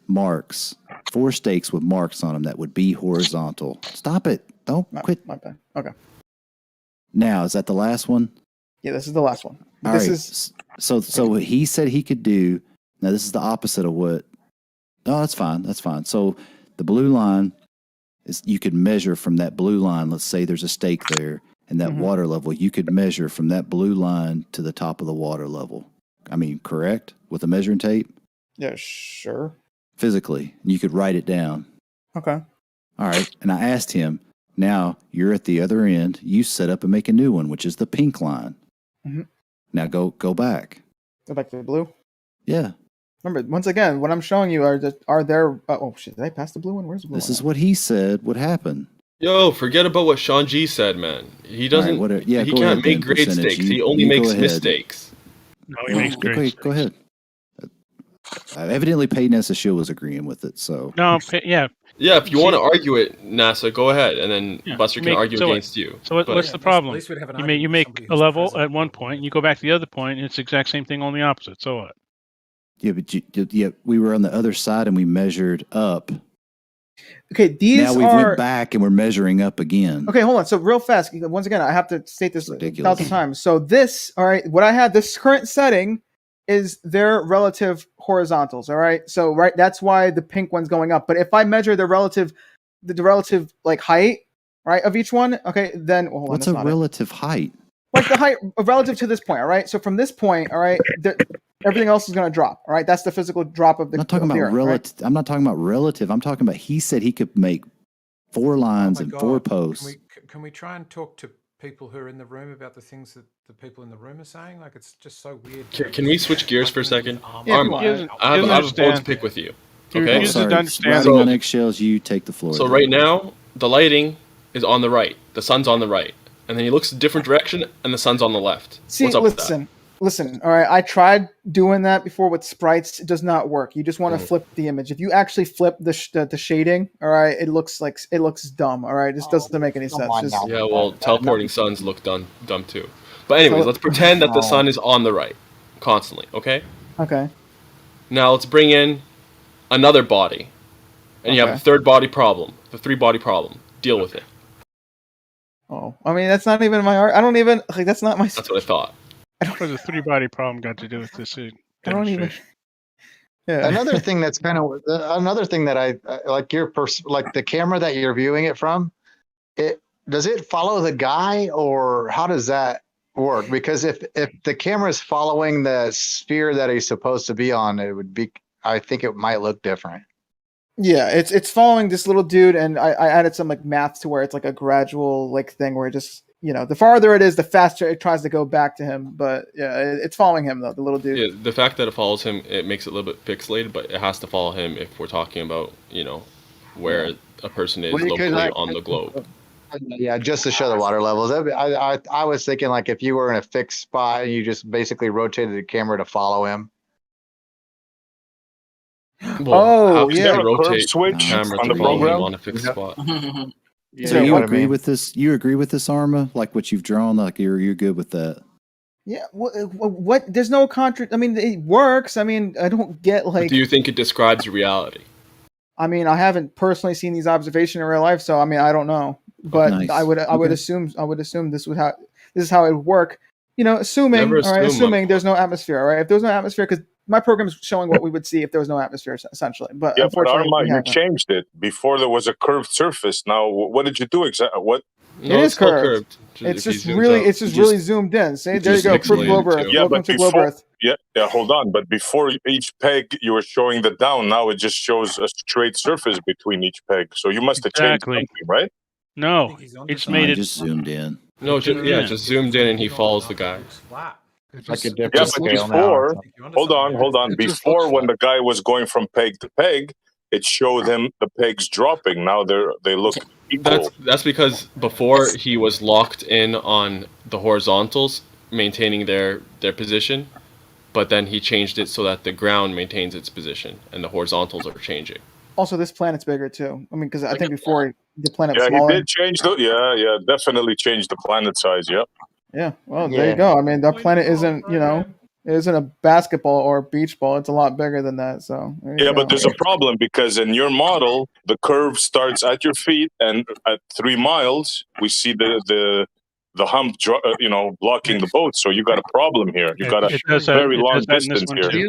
Speaker 2: stakes with marks on them that would be horizontal. Stop it. Don't quit.
Speaker 22: My bad. Okay.
Speaker 2: Now, is that the last one?
Speaker 22: Yeah, this is the last one.
Speaker 2: All
Speaker 22: This
Speaker 2: right.
Speaker 22: is
Speaker 2: So what he said he could do. Now this is the opposite of what. Oh, that's fine. That's fine. So the blue line is you could measure from that blue line. Let's say there's a stake there, and that water level. You could measure from that blue line to the top of the water level. I mean, correct with a measuring tape.
Speaker 22: yeah, sure.
Speaker 2: Physically, you could write it down.
Speaker 22: Okay.
Speaker 2: All right. And I asked him. Now you're at the other end. You set up and make a new one, which is the pink line.
Speaker 22: Mhm.
Speaker 2: Now go back.
Speaker 22: Go back to the blue.
Speaker 2: Yeah.
Speaker 22: Remember, once again, what I'm showing you are there. Oh shit! Did I pass the blue one? Where's the blue
Speaker 2: This
Speaker 22: one?
Speaker 2: is what he said would happen.
Speaker 24: Yo, forget about what Shanji said, man. He doesn't.
Speaker 2: All right, yeah,
Speaker 24: he
Speaker 2: go
Speaker 24: can't
Speaker 2: ahead
Speaker 24: make
Speaker 2: then,
Speaker 24: great
Speaker 2: percentage.
Speaker 24: stakes. He
Speaker 2: You-
Speaker 24: only
Speaker 2: you go
Speaker 24: makes
Speaker 2: ahead.
Speaker 24: mistakes.
Speaker 23: No, he makes great.
Speaker 2: Go ahead. Evidently, Peyton Shield was agreeing with it. So
Speaker 23: No, yeah.
Speaker 24: Yeah, if you
Speaker 23: See-
Speaker 24: want to argue it, NASA, go ahead, and then
Speaker 23: Yeah,
Speaker 24: Buster can
Speaker 23: make-
Speaker 24: argue
Speaker 23: so what-
Speaker 24: against you.
Speaker 23: So what,
Speaker 24: But-
Speaker 23: what's the problem?
Speaker 17: least we'd have an
Speaker 23: You
Speaker 17: argument
Speaker 23: make
Speaker 17: with somebody
Speaker 23: a
Speaker 17: who's
Speaker 23: level
Speaker 17: present.
Speaker 23: at one point, you go back to the other point, and it's the exact same thing, only opposite. So what?
Speaker 2: yeah, but we were on the other side and we measured up.
Speaker 22: Okay, these
Speaker 2: now we
Speaker 22: are.
Speaker 2: went back and we're measuring up again.
Speaker 22: Okay, hold on. So real fast, once again, I have to state this
Speaker 2: Ridiculous.
Speaker 22: 1,000 times. So this, all right, what I had, this current setting is their relative horizontals. All right, so right, that's why the pink one's going up. But if I measure the relative like height, right, of each one, okay, then well, hold on,
Speaker 2: What's
Speaker 22: that's
Speaker 2: a
Speaker 22: not it.
Speaker 2: relative height?
Speaker 22: Like the height relative to this point. All right, so from this point, all right, everything else is going to drop. All right, that's the physical drop of the.
Speaker 2: I'm not talking
Speaker 22: of the
Speaker 2: about
Speaker 22: Earth, right?
Speaker 2: relative. I'm not talking about relative. I'm talking about he said he could make 4 lines and 4 posts.
Speaker 17: Can we try and talk to people who are in the room about the things that the people in the room are saying? Like, it's just so weird.
Speaker 24: Can we switch gears for a second?
Speaker 22: Yeah,
Speaker 24: Arm,
Speaker 22: come on.
Speaker 24: I have a bone to pick with you.
Speaker 23: He
Speaker 24: Okay.
Speaker 23: refuses to understand.
Speaker 2: Riding on eggshells, you take the floor.
Speaker 24: So
Speaker 2: then.
Speaker 24: right now, the lighting is on the right. The sun's on the right. And then he looks a different direction, and the sun's on the left.
Speaker 22: See,
Speaker 24: What's up with that?
Speaker 22: listen. All right, I tried doing that before with sprites. It does not work. You just want to flip the image. If you actually flip the shading, all right, it looks dumb. All right, this doesn't make any sense. Just-
Speaker 24: Yeah, well, teleporting suns look dumb too. But anyways,
Speaker 22: So-
Speaker 24: let's pretend that the sun is on the right constantly, okay?
Speaker 22: Okay.
Speaker 24: Now let's bring in another body. And you have
Speaker 22: Okay.
Speaker 24: a third body problem, the 3-body problem. Deal with it.
Speaker 22: Oh, I mean, that's not even my art. I don't even like. That's not my.
Speaker 24: That's what I thought.
Speaker 23: What does the 3-body problem got to do with this?
Speaker 22: I don't even.
Speaker 23: demonstration?
Speaker 22: Yeah.
Speaker 9: Another thing that's kind of another thing that I like like the camera that you're viewing it from. Does it follow the guy, or how does that work? Because if the camera is following the sphere that he's supposed to be on, it would be. I think it might look different.
Speaker 22: Yeah, it's following this little dude, and I added some like math to where it's like a gradual like thing where it just the farther it is, the faster it tries to go back to him. But yeah, it's following him though, the little dude.
Speaker 24: Yeah, the fact that it follows him, it makes it a little bit pixelated, but it has to follow him if we're talking about, where a person is
Speaker 9: Well, you could,
Speaker 24: locally
Speaker 9: like-
Speaker 24: on the globe.
Speaker 9: Yeah, just to show the water levels. I was thinking like if you were in a fixed spot and you just basically rotated the camera to follow him.
Speaker 24: Well, how
Speaker 22: Oh,
Speaker 24: can
Speaker 22: yeah.
Speaker 24: you rotate
Speaker 7: Curve switch
Speaker 24: the camera
Speaker 7: on
Speaker 24: to
Speaker 7: the
Speaker 24: follow him
Speaker 7: program?
Speaker 24: on a fixed spot?
Speaker 2: So you agree with this? You agree with this, Arma? Like what you've drawn? Like you're good with that?
Speaker 22: Yeah. What? There's no I mean, it works. I mean, I don't get like.
Speaker 24: Do you think it describes reality?
Speaker 22: I mean, I haven't personally seen these observations in real life, so I mean, I don't know. But
Speaker 2: Nice.
Speaker 22: I would assume this is how it would work. You know, assuming there's no atmosphere. All right, if there's no atmosphere, because my program is showing what we would see if there was no atmosphere, essentially. But
Speaker 7: Yeah, but
Speaker 22: unfortunately,
Speaker 7: Arma,
Speaker 22: we
Speaker 7: you
Speaker 22: haven't.
Speaker 7: changed it. Before there was a curved surface. Now, what did you do exactly? What?
Speaker 22: It is curved. It's just really zoomed in. See, there you go. Proof Globe Earth.
Speaker 7: Yeah,
Speaker 22: Welcome
Speaker 7: but
Speaker 22: to Globe
Speaker 7: before,
Speaker 22: Earth.
Speaker 7: yeah, hold on. But before each peg, you were showing the down. Now it just shows a straight surface between each peg. So you must have changed something, right?
Speaker 23: No, it's made it
Speaker 2: just zoomed in.
Speaker 24: No, just zoomed in and he follows the guy.
Speaker 9: Like a
Speaker 7: Yeah,
Speaker 9: different
Speaker 7: but
Speaker 9: scale
Speaker 7: before,
Speaker 9: now.
Speaker 7: hold on. Before, when the guy was going from peg to peg, it showed him the pegs dropping. Now they look equal.
Speaker 24: That's because before he was locked in on the horizontals, maintaining their position, but then he changed it so that the ground maintains its position and the horizontals are changing.
Speaker 22: Also, this planet's bigger too. I mean, because I think before the planet was
Speaker 7: Yeah,
Speaker 22: smaller.
Speaker 7: he did change the. Yeah, definitely changed the planet size. Yeah.
Speaker 22: Yeah, well, there you go. I mean, that planet isn't, it isn't a basketball or a beach ball. It's a lot bigger than that. So there you
Speaker 7: Yeah,
Speaker 22: go.
Speaker 7: but there's a problem because in your model, the curve starts at your feet, and at 3 miles, we see the hump, blocking the boat. So you got a problem here. You got a very long distance here.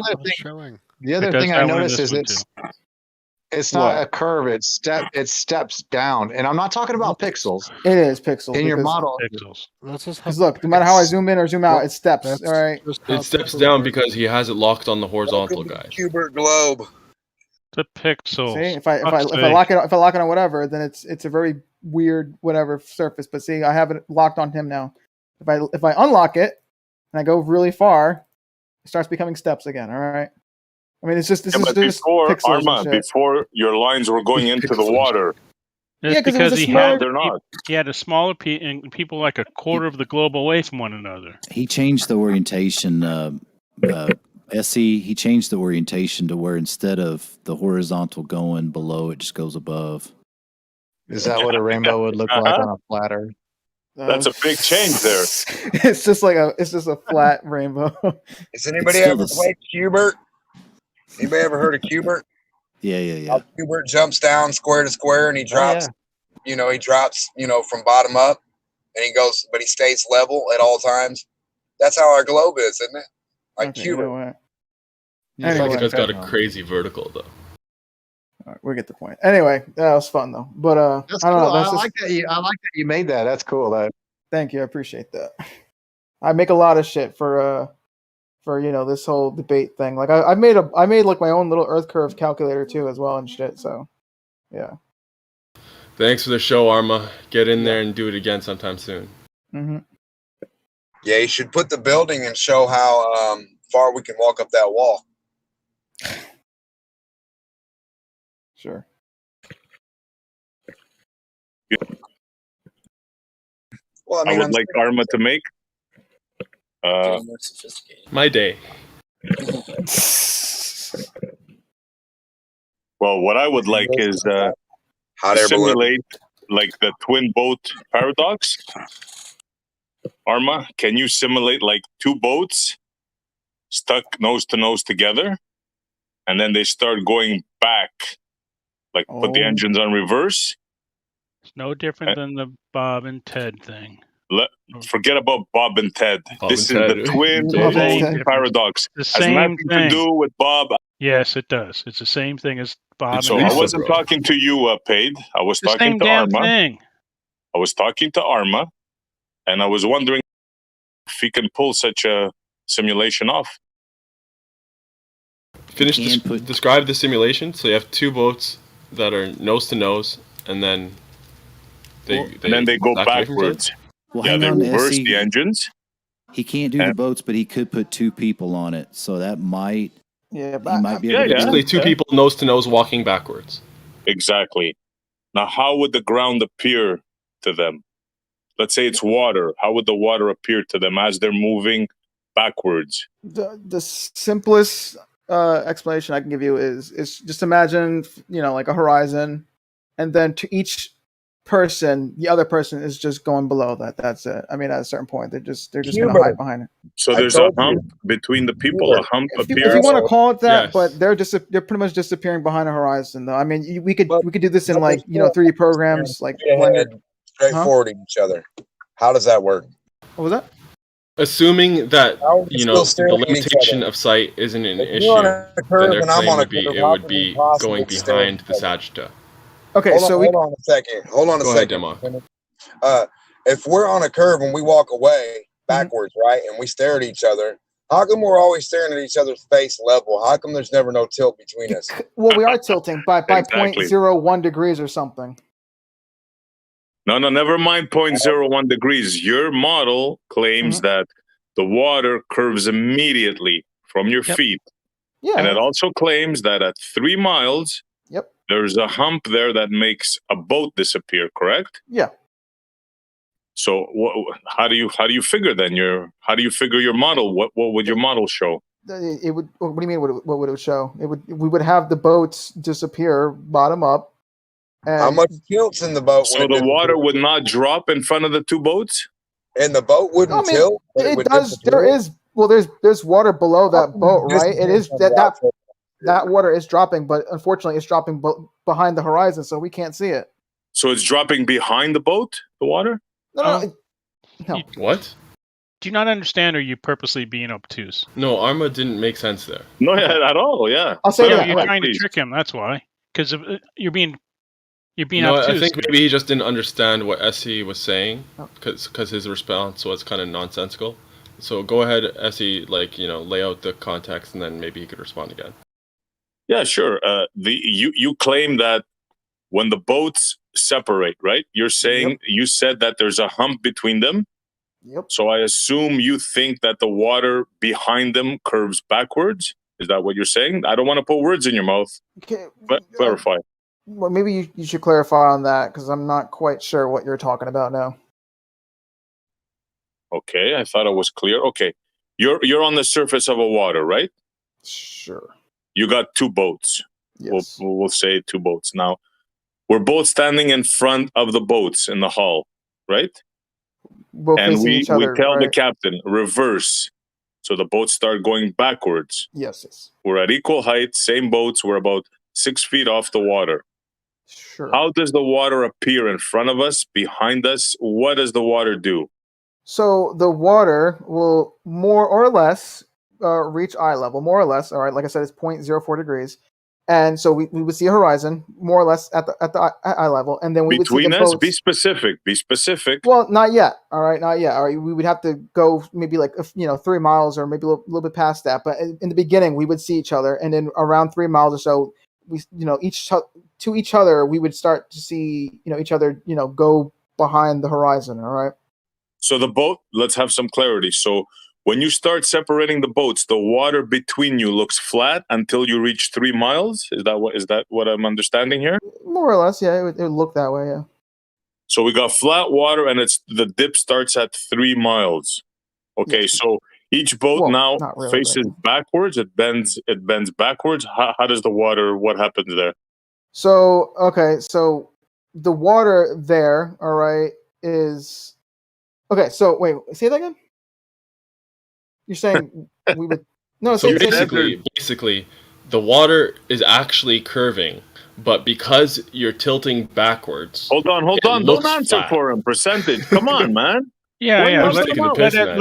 Speaker 9: The other thing I noticed is it's not a curve. It steps down, and I'm not talking about pixels.
Speaker 22: It is pixels
Speaker 9: In your
Speaker 22: because-
Speaker 9: model.
Speaker 22: Because look, no matter how I zoom in or zoom out, it steps. All right.
Speaker 24: It steps down because he has it locked on the horizontal guy.
Speaker 16: Hubert globe.
Speaker 23: The pixels.
Speaker 22: See, if I lock it on whatever, then it's a very weird whatever surface. But see, I have it locked on him now. If I unlock it and I go really far, it starts becoming steps again. All right. I mean, it's just
Speaker 7: but
Speaker 22: just
Speaker 7: before
Speaker 22: pixels and
Speaker 7: Arma,
Speaker 22: shit.
Speaker 7: before your lines were going into the water.
Speaker 22: Yeah, because
Speaker 7: they're not.
Speaker 23: He had a smaller and people like a quarter of the globe away from one another.
Speaker 2: He changed the orientation. SE. He changed the orientation to where instead of the horizontal going below, it just goes above.
Speaker 9: Is that what a rainbow would look like on a flat Earth?
Speaker 7: That's a big change there.
Speaker 22: It's just a flat rainbow.
Speaker 16: Has anybody ever played Hubert? Anybody ever heard of Hubert?
Speaker 2: Yeah.
Speaker 16: Hubert jumps down square to square and he drops, he drops, from bottom up and he goes, but he stays level at all times. That's how our globe is, isn't it? Like Hubert.
Speaker 24: It's got a crazy vertical though.
Speaker 22: All right, we get the point. Anyway, that was fun though. But
Speaker 9: That's
Speaker 22: I don't
Speaker 9: cool.
Speaker 22: know. That's
Speaker 9: I like that you made that. That's cool.
Speaker 22: Thank you. I appreciate that. I make a lot of shit for this whole debate thing. Like I made like my own little Earth curve calculator too as well and shit. So yeah.
Speaker 24: Thanks for the show, Arma. Get in there and do it again sometime soon.
Speaker 22: Mm-hmm.
Speaker 16: Yeah, you should put the building and show how far we can walk up that wall.
Speaker 22: Sure.
Speaker 16: Well,
Speaker 7: I would like Arma to make.
Speaker 24: My day.
Speaker 7: Well, what I would like is to simulate like the twin boat paradox. Arma, can you simulate like two boats stuck nose to nose together, and then they start going back, like put the engines on reverse?
Speaker 23: It's no different than the Bob and Ted thing.
Speaker 7: Forget about Bob and Ted. This is
Speaker 23: and
Speaker 7: the
Speaker 23: Ted.
Speaker 7: twin
Speaker 23: Bob and
Speaker 7: boat
Speaker 23: Ted.
Speaker 7: paradox.
Speaker 23: The
Speaker 7: Has
Speaker 23: same
Speaker 7: nothing to
Speaker 23: thing.
Speaker 7: do with Bob.
Speaker 23: Yes, it does. It's the same thing as Bob
Speaker 7: So
Speaker 23: and
Speaker 7: I
Speaker 23: Ted.
Speaker 7: wasn't talking to you, Paid. I was
Speaker 23: The
Speaker 7: talking
Speaker 23: same
Speaker 7: to
Speaker 23: damn
Speaker 7: Arma.
Speaker 23: thing.
Speaker 7: I was talking to Arma, and I was wondering if he can pull such a simulation off.
Speaker 24: Describe the simulation. So you have two boats that are nose to nose, and then
Speaker 7: they go
Speaker 24: back away from each other?
Speaker 7: backwards.
Speaker 2: Well,
Speaker 7: Yeah,
Speaker 2: hang
Speaker 7: they
Speaker 2: on,
Speaker 7: reverse
Speaker 2: SE.
Speaker 7: the engines.
Speaker 2: He can't do the boats, but he could put two people on it, so that might.
Speaker 22: Yeah,
Speaker 2: he might be able to.
Speaker 24: Basically, two people nose to nose walking backwards.
Speaker 7: Exactly. Now, how would the ground appear to them? Let's say it's water. How would the water appear to them as they're moving backwards?
Speaker 22: The simplest explanation I can give you is just imagine like a horizon, and then to each person, the other person is just going below that. That's it. I mean, at a certain point, they're just going to
Speaker 7: Hubert.
Speaker 22: hide behind it.
Speaker 7: So there's a hump between the people. A hump
Speaker 22: If
Speaker 7: appears.
Speaker 22: you want to call it that,
Speaker 24: Yes.
Speaker 22: but they're pretty much disappearing behind the horizon, though. I mean, we could do this in like 3D programs, like Blender.
Speaker 12: Straight
Speaker 22: Huh?
Speaker 12: forward each other. How does that work?
Speaker 22: What was that?
Speaker 24: Assuming that
Speaker 12: How are we still
Speaker 24: the
Speaker 12: staring at each
Speaker 24: limitation
Speaker 12: other?
Speaker 24: of sight isn't an
Speaker 12: If
Speaker 24: issue,
Speaker 12: you're on a
Speaker 24: then
Speaker 12: curve
Speaker 24: their
Speaker 12: and I'm
Speaker 24: claim
Speaker 12: on a
Speaker 24: would be
Speaker 12: curve,
Speaker 24: it
Speaker 12: how
Speaker 24: would
Speaker 12: can we
Speaker 24: be
Speaker 12: possibly
Speaker 24: going
Speaker 12: stare at
Speaker 24: behind
Speaker 12: each
Speaker 24: the
Speaker 12: other?
Speaker 24: sagittal.
Speaker 22: Okay,
Speaker 12: Hold
Speaker 22: so
Speaker 12: on a second. Hold on a
Speaker 24: Go ahead,
Speaker 12: second.
Speaker 24: Dema.
Speaker 12: If we're on a curve and we walk away backwards, right, and we stare at each other, how come we're always staring at each other's face level? How come there's never no tilt between us?
Speaker 22: Well, we are tilting by
Speaker 7: Exactly.
Speaker 22: 0.01 degrees or something.
Speaker 7: No, never mind 0.01 degrees. Your model claims that the water curves immediately from your feet.
Speaker 22: Yeah.
Speaker 7: And it also claims that at 3 miles, there's a hump there that makes a boat disappear, correct?
Speaker 22: Yeah.
Speaker 7: So how do you figure then how do you figure your model? What would your model show?
Speaker 22: It would. What do you mean? What would it show? We would have the boats disappear bottom up. And
Speaker 12: How much tilt's in the boat?
Speaker 7: So the water would not drop in front of the two boats?
Speaker 12: And the boat wouldn't tilt? But
Speaker 22: It
Speaker 12: would
Speaker 22: does.
Speaker 12: disappear?
Speaker 22: There is. Well, there's water below that boat, right? It is that water is dropping, but unfortunately, it's dropping behind the horizon, so we can't see it.
Speaker 7: So it's dropping behind the boat, the water?
Speaker 22: No.
Speaker 24: What?
Speaker 23: Do you not understand, or are you purposely being obtuse?
Speaker 24: No, Arma didn't make sense there.
Speaker 7: No, at all. Yeah.
Speaker 22: I'll say
Speaker 23: No,
Speaker 22: that.
Speaker 23: you're
Speaker 22: Right.
Speaker 23: trying to trick him. That's why. Because you're being
Speaker 24: No,
Speaker 23: obtuse.
Speaker 24: I think maybe he just didn't understand what Essie was saying because his response was kind of nonsensical. So go ahead, Essie, lay out the context, and then maybe he could respond again.
Speaker 7: Yeah, sure. You claim that when the boats separate, right? You're saying you said that there's a hump between them.
Speaker 22: Yep.
Speaker 7: So I assume you think that the water behind them curves backwards. Is that what you're saying? I don't want to put words in your mouth.
Speaker 22: Okay.
Speaker 7: But clarify.
Speaker 22: Well, maybe you should clarify on that because I'm not quite sure what you're talking about now.
Speaker 7: Okay, I thought it was clear. Okay, you're on the surface of a water, right?
Speaker 22: Sure.
Speaker 7: You got two boats.
Speaker 22: Yes.
Speaker 7: We'll say two boats. Now, we're both standing in front of the boats in the hull, right?
Speaker 22: Both
Speaker 7: and
Speaker 22: facing
Speaker 7: we
Speaker 22: each other,
Speaker 7: tell the
Speaker 22: right?
Speaker 7: captain, reverse. So the boats start going backwards.
Speaker 22: Yes.
Speaker 7: We're at equal height, same boats. We're about 6 feet off the water.
Speaker 22: Sure.
Speaker 7: How does the water appear in front of us, behind us? What does the water do?
Speaker 22: So the water will more or less reach eye level, more or less. All right, like I said, it's 0.04 degrees, and so we would see a horizon more or less at the eye level, and then we would see
Speaker 7: Between
Speaker 22: the
Speaker 7: us,
Speaker 22: boats.
Speaker 7: be specific. Be specific.
Speaker 22: Well, not yet. All right, not yet. All right, we would have to go maybe 3 miles or maybe a little bit past that. But in the beginning, we would see each other, and then around 3 miles or so, we to each other, we would start to see each other go behind the horizon. All right.
Speaker 7: So the boat, let's have some clarity. So when you start separating the boats, the water between you looks flat until you reach 3 miles. Is that what I'm understanding here?
Speaker 22: More or less, yeah. It would look that way, yeah.
Speaker 7: So we got flat water, and the dip starts at 3 miles. Okay,
Speaker 22: Yes.
Speaker 7: so each boat now
Speaker 22: not really,
Speaker 7: faces backwards. It bends backwards. How does the water? What happens there?
Speaker 22: So the water there, all right, is okay. So wait, say that again. You're saying we would no?
Speaker 24: So
Speaker 22: say
Speaker 24: basically, the water is actually curving, but because you're tilting backwards.
Speaker 7: Hold on.
Speaker 24: it
Speaker 7: Don't
Speaker 24: looks
Speaker 7: answer
Speaker 24: flat.
Speaker 7: for him. Percentage. Come on, man.
Speaker 23: Yeah,
Speaker 7: What are you
Speaker 23: yeah.
Speaker 7: talking
Speaker 24: taking the
Speaker 7: about?
Speaker 24: piss, man.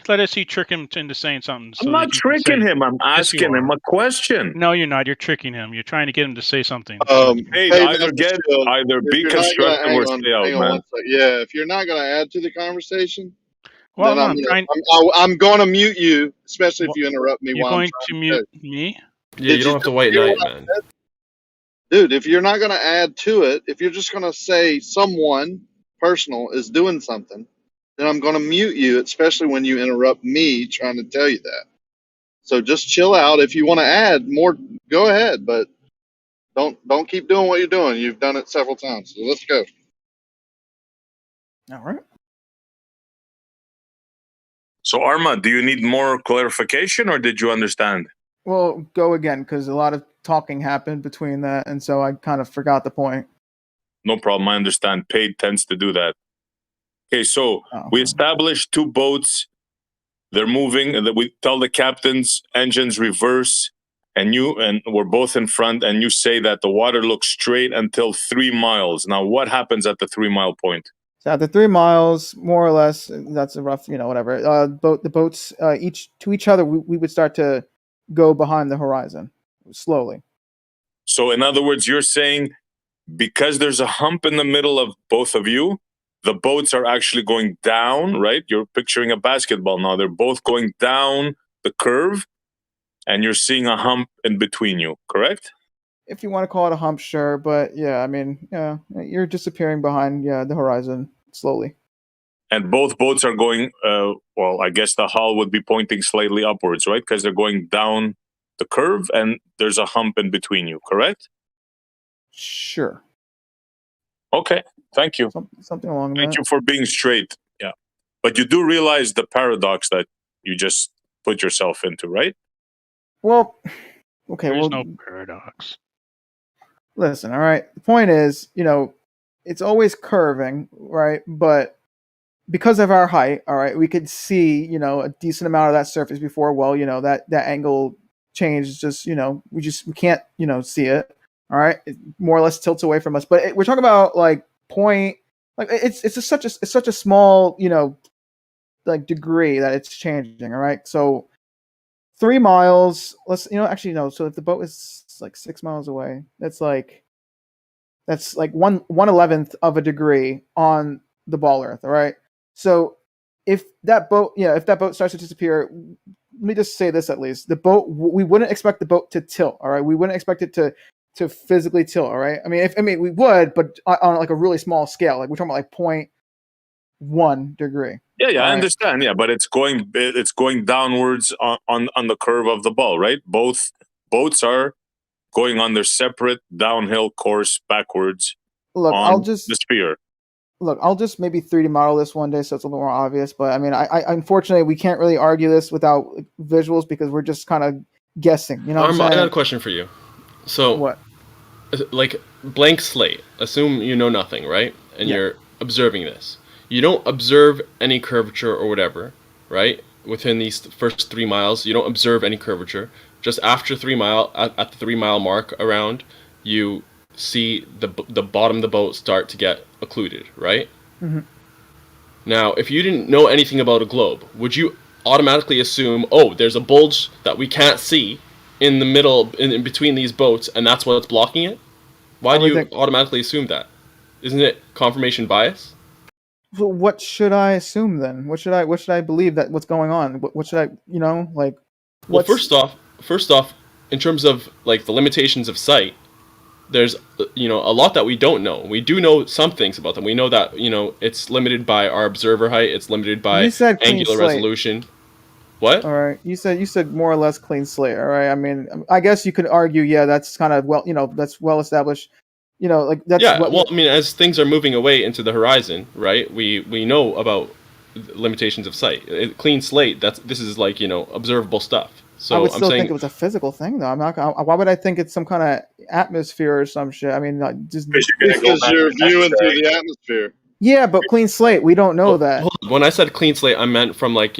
Speaker 23: Let us see trick him into saying something. So
Speaker 7: I'm
Speaker 23: that
Speaker 7: not
Speaker 23: you can
Speaker 7: tricking
Speaker 23: say-
Speaker 7: him. I'm
Speaker 23: Yes, you
Speaker 7: asking him
Speaker 23: are.
Speaker 7: a question.
Speaker 23: No, you're not. You're tricking him. You're trying to get him to say something.
Speaker 7: Hey,
Speaker 5: Hey,
Speaker 7: either
Speaker 5: if
Speaker 7: be
Speaker 5: you're not gonna-
Speaker 7: constructive
Speaker 5: hang
Speaker 7: or
Speaker 5: on,
Speaker 7: stay out,
Speaker 5: hang on
Speaker 7: man.
Speaker 5: one sec. Yeah, if you're not going to add to the conversation,
Speaker 23: Well,
Speaker 5: then I'm going to mute you, especially if you interrupt me
Speaker 23: You're
Speaker 5: while I'm
Speaker 23: going
Speaker 5: trying
Speaker 23: to mute
Speaker 5: cook.
Speaker 23: me?
Speaker 24: Yeah, you don't have to white
Speaker 5: hear
Speaker 24: knight,
Speaker 5: what I
Speaker 24: man.
Speaker 5: said? Dude, if you're not going to add to it, if you're just going to say someone personal is doing something, then I'm going to mute you, especially when you interrupt me trying to tell you that. So just chill out. If you want to add more, go ahead, but don't keep doing what you're doing. You've done it several times. So let's go.
Speaker 22: All right.
Speaker 7: So, Arma, do you need more clarification, or did you understand?
Speaker 22: Well, go again because a lot of talking happened between that, and so I kind of forgot the point.
Speaker 7: No problem. I understand. Paid tends to do that. Okay, so we established 2 boats. They're moving, and we tell the captains engines reverse, and we're both in front, and you say that the water looks straight until 3 miles. Now, what happens at the 3 mile point?
Speaker 22: So at the 3 miles, more or less, that's a rough, whatever. The boats each other, we would start to go behind the horizon slowly.
Speaker 7: So, in other words, you're saying because there's a hump in the middle of both of you, the boats are actually going down, right? You're picturing a basketball now. They're both going down the curve, and you're seeing a hump in between you, correct?
Speaker 22: If you want to call it a hump, sure. But yeah, I mean, yeah, you're disappearing behind the horizon slowly.
Speaker 7: And both boats are going, well, I guess the hull would be pointing slightly upwards, right? Because they're going down the curve, and there's a hump in between you, correct?
Speaker 22: Sure.
Speaker 7: Okay, thank you.
Speaker 22: Something along that.
Speaker 7: Thank you for being straight. Yeah. But you do realize the paradox that you just put yourself into, right?
Speaker 22: Well, okay.
Speaker 23: There's
Speaker 22: well,
Speaker 23: no paradox.
Speaker 22: Listen, all right. The point is, it's always curving, right? But because of our height, all right, we could see, a decent amount of that surface before. Well, that angle change is just, we can't, see it. All right, it more or less tilts away from us. But we're talking about like point, like it's such a small, like degree that it's changing. All right, so 3 miles. Let's actually no. So if the boat is like 6 miles away, that's like 1/11th of a degree on the ball Earth. All right. So if that boat starts to disappear, let me just say this at least: we wouldn't expect the boat to tilt. All right, we wouldn't expect it to physically tilt. All right. I mean, we would, but on like a really small scale. Like we're talking about like 0.1 degree.
Speaker 7: Yeah, I understand. Yeah, but it's going downwards on the curve of the ball, right? Both boats are going on their separate downhill course backwards.
Speaker 22: Look,
Speaker 7: on the sphere.
Speaker 22: Look, I'll just maybe 3D model this one day so it's a little more obvious. But I mean, I unfortunately we can't really argue this without visuals because we're just kind of guessing. You know what I'm saying?
Speaker 24: I got a question for you. So
Speaker 22: what?
Speaker 24: Like blank slate. Assume you know nothing, right? And you're observing this. You don't observe any curvature or whatever, right? Within these first 3 miles, you don't observe any curvature. Just after 3 mile, at the 3 mile mark around, you see the bottom of the boat start to get occluded, right?
Speaker 22: Mm-hmm.
Speaker 24: Now, if you didn't know anything about a globe, would you automatically assume, oh, there's a bulge that we can't see in the middle, in between these boats, and that's what's blocking it? Why do you automatically assume that? Isn't it confirmation bias?
Speaker 22: So what should I assume then? What should I believe that what's going on? What should I, like?
Speaker 24: Well, first off, in terms of like the limitations of sight, there's a lot that we don't know. We do know some things about them. We know that it's limited by our observer height. It's limited by angular resolution. What?
Speaker 22: All right, you said more or less clean slate. All right, I mean, I guess you could argue, that's kind of that's well established. Like that's
Speaker 24: I mean, as things are moving away into the horizon, right? We know about limitations of sight. Clean slate. This is like observable stuff. So
Speaker 22: I would still think it was a physical thing, though. I'm not. Why would I think it's some kind of atmosphere or some shit? I mean, just
Speaker 5: because you're viewing through the atmosphere.
Speaker 22: Yeah, but clean slate, we don't know that.
Speaker 24: When I said clean slate, I meant from like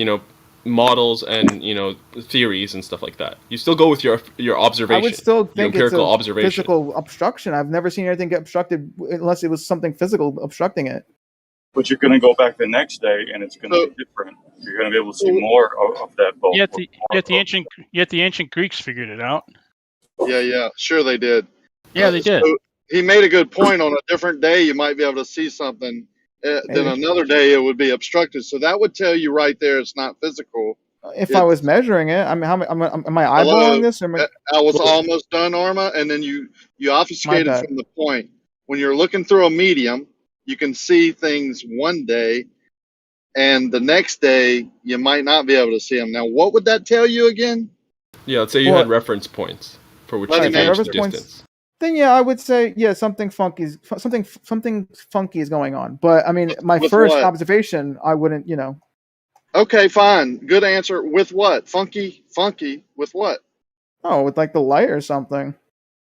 Speaker 24: models and theories and stuff like that. You still go with your observation.
Speaker 22: I would still think it's a
Speaker 24: observation.
Speaker 22: Physical obstruction. I've never seen anything get obstructed unless it was something physical obstructing it.
Speaker 13: But you're going to go back the next day, and it's going to be different. You're going to be able to see more of that boat.
Speaker 23: Yet the ancient Greeks figured it out.
Speaker 5: Yeah, sure they did.
Speaker 23: Yeah, they did.
Speaker 5: So he made a good point. On a different day, you might be able to see something. Then another day, it would be obstructed. So that would tell you right there it's not physical.
Speaker 22: If I was measuring it, I mean, am I eyeballing this? Or
Speaker 5: I was almost done, Arma, and then you obfuscated from the point. When you're looking through a medium, you can see things one day, and the next day you might not be able to see them. Now, what would that tell you again?
Speaker 24: Yeah, let's say you had reference points for which you change distance.
Speaker 22: Then I would say something funky is going on. But I mean, my first observation, I wouldn't,
Speaker 5: Okay, fine, good answer. With what? Funky with what?
Speaker 22: Oh, with like the light or something.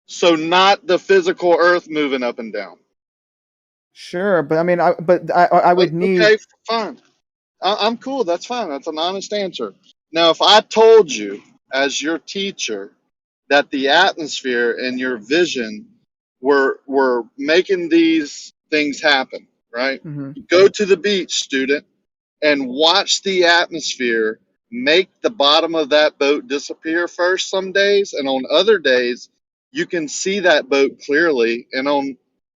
Speaker 5: So not the physical Earth moving up and down.
Speaker 22: Sure, but I mean, I would need.
Speaker 5: Okay, fine. I'm cool. That's fine. That's an honest answer. Now, if I told you as your teacher that the atmosphere and your vision were making these things happen, right?
Speaker 22: Mhm.
Speaker 5: Go to the beach, student, and watch the atmosphere make the bottom of that boat disappear first some days, and on other days you can see that boat clearly, and on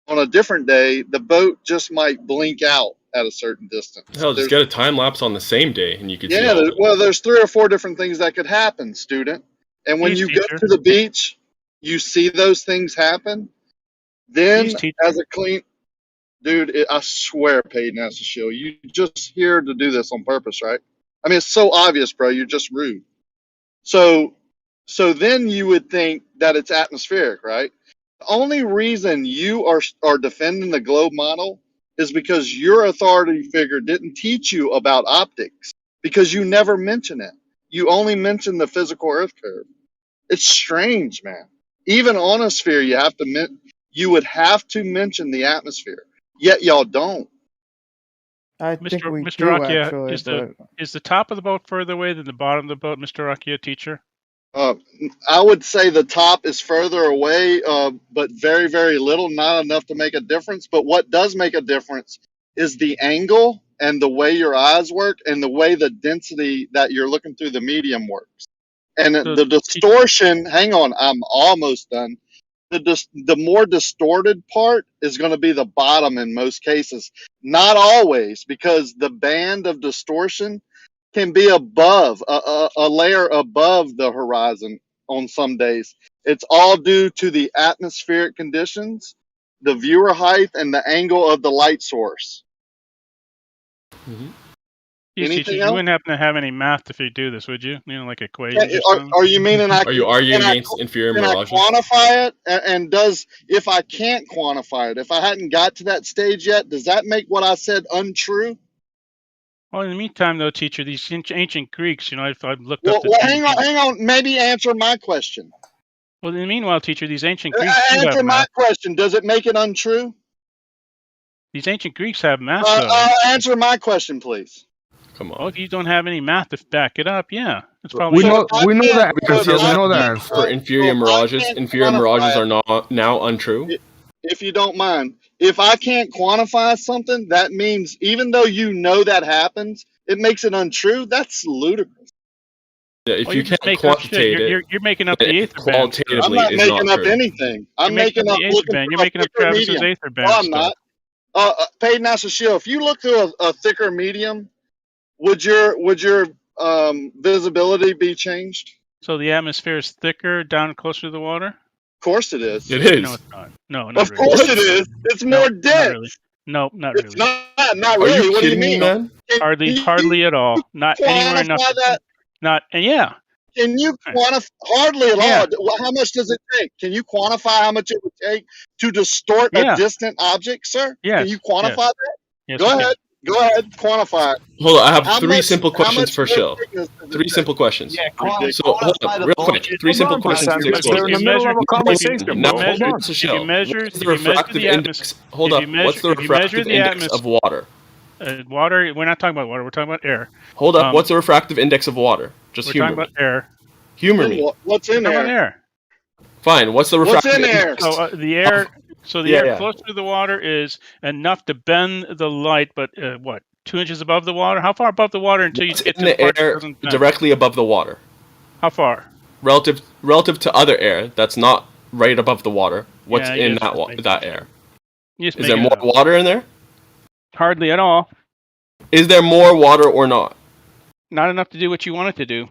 Speaker 5: a different day the boat just might blink out at a certain distance.
Speaker 24: Hell, just get a time lapse on the same day, and you could see.
Speaker 5: Yeah,
Speaker 24: all
Speaker 5: well, there's 3 or 4 different things that could happen, student. And when you go to the beach, you see those things happen. Then, as a clean dude, I swear, Peyton has to show you. Just here to do this on purpose, right? I mean, it's so obvious, bro. You're just rude. So then you would think that it's atmospheric, right? The only reason you are defending the globe model is because your authority figure didn't teach you about optics, because you never mention it. You only mention the physical Earth curve. It's strange, man. Even on a sphere, you would have to mention the atmosphere. Yet y'all don't.
Speaker 22: I think we
Speaker 23: Mr.
Speaker 22: do
Speaker 23: Rakia,
Speaker 22: actually.
Speaker 23: is the top of the boat further away than the bottom of the boat, Mr. Rakia, teacher?
Speaker 5: I would say the top is further away, but very, very little, not enough to make a difference. But what does make a difference is the angle and the way your eyes work and the way the density that you're looking through the medium works. And the distortion, hang on, I'm almost done. The more distorted part is going to be the bottom in most cases. Not always, because the band of distortion can be above, a layer above the horizon on some days. It's all due to the atmospheric conditions, the viewer height, and the angle of the light source.
Speaker 23: Teacher, you wouldn't happen to have any math if you do this, would you? You know, like equations or something?
Speaker 5: Are you meaning
Speaker 24: Are you arguing against inferior mirages?
Speaker 5: Can I quantify it? And if I can't quantify it, if I hadn't got to that stage yet, does that make what I said untrue?
Speaker 23: Well, in the meantime, though, teacher, these ancient Greeks, you know, I've looked
Speaker 5: Well,
Speaker 23: up the...
Speaker 5: hang on. Maybe answer my question.
Speaker 23: Well, in the meanwhile, teacher, these ancient Greeks
Speaker 5: Answer my question. Does it make it untrue?
Speaker 23: These ancient Greeks have math, though.
Speaker 5: Answer my question, please.
Speaker 24: Come on.
Speaker 23: Well, if you don't have any math to back it up, yeah. It's probably
Speaker 14: we know that because we know that.
Speaker 24: For inferior mirages are now untrue.
Speaker 5: If you don't mind, if I can't quantify something, that means even though you know that happens, it makes it untrue. That's ludicrous.
Speaker 24: Yeah, if you can't quantitate it,
Speaker 23: you're making up the Aether band.
Speaker 5: I'm not making up anything. I'm making up
Speaker 23: You're making up Travis's Aether band.
Speaker 5: No, I'm not. Peyton Asashil, if you look through a thicker medium, would your visibility be changed?
Speaker 23: So the atmosphere is thicker down closer to the water?
Speaker 5: Of course it is.
Speaker 24: It is.
Speaker 23: No, it's not. No, not
Speaker 5: of
Speaker 23: really.
Speaker 5: course it is. It's more dense.
Speaker 23: No, not really.
Speaker 5: It's not really. What do you mean?
Speaker 24: Man?
Speaker 23: Hardly at all. Not anywhere enough. Yeah.
Speaker 5: Can you quantify hardly at all? How much does it take? Can you quantify how much it would take to distort a distant object, sir?
Speaker 23: Yes.
Speaker 5: Can you quantify that?
Speaker 23: Yes,
Speaker 5: Go ahead. Go ahead. Quantify it.
Speaker 24: Hold on, I have
Speaker 5: How
Speaker 24: three
Speaker 5: much-
Speaker 24: simple
Speaker 5: how
Speaker 24: questions
Speaker 5: much
Speaker 24: for
Speaker 5: more
Speaker 24: Shill.
Speaker 5: thickness does it
Speaker 24: 3
Speaker 5: take?
Speaker 24: simple questions.
Speaker 5: Yeah,
Speaker 24: So hold on, real quick. 3 simple questions.
Speaker 14: Hold on,
Speaker 24: 6
Speaker 14: we're in the middle of a conversation,
Speaker 24: Now,
Speaker 14: bro. Hold on.
Speaker 24: to Shill.
Speaker 23: If you measure
Speaker 24: What's the
Speaker 23: the
Speaker 24: refractive index?
Speaker 23: atmosphere,
Speaker 24: Hold up. What's the refractive index of water?
Speaker 23: Water. We're not talking about water. We're talking about air.
Speaker 24: Hold up. What's the refractive index of water? Just
Speaker 23: We're
Speaker 24: humor
Speaker 23: talking
Speaker 24: me.
Speaker 23: about air.
Speaker 24: Humor me.
Speaker 5: What's in
Speaker 23: We're talking about
Speaker 5: there?
Speaker 23: air.
Speaker 24: Fine. What's the
Speaker 5: What's
Speaker 24: refractive
Speaker 5: in there?
Speaker 24: index?
Speaker 23: So the air. So the
Speaker 24: Yeah,
Speaker 23: air
Speaker 24: yeah.
Speaker 23: close to the water is enough to bend the light, but what? 2 inches above the water? How far above the water until you
Speaker 24: What's
Speaker 23: get
Speaker 24: in
Speaker 23: to the
Speaker 24: the
Speaker 23: part that
Speaker 24: air
Speaker 23: doesn't bend?
Speaker 24: directly above the water?
Speaker 23: How far?
Speaker 24: Relative to other air that's not right above the water. What's
Speaker 23: Yeah, you just
Speaker 24: in that
Speaker 23: make
Speaker 24: that air?
Speaker 23: You just
Speaker 24: Is
Speaker 23: make
Speaker 24: there
Speaker 23: it
Speaker 24: more
Speaker 23: up.
Speaker 24: water in there?
Speaker 23: Hardly at all.
Speaker 24: Is there more water or not?
Speaker 23: Not enough to do what you want it to do.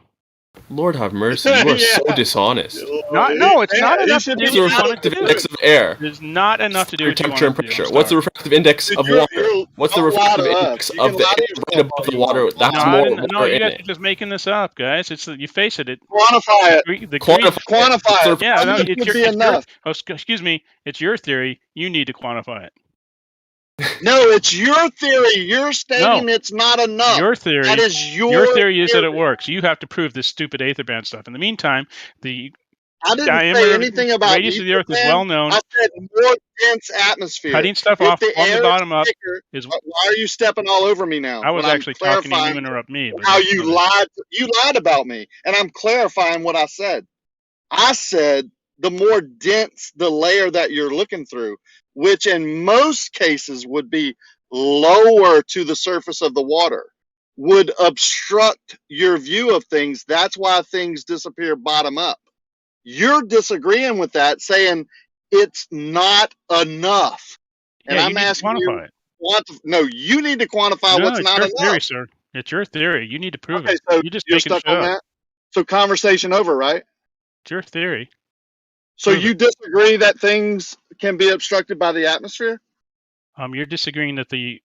Speaker 24: Lord have mercy, you are so dishonest.
Speaker 23: No, it's not enough to do
Speaker 24: What's
Speaker 23: what
Speaker 24: the
Speaker 23: you want it to
Speaker 24: refractive
Speaker 23: do.
Speaker 24: index of air?
Speaker 23: There's not enough to do
Speaker 24: For
Speaker 23: what you want
Speaker 24: temperature
Speaker 23: it
Speaker 24: and
Speaker 23: to do.
Speaker 24: pressure.
Speaker 23: I'm
Speaker 24: What's the
Speaker 23: sorry.
Speaker 24: refractive index of water? What's the
Speaker 5: don't lie
Speaker 24: refractive
Speaker 5: to us.
Speaker 24: index
Speaker 5: You
Speaker 24: of
Speaker 5: can
Speaker 24: the
Speaker 5: lie to
Speaker 24: air
Speaker 5: yourself
Speaker 24: right above
Speaker 5: all
Speaker 24: the
Speaker 5: you
Speaker 24: water
Speaker 5: want.
Speaker 24: that has
Speaker 23: No,
Speaker 24: more
Speaker 23: you
Speaker 24: water in
Speaker 23: guys
Speaker 24: it?
Speaker 23: are just making this up, guys. It's you face it.
Speaker 5: Quantify it.
Speaker 23: The
Speaker 5: Quantify it.
Speaker 23: Yeah,
Speaker 5: How
Speaker 23: no,
Speaker 5: much
Speaker 23: it's
Speaker 5: would
Speaker 23: your,
Speaker 5: be
Speaker 23: it's your
Speaker 5: enough?
Speaker 23: excuse me. It's your theory. You need to quantify it.
Speaker 5: No, it's your theory. You're stating it's not enough.
Speaker 23: Your theory.
Speaker 5: That is
Speaker 23: Your theory is that it works. You have to prove this stupid Aether band stuff. In the meantime, the
Speaker 12: I didn't say
Speaker 23: diameter,
Speaker 12: anything about
Speaker 23: radius of the Earth is
Speaker 12: Ethan.
Speaker 23: well known.
Speaker 12: I said more dense atmosphere.
Speaker 23: Cutting stuff
Speaker 12: If
Speaker 23: off
Speaker 12: the
Speaker 23: from the
Speaker 12: air
Speaker 23: bottom
Speaker 12: is
Speaker 23: up
Speaker 12: thicker,
Speaker 23: is.
Speaker 12: why are you stepping all over me now?
Speaker 23: I was
Speaker 12: when I'm
Speaker 23: actually talking and you
Speaker 12: clarifying
Speaker 23: interrupt me. But
Speaker 12: how
Speaker 23: go
Speaker 12: you
Speaker 23: ahead.
Speaker 12: lied. You lied about me, and I'm clarifying what I said. I said the more dense the layer that you're looking through, which in most cases would be lower to the surface of the water, would obstruct your view of things. That's why things disappear bottom up. You're disagreeing with that, saying it's not enough. And
Speaker 23: Yeah, you
Speaker 12: I'm
Speaker 23: need to
Speaker 12: asking
Speaker 23: quantify
Speaker 12: you, no, you need to quantify
Speaker 23: No,
Speaker 12: what's
Speaker 23: it's
Speaker 12: not
Speaker 23: your
Speaker 12: enough.
Speaker 23: theory, sir. It's your theory. You need to prove
Speaker 12: Okay,
Speaker 23: it.
Speaker 12: so
Speaker 23: You're just
Speaker 12: you're
Speaker 23: making
Speaker 12: stuck
Speaker 23: shit
Speaker 12: on
Speaker 23: up.
Speaker 12: that? So conversation over, right?
Speaker 23: It's your theory.
Speaker 12: So
Speaker 23: Prove
Speaker 12: you
Speaker 23: it.
Speaker 12: disagree that things can be obstructed by the atmosphere?
Speaker 23: You're disagreeing that the. You're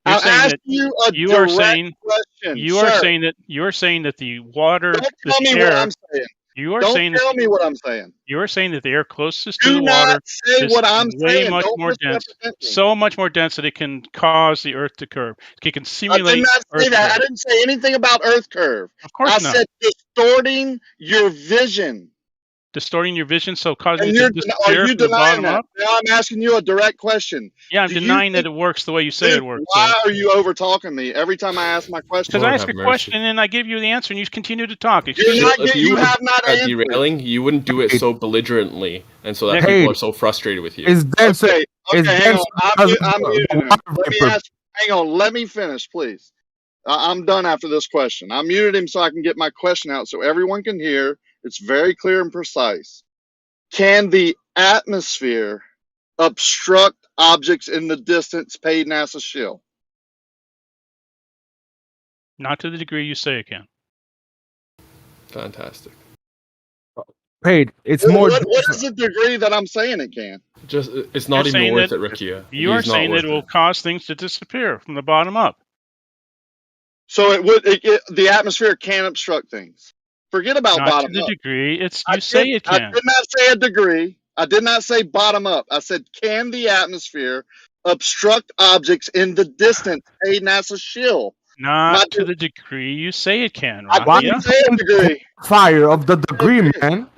Speaker 12: I'm
Speaker 23: saying that
Speaker 12: asking you a
Speaker 23: you are
Speaker 12: direct
Speaker 23: saying
Speaker 12: question,
Speaker 23: you are
Speaker 12: sir.
Speaker 23: saying that you're saying that the water,
Speaker 12: Don't
Speaker 23: the
Speaker 12: tell me what
Speaker 23: air.
Speaker 12: I'm saying.
Speaker 23: You are
Speaker 12: Don't
Speaker 23: saying that
Speaker 12: tell me what I'm saying.
Speaker 23: you are saying that the air closest to
Speaker 12: Do
Speaker 23: the
Speaker 12: not
Speaker 23: water
Speaker 12: say
Speaker 23: is
Speaker 12: what I'm
Speaker 23: way
Speaker 12: saying.
Speaker 23: much
Speaker 12: Don't
Speaker 23: more dense,
Speaker 12: misrepresent me.
Speaker 23: so much more dense that it can cause the Earth to curve. It can
Speaker 12: I did
Speaker 23: simulate
Speaker 12: not say
Speaker 23: Earth
Speaker 12: that.
Speaker 23: curve.
Speaker 12: I didn't say anything about Earth curve.
Speaker 23: Of course
Speaker 12: I
Speaker 23: not.
Speaker 12: said distorting your vision.
Speaker 23: Distorting your vision, so causing
Speaker 12: And
Speaker 23: it to
Speaker 12: are
Speaker 23: disappear
Speaker 12: you
Speaker 23: from the
Speaker 12: denying
Speaker 23: bottom
Speaker 12: that?
Speaker 23: up.
Speaker 12: Now I'm asking you a direct question.
Speaker 23: Yeah, I'm
Speaker 12: Do you
Speaker 23: denying that
Speaker 12: think,
Speaker 23: it works the way you say
Speaker 12: dude,
Speaker 23: it works,
Speaker 12: why
Speaker 23: sir.
Speaker 12: are you over talking me every time I ask my
Speaker 23: Because
Speaker 12: question?
Speaker 23: I ask a question and I give you the answer, and you continue to talk.
Speaker 12: You're
Speaker 23: Excuse
Speaker 12: not
Speaker 23: me.
Speaker 24: If
Speaker 12: get,
Speaker 24: you
Speaker 12: you
Speaker 24: were
Speaker 12: have not answered.
Speaker 24: derailing, you wouldn't do it so belligerently and so that
Speaker 23: Nick.
Speaker 24: people
Speaker 14: Hey,
Speaker 24: are so frustrated with you.
Speaker 14: it's dense.
Speaker 12: Okay,
Speaker 14: It's
Speaker 12: hang
Speaker 14: dense
Speaker 12: on.
Speaker 14: because of
Speaker 12: I'm
Speaker 14: the
Speaker 12: muting him.
Speaker 14: water
Speaker 12: Let me
Speaker 14: vapor.
Speaker 12: ask. Hang on. Let me finish, please. I'm done after this question. I muted him so I can get my question out so everyone can hear. It's very clear and precise. Can the atmosphere obstruct objects in the distance? Paid NASA shield.
Speaker 23: Not to the degree you say it can.
Speaker 24: Fantastic.
Speaker 14: Paid. It's more.
Speaker 12: What is the degree that I'm saying it can?
Speaker 24: Just it's not
Speaker 23: You're
Speaker 24: even
Speaker 23: saying
Speaker 24: worth
Speaker 23: that
Speaker 24: it, Rikia.
Speaker 23: you are
Speaker 24: He's not
Speaker 23: saying that
Speaker 24: worth
Speaker 23: it will
Speaker 24: it.
Speaker 23: cause things to disappear from the bottom up.
Speaker 12: So it would. The atmosphere can obstruct things. Forget about
Speaker 23: Not to
Speaker 12: bottom
Speaker 23: the
Speaker 12: up.
Speaker 23: degree you say it
Speaker 12: I
Speaker 23: can.
Speaker 12: did not say a degree. I did not say bottom up. I said, can the atmosphere obstruct objects in the distance? Paid NASA shield.
Speaker 23: Not to the degree you say it can,
Speaker 12: I
Speaker 14: Why
Speaker 12: didn't
Speaker 23: Rakia.
Speaker 12: say a degree.
Speaker 14: Fire of the degree, man.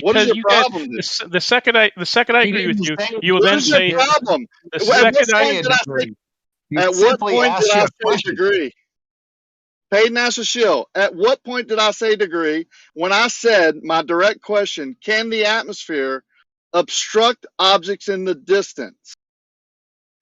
Speaker 12: What is
Speaker 23: Because
Speaker 12: your
Speaker 23: you guys,
Speaker 12: problem?
Speaker 23: the second I agree with you, you will
Speaker 12: What
Speaker 23: then
Speaker 12: is your
Speaker 23: say
Speaker 12: problem?
Speaker 23: the
Speaker 12: At what
Speaker 23: second I
Speaker 12: point did I say?
Speaker 9: He
Speaker 12: At what
Speaker 9: simply
Speaker 12: point
Speaker 9: asked
Speaker 12: did
Speaker 9: you
Speaker 12: I
Speaker 9: a
Speaker 12: say
Speaker 9: question.
Speaker 12: degree? Paid NASA shield. At what point did I say degree? When I said my direct question: can the atmosphere obstruct objects in the distance?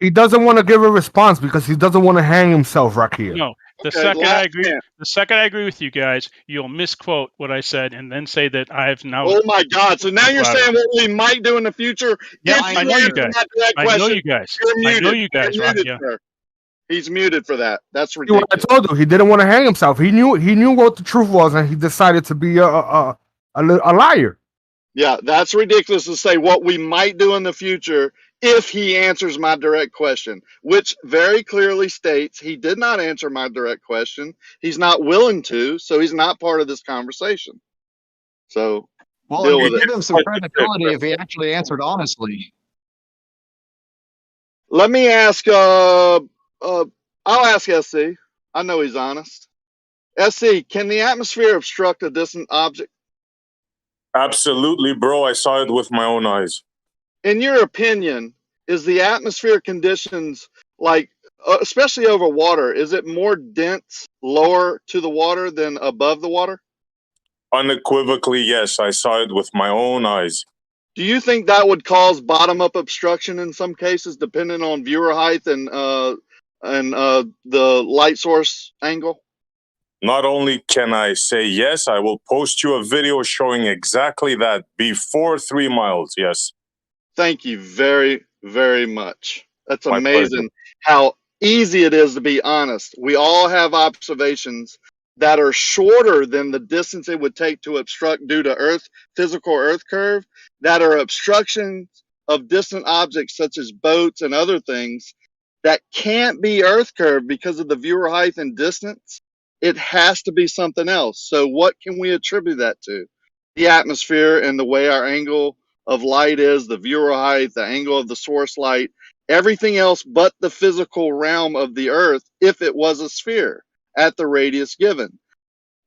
Speaker 14: He doesn't want to give a response because he doesn't want to hang himself, Rakia.
Speaker 23: no. The
Speaker 12: Okay,
Speaker 23: second
Speaker 12: last
Speaker 23: I agree,
Speaker 12: chance.
Speaker 23: the second I agree with you guys, you'll misquote what I said and then say that I've now.
Speaker 12: Oh my God! So now you're
Speaker 23: Flattered.
Speaker 12: saying what we might do in the future
Speaker 23: Yeah,
Speaker 12: if
Speaker 23: I
Speaker 12: you
Speaker 23: know you
Speaker 12: answer
Speaker 23: guys.
Speaker 12: my direct
Speaker 23: I know
Speaker 12: question.
Speaker 23: you guys.
Speaker 12: You're
Speaker 23: I
Speaker 12: muted.
Speaker 23: know you guys,
Speaker 12: You're muted,
Speaker 23: Rakia.
Speaker 12: sir. He's muted for that. That's
Speaker 14: See what
Speaker 12: ridiculous.
Speaker 14: I told you. He didn't want to hang himself. He knew what the truth was, and he decided to be a liar.
Speaker 12: Yeah, that's ridiculous to say what we might do in the future if he answers my direct question, which very clearly states he did not answer my direct question. He's not willing to, so he's not part of this conversation. So
Speaker 9: Well,
Speaker 12: deal
Speaker 9: it
Speaker 12: with
Speaker 9: would
Speaker 12: it.
Speaker 9: give him some credibility if he actually answered honestly.
Speaker 12: Let me ask. I'll ask SC. I know he's honest. SC, can the atmosphere obstruct a distant object?
Speaker 7: Absolutely, bro. I saw it with my own eyes.
Speaker 12: In your opinion, is the atmosphere conditions like, especially over water, is it more dense lower to the water than above the water?
Speaker 7: Unequivocally, yes. I saw it with my own eyes.
Speaker 12: Do you think that would cause bottom-up obstruction in some cases, depending on viewer height and the light source angle?
Speaker 7: Not only can I say yes, I will post you a video showing exactly that before 3 miles. Yes.
Speaker 12: Thank you very, very much. That's
Speaker 7: My
Speaker 12: amazing
Speaker 7: pleasure.
Speaker 12: how easy it is to be honest. We all have observations that are shorter than the distance it would take to obstruct due to physical Earth curve, that are obstructions of distant objects such as boats and other things that can't be Earth curve because of the viewer height and distance. It has to be something else. So what can we attribute that to? The atmosphere and the way our angle of light is, the viewer height, the angle of the source light, everything else but the physical realm of the Earth if it was a sphere at the radius given.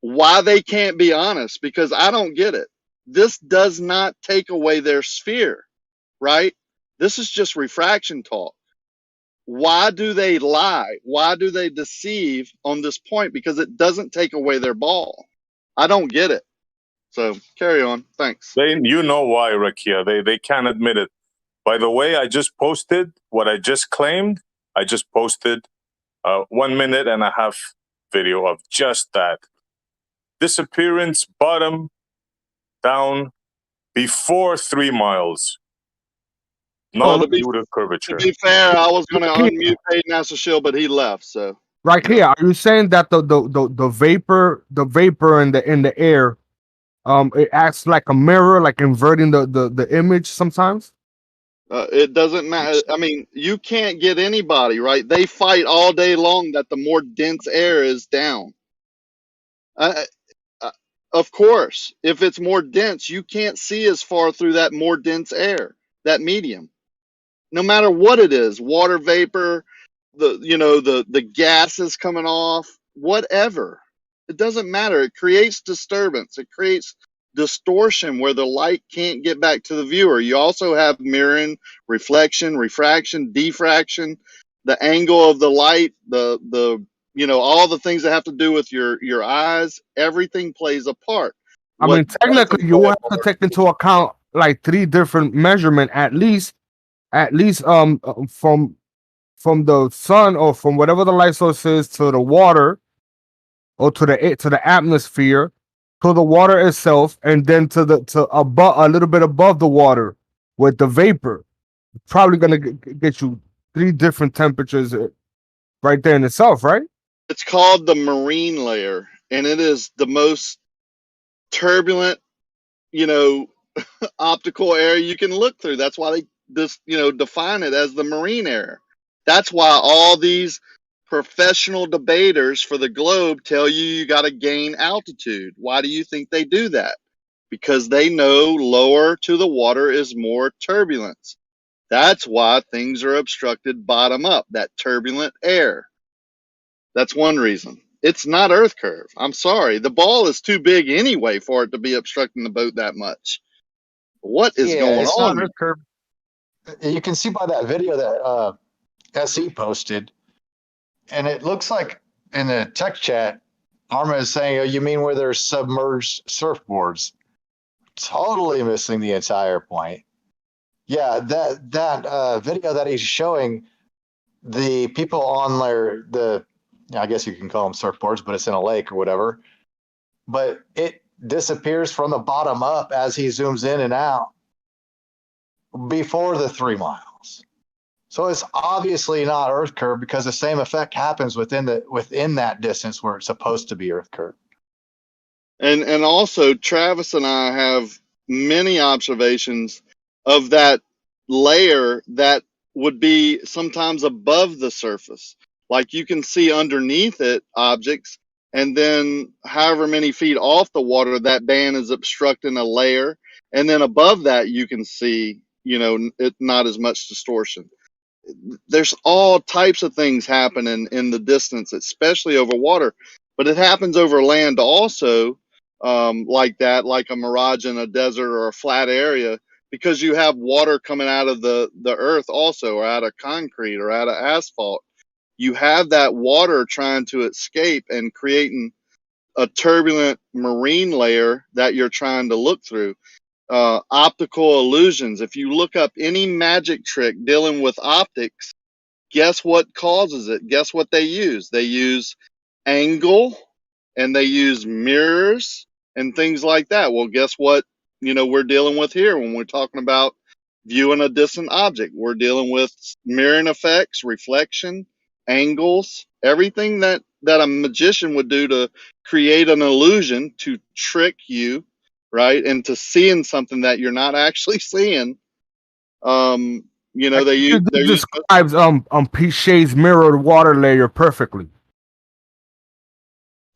Speaker 12: Why they can't be honest? Because I don't get it. This does not take away their sphere, right? This is just refraction talk. Why do they lie? Why do they deceive on this point? Because it doesn't take away their ball. I don't get it. So carry on. Thanks.
Speaker 7: You know why, Rakia. They can't admit it. By the way, I just posted what I just claimed. I just posted 1 minute and a half video of just that. Disappearance bottom down before 3 miles.
Speaker 12: Well,
Speaker 7: Not due to curvature.
Speaker 12: To be fair, I was going to unmute Peyton Asashil, but he left. So
Speaker 14: Right here, are you saying that the vapor in the air, it acts like a mirror, like inverting the image sometimes?
Speaker 12: it doesn't matter. I mean, you can't get anybody, right? They fight all day long that the more dense air is down. Of course, if it's more dense, you can't see as far through that more dense air, that medium. No matter what it is, water vapor, the gases coming off, whatever. It doesn't matter. It creates disturbance. It creates distortion where the light can't get back to the viewer. You also have mirroring, reflection, refraction, diffraction, the angle of the light, all the things that have to do with your eyes. Everything plays a part.
Speaker 14: I mean, technically, you have to take into account like 3 different measurement at least from the sun or from whatever the light source is to the water or to the atmosphere to the water itself, and then to above, a little bit above the water with the vapor. It's probably gonna get you 3 different temperatures right there in itself, right?
Speaker 12: It's called the marine layer, and it is the most turbulent, optical area you can look through. That's why they define it as the marine air. That's why all these professional debaters for the globe tell you got to gain altitude. Why do you think they do that? Because they know lower to the water is more turbulence. That's why things are obstructed bottom up, that turbulent air. That's one reason. It's not earth curve. I'm sorry. The ball is too big anyway for it to be obstructing the boat that much. What is going
Speaker 9: it's
Speaker 12: on?
Speaker 9: not earth curve. You can see by that video that SE posted, and it looks like in the tech chat, Arma is saying, "Oh, you mean where there's submerged surfboards?" Totally missing the entire point. Yeah, that video that he's showing, the people on there, I guess you can call them surfboards, but it's in a lake or whatever. But it disappears from the bottom up as he zooms in and out before the 3 miles. So it's obviously not earth curve because the same effect happens within that distance where it's supposed to be earth curve.
Speaker 12: And also Travis and I have many observations of that layer that would be sometimes above the surface. Like you can see underneath it objects, and then however many feet off the water, that band is obstructing a layer. And then above that, you can see, it not as much distortion. There's all types of things happening in the distance, especially over water, but it happens over land also, like that, like a mirage in a desert or a flat area, because you have water coming out of the earth also, or out of concrete or out of asphalt. You have that water trying to escape and creating a turbulent marine layer that you're trying to look through. Optical illusions. If you look up any magic trick dealing with optics, guess what causes it? Guess what they use? They use angle, and they use mirrors and things like that. Well, guess what, we're dealing with here when we're talking about viewing a distant object? We're dealing with mirroring effects, reflection, angles, everything that a magician would do to create an illusion to trick you, right, into seeing something that you're not actually seeing. They use.
Speaker 14: This describes Pete Shea's mirrored water layer perfectly.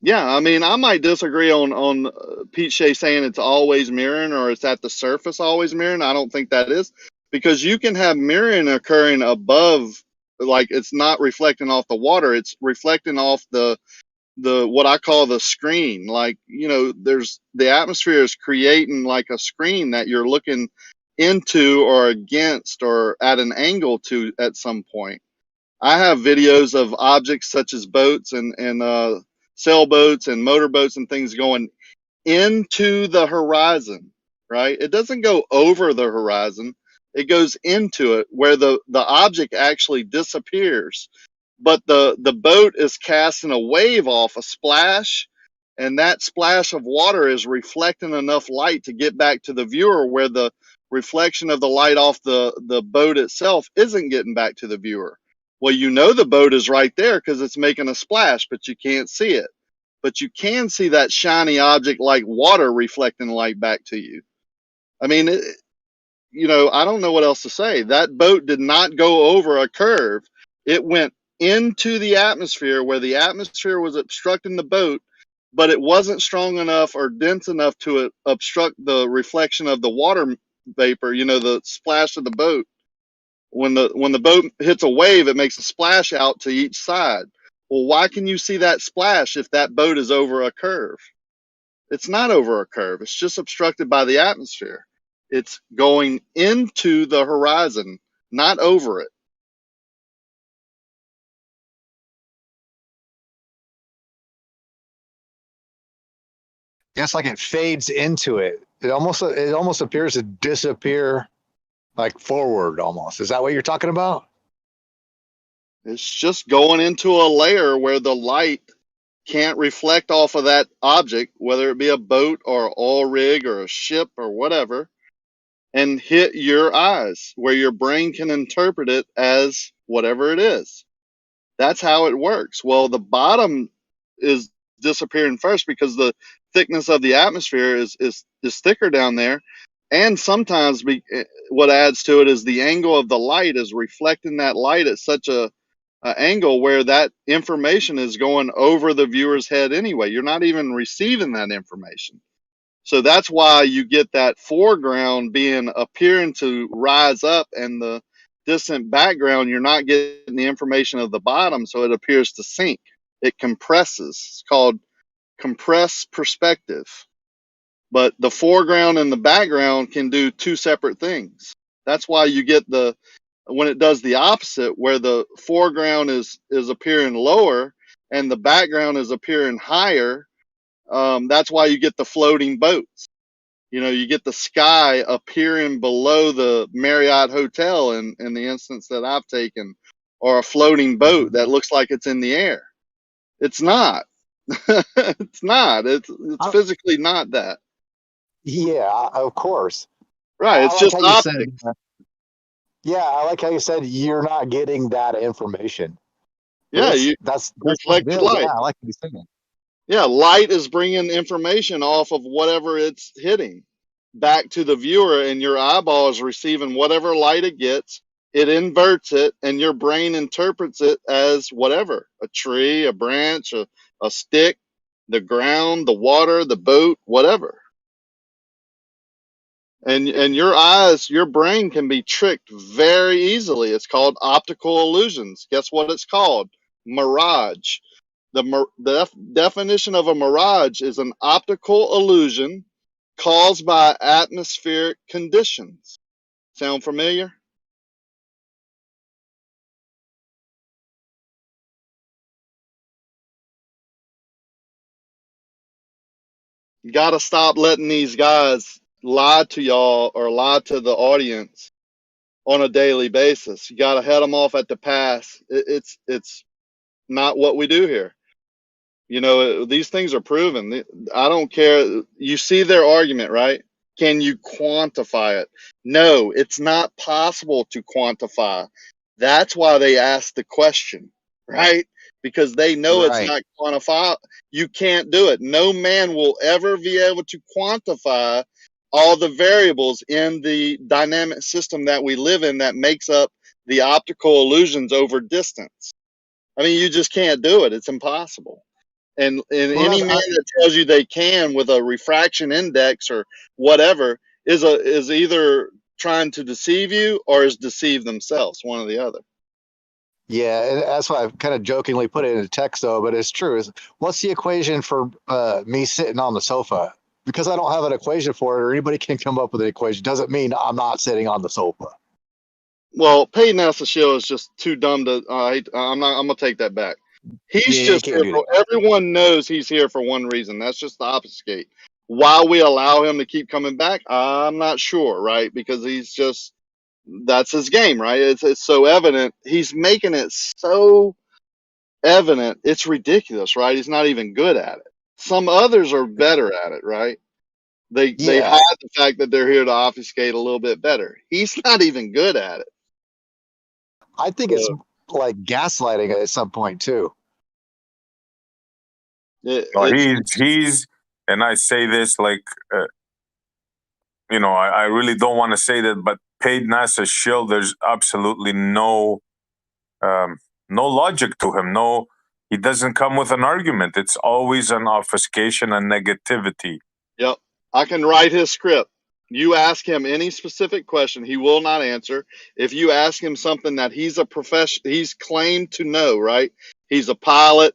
Speaker 12: Yeah, I mean, I might disagree on Pete Shea saying it's always mirroring or it's at the surface always mirroring. I don't think that is, because you can have mirroring occurring above, like it's not reflecting off the water, it's reflecting off the what I call the screen. Like, you know, there's the atmosphere is creating like a screen that you're looking into or against or at an angle to at some point. I have videos of objects such as boats and sailboats and motorboats and things going into the horizon, right? It doesn't go over the horizon. It goes into it where the object actually disappears. But the boat is casting a wave off, a splash, and that splash of water is reflecting enough light to get back to the viewer where the reflection of the light off the boat itself isn't getting back to the viewer. Well, you know the boat is right there because it's making a splash, but you can't see it. But you can see that shiny object like water reflecting light back to you. I mean, you know, I don't know what else to say. That boat did not go over a curve. It went into the atmosphere where the atmosphere was obstructing the boat, but it wasn't strong enough or dense enough to obstruct the reflection of the water vapor, you know, the splash of the boat. When the boat hits a wave, it makes a splash out to each side. Well, why can you see that splash if that boat is over a curve? It's not over a curve. It's just obstructed by the atmosphere. It's going into the horizon, not over it.
Speaker 9: It's like it fades into it. It almost appears to disappear, like forward almost. Is that what you're talking about?
Speaker 12: It's just going into a layer where the light can't reflect off of that object, whether it be a boat or oil rig or a ship or whatever, and hit your eyes where your brain can interpret it as whatever it is. That's how it works. Well, the bottom is disappearing first because the thickness of the atmosphere is thicker down there. And sometimes what adds to it is the angle of the light is reflecting that light at such a angle where that information is going over the viewer's head anyway. You're not even receiving that information. So that's why you get that foreground appearing to rise up, and the distant background, you're not getting the information of the bottom, so it appears to sink. It compresses. It's called compressed perspective. But the foreground and the background can do two separate things. That's why you get when it does the opposite, where the foreground is appearing lower and the background is appearing higher. That's why you get the floating boats. You know, you get the sky appearing below the Marriott Hotel in the instance that I've taken, or a floating boat that looks like it's in the air. It's not. It's not. It's physically not that.
Speaker 9: Yeah, of course.
Speaker 12: Right. It's just optics.
Speaker 9: Yeah, I like how you said you're not getting that information.
Speaker 12: Yeah,
Speaker 9: that's
Speaker 12: reflected light.
Speaker 9: Yeah, I like what you're saying.
Speaker 12: Yeah, light is bringing information off of whatever it's hitting back to the viewer, and your eyeball is receiving whatever light it gets. It inverts it, and your brain interprets it as whatever: a tree, a branch, a stick, the ground, the water, the boat, whatever. And your eyes, your brain can be tricked very easily. It's called optical illusions. Guess what it's called? Mirage. The definition of a mirage is an optical illusion caused by atmospheric conditions. Sound familiar? You got to stop letting these guys lie to y'all or lie to the audience on a daily basis. You got to head them off at the pass. It's not what we do here. You know, these things are proven. I don't care. You see their argument, right? Can you quantify it? No, it's not possible to quantify. That's why they ask the question, right? Because they know it's not quantifiable. You can't do it. No man will ever be able to quantify all the variables in the dynamic system that we live in that makes up the optical illusions over distance. I mean, you just can't do it. It's impossible. And any man that tells you they can with a refraction index or whatever is either trying to deceive you or is deceived themselves, one or the other.
Speaker 9: Yeah, and that's why I've kind of jokingly put it into text, though, but it's true. Is what's the equation for me sitting on the sofa? Because I don't have an equation for it, or anybody can come up with an equation, doesn't mean I'm not sitting on the sofa.
Speaker 12: Well, Peyton Asashiel is just too dumb to. I'm not. I'm gonna take that back. He's
Speaker 9: Yeah, you
Speaker 12: just
Speaker 9: can't
Speaker 12: here
Speaker 9: do
Speaker 12: for.
Speaker 9: that.
Speaker 12: Everyone knows he's here for one reason. That's just to obfuscate. Why we allow him to keep coming back, I'm not sure, right? Because he's just that's his game, right? It's so evident. He's making it so evident. It's ridiculous, right? He's not even good at it. Some others are better at it, right? They
Speaker 9: Yeah,
Speaker 12: hide the fact that they're here to obfuscate a little bit better. He's not even good at it.
Speaker 9: I think it's like gaslighting at some point too.
Speaker 7: Well, he's, and I say this like, I really don't want to say that, but paid NASA shill, there's absolutely no logic to him. No, he doesn't come with an argument. It's always an obfuscation and negativity.
Speaker 12: Yep. I can write his script. You ask him any specific question, he will not answer. If you ask him something that he's he's claimed to know, right? He's a pilot,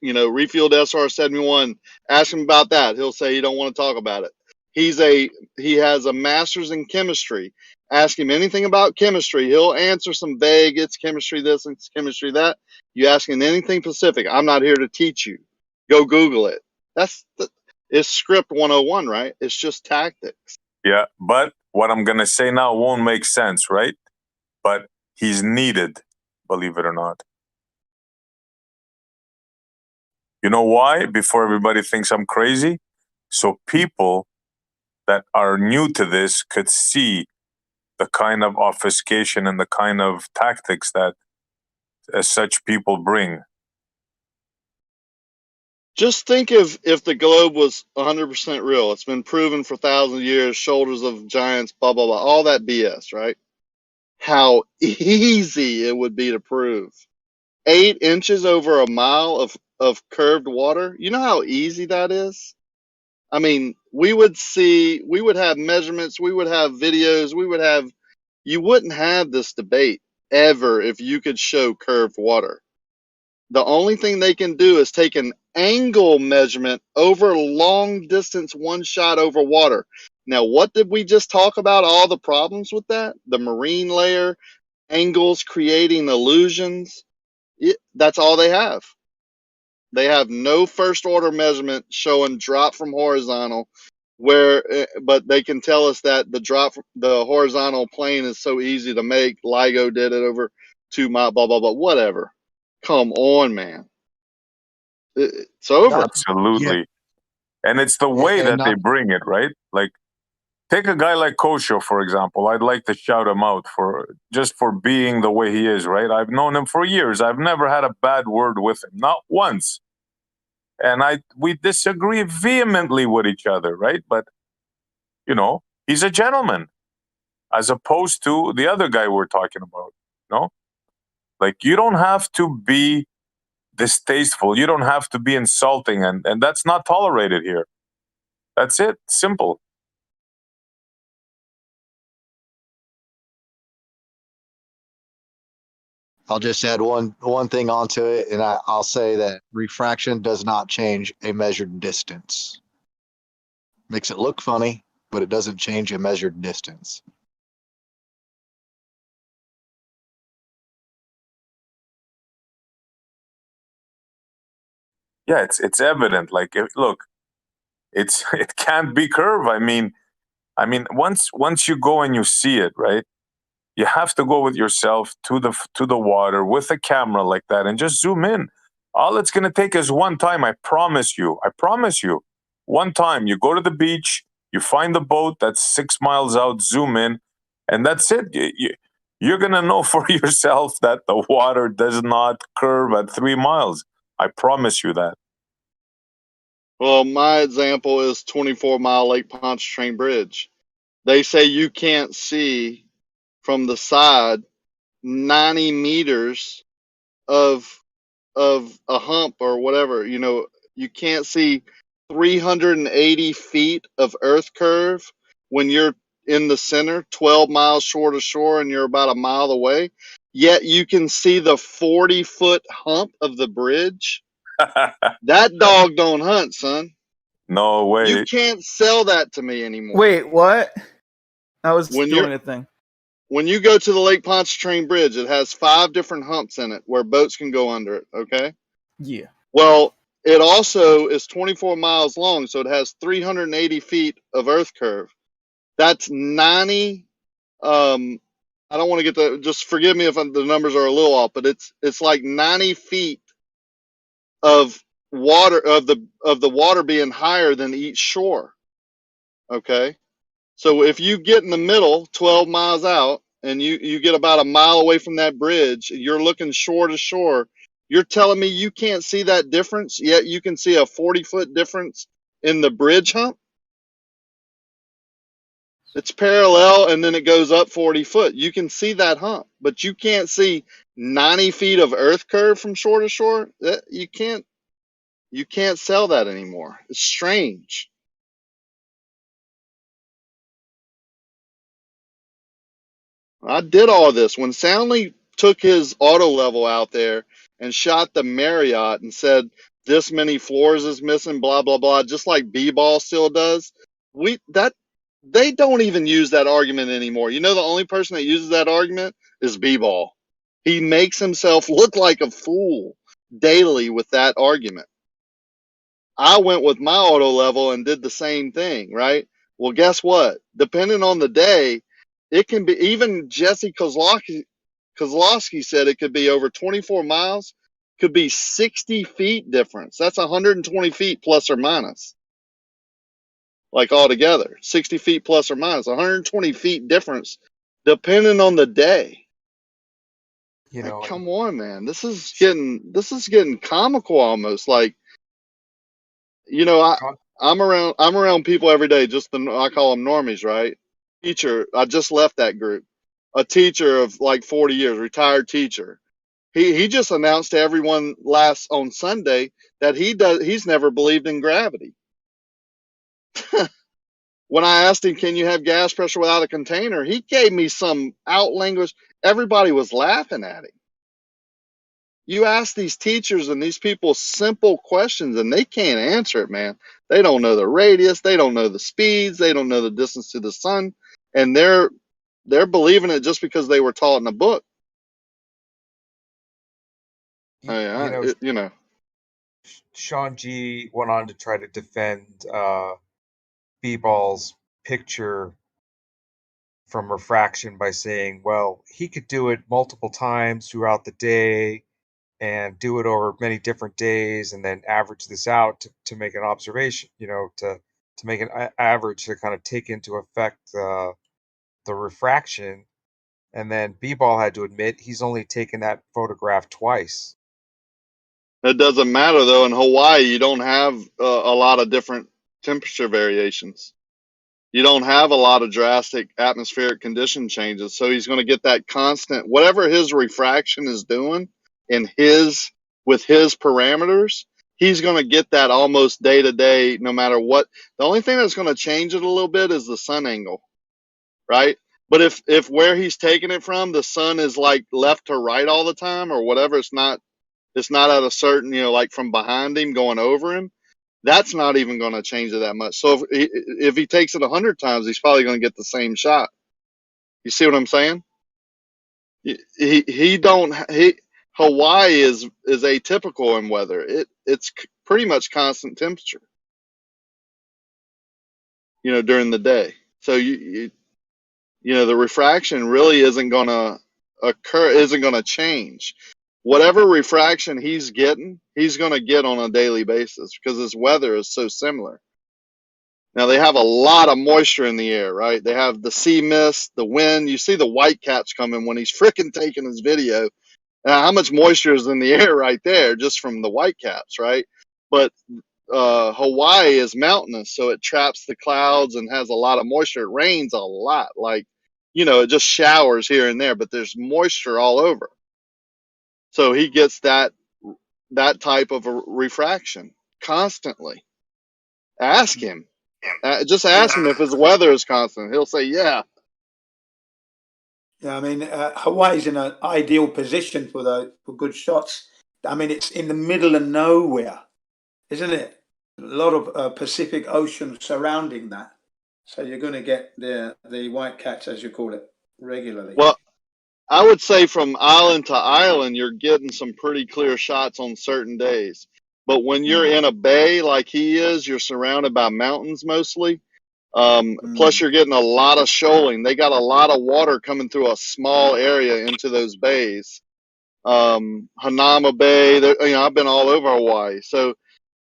Speaker 12: refueled SR-71. Ask him about that. He'll say he don't want to talk about it. He has a master's in chemistry. Ask him anything about chemistry. He'll answer some vague, it's chemistry this, it's chemistry that. You ask him anything specific, I'm not here to teach you. Go Google it. It's script 101, right? It's just tactics.
Speaker 7: Yeah, but what I'm going to say now won't make sense, right? But he's needed, believe it or not. You know why? Before everybody thinks I'm crazy? So people that are new to this could see the kind of obfuscation and the kind of tactics that as such people bring.
Speaker 12: Just think if the globe was 100% real. It's been proven for thousands of years, shoulders of giants, blah, blah, blah, all that BS, right? How easy it would be to prove. 8 inches over a mile of curved water. You know how easy that is? I mean, we would have measurements, we would have videos, you wouldn't have this debate ever if you could show curved water. The only thing they can do is take an angle measurement over long distance, one shot over water. Now, what did we just talk about? All the problems with that? The marine layer, angles creating illusions. That's all they have. They have no first order measurement showing drop from horizontal, but they can tell us that the horizontal plane is so easy to make. LIGO did it over 2 miles, blah, blah, blah, whatever. Come on, man. It's over.
Speaker 7: Absolutely. Yeah. And it's the way that they bring it, right? Like, take a guy like Kosho, for example. I'd like to shout him out for being the way he is, right? I've known him for years. I've never had a bad word with him, not once. And we disagree vehemently with each other, right? But, he's a gentleman, as opposed to the other guy we're talking about, Like, you don't have to be distasteful. You don't have to be insulting, and that's not tolerated here. That's it. Simple.
Speaker 9: I'll just add one thing onto it, and I'll say that refraction does not change a measured distance. Makes it look funny, but it doesn't change a measured distance.
Speaker 7: Yeah, it's evident. Like, look, it can't be curved. I mean, once you go and you see it, right? You have to go with yourself to the water with a camera like that and just zoom in. All it's going to take is one time. I promise you. One time, you go to the beach, you find the boat that's 6 miles out, zoom in, and that's it. You're going to know for yourself that the water does not curve at 3 miles. I promise you that.
Speaker 12: Well, my example is 24-mile Lake Pontchartrain Bridge. They say you can't see from the side 90 meters of a hump or whatever. You can't see 380 feet of earth curve when you're in the center, 12 miles short of shore, and you're about a mile away. yet you can see the 40-foot hump of the bridge. That dog don't hunt, son.
Speaker 7: No way.
Speaker 12: You can't sell that to me anymore.
Speaker 22: Wait, what? I was
Speaker 12: When
Speaker 22: doing a thing.
Speaker 12: When you go to the Lake Pontchartrain Bridge, it has 5 different humps in it where boats can go under it, okay?
Speaker 22: Yeah.
Speaker 12: Well, it also is 24 miles long, so it has 380 feet of earth curve. That's 90. I don't want to get the. Just forgive me if the numbers are a little off, but it's like 90 feet of water of the water being higher than each shore. Okay, so if you get in the middle, 12 miles out, and you get about a mile away from that bridge, you're looking shore to shore. You're telling me you can't see that difference, yet you can see a 40-foot difference in the bridge hump? It's parallel, and then it goes up 40 foot. You can see that hump, but you can't see 90 feet of earth curve from shore to shore. You can't sell that anymore. It's strange. I did all this when Soundly took his auto level out there and shot the Marriott and said this many floors is missing, blah blah blah, just like B-ball still does. They don't even use that argument anymore. You know, the only person that uses that argument is B-ball. He makes himself look like a fool daily with that argument. I went with my auto level and did the same thing, right? Well, guess what? Depending on the day, it can be, even Jesse Kozlowski said it could be over 24 miles, could be 60 feet difference. That's 120 feet plus or minus. Like altogether, 60 feet plus or minus, 120 feet difference depending on the day.
Speaker 6: You know,
Speaker 12: like, come on, man. This is getting comical almost. Like, you know, I'm around people every day, I call them normies, right? Teacher, I just left that group. A teacher of like 40 years, retired teacher. He just announced to everyone on Sunday that he's never believed in gravity. When I asked him, can you have gas pressure without a container? He gave me some out language. Everybody was laughing at him. You ask these teachers and these people simple questions and they can't answer it, man. They don't know the radius. They don't know the speeds. They don't know the distance to the sun. And they're believing it just because they were taught in a book. You know,
Speaker 6: Sean G went on to try to defend B-ball's picture from refraction by saying, well, he could do it multiple times throughout the day and do it over many different days and then average this out to make an observation, you know, to make an average to kind of take into effect the refraction. And then B-ball had to admit he's only taken that photograph twice.
Speaker 12: it doesn't matter though. In Hawaii, you don't have a lot of different temperature variations. You don't have a lot of drastic atmospheric condition changes. So he's going to get that constant, whatever his refraction is doing with his parameters, he's going to get that almost day to day, no matter what. The only thing that's going to change it a little bit is the sun angle, right? But if where he's taking it from, the sun is like left to right all the time or whatever, it's not at a certain, you know, like from behind him going over him, that's not even going to change it that much. So if he takes it 100 times, he's probably going to get the same shot. You see what I'm saying? Hawaii is atypical in weather. It's pretty much constant temperature, you know, during the day. So you know, the refraction really isn't going to occur, isn't going to change. Whatever refraction he's getting, he's going to get on a daily basis because his weather is so similar. Now, they have a lot of moisture in the air, right? They have the sea mist, the wind. You see the white caps coming when he's freaking taking his video. How much moisture is in the air right there just from the white caps, right? But Hawaii is mountainous, so it traps the clouds and has a lot of moisture. It rains a lot. Like, you know, it just showers here and there, but there's moisture all over. So he gets that type of a refraction constantly. Ask him. Just ask him if his weather is constant. He'll say, yeah.
Speaker 4: Yeah, I mean, Hawaii's in an ideal position for good shots. I mean, it's in the middle of nowhere, isn't it? A lot of Pacific Ocean surrounding that, so you're going to get the white cats, as you call it, regularly.
Speaker 12: Well, I would say from island to island, you're getting some pretty clear shots on certain days. But when you're in a bay like he is, you're surrounded by mountains mostly. Plus, you're getting a lot of shoaling. They got a lot of water coming through a small area into those bays. Hanama Bay, I've been all over Hawaii. So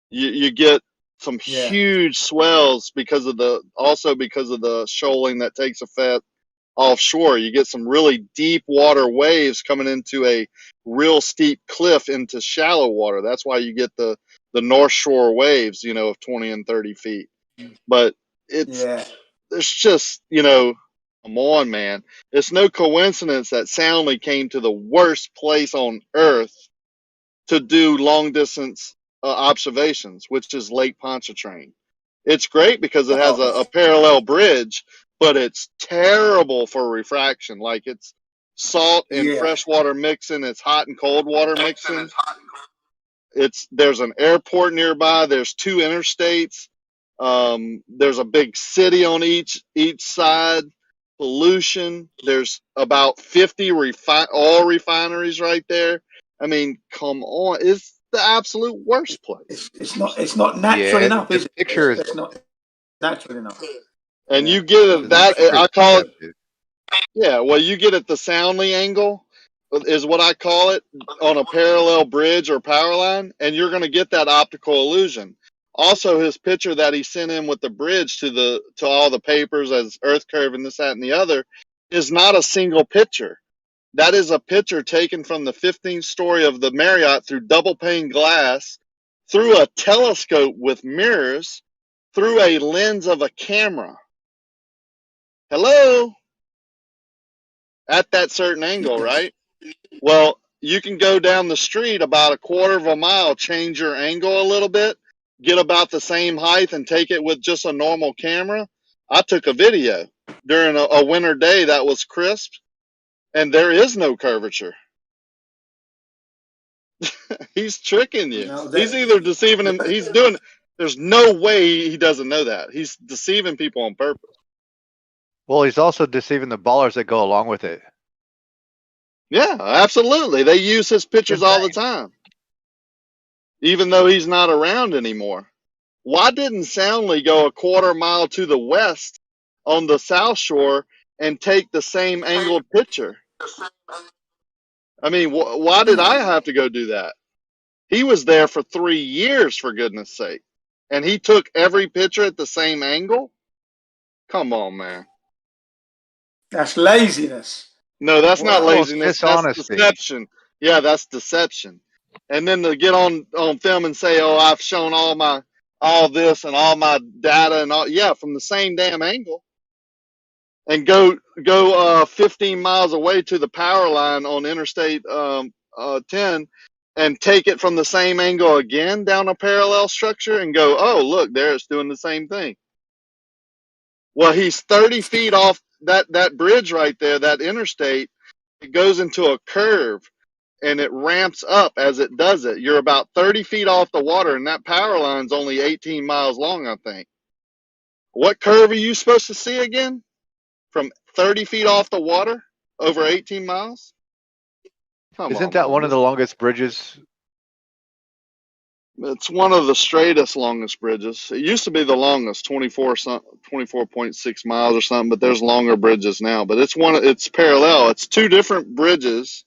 Speaker 12: you get some huge swells because of the shoaling that takes effect offshore. You get some really deep water waves coming into a real steep cliff into shallow water. That's why you get the North Shore waves, of 20 and 30 feet. But it's just, come on, man. It's no coincidence that Soundly came to the worst place on Earth to do long distance observations, which is Lake Pontchartrain. It's great because it has a parallel bridge, but it's terrible for refraction. Like, it's salt and freshwater mixing, it's hot and cold water mixing. There's an airport nearby, there's 2 interstates, there's a big city on each side, pollution, there's about 50 oil refineries right there. I mean, come on, it's the absolute worst place.
Speaker 4: It's not natural enough. Is
Speaker 18: picture
Speaker 4: it's not natural enough.
Speaker 12: And you get it I call it. Yeah, well, you get it the Soundly angle is what I call it, on a parallel bridge or power line, and you're going to get that optical illusion. Also, his picture that he sent in with the bridge to all the papers as Earth curve and this, that, and the other is not a single picture. That is a picture taken from the 15th story of the Marriott through double pane glass, through a telescope with mirrors, through a lens of a camera. Hello? At that certain angle, right? Well, you can go down the street about a quarter of a mile, change your angle a little bit, get about the same height, and take it with just a normal camera. I took a video during a winter day that was crisp, and there is no curvature. He's tricking you. He's either deceiving him. There's no way he doesn't know that. He's deceiving people on purpose.
Speaker 18: Well, he's also deceiving the ballers that go along with it.
Speaker 12: Yeah, absolutely. They use his pictures all the time, even though he's not around anymore. Why didn't Soundly go a quarter mile to the west on the South Shore and take the same angled picture? I mean, why did I have to go do that? He was there for 3 years, for goodness sake. And he took every picture at the same angle? Come on, man.
Speaker 4: That's laziness.
Speaker 12: No, that's not laziness. That's
Speaker 18: dishonesty.
Speaker 12: deception. Yeah, that's deception. And then to get on film and say, "Oh, I've shown all this and all my data and all," yeah, from the same damn angle. And go 15 miles away to the power line on Interstate 10 and take it from the same angle again down a parallel structure and go, "Oh, look, there it's doing the same thing." Well, he's 30 feet off that bridge right there, that interstate. It goes into a curve and it ramps up as it does it. You're about 30 feet off the water, and that power line's only 18 miles long, I think. What curve are you supposed to see again? From 30 feet off the water over 18 miles?
Speaker 18: Isn't that one of the longest bridges?
Speaker 12: It's one of the straightest, longest bridges. It used to be the longest, 24.6 miles or something, but there's longer bridges now. But it's parallel. It's 2 different bridges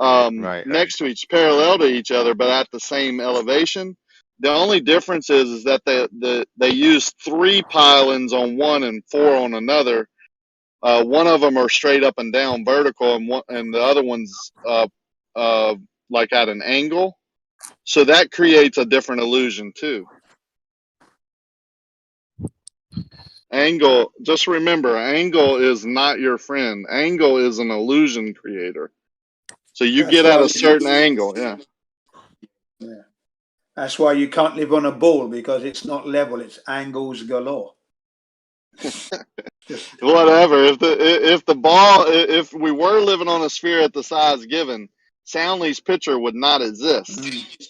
Speaker 12: next to parallel to each other, but at the same elevation. The only difference is that they use 3 pylons on one and 4 on another. One of them are straight up and down vertical, and the other one's like at an angle. So that creates a different illusion too. Angle, just remember, angle is not your friend. Angle is an illusion creator. So you get at a certain angle, yeah.
Speaker 4: That's why you can't live on a ball, because it's not level, it's angles galore.
Speaker 12: Whatever. If we were living on a sphere at the size given, Soundly's picture would not exist.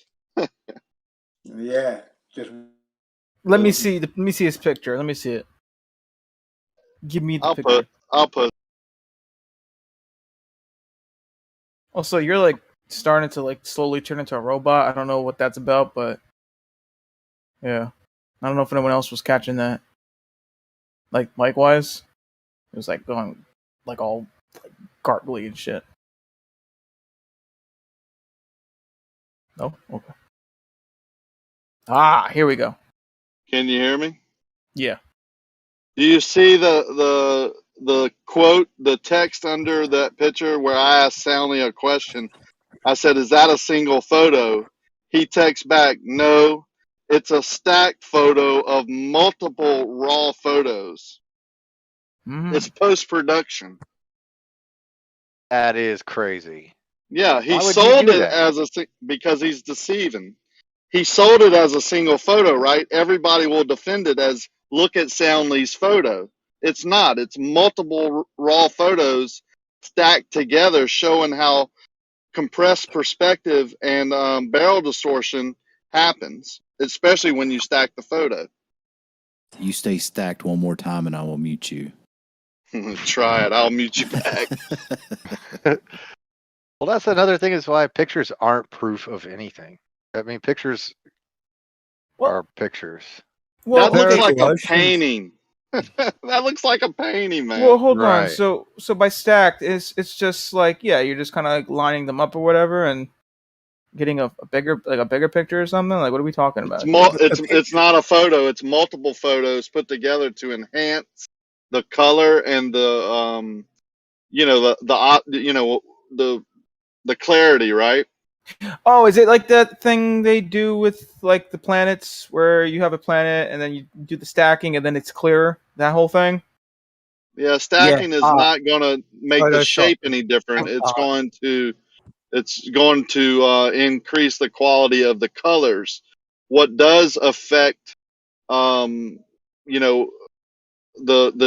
Speaker 4: Yeah. Just
Speaker 22: Let me see. Let me see his picture. Let me see it. Give me the picture.
Speaker 12: I'll put.
Speaker 22: Also, you're like starting to like slowly turn into a robot. I don't know what that's about, but yeah, I don't know if anyone else was catching that. Like likewise, it was like going like all like gargly and shit. No, okay. Ah, here we go.
Speaker 12: Can you hear me?
Speaker 22: Yeah.
Speaker 12: Do you see the quote, the text under that picture where I asked Soundly a question? I said, "Is that a single photo?" He texts back, "No, it's a stacked photo of multiple raw photos. It's post-production."
Speaker 18: That is crazy.
Speaker 12: Yeah, he
Speaker 18: Why would you
Speaker 12: sold
Speaker 18: do
Speaker 12: it
Speaker 18: that?
Speaker 12: as because he's deceiving. He sold it as a single photo, right? Everybody will defend it as, look at Soundly's photo. It's not. It's multiple raw photos stacked together showing how compressed perspective and barrel distortion happens, especially when you stack the photo.
Speaker 2: You stay stacked one more time and I will mute you.
Speaker 12: Try it. I'll mute you back.
Speaker 18: Well, that's another thing is why pictures aren't proof of anything. I mean, pictures are pictures.
Speaker 22: Well,
Speaker 12: that looks
Speaker 22: okay.
Speaker 12: like a painting. That looks like a painting, man.
Speaker 22: Well, hold on. So by stacked, it's just like you're just kind of like lining them up or whatever, and getting a bigger picture or something. Like, what are we talking about?
Speaker 12: It's not a photo. It's multiple photos put together to enhance the color and the the clarity, right?
Speaker 22: Oh, is it like that thing they do with like the planets where you have a planet and then you do the stacking and then it's clearer? That whole thing?
Speaker 12: Yeah, stacking is not going to make the shape any different. It's going to increase the quality of the colors. What does affect the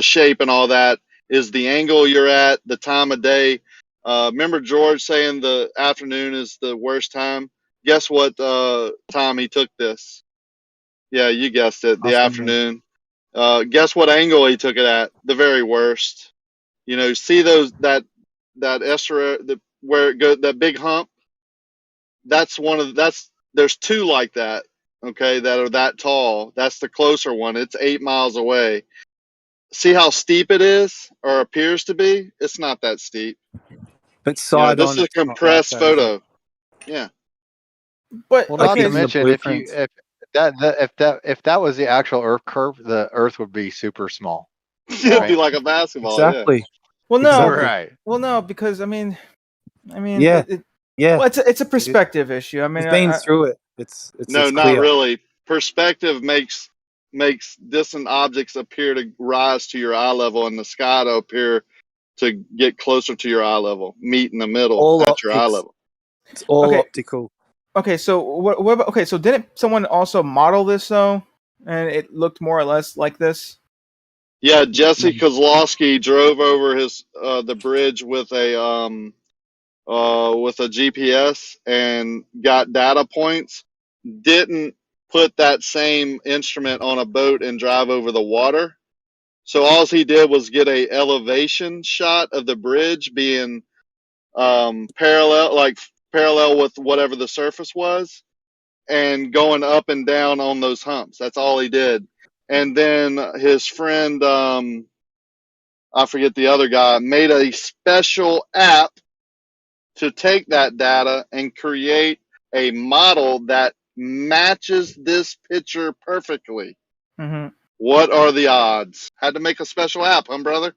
Speaker 12: shape and all that is the angle you're at, the time of day. Remember George saying the afternoon is the worst time? Guess what time he took this? Yeah, you guessed it, the afternoon. Guess what angle he took it at? The very worst. See that estuary, where it goes, that big hump? There's two like that, okay, that are that tall. That's the closer one. It's 8 miles away. See how steep it is, or appears to be? It's not that steep.
Speaker 8: But side
Speaker 12: this
Speaker 8: on,
Speaker 12: is a
Speaker 8: it's not like
Speaker 12: compressed
Speaker 8: that, is it?
Speaker 12: photo. Yeah.
Speaker 22: But
Speaker 18: Well, not to mention if that was the actual Earth curve, the Earth would be super small.
Speaker 12: It'd be like a basketball.
Speaker 8: Exactly.
Speaker 22: Well, no,
Speaker 8: Exactly.
Speaker 22: right. Well, no, because I mean,
Speaker 8: Yeah. Yeah.
Speaker 22: Well, it's a perspective issue. I mean,
Speaker 8: He's been through it. It's
Speaker 12: No,
Speaker 8: it's
Speaker 12: not
Speaker 8: clear.
Speaker 12: really. Perspective makes distant objects appear to rise to your eye level, and the sky to appear to get closer to your eye level, meet in the middle
Speaker 8: All
Speaker 12: at your eye
Speaker 8: optics.
Speaker 12: level.
Speaker 8: It's all
Speaker 22: Okay.
Speaker 8: optical.
Speaker 22: Okay, so what about, okay, so didn't someone also model this though, and it looked more or less like this?
Speaker 12: Yeah, Jesse Kozlowski drove over the bridge with a GPS and got data points. Didn't put that same instrument on a boat and drive over the water. So all he did was get a elevation shot of the bridge being parallel with whatever the surface was, and going up and down on those humps. That's all he did. And then his friend, I forget the other guy, made a special app to take that data and create a model that matches this picture perfectly.
Speaker 22: Mm-hmm.
Speaker 12: What are the odds? Had to make a special app, huh, brother?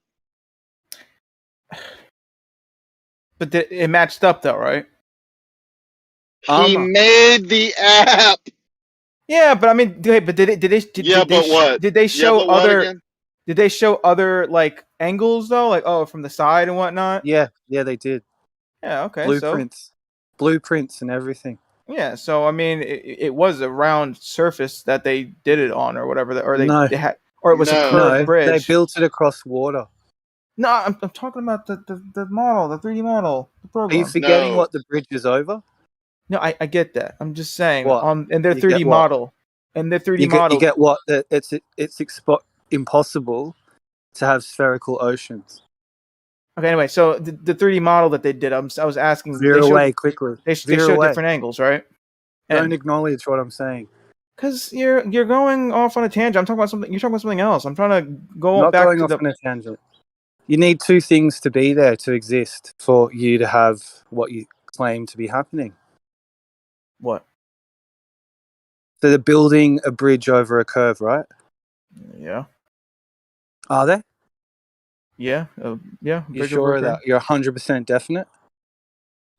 Speaker 22: But it matched up though, right?
Speaker 12: He made the app.
Speaker 22: Yeah, but I mean, did they show other? Did they show other like angles though, like from the side and whatnot?
Speaker 8: Yeah, they did.
Speaker 22: Yeah, okay.
Speaker 8: Blueprints and everything.
Speaker 22: Yeah, so I mean, it was a round surface that they did it on, or whatever, or they
Speaker 8: No.
Speaker 22: had. or it was a
Speaker 12: No.
Speaker 22: curved
Speaker 8: No,
Speaker 22: bridge.
Speaker 8: they built it across water.
Speaker 22: No, I'm talking about the model, the 3D model, the
Speaker 8: Are you
Speaker 22: program.
Speaker 8: forgetting
Speaker 12: No.
Speaker 8: what the bridge is over?
Speaker 22: No, I get that. I'm just saying
Speaker 8: What?
Speaker 22: in their
Speaker 8: You
Speaker 22: 3D
Speaker 8: get what?
Speaker 22: model, in their 3D
Speaker 8: You
Speaker 22: model.
Speaker 8: get what? That it's impossible to have spherical oceans.
Speaker 22: Okay, anyway, so the 3D model that they did, I was asking.
Speaker 8: Veer away quickly.
Speaker 22: They
Speaker 8: Veer
Speaker 22: showed
Speaker 8: away.
Speaker 22: different angles, right?
Speaker 8: Don't acknowledge what I'm saying.
Speaker 22: Because you're going off on a tangent. I'm talking about something. You're talking about something else. I'm trying to go
Speaker 8: Not
Speaker 22: back
Speaker 8: going
Speaker 22: to
Speaker 8: off
Speaker 22: the.
Speaker 8: on a tangent. You need two things to be there to exist for you to have what you claim to be happening.
Speaker 22: What?
Speaker 8: So they're building a bridge over a curve, right?
Speaker 22: Yeah.
Speaker 8: Are they?
Speaker 22: Yeah. Yeah.
Speaker 8: You sure of that? You're 100% definite?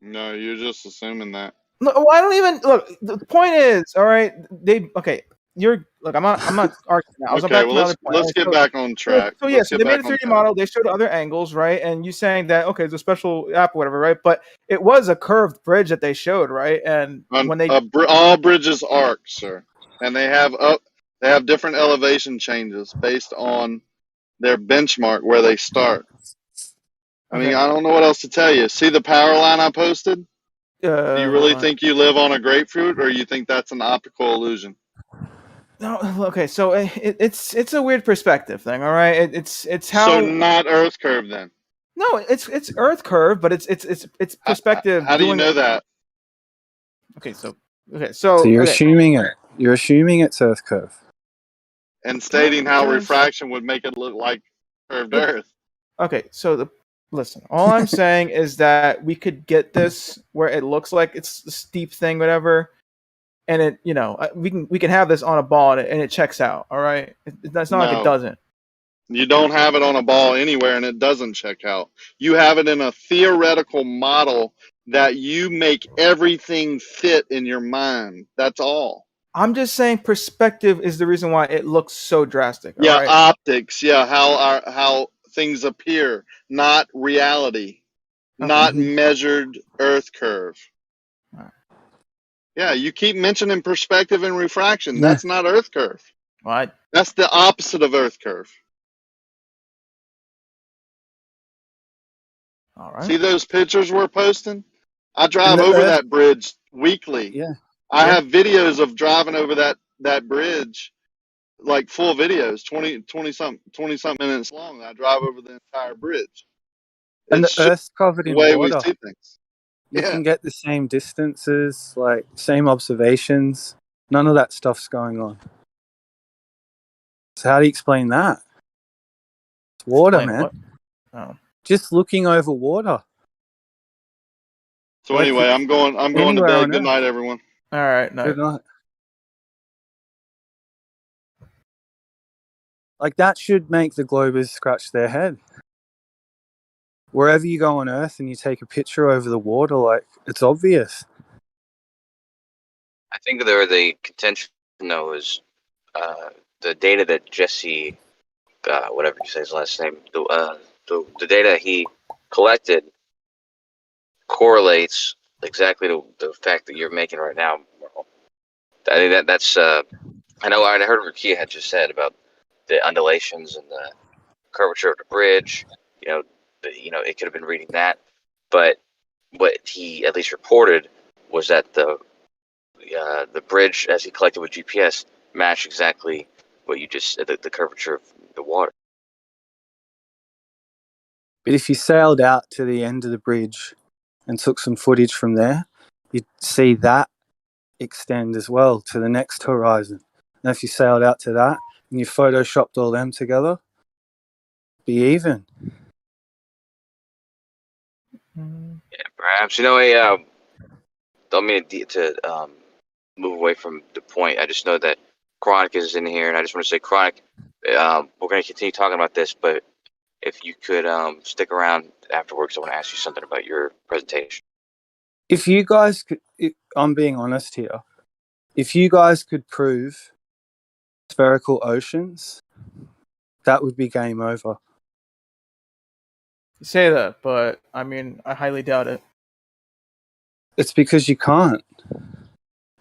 Speaker 12: No, you're just assuming that.
Speaker 22: Look, well, I don't even look. The point is, all right. You're look. I'm not arguing now. I was
Speaker 12: Okay,
Speaker 22: back to
Speaker 12: well
Speaker 22: my other point.
Speaker 12: let's get back on track.
Speaker 22: So yeah,
Speaker 12: Let's
Speaker 22: so
Speaker 12: get
Speaker 22: they made a
Speaker 12: back on
Speaker 22: 3D
Speaker 12: track.
Speaker 22: model. They showed other angles, right? And you saying that okay, it's a special app, or whatever, right? But it was a curved bridge that they showed, right? And when they
Speaker 12: All bridges arc, sir, and they have different elevation changes based on their benchmark where they start. I mean, I don't know what else to tell you. See the power line I posted? Do you really think you live on a grapefruit, or you think that's an optical illusion?
Speaker 22: No, okay, so it's a weird perspective thing, all right. It's how
Speaker 12: So not Earth curve then.
Speaker 22: No, it's Earth curve, but it's perspective.
Speaker 12: How do you know that?
Speaker 22: Okay, so
Speaker 8: So you're assuming it. You're assuming it's Earth curve.
Speaker 12: And stating how refraction would make it look like curved Earth.
Speaker 22: Okay, so listen. All I'm saying is that we could get this where it looks like it's a steep thing, whatever, and it we can have this on a ball and it checks out. All right, it's not like it doesn't.
Speaker 12: You don't have it on a ball anywhere and it doesn't check out. You have it in a theoretical model that you make everything fit in your mind. That's all.
Speaker 22: I'm just saying perspective is the reason why it looks so drastic.
Speaker 12: Yeah,
Speaker 22: all right?
Speaker 12: optics. Yeah, how things appear, not reality, not measured Earth curve. Yeah, you keep mentioning perspective and refraction.
Speaker 22: Yeah.
Speaker 12: That's not Earth curve.
Speaker 22: What?
Speaker 12: That's the opposite of Earth curve.
Speaker 22: All right.
Speaker 12: See those pictures we're posting? I drive over that bridge weekly.
Speaker 8: Yeah.
Speaker 12: I have videos of driving over that bridge, like full videos, 20 something minutes long. I drive over the entire bridge.
Speaker 8: And
Speaker 12: It's
Speaker 8: the Earth's covered
Speaker 12: the
Speaker 8: in
Speaker 12: way
Speaker 8: water.
Speaker 12: we see things.
Speaker 8: You
Speaker 12: Yeah.
Speaker 8: can get the same distances, like same observations. None of that stuff's going on. So how do you explain that? It's water,
Speaker 22: Explain
Speaker 8: man.
Speaker 22: what? Oh.
Speaker 8: Just looking over water.
Speaker 12: So anyway, I'm going to
Speaker 8: Anywhere
Speaker 12: bed.
Speaker 8: on
Speaker 12: Good
Speaker 8: Earth.
Speaker 12: night, everyone.
Speaker 22: All right.
Speaker 8: Good night. Like that should make the Globers scratch their head. Wherever you go on Earth and you take a picture over the water, like it's obvious.
Speaker 11: I think the contention though is the data that Jesse, whatever you say his last name, the data he collected correlates exactly to the fact that you're making right now. I think that's I know I heard what Kia had just said about the undulations and the curvature of the bridge. It could have been reading that, but what he at least reported was that the bridge, as he collected with GPS, matched exactly what you just the curvature of the water.
Speaker 8: But if you sailed out to the end of the bridge and took some footage from there, you'd see that extend as well to the next horizon. And if you sailed out to that and you photoshopped all them together, be even.
Speaker 11: Yeah, perhaps. Don't mean to move away from the point. I just know that Chronic is in here, and I just want to say, Chronic, we're going to continue talking about this, but if you could stick around afterwards, I want to ask you something about your presentation.
Speaker 8: If you guys could, I'm being honest here, if you guys could prove spherical oceans, that would be game over.
Speaker 22: You say that, but I mean, I highly doubt it.
Speaker 8: It's because you can't.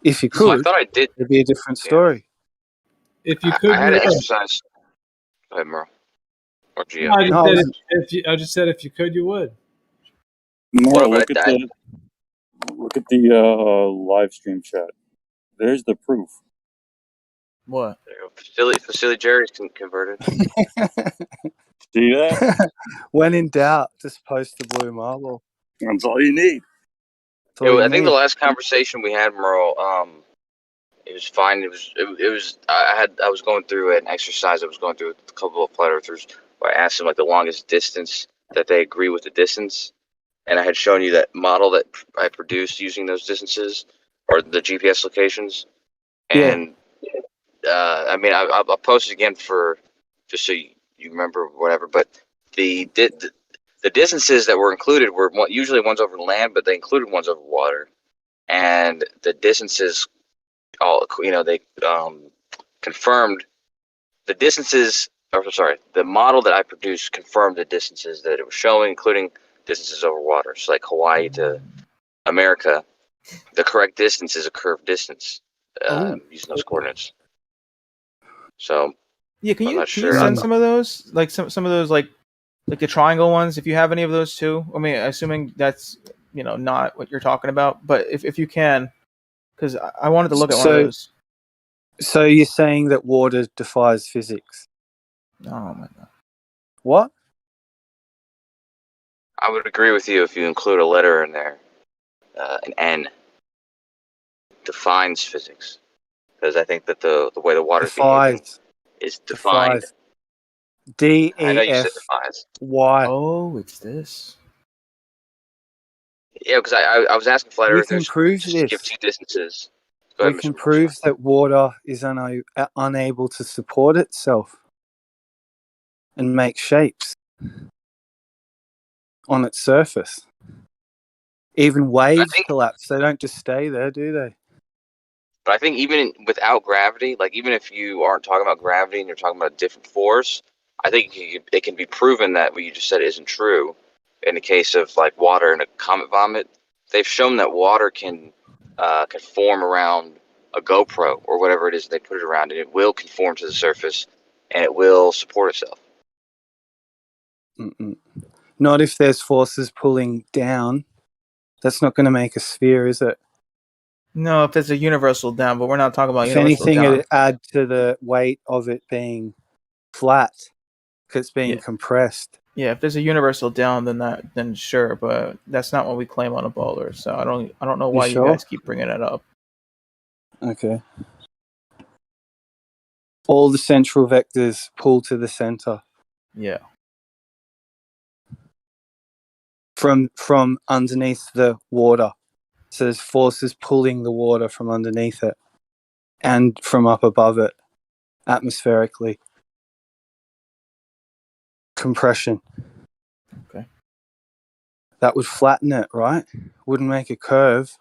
Speaker 8: If you
Speaker 11: So I
Speaker 8: could,
Speaker 11: thought I did.
Speaker 8: it'd be a different story.
Speaker 3: If you
Speaker 11: I
Speaker 3: could,
Speaker 11: had an exercise. Go ahead, Merle. Or Gio.
Speaker 3: I just said I just said if you could, you would.
Speaker 13: More, look at the live stream chat. There's the proof.
Speaker 22: What?
Speaker 11: Facility Jerry's converted.
Speaker 13: See that?
Speaker 8: When in doubt, just post the blue marble.
Speaker 13: That's all you need.
Speaker 11: I think the last conversation we had, Merle, it was fine. It was. I was going through an exercise. I was going through a couple of flat earthers where I asked them like the longest distance that they agree with the distance, and I had shown you that model that I produced using those distances or the GPS locations. And I mean, I'll post it again for just so you remember whatever. But the distances that were included were usually ones over land, but they included ones over water, and the distances. They confirmed the distances. Or sorry, the model that I produced confirmed the distances that it was showing, including distances over water. So, like Hawaii to America, the correct distance is a curved distance using those coordinates. So,
Speaker 22: Yeah, can
Speaker 11: I'm
Speaker 22: you
Speaker 11: not sure.
Speaker 22: send some of those, like some of those, like the triangle ones, if you have any of those too? I mean, assuming that's not what you're talking about, but if you can. Because I wanted to look at one of those.
Speaker 8: So you're saying that water defies physics?
Speaker 22: Oh my god!
Speaker 8: What?
Speaker 11: I would agree with you if you include a letter in there. An N defines physics, because I think that the way the water
Speaker 8: defies
Speaker 11: is defined.
Speaker 8: D
Speaker 11: I know
Speaker 8: E
Speaker 11: you said
Speaker 8: F
Speaker 11: defies.
Speaker 8: Y.
Speaker 22: Oh, it's this.
Speaker 11: Yeah, because I was asking flat
Speaker 8: We
Speaker 11: earthers
Speaker 8: can prove
Speaker 11: just
Speaker 8: this.
Speaker 11: to give two distances. Go
Speaker 8: We
Speaker 11: ahead,
Speaker 8: can
Speaker 11: Mr.
Speaker 8: prove that water is unable to support itself and make shapes on its surface. Even waves collapse. They don't just stay there, do they?
Speaker 11: But I think even without gravity, like even if you aren't talking about gravity and you're talking about a different force, I think it can be proven that what you just said isn't true. In the case of like water in a comet vomit, they've shown that water can form around a GoPro or whatever it is they put it around, and it will conform to the surface, and it will support itself.
Speaker 8: Mm-mm. Not if there's forces pulling down. That's not going to make a sphere, is it?
Speaker 22: No, if there's a universal down, but we're not talking about
Speaker 8: If
Speaker 22: universal
Speaker 8: anything,
Speaker 22: down.
Speaker 8: it'd add to the weight of it being flat because it's being compressed.
Speaker 22: Yeah, if there's a universal down, then sure, but that's not what we claim on a boulder. So I don't know why you
Speaker 8: sure?
Speaker 22: guys keep bringing it up.
Speaker 8: Okay. All the central vectors pull to the center.
Speaker 22: Yeah.
Speaker 8: From underneath the water. So there's forces pulling the water from underneath it and from up above it, atmospherically. Compression.
Speaker 22: Okay.
Speaker 8: That would flatten it, right? Wouldn't make a curve.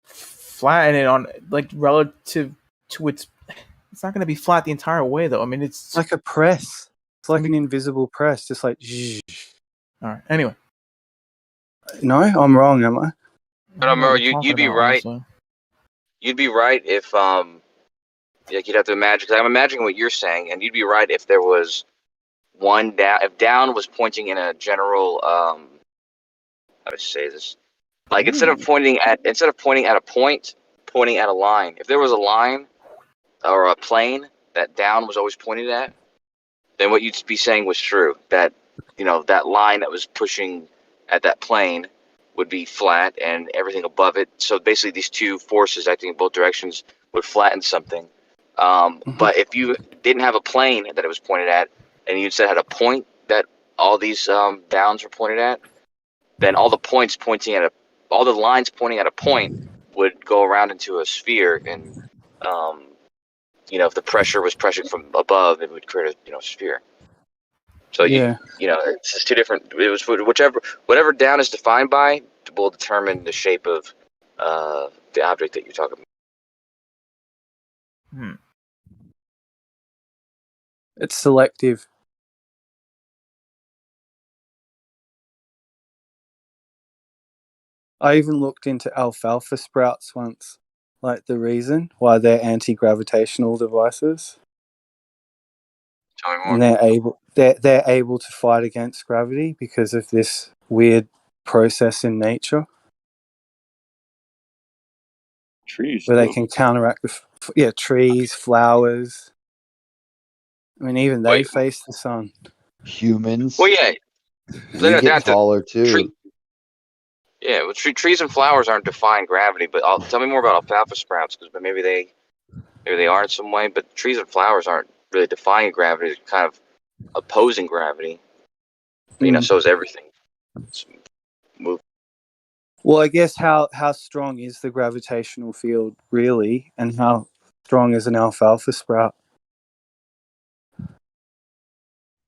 Speaker 22: Flatten it on like relative to its. It's not going to be flat the entire way, though. I mean, it's
Speaker 8: like a press. It's like an invisible press, just like.
Speaker 22: All right. Anyway.
Speaker 8: No, I'm wrong, am I?
Speaker 11: No, Merle, you'd be right. You'd be right if you'd have to imagine. Because I'm imagining what you're saying, and you'd be right if there was one down. If down was pointing in a general, how to say this? Like instead of pointing at a point, pointing at a line. If there was a line or a plane that down was always pointed at, then what you'd be saying was true. That that line that was pushing at that plane would be flat, and everything above it. So basically, these two forces acting in both directions would flatten something. But if you didn't have a plane that it was pointed at, and you instead had a point that all these downs were pointed at, then all the lines pointing at a point would go around into a sphere, and if the pressure was pressuring from above, it would create a sphere. So it's just two different. It was whatever down is defined by will determine the shape of the object that you're talking about.
Speaker 8: It's selective. I even looked into alfalfa sprouts once, like the reason why they're anti-gravitational devices.
Speaker 11: Tell me more.
Speaker 8: And they're able to fight against gravity because of this weird process in nature.
Speaker 13: Trees
Speaker 8: where they
Speaker 13: do.
Speaker 8: can counteract the trees, flowers. I mean, even they face the sun.
Speaker 1: Humans.
Speaker 11: Well, yeah.
Speaker 1: We get taller too.
Speaker 11: Yeah, well, trees and flowers aren't defying gravity, but tell me more about alfalfa sprouts, because maybe they are in some way, but trees and flowers aren't really defying gravity, they're kind of opposing gravity. But, so is everything.
Speaker 8: Well, I guess how strong is the gravitational field really, and how strong is an alfalfa sprout?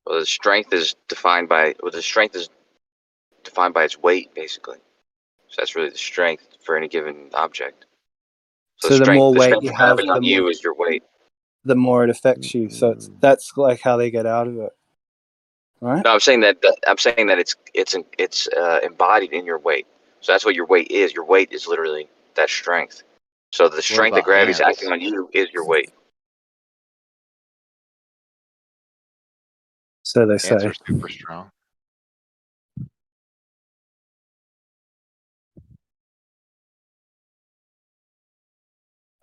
Speaker 11: Well, the strength is defined by its weight, basically. So that's really the strength for any given object.
Speaker 8: So the more weight you
Speaker 11: of
Speaker 8: have,
Speaker 11: gravity on you is your weight.
Speaker 8: the more it affects you. So that's like how they get out of it, right?
Speaker 11: No, I'm saying that it's embodied in your weight. So that's what your weight is. Your weight is literally that strength. So the strength that
Speaker 1: about
Speaker 11: gravity is
Speaker 1: ants?
Speaker 11: acting on you is your weight.
Speaker 8: So they
Speaker 18: Ants
Speaker 8: say.
Speaker 18: are super strong.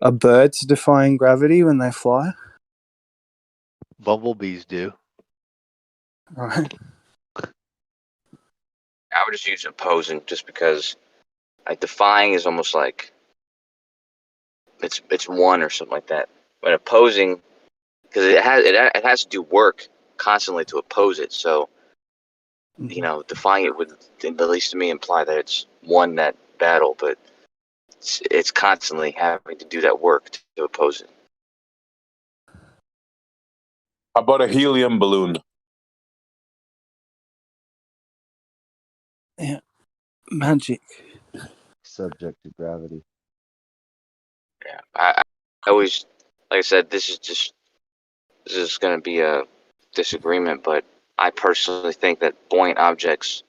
Speaker 8: Are birds defying gravity when they fly?
Speaker 18: Bumblebees do.
Speaker 8: Right.
Speaker 11: I would just use opposing, just because like defying is almost like it's one or something like that. But opposing, because it has to do work constantly to oppose it. So defying it would, at least to me, imply that it's won that battle, but it's constantly having to do that work to oppose it.
Speaker 7: How about a helium balloon?
Speaker 8: Yeah, magic.
Speaker 1: Subject to gravity.
Speaker 11: Yeah, I always, like I said, this is going to be a disagreement, but I personally think that buoyant objects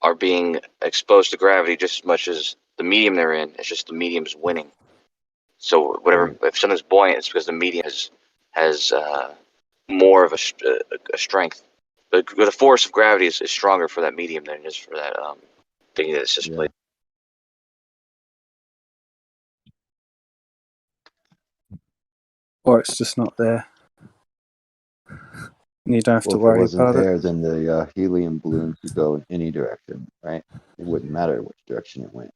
Speaker 11: are being exposed to gravity just as much as the medium they're in. It's just the medium's winning. So if something's buoyant, it's because the medium has more of a strength. The force of gravity is stronger for that medium than it is for that thing that's just placed.
Speaker 8: Or it's just not there. And you don't have
Speaker 1: Well,
Speaker 8: to
Speaker 1: if it
Speaker 8: worry
Speaker 1: wasn't
Speaker 8: about
Speaker 1: there,
Speaker 8: it.
Speaker 1: then the helium balloon could go in any direction, right? It wouldn't matter which direction it went.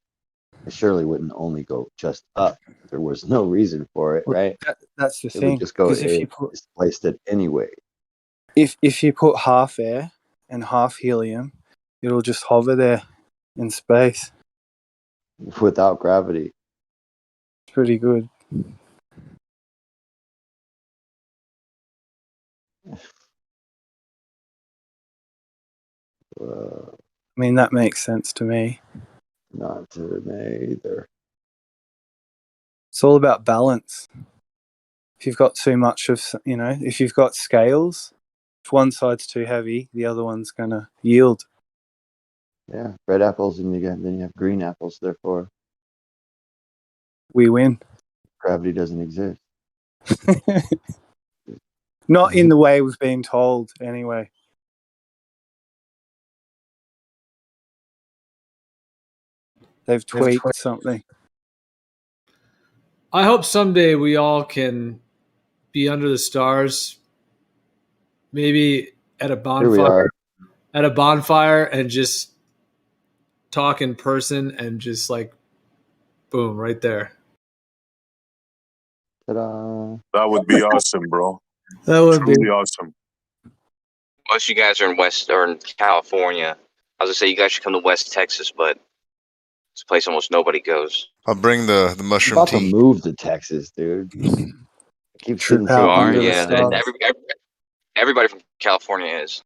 Speaker 1: It surely wouldn't only go just up. There was no reason for it, right?
Speaker 8: That's the
Speaker 1: It would
Speaker 8: thing.
Speaker 1: just go.
Speaker 8: Because if you
Speaker 1: It
Speaker 8: put
Speaker 1: displaced it anyway.
Speaker 8: if you put half air and half helium, it'll just hover there in space.
Speaker 1: Without gravity.
Speaker 8: It's pretty good. I mean, that makes sense to me.
Speaker 1: Not to me either.
Speaker 8: It's all about balance. If you've got too much of, if you've got scales, if one side's too heavy, the other one's going to yield.
Speaker 1: Yeah, red apples, and then you have green apples. Therefore,
Speaker 8: we win.
Speaker 1: Gravity doesn't exist.
Speaker 8: Not in the way we've been told, anyway. They've tweaked something.
Speaker 3: I hope someday we all can be under the stars, maybe at a bonfire.
Speaker 1: Here we are.
Speaker 3: At a bonfire, and just talk in person, and just like, boom, right there.
Speaker 1: Ta-da.
Speaker 7: That would be awesome, bro.
Speaker 3: That would
Speaker 7: truly
Speaker 3: be
Speaker 7: awesome.
Speaker 11: Most of you guys are in California. I was gonna say you guys should come to West Texas, but it's a place almost nobody goes.
Speaker 15: I'll bring the
Speaker 1: I'm
Speaker 15: mushroom
Speaker 1: about
Speaker 15: tea.
Speaker 1: to move to Texas, dude. It keeps getting
Speaker 11: You
Speaker 1: so
Speaker 11: are,
Speaker 1: weird.
Speaker 11: yeah. Everybody from California is.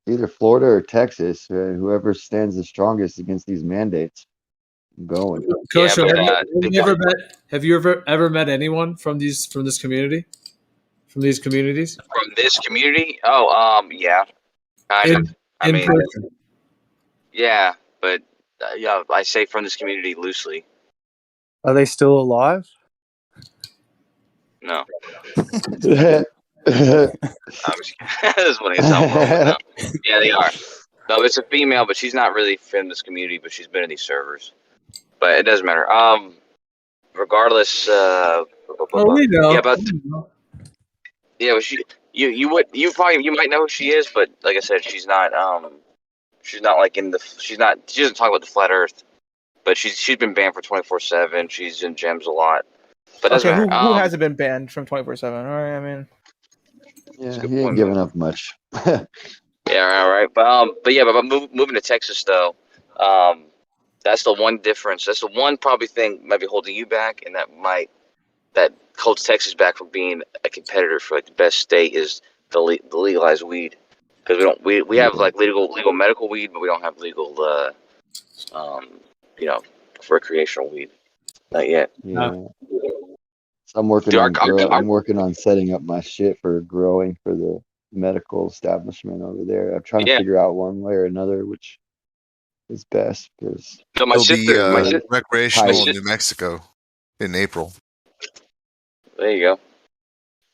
Speaker 1: Either Florida or Texas. Whoever stands the strongest against these mandates, I'm going.
Speaker 3: Kosho,
Speaker 11: Yeah,
Speaker 3: have you ever met anyone from this community? From these communities?
Speaker 11: From this community? Oh, yeah, kind of. I mean,
Speaker 3: person.
Speaker 11: yeah, but yeah, I say from this community loosely.
Speaker 8: Are they still alive?
Speaker 11: No. I'm just kidding. This one is something wrong with them. Yeah, they are. No, it's a female, but she's not really from this community, but she's been in these servers. But it doesn't matter. Regardless,
Speaker 3: Oh, we know.
Speaker 11: yeah, but yeah, but you might know who she is, but like I said, she's not like she doesn't talk about the flat Earth, but she's been banned for 24/7. She's in gems a lot, but it doesn't
Speaker 22: Okay,
Speaker 11: matter.
Speaker 22: who hasn't been banned from 24/7? All right, I mean,
Speaker 1: Yeah, he ain't giving up much.
Speaker 11: Yeah, all right. But yeah, but moving to Texas though, that's the one difference. That's the one probably thing might be holding you back, and that holds Texas back from being a competitor for like the best state is the legalized weed, because we have like legal medical weed, but we don't have legal recreational weed. Not yet.
Speaker 1: Yeah. So I'm working I'm working on setting up my shit for growing for the medical establishment over there. I'm trying to figure out one way or another which is best because
Speaker 11: so my sister,
Speaker 10: recreational in New Mexico in April.
Speaker 11: There you go.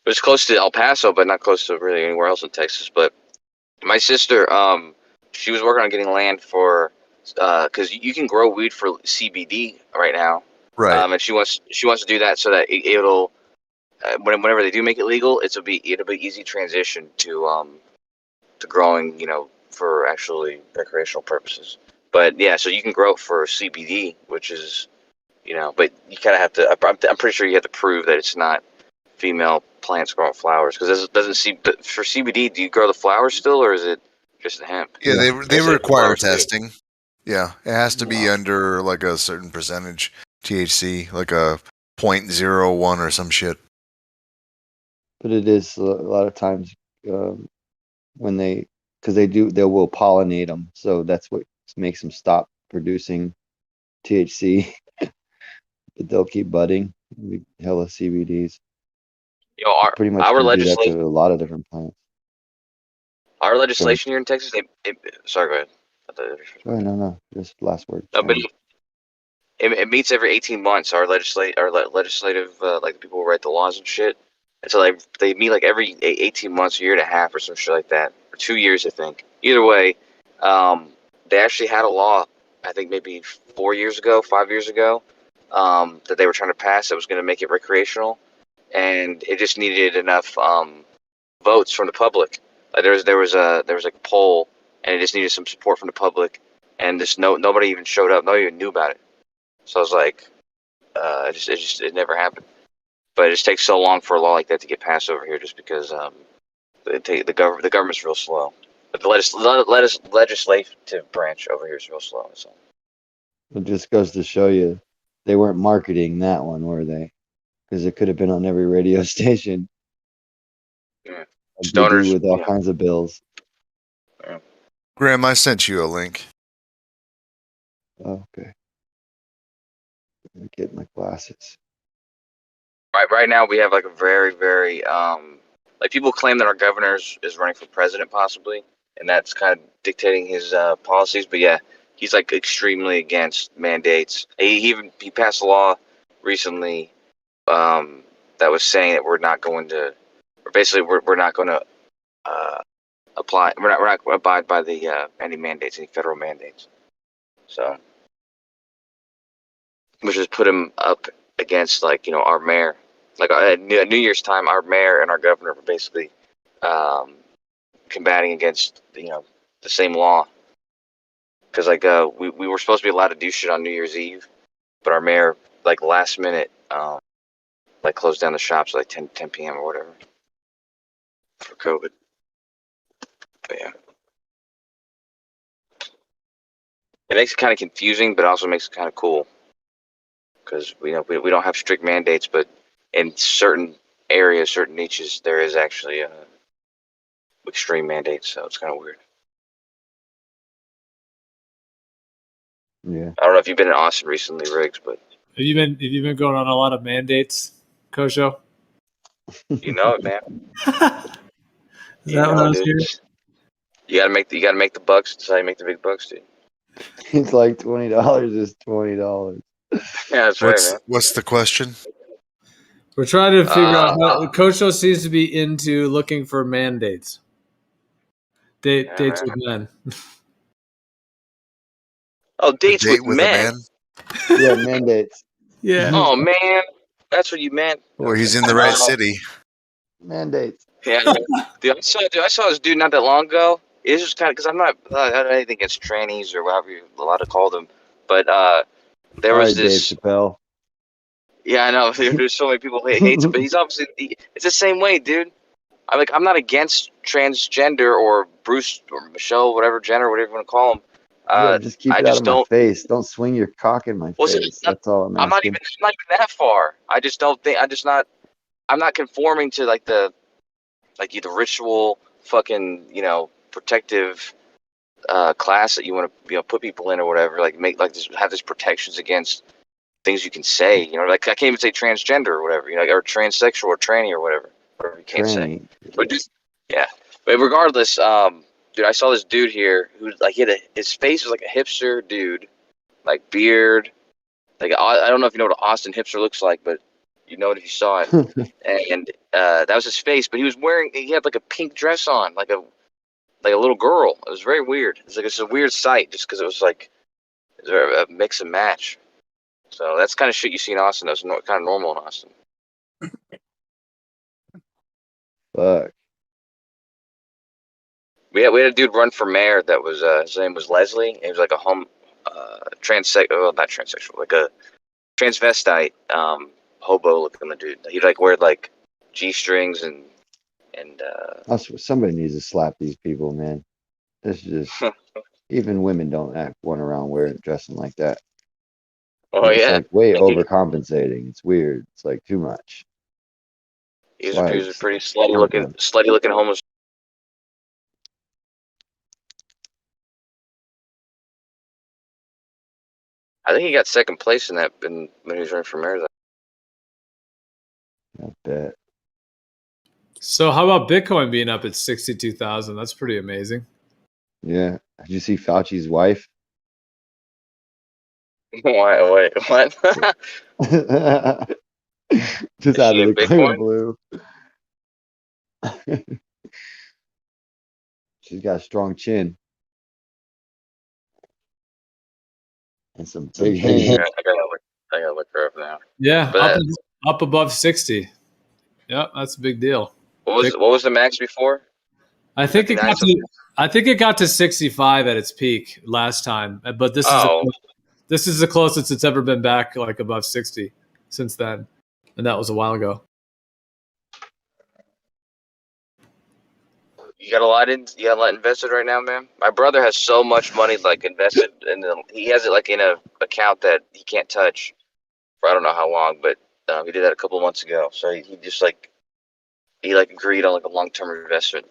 Speaker 11: But it's close to El Paso, but not close to really anywhere else in Texas. But my sister, she was working on getting land for, because you can grow weed for CBD right now.
Speaker 10: Right.
Speaker 11: And she wants to do that so that it'll, whenever they do make it legal, it'll be easy transition to growing, for actually recreational purposes. But yeah, so you can grow it for CBD, which is, but you kind of have to. I'm pretty sure you have to prove that it's not female plants growing flowers, because it doesn't see. But for CBD, do you grow the flowers still, or is it just the hemp?
Speaker 10: Yeah, they require testing. Yeah, it has to be under like a certain percentage THC, like a 0.01 or some shit.
Speaker 1: But it is a lot of times when they will pollinate them, so that's what makes them stop producing THC. But they'll keep budding. Hella CBDs. Pretty much
Speaker 11: our
Speaker 1: can do that
Speaker 11: legislation.
Speaker 1: to a lot of different plants.
Speaker 11: Our legislation here in Texas. Sorry, go ahead.
Speaker 1: Oh, no, just last word.
Speaker 11: No, but it meets every 18 months. Our legislative, like the people who write the laws and shit. And so they meet like every 18 months, a year and a half, or some shit like that, or 2 years, I think. Either way, they actually had a law, I think maybe 5 years ago, that they were trying to pass that was going to make it recreational, and it just needed enough votes from the public. Like there was a poll, and it just needed some support from the public, and nobody even showed up. Nobody even knew about it. So I was like, it never happened. But it just takes so long for a law like that to get passed over here, just because the government's real slow. But the legislative branch over here is real slow. So
Speaker 1: It just goes to show you, they weren't marketing that one, were they? Because it could have been on every radio station.
Speaker 11: Yeah.
Speaker 1: They do with all kinds of bills.
Speaker 11: Yeah.
Speaker 10: Graham, I sent you a link.
Speaker 1: Oh, okay. Let me get my glasses.
Speaker 11: Right now we have like a very, very like people claim that our governor is running for president possibly, and that's kind of dictating his policies. But yeah, he's like extremely against mandates. He passed a law recently that was saying that we're not going to apply. We're not going to abide by the any federal mandates. So, which has put him up against our mayor. Like at New Year's time, our mayor and our governor were basically combating against the same law. Because we were supposed to be allowed to do shit on New Year's Eve, but our mayor last minute closed down the shops at 10 p.m. or whatever for COVID. But yeah, it makes it kind of confusing, but also makes it kind of cool. Because we don't have strict mandates, but in certain areas, certain niches, there is actually extreme mandates. So it's kind of weird.
Speaker 1: Yeah.
Speaker 11: I don't know if you've been in Austin recently, Riggs, but
Speaker 3: have you been going on a lot of mandates, Kojo?
Speaker 11: You know it, man.
Speaker 3: Is that what I was hearing?
Speaker 11: You gotta make the bucks. That's how you make the big bucks, dude.
Speaker 1: It's like $20 is $20.
Speaker 11: Yeah, that's right, man.
Speaker 10: What's the question?
Speaker 3: We're trying to figure out how Coach Show seems to be into looking for mandates. Dates with men.
Speaker 11: Oh, dates
Speaker 10: Date
Speaker 11: with
Speaker 10: with a
Speaker 11: men.
Speaker 10: man.
Speaker 1: Yeah, mandates.
Speaker 3: Yeah.
Speaker 11: Oh man, that's what you meant.
Speaker 10: Or he's in the right city.
Speaker 1: Mandates.
Speaker 11: Yeah, dude, I saw this dude not that long ago. It's just kind of because I'm not I don't have anything against trannies or whatever you're allowed to call them, but there
Speaker 1: All
Speaker 11: was
Speaker 1: right, Dave
Speaker 11: this.
Speaker 1: Chappelle.
Speaker 11: Yeah, I know. There's so many people who hates it, but he's obviously it's the same way, dude. I'm not against transgender or Bruce or Michelle, whatever Jenner, whatever you want to call them.
Speaker 1: Yeah, just keep
Speaker 11: I
Speaker 1: it out
Speaker 11: just
Speaker 1: of my
Speaker 11: don't.
Speaker 1: face. Don't swing your cock in my
Speaker 11: Well, see,
Speaker 1: face. That's all I'm asking.
Speaker 11: I'm not even that far. I just don't think. I'm not conforming to like the ritual fucking protective class that you want to put people in or whatever. Like just have this protections against things you can say. Like I can't even say transgender or whatever. Or transsexual or tranny or whatever you can't say.
Speaker 1: Tranny.
Speaker 11: But just yeah. But regardless, dude, I saw this dude here who like his face was like a hipster dude, like beard. Like I don't know if you know what an Austin hipster looks like, but you know it if you saw it. And that was his face, but he had like a pink dress on, like a little girl. It was very weird. It's a weird sight just because it was a mix and match. So that's kind of shit you see in Austin. That's kind of normal in Austin.
Speaker 1: Fuck.
Speaker 11: We had a dude run for mayor that was his name was Leslie. He was like a not transsexual, like a transvestite hobo looking dude. He'd like wear like G-strings and
Speaker 1: Somebody needs to slap these people, man. This is just even women don't act one around dressing like that. It's like way overcompensating. It's weird. It's like too much.
Speaker 11: He was a pretty slutty looking homeless. I think he got second place in that when he was running for mayor.
Speaker 1: I bet.
Speaker 3: So how about Bitcoin being up at 62,000? That's pretty amazing.
Speaker 1: Yeah. Did you see Fauci's wife?
Speaker 11: Why? Wait, what?
Speaker 1: Just out of the clear blue. She's got a strong chin. And some big hands.
Speaker 11: I gotta look her up now.
Speaker 3: Yeah, up above 60. Yep, that's a big deal.
Speaker 11: What was the max before?
Speaker 3: I think it got to 65 at its peak last time, but this is the closest it's ever been back like above 60 since then, and that was a while ago.
Speaker 11: You got a lot invested right now, man. My brother has so much money like invested in them. He has it like in a account that he can't touch for I don't know how long, but he did that a couple of months ago. So he just agreed on like a long-term investment.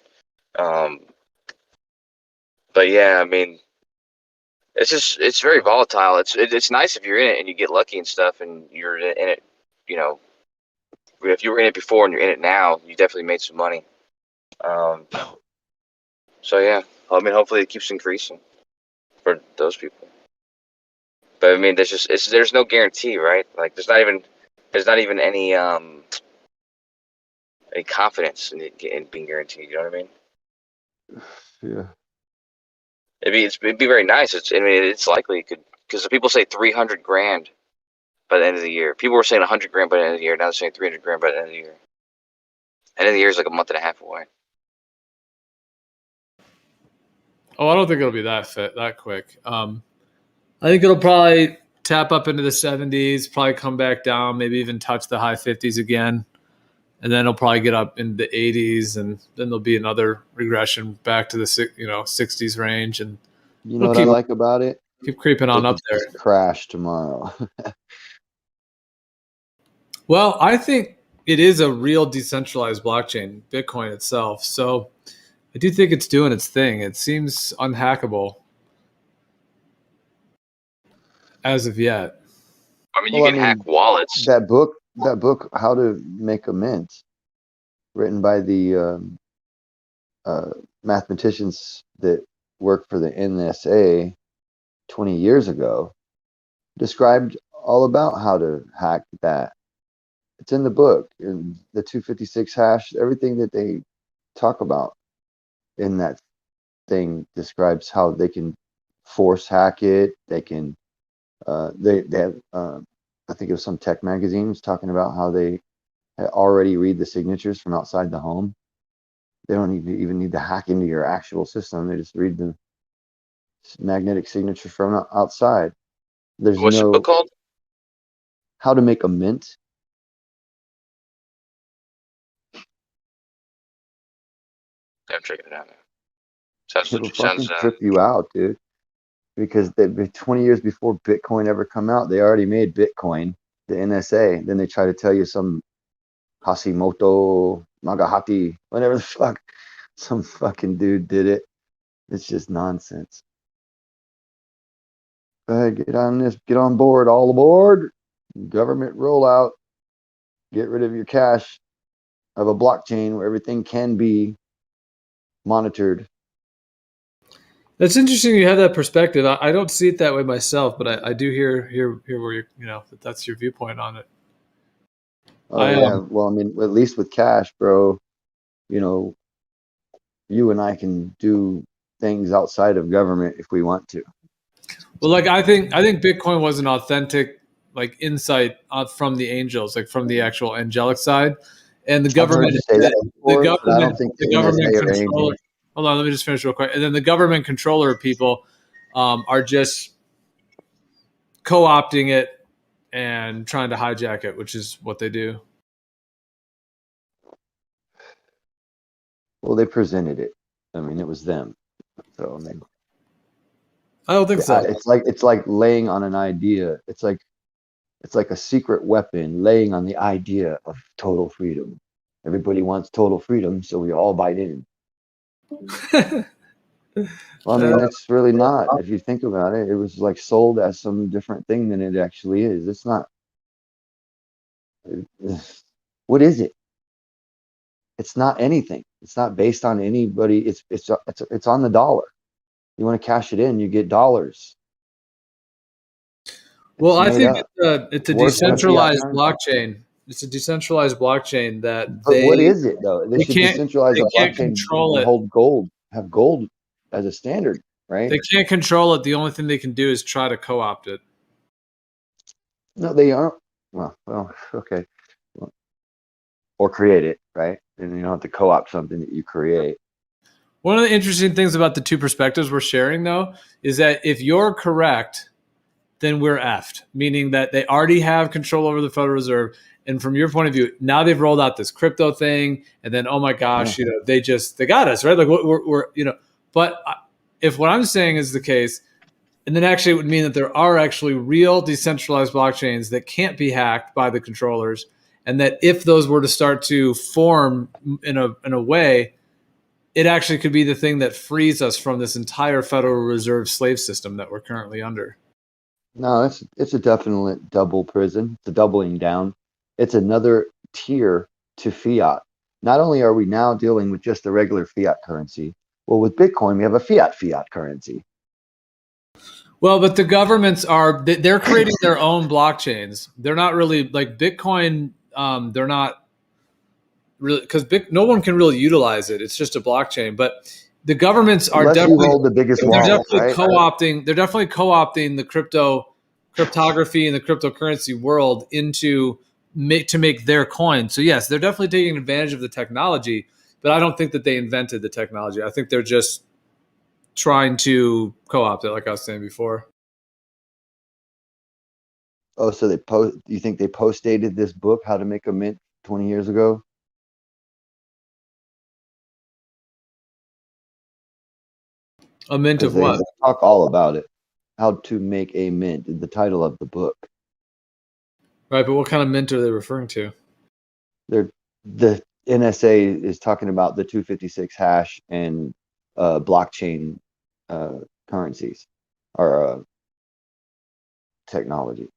Speaker 11: But yeah, I mean, it's very volatile. It's nice if you're in it and you get lucky and stuff, and you're in it. If you were in it before and you're in it now, you definitely made some money. So yeah, I mean, hopefully it keeps increasing for those people. But I mean, there's no guarantee, right? Like there's not even any confidence in it being guaranteed. You know what I mean?
Speaker 1: Yeah.
Speaker 11: It'd be very nice. It's likely it could, because people say 300 grand by the end of the year. People were saying 100 grand by the end of the year. Now they're saying 300 grand by the end of the year. End of the year is like a month and a half away.
Speaker 3: Oh, I don't think it'll be that quick. I think it'll probably tap up into the 70s, probably come back down, maybe even touch the high 50s again. And then it'll probably get up in the 80s, and then there'll be another regression back to the 60s range. And
Speaker 1: you know what I like about it?
Speaker 3: Keep creeping on up there.
Speaker 1: Just crash tomorrow.
Speaker 3: Well, I think it is a real decentralized blockchain, Bitcoin itself. So I do think it's doing its thing. It seems unhackable as of yet.
Speaker 11: I mean, you can hack wallets.
Speaker 1: That book, How to Make a Mint, written by the mathematicians that worked for the NSA 20 years ago, described all about how to hack that. It's in the book, in the 256 hash. Everything that they talk about in that thing describes how they can force hack it. They can. They have. I think it was some tech magazines talking about how they already read the signatures from outside the home. They don't even need to hack into your actual system. They just read the magnetic signature from outside. There's
Speaker 11: What's the book
Speaker 1: no
Speaker 11: called?
Speaker 1: how to make a mint.
Speaker 11: I'm checking it out now. Sounds
Speaker 1: It'll
Speaker 11: legit. Sounds
Speaker 1: fucking trip you out, dude. Because 20 years before Bitcoin ever come out, they already made Bitcoin, the NSA. Then they try to tell you some Hashimoto Magahati, whatever the fuck, some fucking dude did it. It's just nonsense. Go ahead, get on this, get on board, all aboard. Government rollout. Get rid of your cash of a blockchain where everything can be monitored.
Speaker 3: That's interesting. You have that perspective. I don't see it that way myself, but I do hear where you that's your viewpoint on it.
Speaker 1: Oh yeah. Well, I mean, at least with cash, bro, you know, you and I can do things outside of government if we want to.
Speaker 3: Well, like I think Bitcoin was an authentic like insight from the angels, like from the actual angelic side, and the government, the government controller. Hold on, let me just finish real quick. And then the government controller people are just co-opting it and trying to hijack it, which is what they do.
Speaker 1: Well, they presented it. I mean, it was them. So I mean,
Speaker 3: I don't think so.
Speaker 1: It's like laying on an idea. It's like a secret weapon laying on the idea of total freedom. Everybody wants total freedom, so we all bite in. Well, I mean, that's really not. If you think about it, it was like sold as some different thing than it actually is. It's not. What is it? It's not anything. It's not based on anybody. It's on the dollar. You want to cash it in, you get dollars.
Speaker 3: Well, I think it's a decentralized blockchain. It's a decentralized blockchain that
Speaker 1: But what is it though? They should decentralize a blockchain
Speaker 3: control
Speaker 1: and
Speaker 3: it.
Speaker 1: hold gold. Have gold as a standard, right?
Speaker 3: They can't control it. The only thing they can do is try to co-opt it.
Speaker 1: No, they aren't. Well, okay. Well, or create it, right? And you don't have to co-opt something that you create.
Speaker 3: One of the interesting things about the two perspectives we're sharing, though, is that if you're correct, then we're effed, meaning that they already have control over the Federal Reserve. And from your point of view, now they've rolled out this crypto thing, and then oh my gosh, they got us, right? Like we're But if what I'm saying is the case, and then actually it would mean that there are actually real decentralized blockchains that can't be hacked by the controllers, and that if those were to start to form in a way, it actually could be the thing that frees us from this entire Federal Reserve slave system that we're currently under.
Speaker 1: No, it's a definite double prison. It's a doubling down. It's another tier to fiat. Not only are we now dealing with just the regular fiat currency, well, with Bitcoin, we have a fiat currency.
Speaker 3: Well, but the governments they're creating their own blockchains. They're not really like Bitcoin. They're not really, because no one can really utilize it. It's just a blockchain. But the governments are definitely co-opting. They're definitely co-opting the cryptography and the cryptocurrency world to make their coin. So yes, they're definitely taking advantage of the technology. But I don't think that they invented the technology. I think they're just trying to co-opt it, like I was saying before.
Speaker 1: Oh, so you think they post-dated this book, How to Make a Mint, 20 years ago?
Speaker 3: A mint of what?
Speaker 1: They talk all about it. How to Make a Mint, the title of the book.
Speaker 3: Right, but what kind of mint are they referring to?
Speaker 1: The NSA is talking about the 256 hash and blockchain currencies or technology.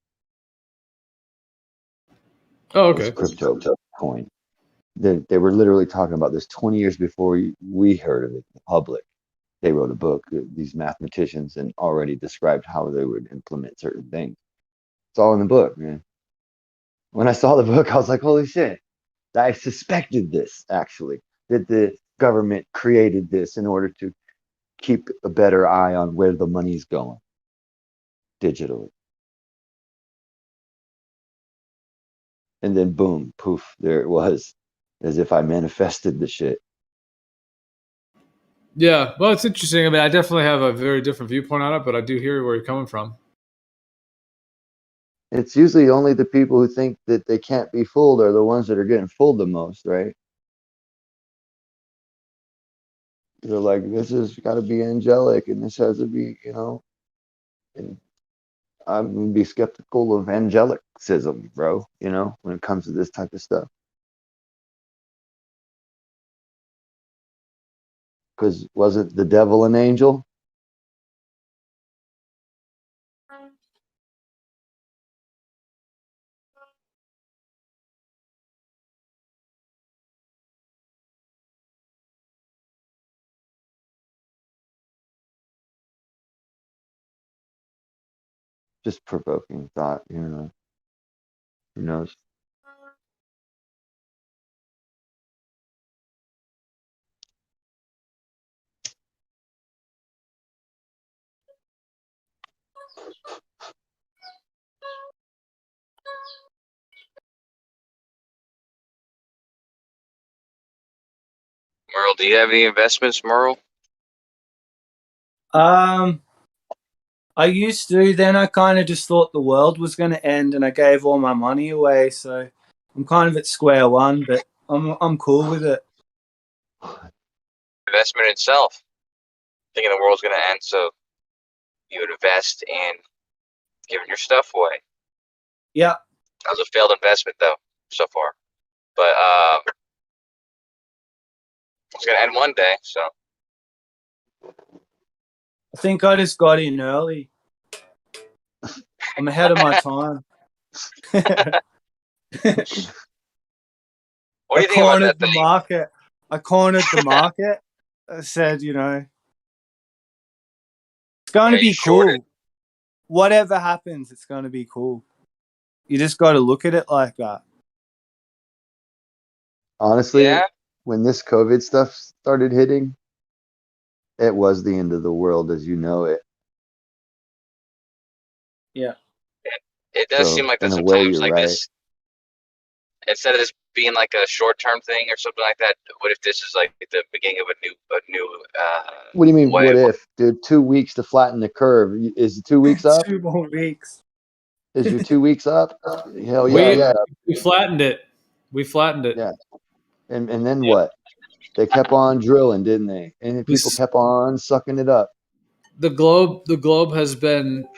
Speaker 3: Oh, okay.
Speaker 1: It's crypto coin. They were literally talking about this 20 years before we heard of it in the public. They wrote a book, these mathematicians, and already described how they would implement certain things. It's all in the book, man. When I saw the book, I was like, holy shit. I suspected this, actually, that the government created this in order to keep a better eye on where the money's going digitally. And then boom, poof, there it was, as if I manifested the shit.
Speaker 3: Yeah, well, it's interesting. I mean, I definitely have a very different viewpoint on it, but I do hear where you're coming from.
Speaker 1: It's usually only the people who think that they can't be fooled are the ones that are getting fooled the most, right? They're like, this has got to be angelic, and this has to be, and I'm going to be skeptical of angelicism, bro, when it comes to this type of stuff. Because wasn't the devil an angel? Just provoking thought, Who knows?
Speaker 11: Merle, do you have any investments, Merle?
Speaker 8: I used to. Then I kind of just thought the world was going to end, and I gave all my money away. So I'm kind of at square one, but I'm cool with it.
Speaker 11: Investment itself. Thinking the world's going to end, so you would invest in giving your stuff away.
Speaker 8: Yeah.
Speaker 11: That was a failed investment, though, so far. But it's going to end one day, so.
Speaker 8: I think I just got in early. I'm ahead of my time.
Speaker 11: What do you think about that
Speaker 8: the
Speaker 11: thing?
Speaker 8: market. I cornered the market. I said, it's going to be cool. Whatever happens, it's going to be cool. You just got to look at it like that.
Speaker 1: Honestly, when this COVID stuff started hitting, it was the end of the world as you know it.
Speaker 8: Yeah.
Speaker 11: It does seem like that sometimes, like this, instead of this being like a short-term thing or something like that, what if this is like the beginning of a new
Speaker 1: what do you mean, what if? Dude, 2 weeks to flatten the curve. Is it 2 weeks up?
Speaker 8: 2 more weeks.
Speaker 1: Is your 2 weeks up? Hell yeah.
Speaker 3: We flattened it.
Speaker 1: Yeah. And then what? They kept on drilling, didn't they? And people kept on sucking it up.
Speaker 3: The globe has been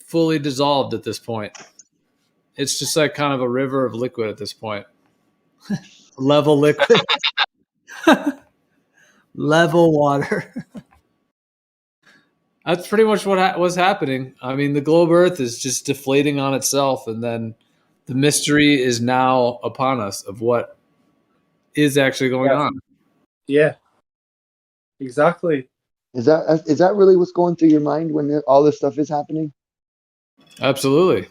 Speaker 3: fully dissolved at this point. It's just like kind of a river of liquid at this point. Level liquid. Level water. That's pretty much what was happening. I mean, the globe Earth is just deflating on itself, and then the mystery is now upon us of what is actually going on.
Speaker 8: Yeah. Exactly.
Speaker 1: Is that really what's going through your mind when all this stuff is happening?
Speaker 3: Absolutely.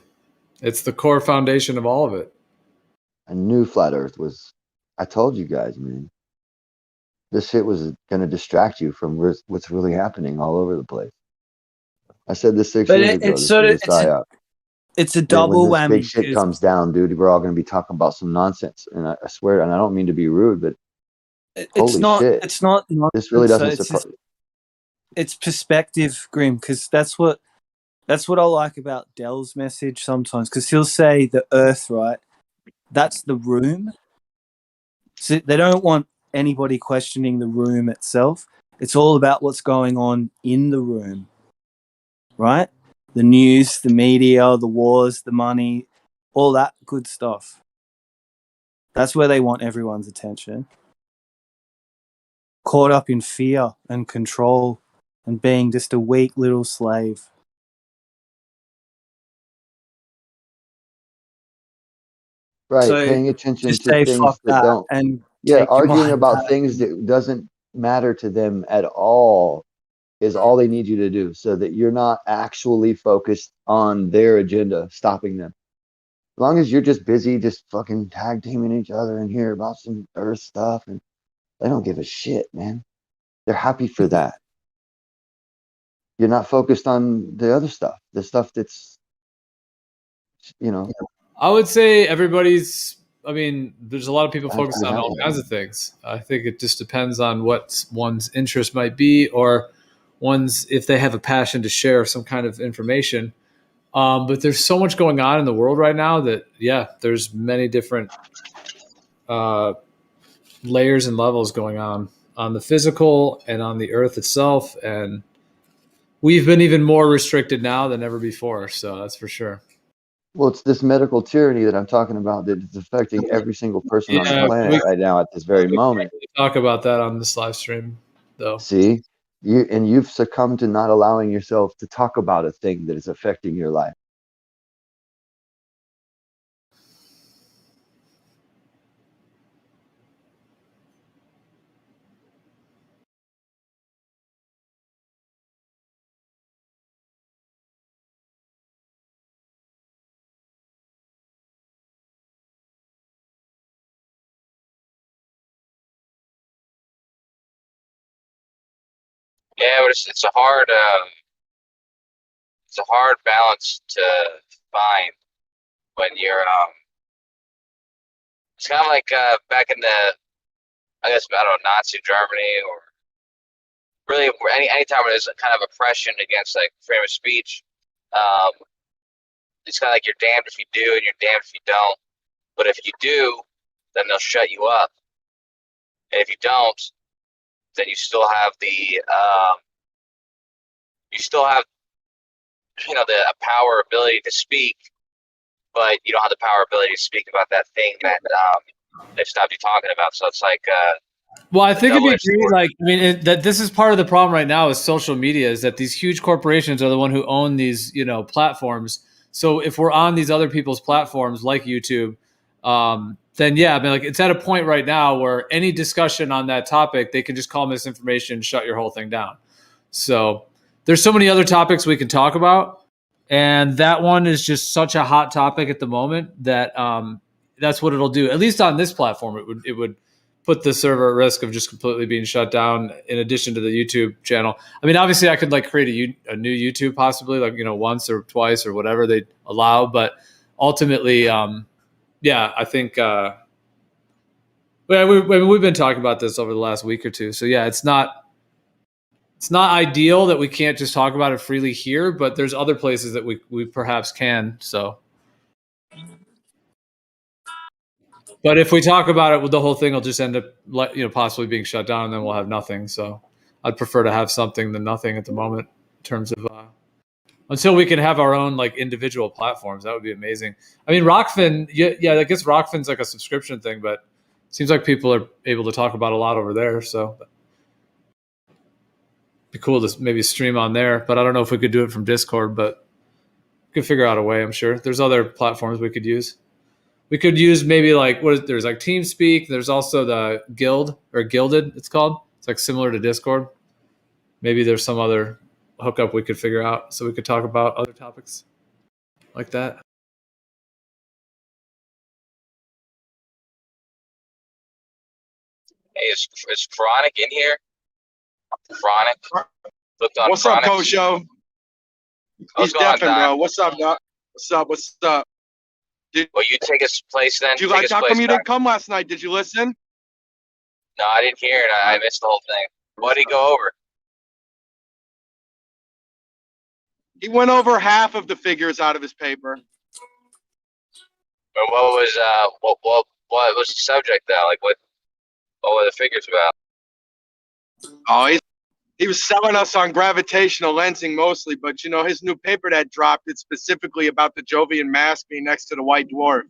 Speaker 3: It's the core foundation of all of it.
Speaker 1: I knew Flat Earth was, I told you guys, man. This shit was going to distract you from what's really happening all over the place. I said this 6 years ago.
Speaker 8: It's a double
Speaker 1: when this
Speaker 8: whammy.
Speaker 1: big shit comes down, dude, we're all going to be talking about some nonsense. And I swear, and I don't mean to be rude, but holy shit.
Speaker 8: It's not nonsense.
Speaker 1: This really doesn't surprise me.
Speaker 8: It's perspective, Grim, because that's what I like about Dell's message sometimes, because he'll say the Earth, right? That's the room. So they don't want anybody questioning the room itself. It's all about what's going on in the room, right? The news, the media, the wars, the money, all that good stuff. That's where they want everyone's attention. Caught up in fear and control and being just a weak little slave.
Speaker 1: Right,
Speaker 8: So
Speaker 1: paying attention
Speaker 8: just
Speaker 1: to
Speaker 8: say
Speaker 1: things
Speaker 8: fuck
Speaker 1: that don't.
Speaker 8: and
Speaker 1: Yeah,
Speaker 8: take your
Speaker 1: arguing
Speaker 8: mind
Speaker 1: about
Speaker 8: back.
Speaker 1: things that doesn't matter to them at all is all they need you to do, so that you're not actually focused on their agenda, stopping them. long as you're just busy, just fucking tag teaming each other in here about some Earth stuff, and they don't give a shit, man. They're happy for that. You're not focused on the other stuff, the stuff that's, you know.
Speaker 3: I would say everybody's. I mean, there's a lot of people
Speaker 1: That's
Speaker 3: focused
Speaker 1: what
Speaker 3: on all
Speaker 1: happened.
Speaker 3: kinds of things. I think it just depends on what one's interest might be, or one's if they have a passion to share some kind of information. But there's so much going on in the world right now that, yeah, there's many different layers and levels going on the physical and on the Earth itself, and we've been even more restricted now than ever before. So that's for sure.
Speaker 1: Well, it's this medical tyranny that I'm talking about that is affecting every single person on the planet right now at this very moment.
Speaker 3: We talk about that on this live stream, though.
Speaker 1: See, you've succumbed to not allowing yourself to talk about a thing that is affecting your life.
Speaker 11: Yeah, but it's a hard balance to find when you're it's kind of like back in the, I guess, I don't know, Nazi Germany, or really anytime there's a kind of oppression against like freedom of speech. It's kind of like you're damned if you do and you're damned if you don't. But if you do, then they'll shut you up, and if you don't, then you still have the the power ability to speak, but you don't have the power ability to speak about that thing that they've stopped you talking about. So it's like
Speaker 3: well, I think it'd be great, like, I mean, that this is part of the problem right now with social media, is that these huge corporations are the one who own these, platforms. So if we're on these other people's platforms like YouTube, then yeah, I mean, like, it's at a point right now where any discussion on that topic, they can just call misinformation, shut your whole thing down. So there's so many other topics we can talk about, and that one is just such a hot topic at the moment that that's what it'll do. At least on this platform, it would put the server at risk of just completely being shut down, in addition to the YouTube channel. I mean, obviously I could like create a new YouTube possibly, like, once or twice or whatever they allow, but ultimately, yeah, I think we've been talking about this over the last week or two. So yeah, it's not ideal that we can't just talk about it freely here, but there's other places that we perhaps can. So, but if we talk about it, the whole thing will just end up, possibly being shut down, and then we'll have nothing. So I'd prefer to have something than nothing at the moment, in terms of until we can have our own like individual platforms. That would be amazing. I mean, Rockfin, yeah, I guess Rockfin's like a subscription thing, but it seems like people are able to talk about a lot over there. So it'd be cool to maybe stream on there, but I don't know if we could do it from Discord, but we could figure out a way. I'm sure there's other platforms we could use. We could use maybe like there's like TeamSpeak. There's also the Guild, or Guilded, it's called. It's like similar to Discord. Maybe there's some other hookup we could figure out so we could talk about other topics like that.
Speaker 11: Hey, is Chronic in here? Chronic.
Speaker 15: What's up, Kosho? He's deafing, bro. What's up, Doc? What's up?
Speaker 11: Will you take his place then?
Speaker 15: How come you didn't come last night? Did you listen?
Speaker 11: No, I didn't hear it. I missed the whole thing. What did he go over?
Speaker 15: He went over half of the figures out of his paper.
Speaker 11: But what was the subject though? Like what were the figures about?
Speaker 15: Oh, he was selling us on gravitational lensing mostly, but his new paper that dropped, it's specifically about the Jovian mass being next to the white dwarf.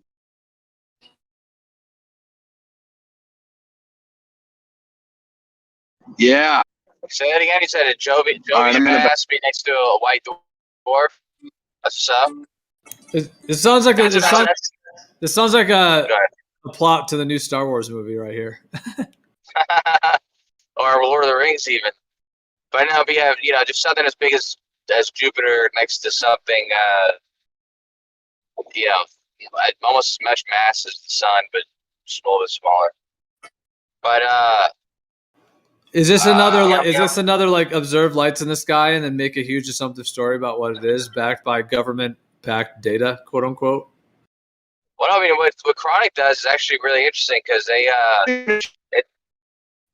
Speaker 15: Yeah.
Speaker 11: Say that again. He said a Jovian mass being next to a white dwarf. That's what's up.
Speaker 3: It sounds like this sounds like a plot to the new Star Wars movie right here.
Speaker 11: Or Lord of the Rings even. But now we have, just something as big as Jupiter next to something, almost as much mass as the sun, but just a little bit smaller. But
Speaker 3: is this another like observe lights in the sky and then make a huge assumptive story about what it is, backed by government-backed data, quote unquote?
Speaker 11: well, I mean, what Chronic does is actually really interesting because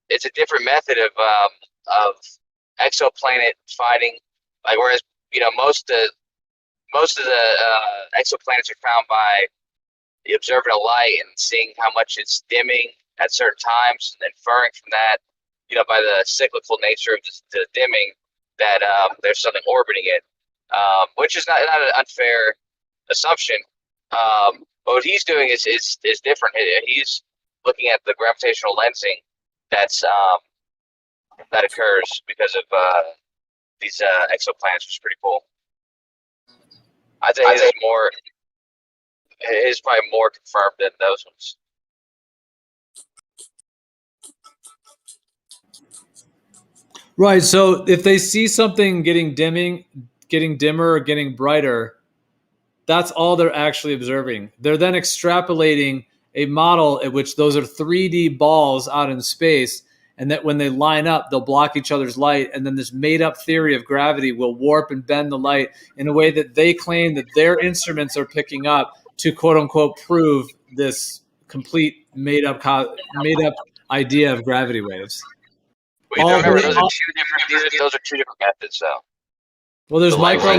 Speaker 11: it's a different method of exoplanet fighting. Like whereas most of the exoplanets are found by observing a light and seeing how much it's dimming at certain times, and inferring from that, by the cyclical nature of the dimming, that there's something orbiting it, which is not an unfair assumption. But what he's doing is different. He's looking at the gravitational lensing that occurs because of these exoplanets, which is pretty cool. I'd say it is probably more confirmed than those ones.
Speaker 3: Right. So if they see something getting dimmer or getting brighter, that's all they're actually observing. They're then extrapolating a model at which those are 3D balls out in space, and that when they line up, they'll block each other's light, and then this made-up theory of gravity will warp and bend the light in a way that they claim that their instruments are picking up to quote-unquote prove this complete made-up idea of gravity waves.
Speaker 11: Well, remember, those are two different methods, though.
Speaker 3: Well, there's micro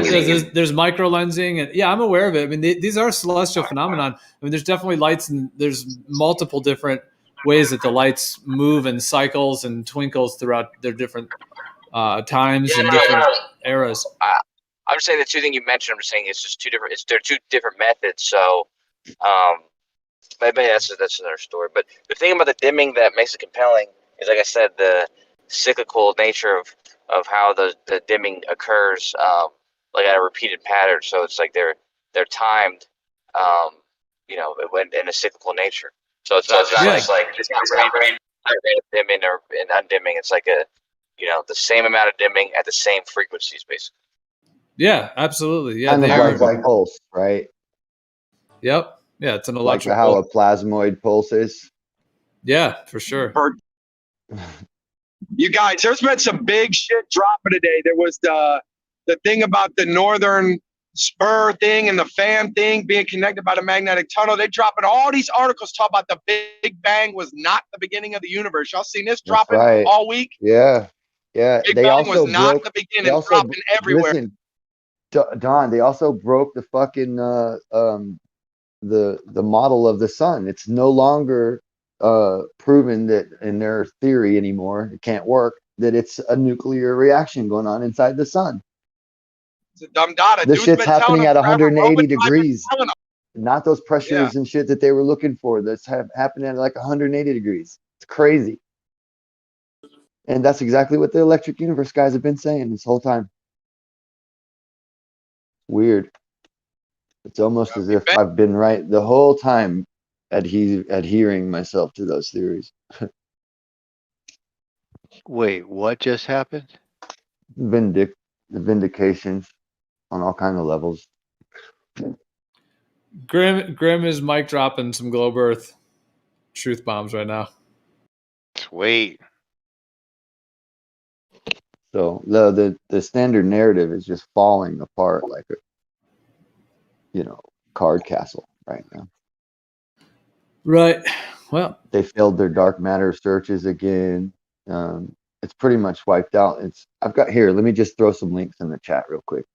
Speaker 3: lensing, and yeah, I'm aware of it. I mean, these are celestial phenomenon. I mean, there's definitely lights, and there's multiple different ways that the lights move and cycles and twinkles throughout their different times and different eras.
Speaker 11: I'm just saying the two things you mentioned. I'm just saying it's just two different. They're two different methods. So, maybe that's another story. But the thing about the dimming that makes it compelling is, like I said, the cyclical nature of how the dimming occurs, like at a repeated pattern. So it's like they're timed, when in a cyclical nature. So it's not just like it's not random dimming or undimming. It's like the same amount of dimming at the same frequencies, basically.
Speaker 3: Yeah, absolutely. Yeah,
Speaker 1: kind of like a pulse, right?
Speaker 3: Yep. Yeah, it's an
Speaker 1: Like
Speaker 3: electrical.
Speaker 1: how a plasmoid pulse is.
Speaker 3: Yeah, for sure.
Speaker 15: You guys, there's been some big shit dropping today. There was the thing about the northern spur thing and the fan thing being connected by the magnetic tunnel. They're dropping all these articles talk about the Big Bang was not the beginning of the universe. Y'all seen this dropping all week?
Speaker 1: Yeah.
Speaker 15: Big Bang was not the beginning, dropping everywhere.
Speaker 1: Listen, Don, they also broke the fucking the model of the sun. It's no longer proven that in their theory anymore. It can't work. That it's a nuclear reaction going on inside the sun.
Speaker 15: It's a dumb data.
Speaker 1: This shit's happening at 180 degrees.
Speaker 15: Robert
Speaker 1: Not those pressures and shit that they were looking for. That's happening at like 180 degrees. It's crazy. And that's exactly what the electric universe guys have been saying this whole time. Weird. It's almost as if I've been right the whole time, adhering myself to those theories.
Speaker 18: Wait, what just happened?
Speaker 1: Vindications on all kinds of levels.
Speaker 3: Grim is mic dropping some globe earth truth bombs right now.
Speaker 18: Sweet.
Speaker 1: So the standard narrative is just falling apart like a card castle right now.
Speaker 3: Right. Well,
Speaker 1: they failed their dark matter searches again. It's pretty much wiped out. I've got here. Let me just throw some links in the chat real quick.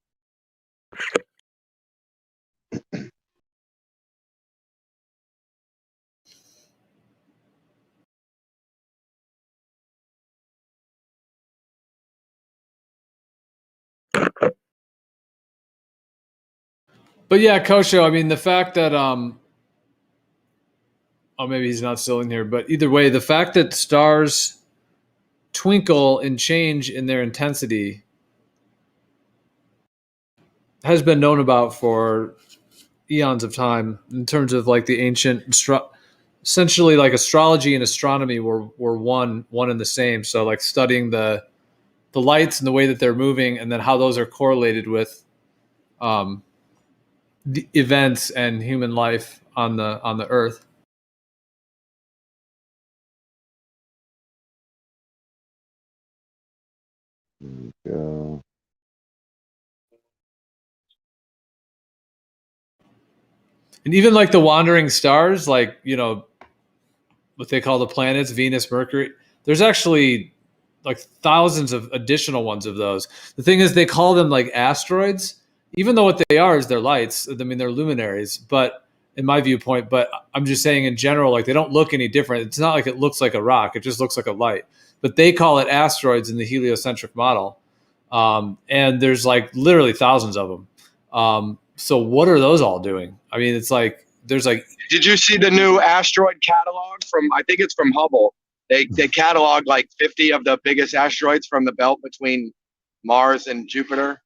Speaker 3: But yeah, Kosho, I mean, the fact that maybe he's not still in here, but either way, the fact that stars twinkle and change in their intensity has been known about for eons of time in terms of like the ancient essentially like astrology and astronomy were one and the same. So like studying the lights and the way that they're moving and then how those are correlated with the events and human life on the Earth.
Speaker 1: Go.
Speaker 3: And even like the wandering stars, like, you know, what they call the planets, Venus, Mercury, there's actually like thousands of additional ones of those. The thing is, they call them like asteroids, even though what they are is they're lights. I mean, they're luminaries, but in my viewpoint, but I'm just saying in general, like they don't look any different. It's not like it looks like a rock. It just looks like a light, but they call it asteroids in the heliocentric model. And there's like literally thousands of them. So what are those all doing? I mean, it's like, there's like,
Speaker 15: Did you see the new asteroid catalog from? I think it's from Hubble. They catalog like 50 of the biggest asteroids from the belt between Mars and Jupiter,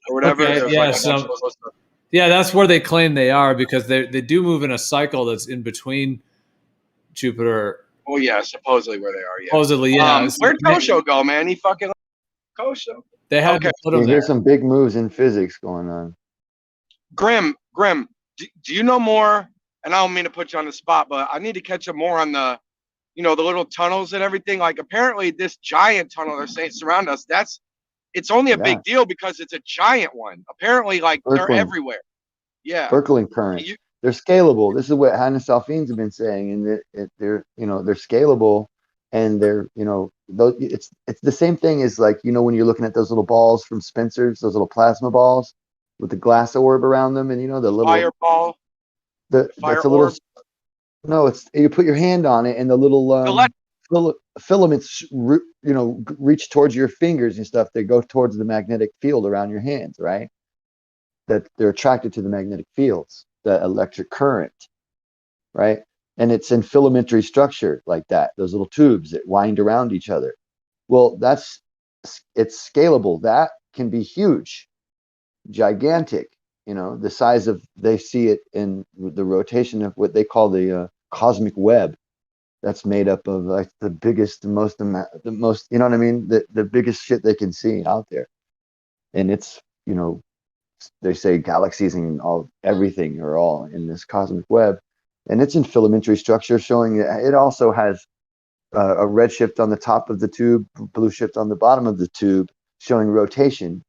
Speaker 15: or whatever.
Speaker 3: okay,
Speaker 15: There's
Speaker 3: yeah,
Speaker 15: like a bunch of those.
Speaker 3: yeah, that's where they claim they are, because they do move in a cycle that's in between Jupiter.
Speaker 15: Oh yeah, supposedly where they are. Yeah.
Speaker 3: Supposedly, yeah.
Speaker 15: Where'd Kosho go, man? He fucking Kosho.
Speaker 3: They had
Speaker 15: Okay.
Speaker 3: to put
Speaker 1: Yeah,
Speaker 3: them there.
Speaker 1: here's some big moves in physics going on.
Speaker 15: Grim, do you know more? And I don't mean to put you on the spot, but I need to catch up more on the, you know, the little tunnels and everything. Like apparently this giant tunnel they're saying surround us, it's only a big deal because it's a giant one. Apparently, like they're
Speaker 1: Circling.
Speaker 15: everywhere. Yeah.
Speaker 1: Circling currents. They're scalable. This is what Hannes Salfines have been saying, and they're scalable, and they're it's the same thing as like when you're looking at those little balls from Spencer's, those little plasma balls with the glass orb around them, and the little
Speaker 15: fireball.
Speaker 1: That's a little. No, it's you put your hand on it, and the little filaments reach towards your fingers and stuff. They go towards the magnetic field around your hands, right? That they're attracted to the magnetic fields, the electric current, right? And it's in filamentary structure like that. Those little tubes that wind around each other. Well, it's scalable. That can be huge, gigantic. The size of, they see it in the rotation of what they call the cosmic web. That's made up of like the biggest, the most, you know what I mean? The biggest shit they can see out there. And it's, they say galaxies and everything are all in this cosmic web. And it's in filamentary structure, showing it also has a red shift on the top of the tube, blue shift on the bottom of the tube, showing rotation,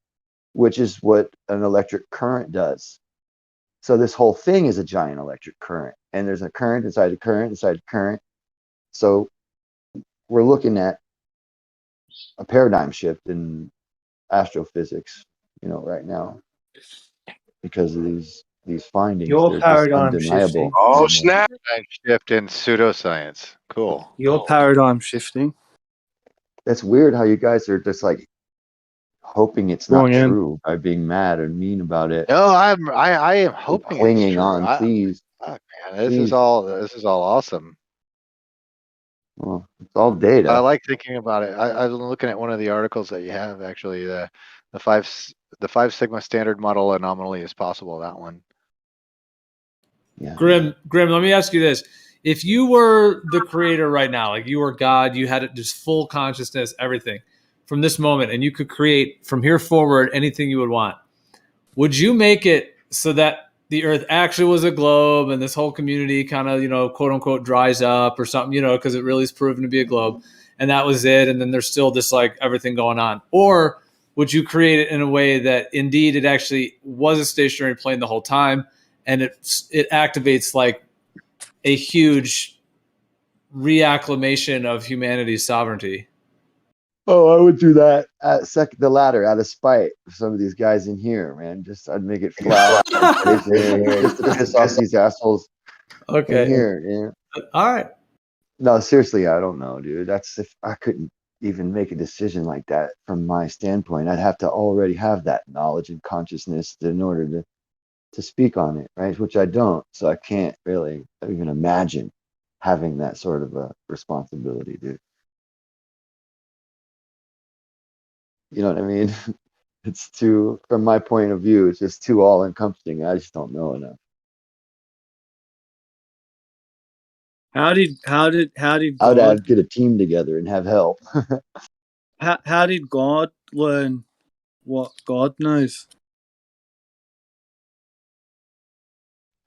Speaker 1: which is what an electric current does. So this whole thing is a giant electric current, and there's a current inside a current inside a current. So we're looking at a paradigm shift in astrophysics, right now, because of these findings.
Speaker 8: Your paradigm shifting.
Speaker 15: Oh snap!
Speaker 18: Shift in pseudoscience. Cool.
Speaker 8: Your paradigm shifting.
Speaker 1: That's weird how you guys are just like hoping it's not
Speaker 8: Going in.
Speaker 1: true by being mad or mean about it.
Speaker 18: No, I am hoping
Speaker 1: clinging
Speaker 18: it's true.
Speaker 1: on, please.
Speaker 18: Fuck, man, this is all awesome.
Speaker 1: Well, it's all data.
Speaker 18: I like thinking about it. I was looking at one of the articles that you have, actually, the five sigma standard model anomaly is possible. That one.
Speaker 1: Yeah.
Speaker 3: Grim, let me ask you this. If you were the creator right now, like you were God, you had just full consciousness, everything from this moment, and you could create from here forward anything you would want, would you make it so that the Earth actually was a globe and this whole community kind of, quote unquote, dries up or something, because it really is proven to be a globe, and that was it, and then there's still just like everything going on? Or would you create it in a way that indeed it actually was a stationary plane the whole time, and it activates like a huge reacclimation of humanity's sovereignty?
Speaker 1: Oh, I would do that the latter, out of spite for some of these guys in here, man. I'd make it flat just to piss off these assholes in here. Yeah.
Speaker 3: All right.
Speaker 1: No, seriously, I don't know, dude. That's if I couldn't even make a decision like that from my standpoint. I'd have to already have that knowledge and consciousness in order to speak on it, right? Which I don't. So I can't really even imagine having that sort of a responsibility, dude. You know what I mean? It's too, from my point of view, it's just too all encompassing. I just don't know enough.
Speaker 8: How did
Speaker 1: I'd get a team together and have help.
Speaker 8: how did God learn what God knows?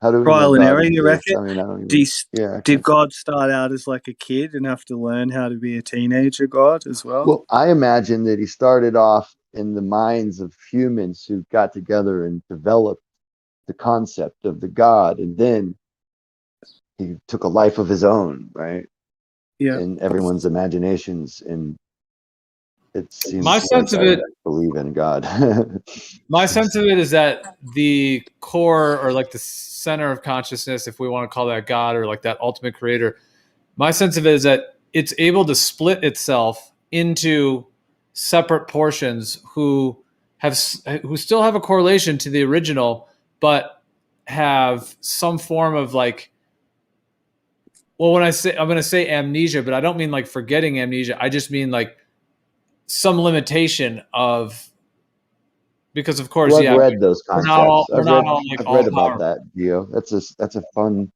Speaker 1: How do we know
Speaker 22: trial and
Speaker 1: God
Speaker 22: error, you
Speaker 1: exists?
Speaker 22: reckon?
Speaker 1: I mean, I don't
Speaker 22: Do
Speaker 1: even.
Speaker 22: you,
Speaker 1: Yeah. I
Speaker 22: did
Speaker 1: can't.
Speaker 22: God start out as like a kid and have to learn how to be a teenager God as well?
Speaker 1: Well, I imagine that he started off in the minds of humans who got together and developed the concept of the God, and then he took a life of his own, right?
Speaker 22: Yeah.
Speaker 1: In everyone's imaginations, and it
Speaker 3: My
Speaker 1: seems like
Speaker 3: sense of
Speaker 1: I
Speaker 3: it,
Speaker 1: believe in God.
Speaker 3: my sense of it is that the core, or like the center of consciousness, if we want to call that God, or like that ultimate creator, my sense of it is that it's able to split itself into separate portions who still have a correlation to the original, but have some form of like, well, when I say, I'm going to say amnesia, but I don't mean like forgetting amnesia. I just mean like some limitation of, because of course,
Speaker 1: Well, I've
Speaker 3: yeah,
Speaker 1: read those
Speaker 3: we're not all,
Speaker 1: concepts.
Speaker 3: we're not all like
Speaker 1: I've
Speaker 3: all
Speaker 1: read about
Speaker 3: powerful.
Speaker 1: that, Gio. That's a fun
Speaker 3: If we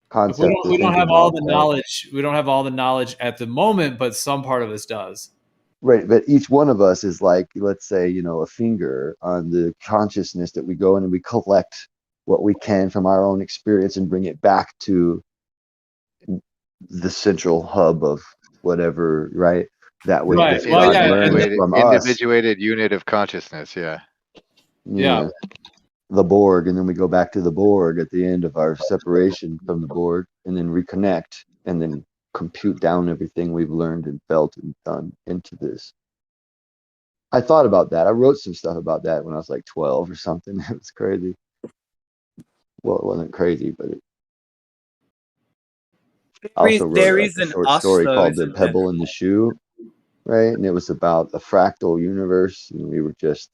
Speaker 1: concept
Speaker 3: don't,
Speaker 1: to
Speaker 3: we don't
Speaker 1: think
Speaker 3: have all
Speaker 1: about,
Speaker 3: the
Speaker 1: right?
Speaker 3: knowledge. We don't have all the knowledge at the moment, but some part of us does.
Speaker 1: Right, but each one of us is like, let's say, a finger on the consciousness that we go in and we collect what we can from our own experience and bring it back to the central hub of whatever, right? That way,
Speaker 3: Right.
Speaker 1: if
Speaker 3: Well,
Speaker 1: God
Speaker 3: yeah, and
Speaker 1: learns from us,
Speaker 18: Individuated unit of consciousness. Yeah.
Speaker 3: yeah.
Speaker 1: the Borg, and then we go back to the Borg at the end of our separation from the Borg, and then reconnect, and then compute down everything we've learned and felt and done into this. I thought about that. I wrote some stuff about that when I was like 12 or something. It was crazy. Well, it wasn't crazy, but I also wrote
Speaker 22: There
Speaker 1: like
Speaker 22: is
Speaker 1: a
Speaker 22: an
Speaker 1: short
Speaker 22: us,
Speaker 1: story
Speaker 22: though,
Speaker 1: called The
Speaker 22: isn't there?
Speaker 1: Pebble in the Shoe, right? And it was about a fractal universe, and we were just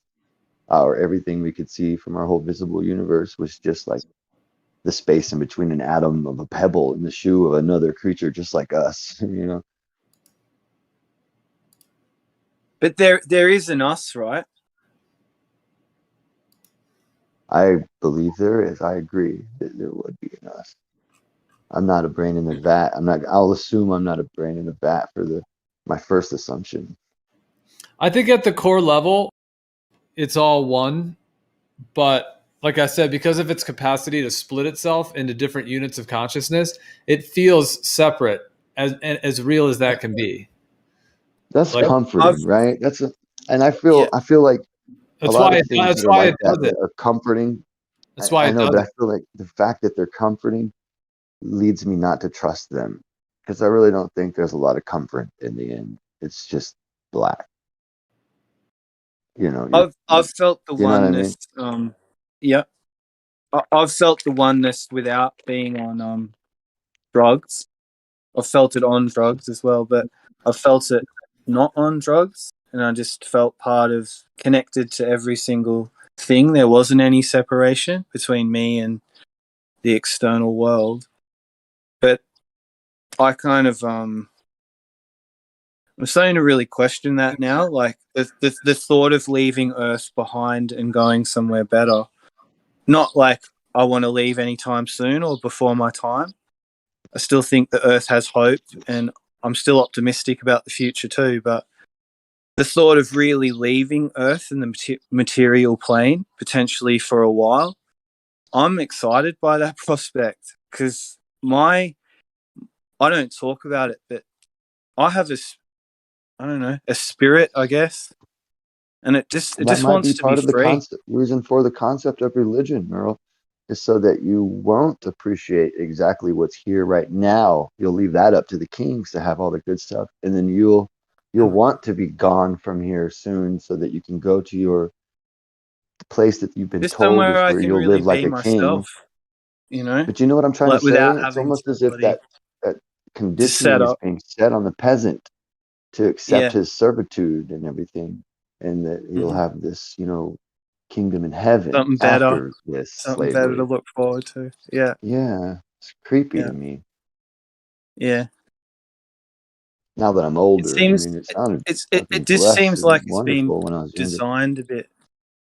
Speaker 1: everything we could see from our whole visible universe was just like the space in between an atom of a pebble in the shoe of another creature just like us.
Speaker 22: But there is an us, right?
Speaker 1: I believe there is. I agree that there would be an us. I'm not a brain in the vat. I'll assume I'm not a brain in the vat for my first assumption.
Speaker 3: I think at the core level, it's all one. But like I said, because of its capacity to split itself into different units of consciousness, it feels separate, as real as that can be.
Speaker 1: That's
Speaker 3: Like,
Speaker 1: comforting, right? And I feel like a
Speaker 3: that's
Speaker 1: lot
Speaker 3: why
Speaker 1: of things
Speaker 3: that's
Speaker 1: that are
Speaker 3: why
Speaker 1: like
Speaker 3: it
Speaker 1: that
Speaker 3: does it.
Speaker 1: are comforting.
Speaker 3: That's why
Speaker 1: I
Speaker 3: it
Speaker 1: know,
Speaker 3: does
Speaker 1: but
Speaker 3: it.
Speaker 1: I feel like the fact that they're comforting leads me not to trust them, because I really don't think there's a lot of comfort in the end. It's just black.
Speaker 22: I've felt the
Speaker 1: You know what I mean?
Speaker 22: oneness. Yeah, I've felt the oneness without being on drugs. I've felt it on drugs as well, but I've felt it not on drugs, and I just felt part of, connected to every single thing. There wasn't any separation between me and the external world. But I kind of I'm starting to really question that now. Like the thought of leaving Earth behind and going somewhere better. Not like I want to leave anytime soon or before my time. I still think the Earth has hope, and I'm still optimistic about the future too. But the thought of really leaving Earth and the material plane, potentially for a while, I'm excited by that prospect, because I don't talk about it, but I have a spirit, I guess, and it
Speaker 1: And that
Speaker 22: just
Speaker 1: might be
Speaker 22: wants to be
Speaker 1: part of the
Speaker 22: free.
Speaker 1: reason for the concept of religion, Earl, is so that you won't appreciate exactly what's here right now. You'll leave that up to the kings to have all the good stuff, and then you'll want to be gone from here soon so that you can go to the place that you've been
Speaker 22: Just
Speaker 1: told
Speaker 22: somewhere
Speaker 1: is
Speaker 22: I
Speaker 1: where
Speaker 22: can
Speaker 1: you'll
Speaker 22: really
Speaker 1: live like
Speaker 22: be
Speaker 1: a king.
Speaker 22: myself, you know,
Speaker 1: But you know what I'm trying to
Speaker 22: like
Speaker 1: say?
Speaker 22: without
Speaker 1: It's
Speaker 22: having
Speaker 1: almost as if
Speaker 22: somebody
Speaker 1: that
Speaker 22: to set
Speaker 1: conditioning is
Speaker 22: up.
Speaker 1: being set on the peasant to accept
Speaker 22: Yeah.
Speaker 1: his servitude and everything, and that he'll
Speaker 22: Mhm.
Speaker 1: have this, kingdom in heaven
Speaker 22: Something better,
Speaker 1: after this
Speaker 22: something better to
Speaker 1: slavery.
Speaker 22: look forward to. Yeah.
Speaker 1: Yeah, it's creepy
Speaker 22: Yeah.
Speaker 1: to me.
Speaker 22: Yeah.
Speaker 1: Now that I'm
Speaker 22: It
Speaker 1: older, I
Speaker 22: seems
Speaker 1: mean, it sounded
Speaker 22: it
Speaker 1: fucking
Speaker 22: just
Speaker 1: blessed
Speaker 22: seems like
Speaker 1: and
Speaker 22: it's been
Speaker 1: wonderful when I was younger.
Speaker 22: designed a bit.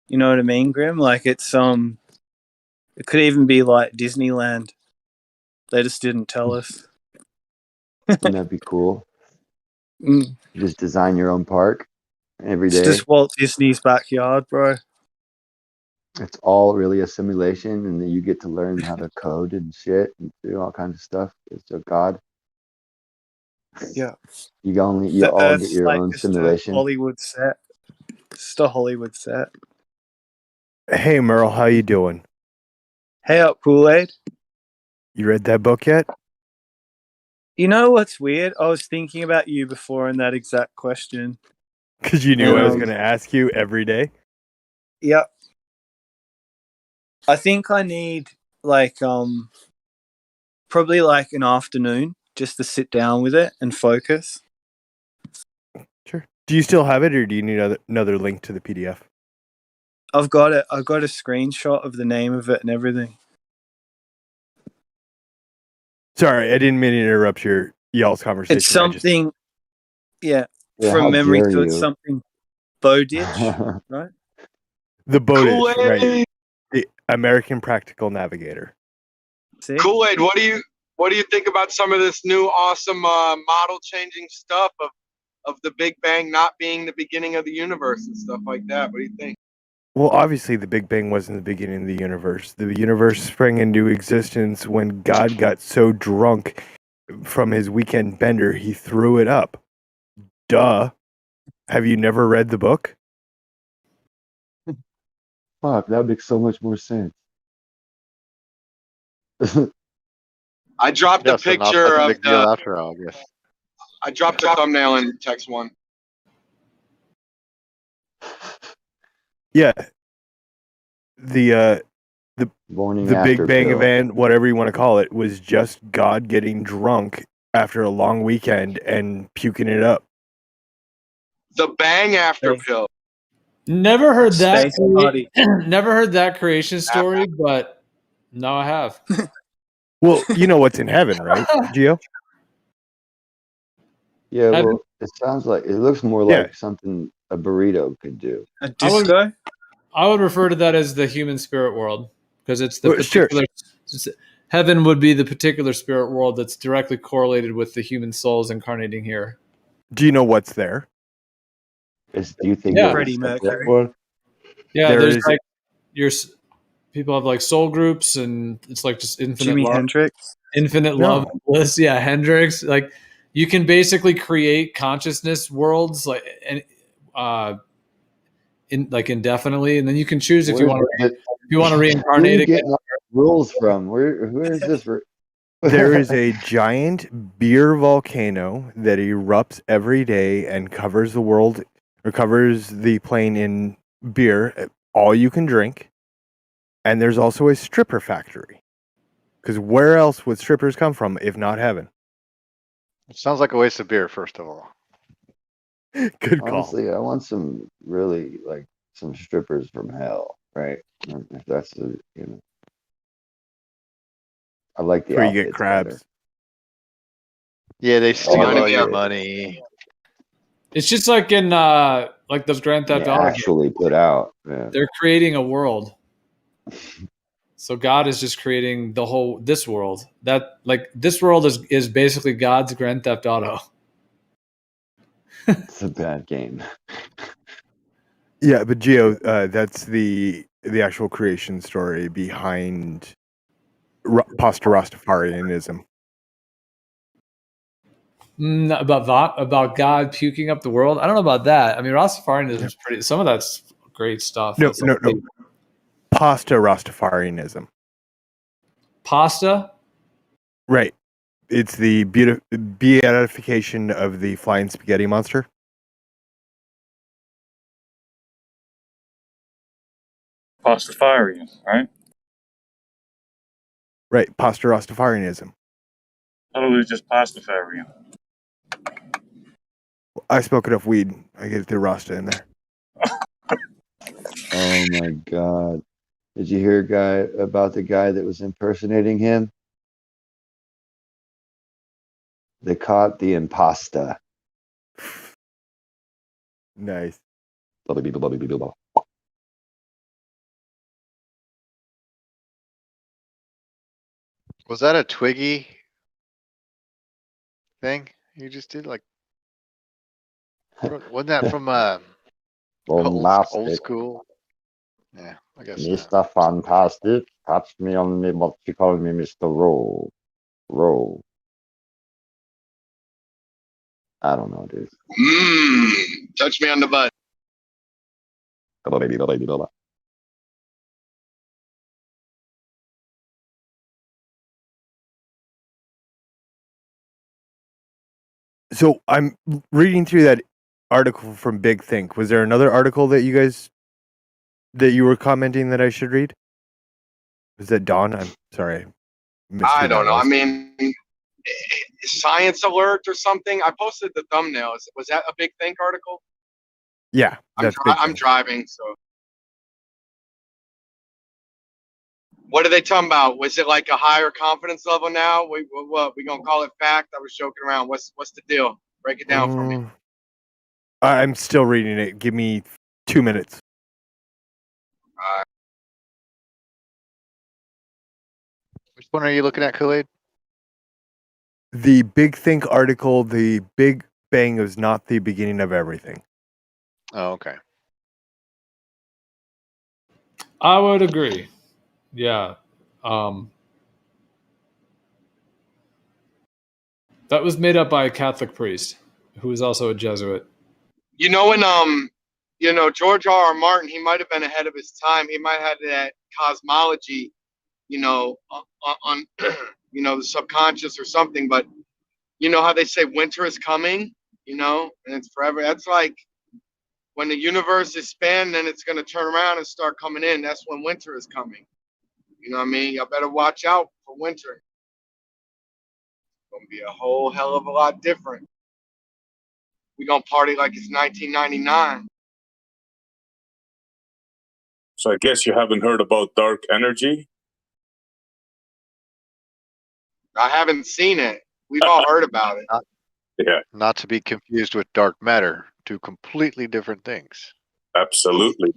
Speaker 22: You know what I mean, Grim? Like it's it could even be like Disneyland. They just didn't tell us.
Speaker 1: Wouldn't that be cool?
Speaker 22: Mm.
Speaker 1: You just design your own park every
Speaker 22: It's
Speaker 1: day.
Speaker 22: just Walt Disney's backyard, bro.
Speaker 1: it's all really a simulation, and then you get to learn how to code and shit and do all kinds of stuff. It's a god.
Speaker 8: Yeah.
Speaker 1: You
Speaker 8: The
Speaker 1: all get
Speaker 8: Earth's
Speaker 1: your
Speaker 8: like
Speaker 1: own
Speaker 8: just a
Speaker 1: simulation.
Speaker 8: Hollywood set. Just a Hollywood set.
Speaker 14: Hey Merle, how you doing?
Speaker 8: Hey up, Kool-Aid.
Speaker 14: You read that book yet?
Speaker 8: You know what's weird? I was thinking about you before in that exact question.
Speaker 14: Because you knew I was going to ask you every day.
Speaker 8: Yeah. I think I need like probably like an afternoon just to sit down with it and focus.
Speaker 14: Sure. Do you still have it, or do you need another link to the PDF?
Speaker 8: I've got it. I've got a screenshot of the name of it and everything.
Speaker 14: Sorry, I didn't mean to interrupt y'all's conversation.
Speaker 8: It's something,
Speaker 1: Yeah,
Speaker 8: from memory.
Speaker 1: dare
Speaker 8: So it's
Speaker 1: you.
Speaker 8: something Bowditch, right?
Speaker 14: The Bowditch, right?
Speaker 15: Kool-Aid!
Speaker 14: The American Practical Navigator.
Speaker 8: See?
Speaker 15: Kool-Aid, what do you think about some of this new awesome model changing stuff of the Big Bang not being the beginning of the universe and stuff like that? What do you think?
Speaker 14: Well, obviously, the Big Bang wasn't the beginning of the universe. The universe sprang into existence when God got so drunk from his weekend bender, he threw it up. Duh. Have you never read the book?
Speaker 1: Fuck, that makes so much more sense.
Speaker 15: I dropped a
Speaker 18: So not
Speaker 15: picture
Speaker 18: such a
Speaker 15: of
Speaker 18: big deal after all, I guess.
Speaker 15: I dropped a thumbnail in text one.
Speaker 14: Yeah. The
Speaker 1: Morning
Speaker 14: the
Speaker 1: after
Speaker 14: Big Bang
Speaker 1: pill.
Speaker 14: event, whatever you want to call it, was just God getting drunk after a long weekend and puking it up.
Speaker 15: The Bang After Pill.
Speaker 3: Never heard that.
Speaker 8: Space Party.
Speaker 3: Never heard that creation story, but now I have.
Speaker 14: Well, you know what's in heaven, right, Gio?
Speaker 1: Yeah,
Speaker 3: Have-
Speaker 1: well, it sounds like it looks more
Speaker 14: Yeah.
Speaker 1: like something a burrito could do.
Speaker 8: A disco?
Speaker 3: I would refer to that as the human spirit world, because it's the
Speaker 14: Well, sure.
Speaker 3: particular heaven would be the particular spirit world that's directly correlated with the human souls incarnating here.
Speaker 14: Do you know what's there?
Speaker 1: Do you think
Speaker 3: Yeah.
Speaker 8: Freddie Mercury.
Speaker 1: one?
Speaker 3: Yeah,
Speaker 14: There
Speaker 3: there's
Speaker 14: is-
Speaker 3: like people have like soul groups, and it's like just infinite
Speaker 8: Jimi
Speaker 3: love,
Speaker 8: Hendrix.
Speaker 3: infinite
Speaker 14: No.
Speaker 3: love and bliss. Yeah, Hendrix. Like you can basically create consciousness worlds like indefinitely, and then you can choose if you want to reincarnate
Speaker 1: Where are you
Speaker 3: again.
Speaker 1: getting all the rules from? Where is this?
Speaker 14: There is a giant beer volcano that erupts every day and covers the world, or covers the plane in beer, all you can drink. And there's also a stripper factory. Because where else would strippers come from if not heaven?
Speaker 18: It sounds like a waste of beer, first of all.
Speaker 14: Good call.
Speaker 1: Honestly, I want some really like some strippers from hell, right? If that's I like the
Speaker 14: Where you get
Speaker 1: outfits
Speaker 14: crabs.
Speaker 1: better.
Speaker 18: Yeah, they steal
Speaker 1: Oh,
Speaker 18: all your
Speaker 1: yeah.
Speaker 18: money.
Speaker 3: It's just like in like those Grand Theft
Speaker 1: They
Speaker 3: Auto games.
Speaker 1: actually put out. Yeah.
Speaker 3: They're creating a world. So God is just creating this world. That like this world is basically God's Grand Theft Auto.
Speaker 1: It's a bad game.
Speaker 14: Yeah, but Gio, that's the actual creation story behind Pasta Rastafarianism.
Speaker 3: About God puking up the world. I don't know about that. I mean, Rastafarianism is pretty. Some of that's great stuff.
Speaker 14: No,
Speaker 3: It's
Speaker 14: no,
Speaker 3: like-
Speaker 14: no. Pasta Rastafarianism.
Speaker 3: Pasta.
Speaker 14: Right. It's the beatification of the flying spaghetti monster.
Speaker 13: Pastafarian, right?
Speaker 14: Right. Pasta Rastafarianism.
Speaker 13: I thought it was just Pastafarian.
Speaker 14: I smoke enough weed. I get the Rasta in there.
Speaker 1: Oh my god. Did you hear about the guy that was impersonating him? They caught the impasta.
Speaker 14: Nice.
Speaker 18: Was that a Twiggy thing you just did? Like, wasn't that from old school? Yeah. I guess
Speaker 1: Mr. Fantastic, touch me on the what you call me, Mr. Roll. Roll. I don't know, dude.
Speaker 15: Touch me on the butt.
Speaker 17: So I'm reading through that article from Big Think. Was there another article that you were commenting that I should read? Was that Dawn? I'm sorry.
Speaker 15: I don't know. I mean, Science Alert or something. I posted the thumbnail. Was that a Big Think article?
Speaker 17: Yeah, that's Big
Speaker 15: I'm
Speaker 17: Think.
Speaker 15: driving, so. What are they talking about? Was it like a higher confidence level now? What we gonna call it fact? I was joking around. What's the deal? Break it down for me.
Speaker 17: I'm still reading it. Give me 2 minutes.
Speaker 18: Which one are you looking at, Kool-Aid?
Speaker 17: The Big Think article, the Big Bang is not the beginning of everything.
Speaker 18: Oh, okay.
Speaker 3: I would agree. Yeah. That was made up by a Catholic priest who was also a Jesuit.
Speaker 15: You know, when George R.R. Martin, he might have been ahead of his time. He might have had that cosmology, on the subconscious or something. But you know how they say winter is coming, and it's forever. That's like when the universe is spanned, then it's gonna turn around and start coming in. That's when winter is coming. You know what I mean? Y'all better watch out for winter. It's gonna be a whole hell of a lot different. We gonna party like it's 1999.
Speaker 7: So I guess you haven't heard about dark energy?
Speaker 15: I haven't seen it. We've all heard about it.
Speaker 7: Yeah.
Speaker 18: Not to be confused with dark matter. Two completely different things.
Speaker 7: Absolutely.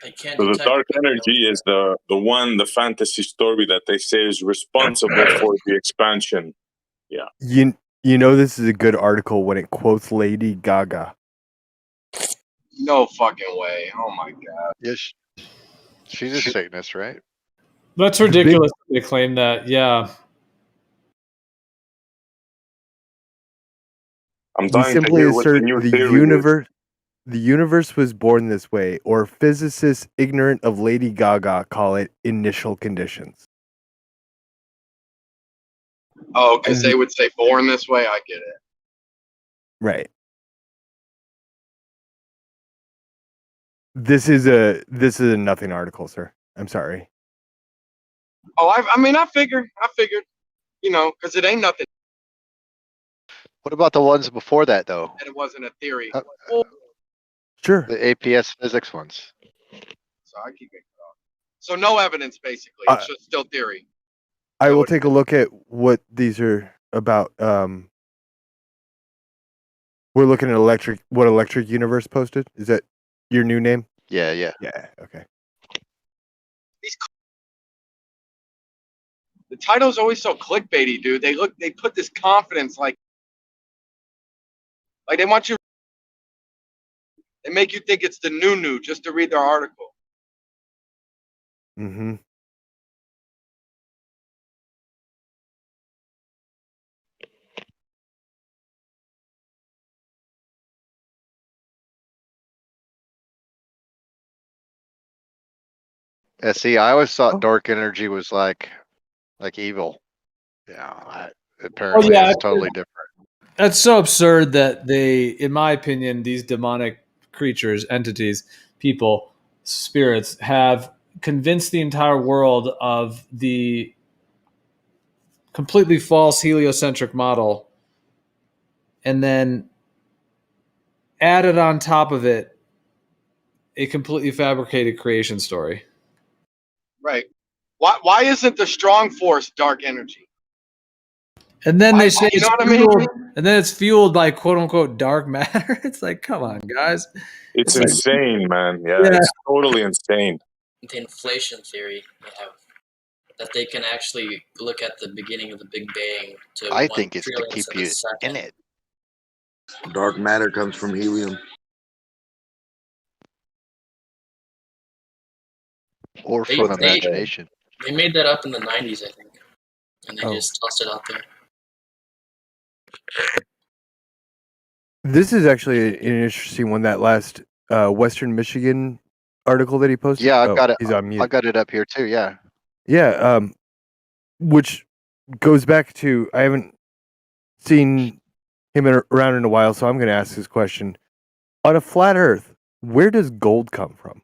Speaker 7: So the dark energy is the fantasy story that they say is responsible for the expansion. Yeah.
Speaker 17: You know this is a good article when it quotes Lady Gaga.
Speaker 15: No fucking way. Oh my god.
Speaker 18: Yes. She's a Satanist, right?
Speaker 3: That's ridiculous. They claim that. Yeah.
Speaker 7: I'm
Speaker 17: We
Speaker 7: dying to
Speaker 17: simply
Speaker 7: hear what the
Speaker 17: assert
Speaker 7: new
Speaker 17: the
Speaker 7: theory is.
Speaker 17: the universe was born this way, or physicists ignorant of Lady Gaga call it initial conditions.
Speaker 15: Oh, because they would say born this way. I get it.
Speaker 17: Right. This is a nothing article, sir. I'm sorry.
Speaker 15: Oh, I figured, because it ain't nothing.
Speaker 18: What about the ones before that, though?
Speaker 15: And it wasn't a theory.
Speaker 17: Sure.
Speaker 18: The APS physics ones.
Speaker 15: So I keep it off. So no evidence, basically. It's just still theory.
Speaker 17: I will take a look at what these are about. We're looking at what Electric Universe posted. Is that your new name?
Speaker 18: Yeah.
Speaker 17: Yeah. Okay.
Speaker 15: The title's always so clickbaity, dude. They put this confidence, like they want you. They make you think it's the new just to read their article.
Speaker 17: Mm-hmm.
Speaker 18: Yeah, see, I always thought dark energy was like evil. Yeah, apparently it's totally different.
Speaker 3: That's so absurd that they, in my opinion, these demonic creatures, entities, people, spirits, have convinced the entire world of the completely false heliocentric model and then added on top of it a completely fabricated creation story.
Speaker 15: Right. Why isn't the strong force dark energy?
Speaker 3: And then they say it's
Speaker 15: what I
Speaker 3: fueled,
Speaker 15: mean?
Speaker 3: and then it's fueled by quote unquote dark matter. It's like, come on, guys.
Speaker 7: It's
Speaker 3: like,
Speaker 7: insane, man. Yeah,
Speaker 3: Yeah.
Speaker 7: it's totally insane.
Speaker 19: The inflation theory they have, that they can actually look at the beginning of the Big Bang to
Speaker 18: I
Speaker 19: 1
Speaker 18: think it's to
Speaker 19: trillionth
Speaker 18: keep
Speaker 19: of a
Speaker 18: you
Speaker 19: second.
Speaker 18: in it.
Speaker 20: Dark matter comes from helium.
Speaker 18: Or
Speaker 19: They,
Speaker 18: from
Speaker 19: they
Speaker 18: imagination.
Speaker 19: they made that up in the 90s, I think, and they
Speaker 17: Oh.
Speaker 19: just tossed it out there.
Speaker 17: This is actually an interesting one. That last Western Michigan article that he posted.
Speaker 18: Yeah, I've
Speaker 17: Oh,
Speaker 18: got it.
Speaker 17: he's on mute.
Speaker 18: I've got it up here too. Yeah.
Speaker 17: Yeah, which goes back to I haven't seen him around in a while, so I'm going to ask this question: on a flat Earth, where does gold come from?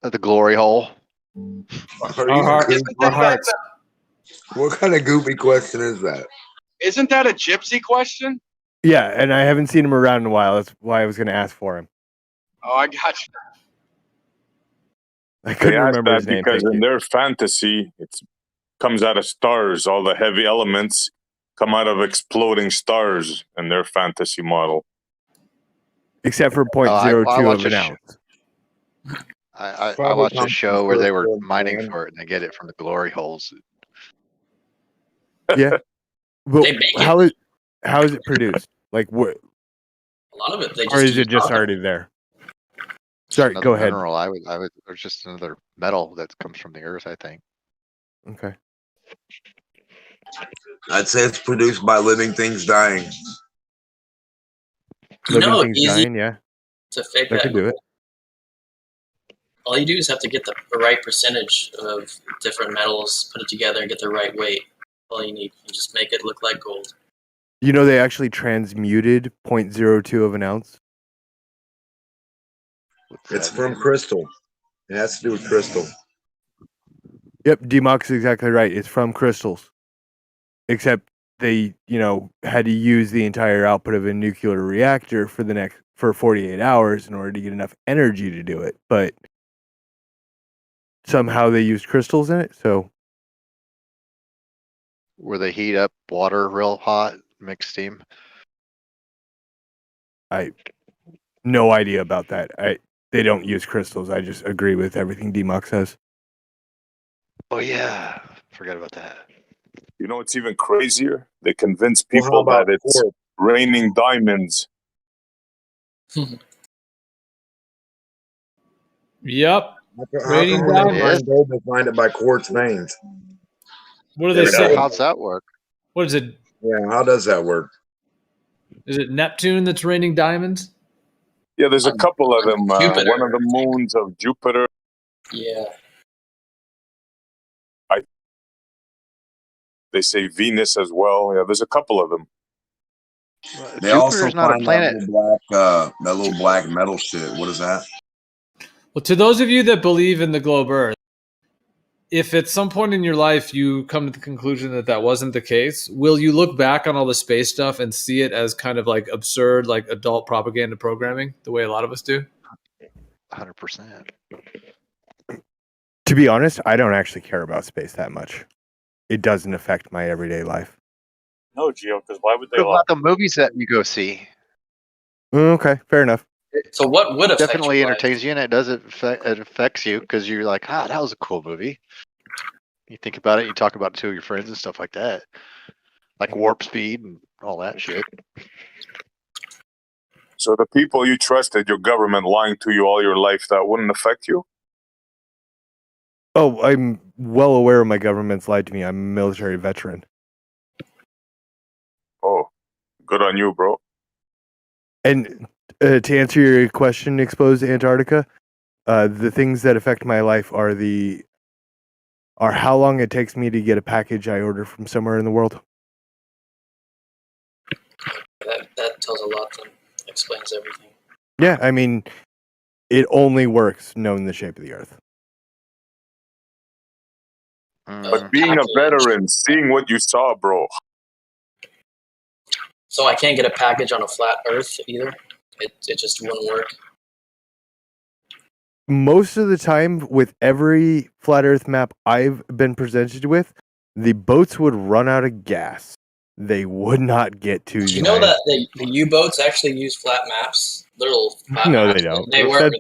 Speaker 18: The glory hole.
Speaker 22: Isn't that
Speaker 5: What kind of goofy question is that?
Speaker 15: Isn't that a gypsy question?
Speaker 17: Yeah, and I haven't seen him around in a while. That's why I was going to ask for him.
Speaker 15: Oh, I got you.
Speaker 17: I couldn't
Speaker 7: They asked
Speaker 17: remember
Speaker 7: that
Speaker 17: his name.
Speaker 7: because
Speaker 17: Thank
Speaker 7: in
Speaker 17: you.
Speaker 7: their fantasy, it comes out of stars. All the heavy elements come out of exploding stars in their fantasy model.
Speaker 17: Except for
Speaker 18: I
Speaker 17: 0.02
Speaker 18: watch
Speaker 17: of an
Speaker 18: a
Speaker 17: ounce.
Speaker 18: I
Speaker 5: Probably
Speaker 18: watched a
Speaker 5: comes
Speaker 18: show
Speaker 5: from
Speaker 18: where they were
Speaker 5: Crystal,
Speaker 18: mining
Speaker 5: man.
Speaker 18: for it, and they get it from the glory holes.
Speaker 17: Yeah. Well,
Speaker 19: They make it.
Speaker 17: how is it produced? Like what?
Speaker 19: A lot of it they just
Speaker 17: Or is
Speaker 19: use
Speaker 17: it just
Speaker 19: copper.
Speaker 17: already there?
Speaker 18: Just
Speaker 17: Sorry,
Speaker 18: another
Speaker 17: go ahead.
Speaker 18: mineral. I would. There's just another metal that comes from the earth. I think.
Speaker 17: Okay.
Speaker 5: I'd say it's produced by living things dying.
Speaker 19: You
Speaker 17: Living
Speaker 19: know,
Speaker 17: things
Speaker 19: easy
Speaker 17: dying, yeah.
Speaker 19: to fake
Speaker 17: That
Speaker 19: that.
Speaker 17: could do it.
Speaker 19: All you do is have to get the right percentage of different metals, put it together, and get the right weight. All you need. You just make it look like gold.
Speaker 17: You know, they actually transmuted 0.02 of an ounce.
Speaker 5: It's from crystal. It has to do with crystal.
Speaker 17: Yep, D-Mox is exactly right. It's from crystals. Except they, had to use the entire output of a nuclear reactor for 48 hours in order to get enough energy to do it. But somehow they used crystals in it, so
Speaker 18: Where they heat up water real hot, mix steam.
Speaker 17: I no idea about that. They don't use crystals. I just agree with everything D-Mox says.
Speaker 18: Oh yeah, forgot about that.
Speaker 7: You know, it's even crazier. They convince
Speaker 5: Well, how
Speaker 7: people
Speaker 5: about
Speaker 7: that it's
Speaker 5: quartz?
Speaker 7: raining diamonds.
Speaker 3: Yep.
Speaker 5: How
Speaker 3: Raining
Speaker 5: come when they
Speaker 3: diamonds.
Speaker 5: find gold, they find it by quartz veins?
Speaker 3: What do they
Speaker 5: Yeah,
Speaker 3: say?
Speaker 18: How's that work?
Speaker 3: What is it?
Speaker 5: Yeah, how does that work?
Speaker 3: Is it Neptune that's raining diamonds?
Speaker 7: Yeah, there's a couple of them.
Speaker 19: Jupiter.
Speaker 7: One of the moons of Jupiter.
Speaker 19: Yeah.
Speaker 7: They say Venus as well. Yeah, there's a couple of them.
Speaker 5: They also
Speaker 18: Jupiter's not a
Speaker 5: find
Speaker 18: planet.
Speaker 5: that little black metal shit. What is that?
Speaker 3: Well, to those of you that believe in the globe Earth, if at some point in your life you come to the conclusion that that wasn't the case, will you look back on all the space stuff and see it as kind of like absurd, like adult propaganda programming, the way a lot of us do?
Speaker 18: 100%.
Speaker 17: To be honest, I don't actually care about space that much. It doesn't affect my everyday life.
Speaker 13: No, Gio, because why would they
Speaker 18: What about the movies that you go see?
Speaker 17: Okay, fair enough.
Speaker 19: So what would affect
Speaker 18: Definitely
Speaker 19: your life?
Speaker 18: entertains you, and it affects you because you're like, that was a cool movie. You think about it, you talk about it to your friends and stuff like that, like warp speed and all that shit.
Speaker 7: So the people you trusted, your government lying to you all your life, that wouldn't affect you?
Speaker 17: Oh, I'm well aware my government's lied to me. I'm a military veteran.
Speaker 7: Oh, good on you, bro.
Speaker 17: And to answer your question, Exposed Antarctica, the things that affect my life are how long it takes me to get a package I order from somewhere in the world.
Speaker 19: That tells a lot and explains everything.
Speaker 17: Yeah, I mean, it only works knowing the shape of the Earth.
Speaker 7: But being a veteran, seeing what you saw, bro.
Speaker 19: So I can't get a package on a flat Earth either. It just wouldn't work.
Speaker 17: Most of the time, with every flat Earth map I've been presented with, the boats would run out of gas. They would not get to
Speaker 19: You know that the U-boats actually use flat maps? Little flat
Speaker 17: No,
Speaker 19: maps.
Speaker 17: they don't.
Speaker 19: They work.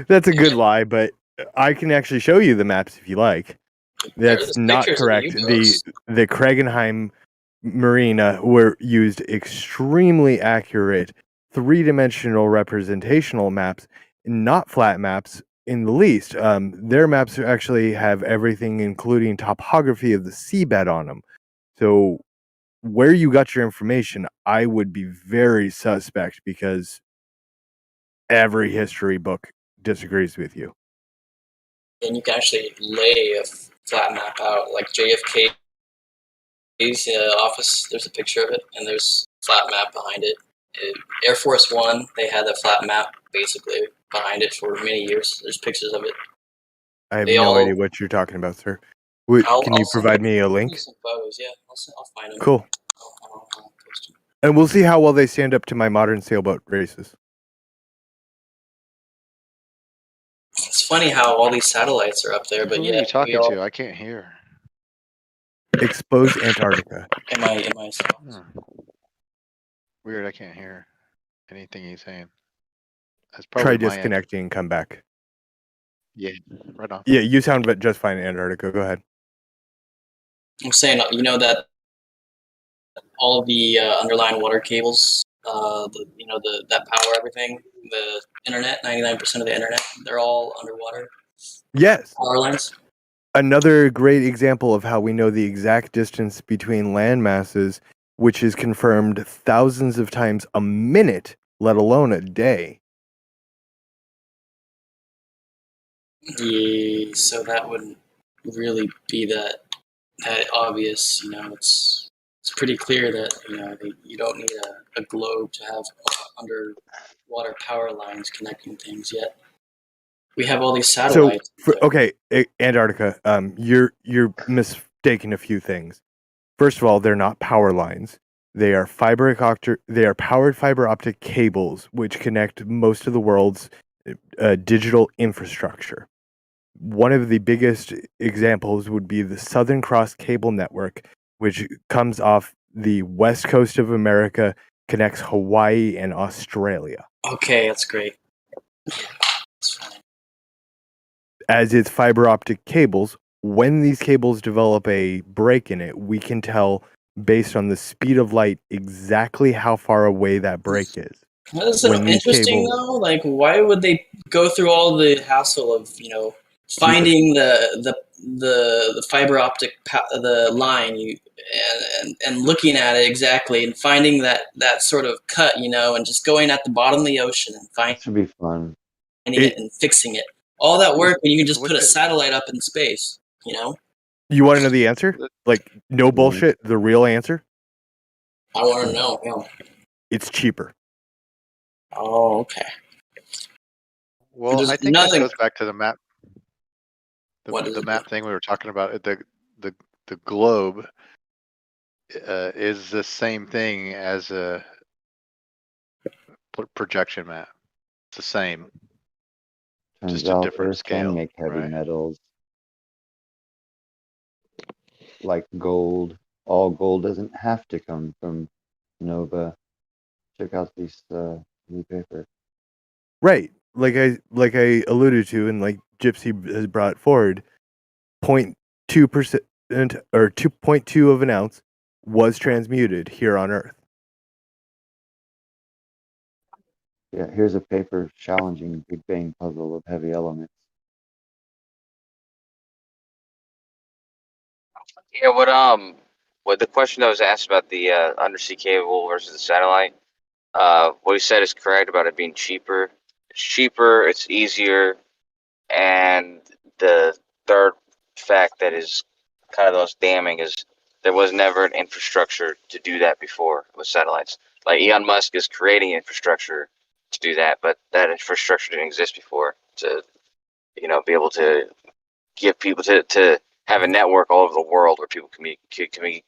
Speaker 17: That's a good lie, but I can actually show you the maps if you like. That's
Speaker 19: There's
Speaker 17: not
Speaker 19: pictures of
Speaker 17: correct.
Speaker 19: U-boats.
Speaker 17: The Kragenheim Marina were used extremely accurate three-dimensional representational maps, not flat maps, in the least. Their maps actually have everything, including topography of the seabed on them. So where you got your information, I would be very suspect because every history book disagrees with you.
Speaker 19: And you can actually lay a flat map out, like JFK's office. There's a picture of it, and there's a flat map behind it. Air Force One, they had a flat map basically behind it for many years. There's pictures of it.
Speaker 17: I have
Speaker 19: They
Speaker 17: no
Speaker 19: all-
Speaker 17: idea what you're talking about, sir. Can you provide me a link?
Speaker 19: Some photos, yeah. I'll find them.
Speaker 17: Cool. And we'll see how well they stand up to my modern sailboat races.
Speaker 19: It's funny how all these satellites are up there, but
Speaker 18: Who
Speaker 19: yeah.
Speaker 18: are you talking to? I can't hear.
Speaker 17: Expose Antarctica.
Speaker 19: Am I?
Speaker 18: Weird. I can't hear anything he's saying. That's
Speaker 17: Try
Speaker 18: probably my end.
Speaker 17: disconnecting and come back.
Speaker 18: Yeah, right on.
Speaker 17: Yeah, you sound just fine in Antarctica. Go ahead.
Speaker 19: I'm saying, you know that all of the underlying water cables, that power everything, the internet, 99% of the internet, they're all underwater.
Speaker 17: Yes.
Speaker 19: Power lines.
Speaker 17: Another great example of how we know the exact distance between land masses, which is confirmed thousands of times a minute, let alone a day.
Speaker 19: Yeah, so that wouldn't really be that obvious. It's pretty clear that you don't need a globe to have underwater power lines connecting things yet. We have all these satellites.
Speaker 17: Antarctica. You're mistaking a few things. First of all, they're not power lines. They are powered fiber optic cables, which connect most of the world's digital infrastructure. One of the biggest examples would be the Southern Cross Cable Network, which comes off the west coast of America, connects Hawaii and Australia.
Speaker 19: Okay, that's great. That's fine.
Speaker 17: As its fiber optic cables, when these cables develop a break in it, we can tell based on the speed of light exactly how far away that break is.
Speaker 19: That's interesting though. Like, why would they go through all the hassle of finding the fiber optic the line and looking at it exactly and finding that sort of cut, and just going at the bottom of the ocean and finding
Speaker 1: Should be fun.
Speaker 19: it and fixing it. All that work when you can just put a satellite up in space,
Speaker 17: You want to know the answer? Like, no bullshit, the real answer?
Speaker 19: I want to know. Yeah.
Speaker 17: It's cheaper.
Speaker 19: Oh, okay.
Speaker 18: Well, I think this goes back to the map. The map thing we were talking about. The globe is the same thing as a projection map. It's the same.
Speaker 1: Turns
Speaker 18: Just a
Speaker 1: out
Speaker 18: different
Speaker 1: Earth
Speaker 18: scale,
Speaker 1: can make heavy
Speaker 18: right?
Speaker 1: metals like gold. All gold doesn't have to come from Nova. Check out this new paper.
Speaker 17: Right. Like I alluded to, and like Gypsy has brought forward, 0.2% or 2.2 of an ounce was transmuted here on Earth.
Speaker 1: Yeah, here's a paper challenging Big Bang puzzle of heavy elements.
Speaker 11: Yeah, what the question that was asked about the undersea cable versus the satellite, what he said is correct about it being cheaper. It's cheaper, it's easier, and the third fact that is kind of the most damning is there was never an infrastructure to do that before with satellites. Like Elon Musk is creating infrastructure to do that, but that infrastructure didn't exist before to, be able to give people to have a network all over the world where people can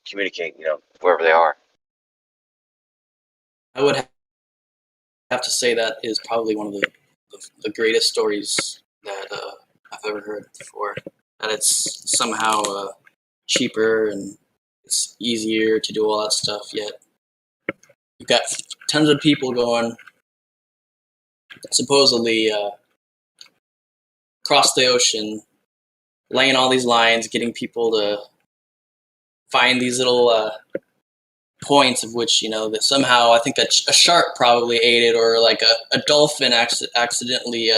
Speaker 11: communicate, wherever they are.
Speaker 19: I would have to say that is probably one of the greatest stories that I've ever heard before. That it's somehow cheaper and it's easier to do all that stuff. Yet you've got tons of people going supposedly across the ocean, laying all these lines, getting people to find these little points of which, that somehow I think that a shark probably ate it, or like a dolphin accidentally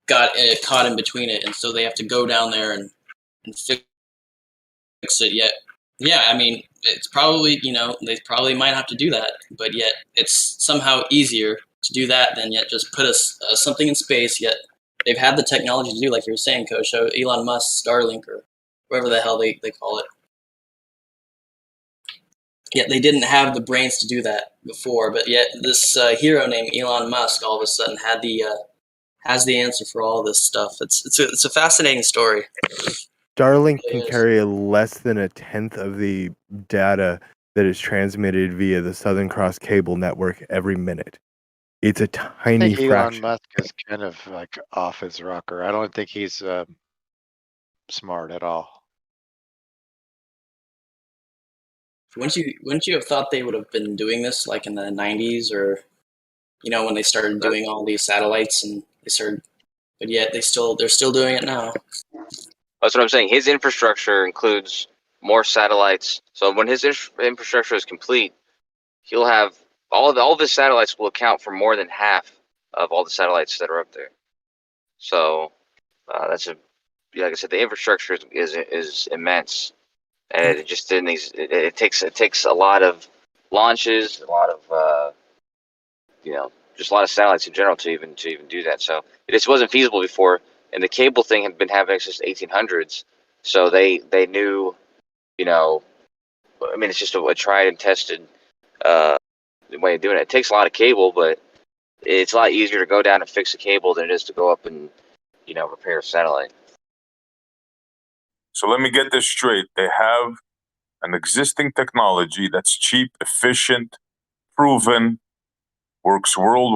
Speaker 19: got caught in between it, and so they have to go down there and fix it. Yet, yeah, I mean, it's probably, they probably might have to do that, but yet it's somehow easier to do that than yet just put something in space. Yet they've had the technology to do, like you were saying, Coach, Elon Musk, Starlink, or whatever the hell they call it. Yet they didn't have the brains to do that before, but yet this hero named Elon Musk all of a sudden has the answer for all this stuff. It's a fascinating story.
Speaker 17: Starlink can carry less than a tenth of the data that is transmitted via the Southern Cross cable network every minute. It's a
Speaker 18: I
Speaker 17: tiny
Speaker 18: think
Speaker 17: fraction.
Speaker 18: Elon Musk is kind of like off his rocker. I don't think he's smart at all.
Speaker 19: Wouldn't you have thought they would have been doing this like in the 90s, or when they started doing all these satellites, and but yet they're still doing it now.
Speaker 11: That's what I'm saying. His infrastructure includes more satellites. So when his infrastructure is complete, he'll have all of his satellites will account for more than half of all the satellites that are up there. So like I said, the infrastructure is immense, and it just didn't. It takes a lot of launches, a lot of just a lot of satellites in general to even do that. So it just wasn't feasible before. And the cable thing had been happening since the 1800s, so they knew, I mean, it's just a tried and tested way of doing it. It takes a lot of cable, but it's a lot easier to go down and fix a cable than it is to go up and repair a satellite.
Speaker 7: So let me get this straight. They have an existing technology that's cheap, efficient, proven, works worldwide.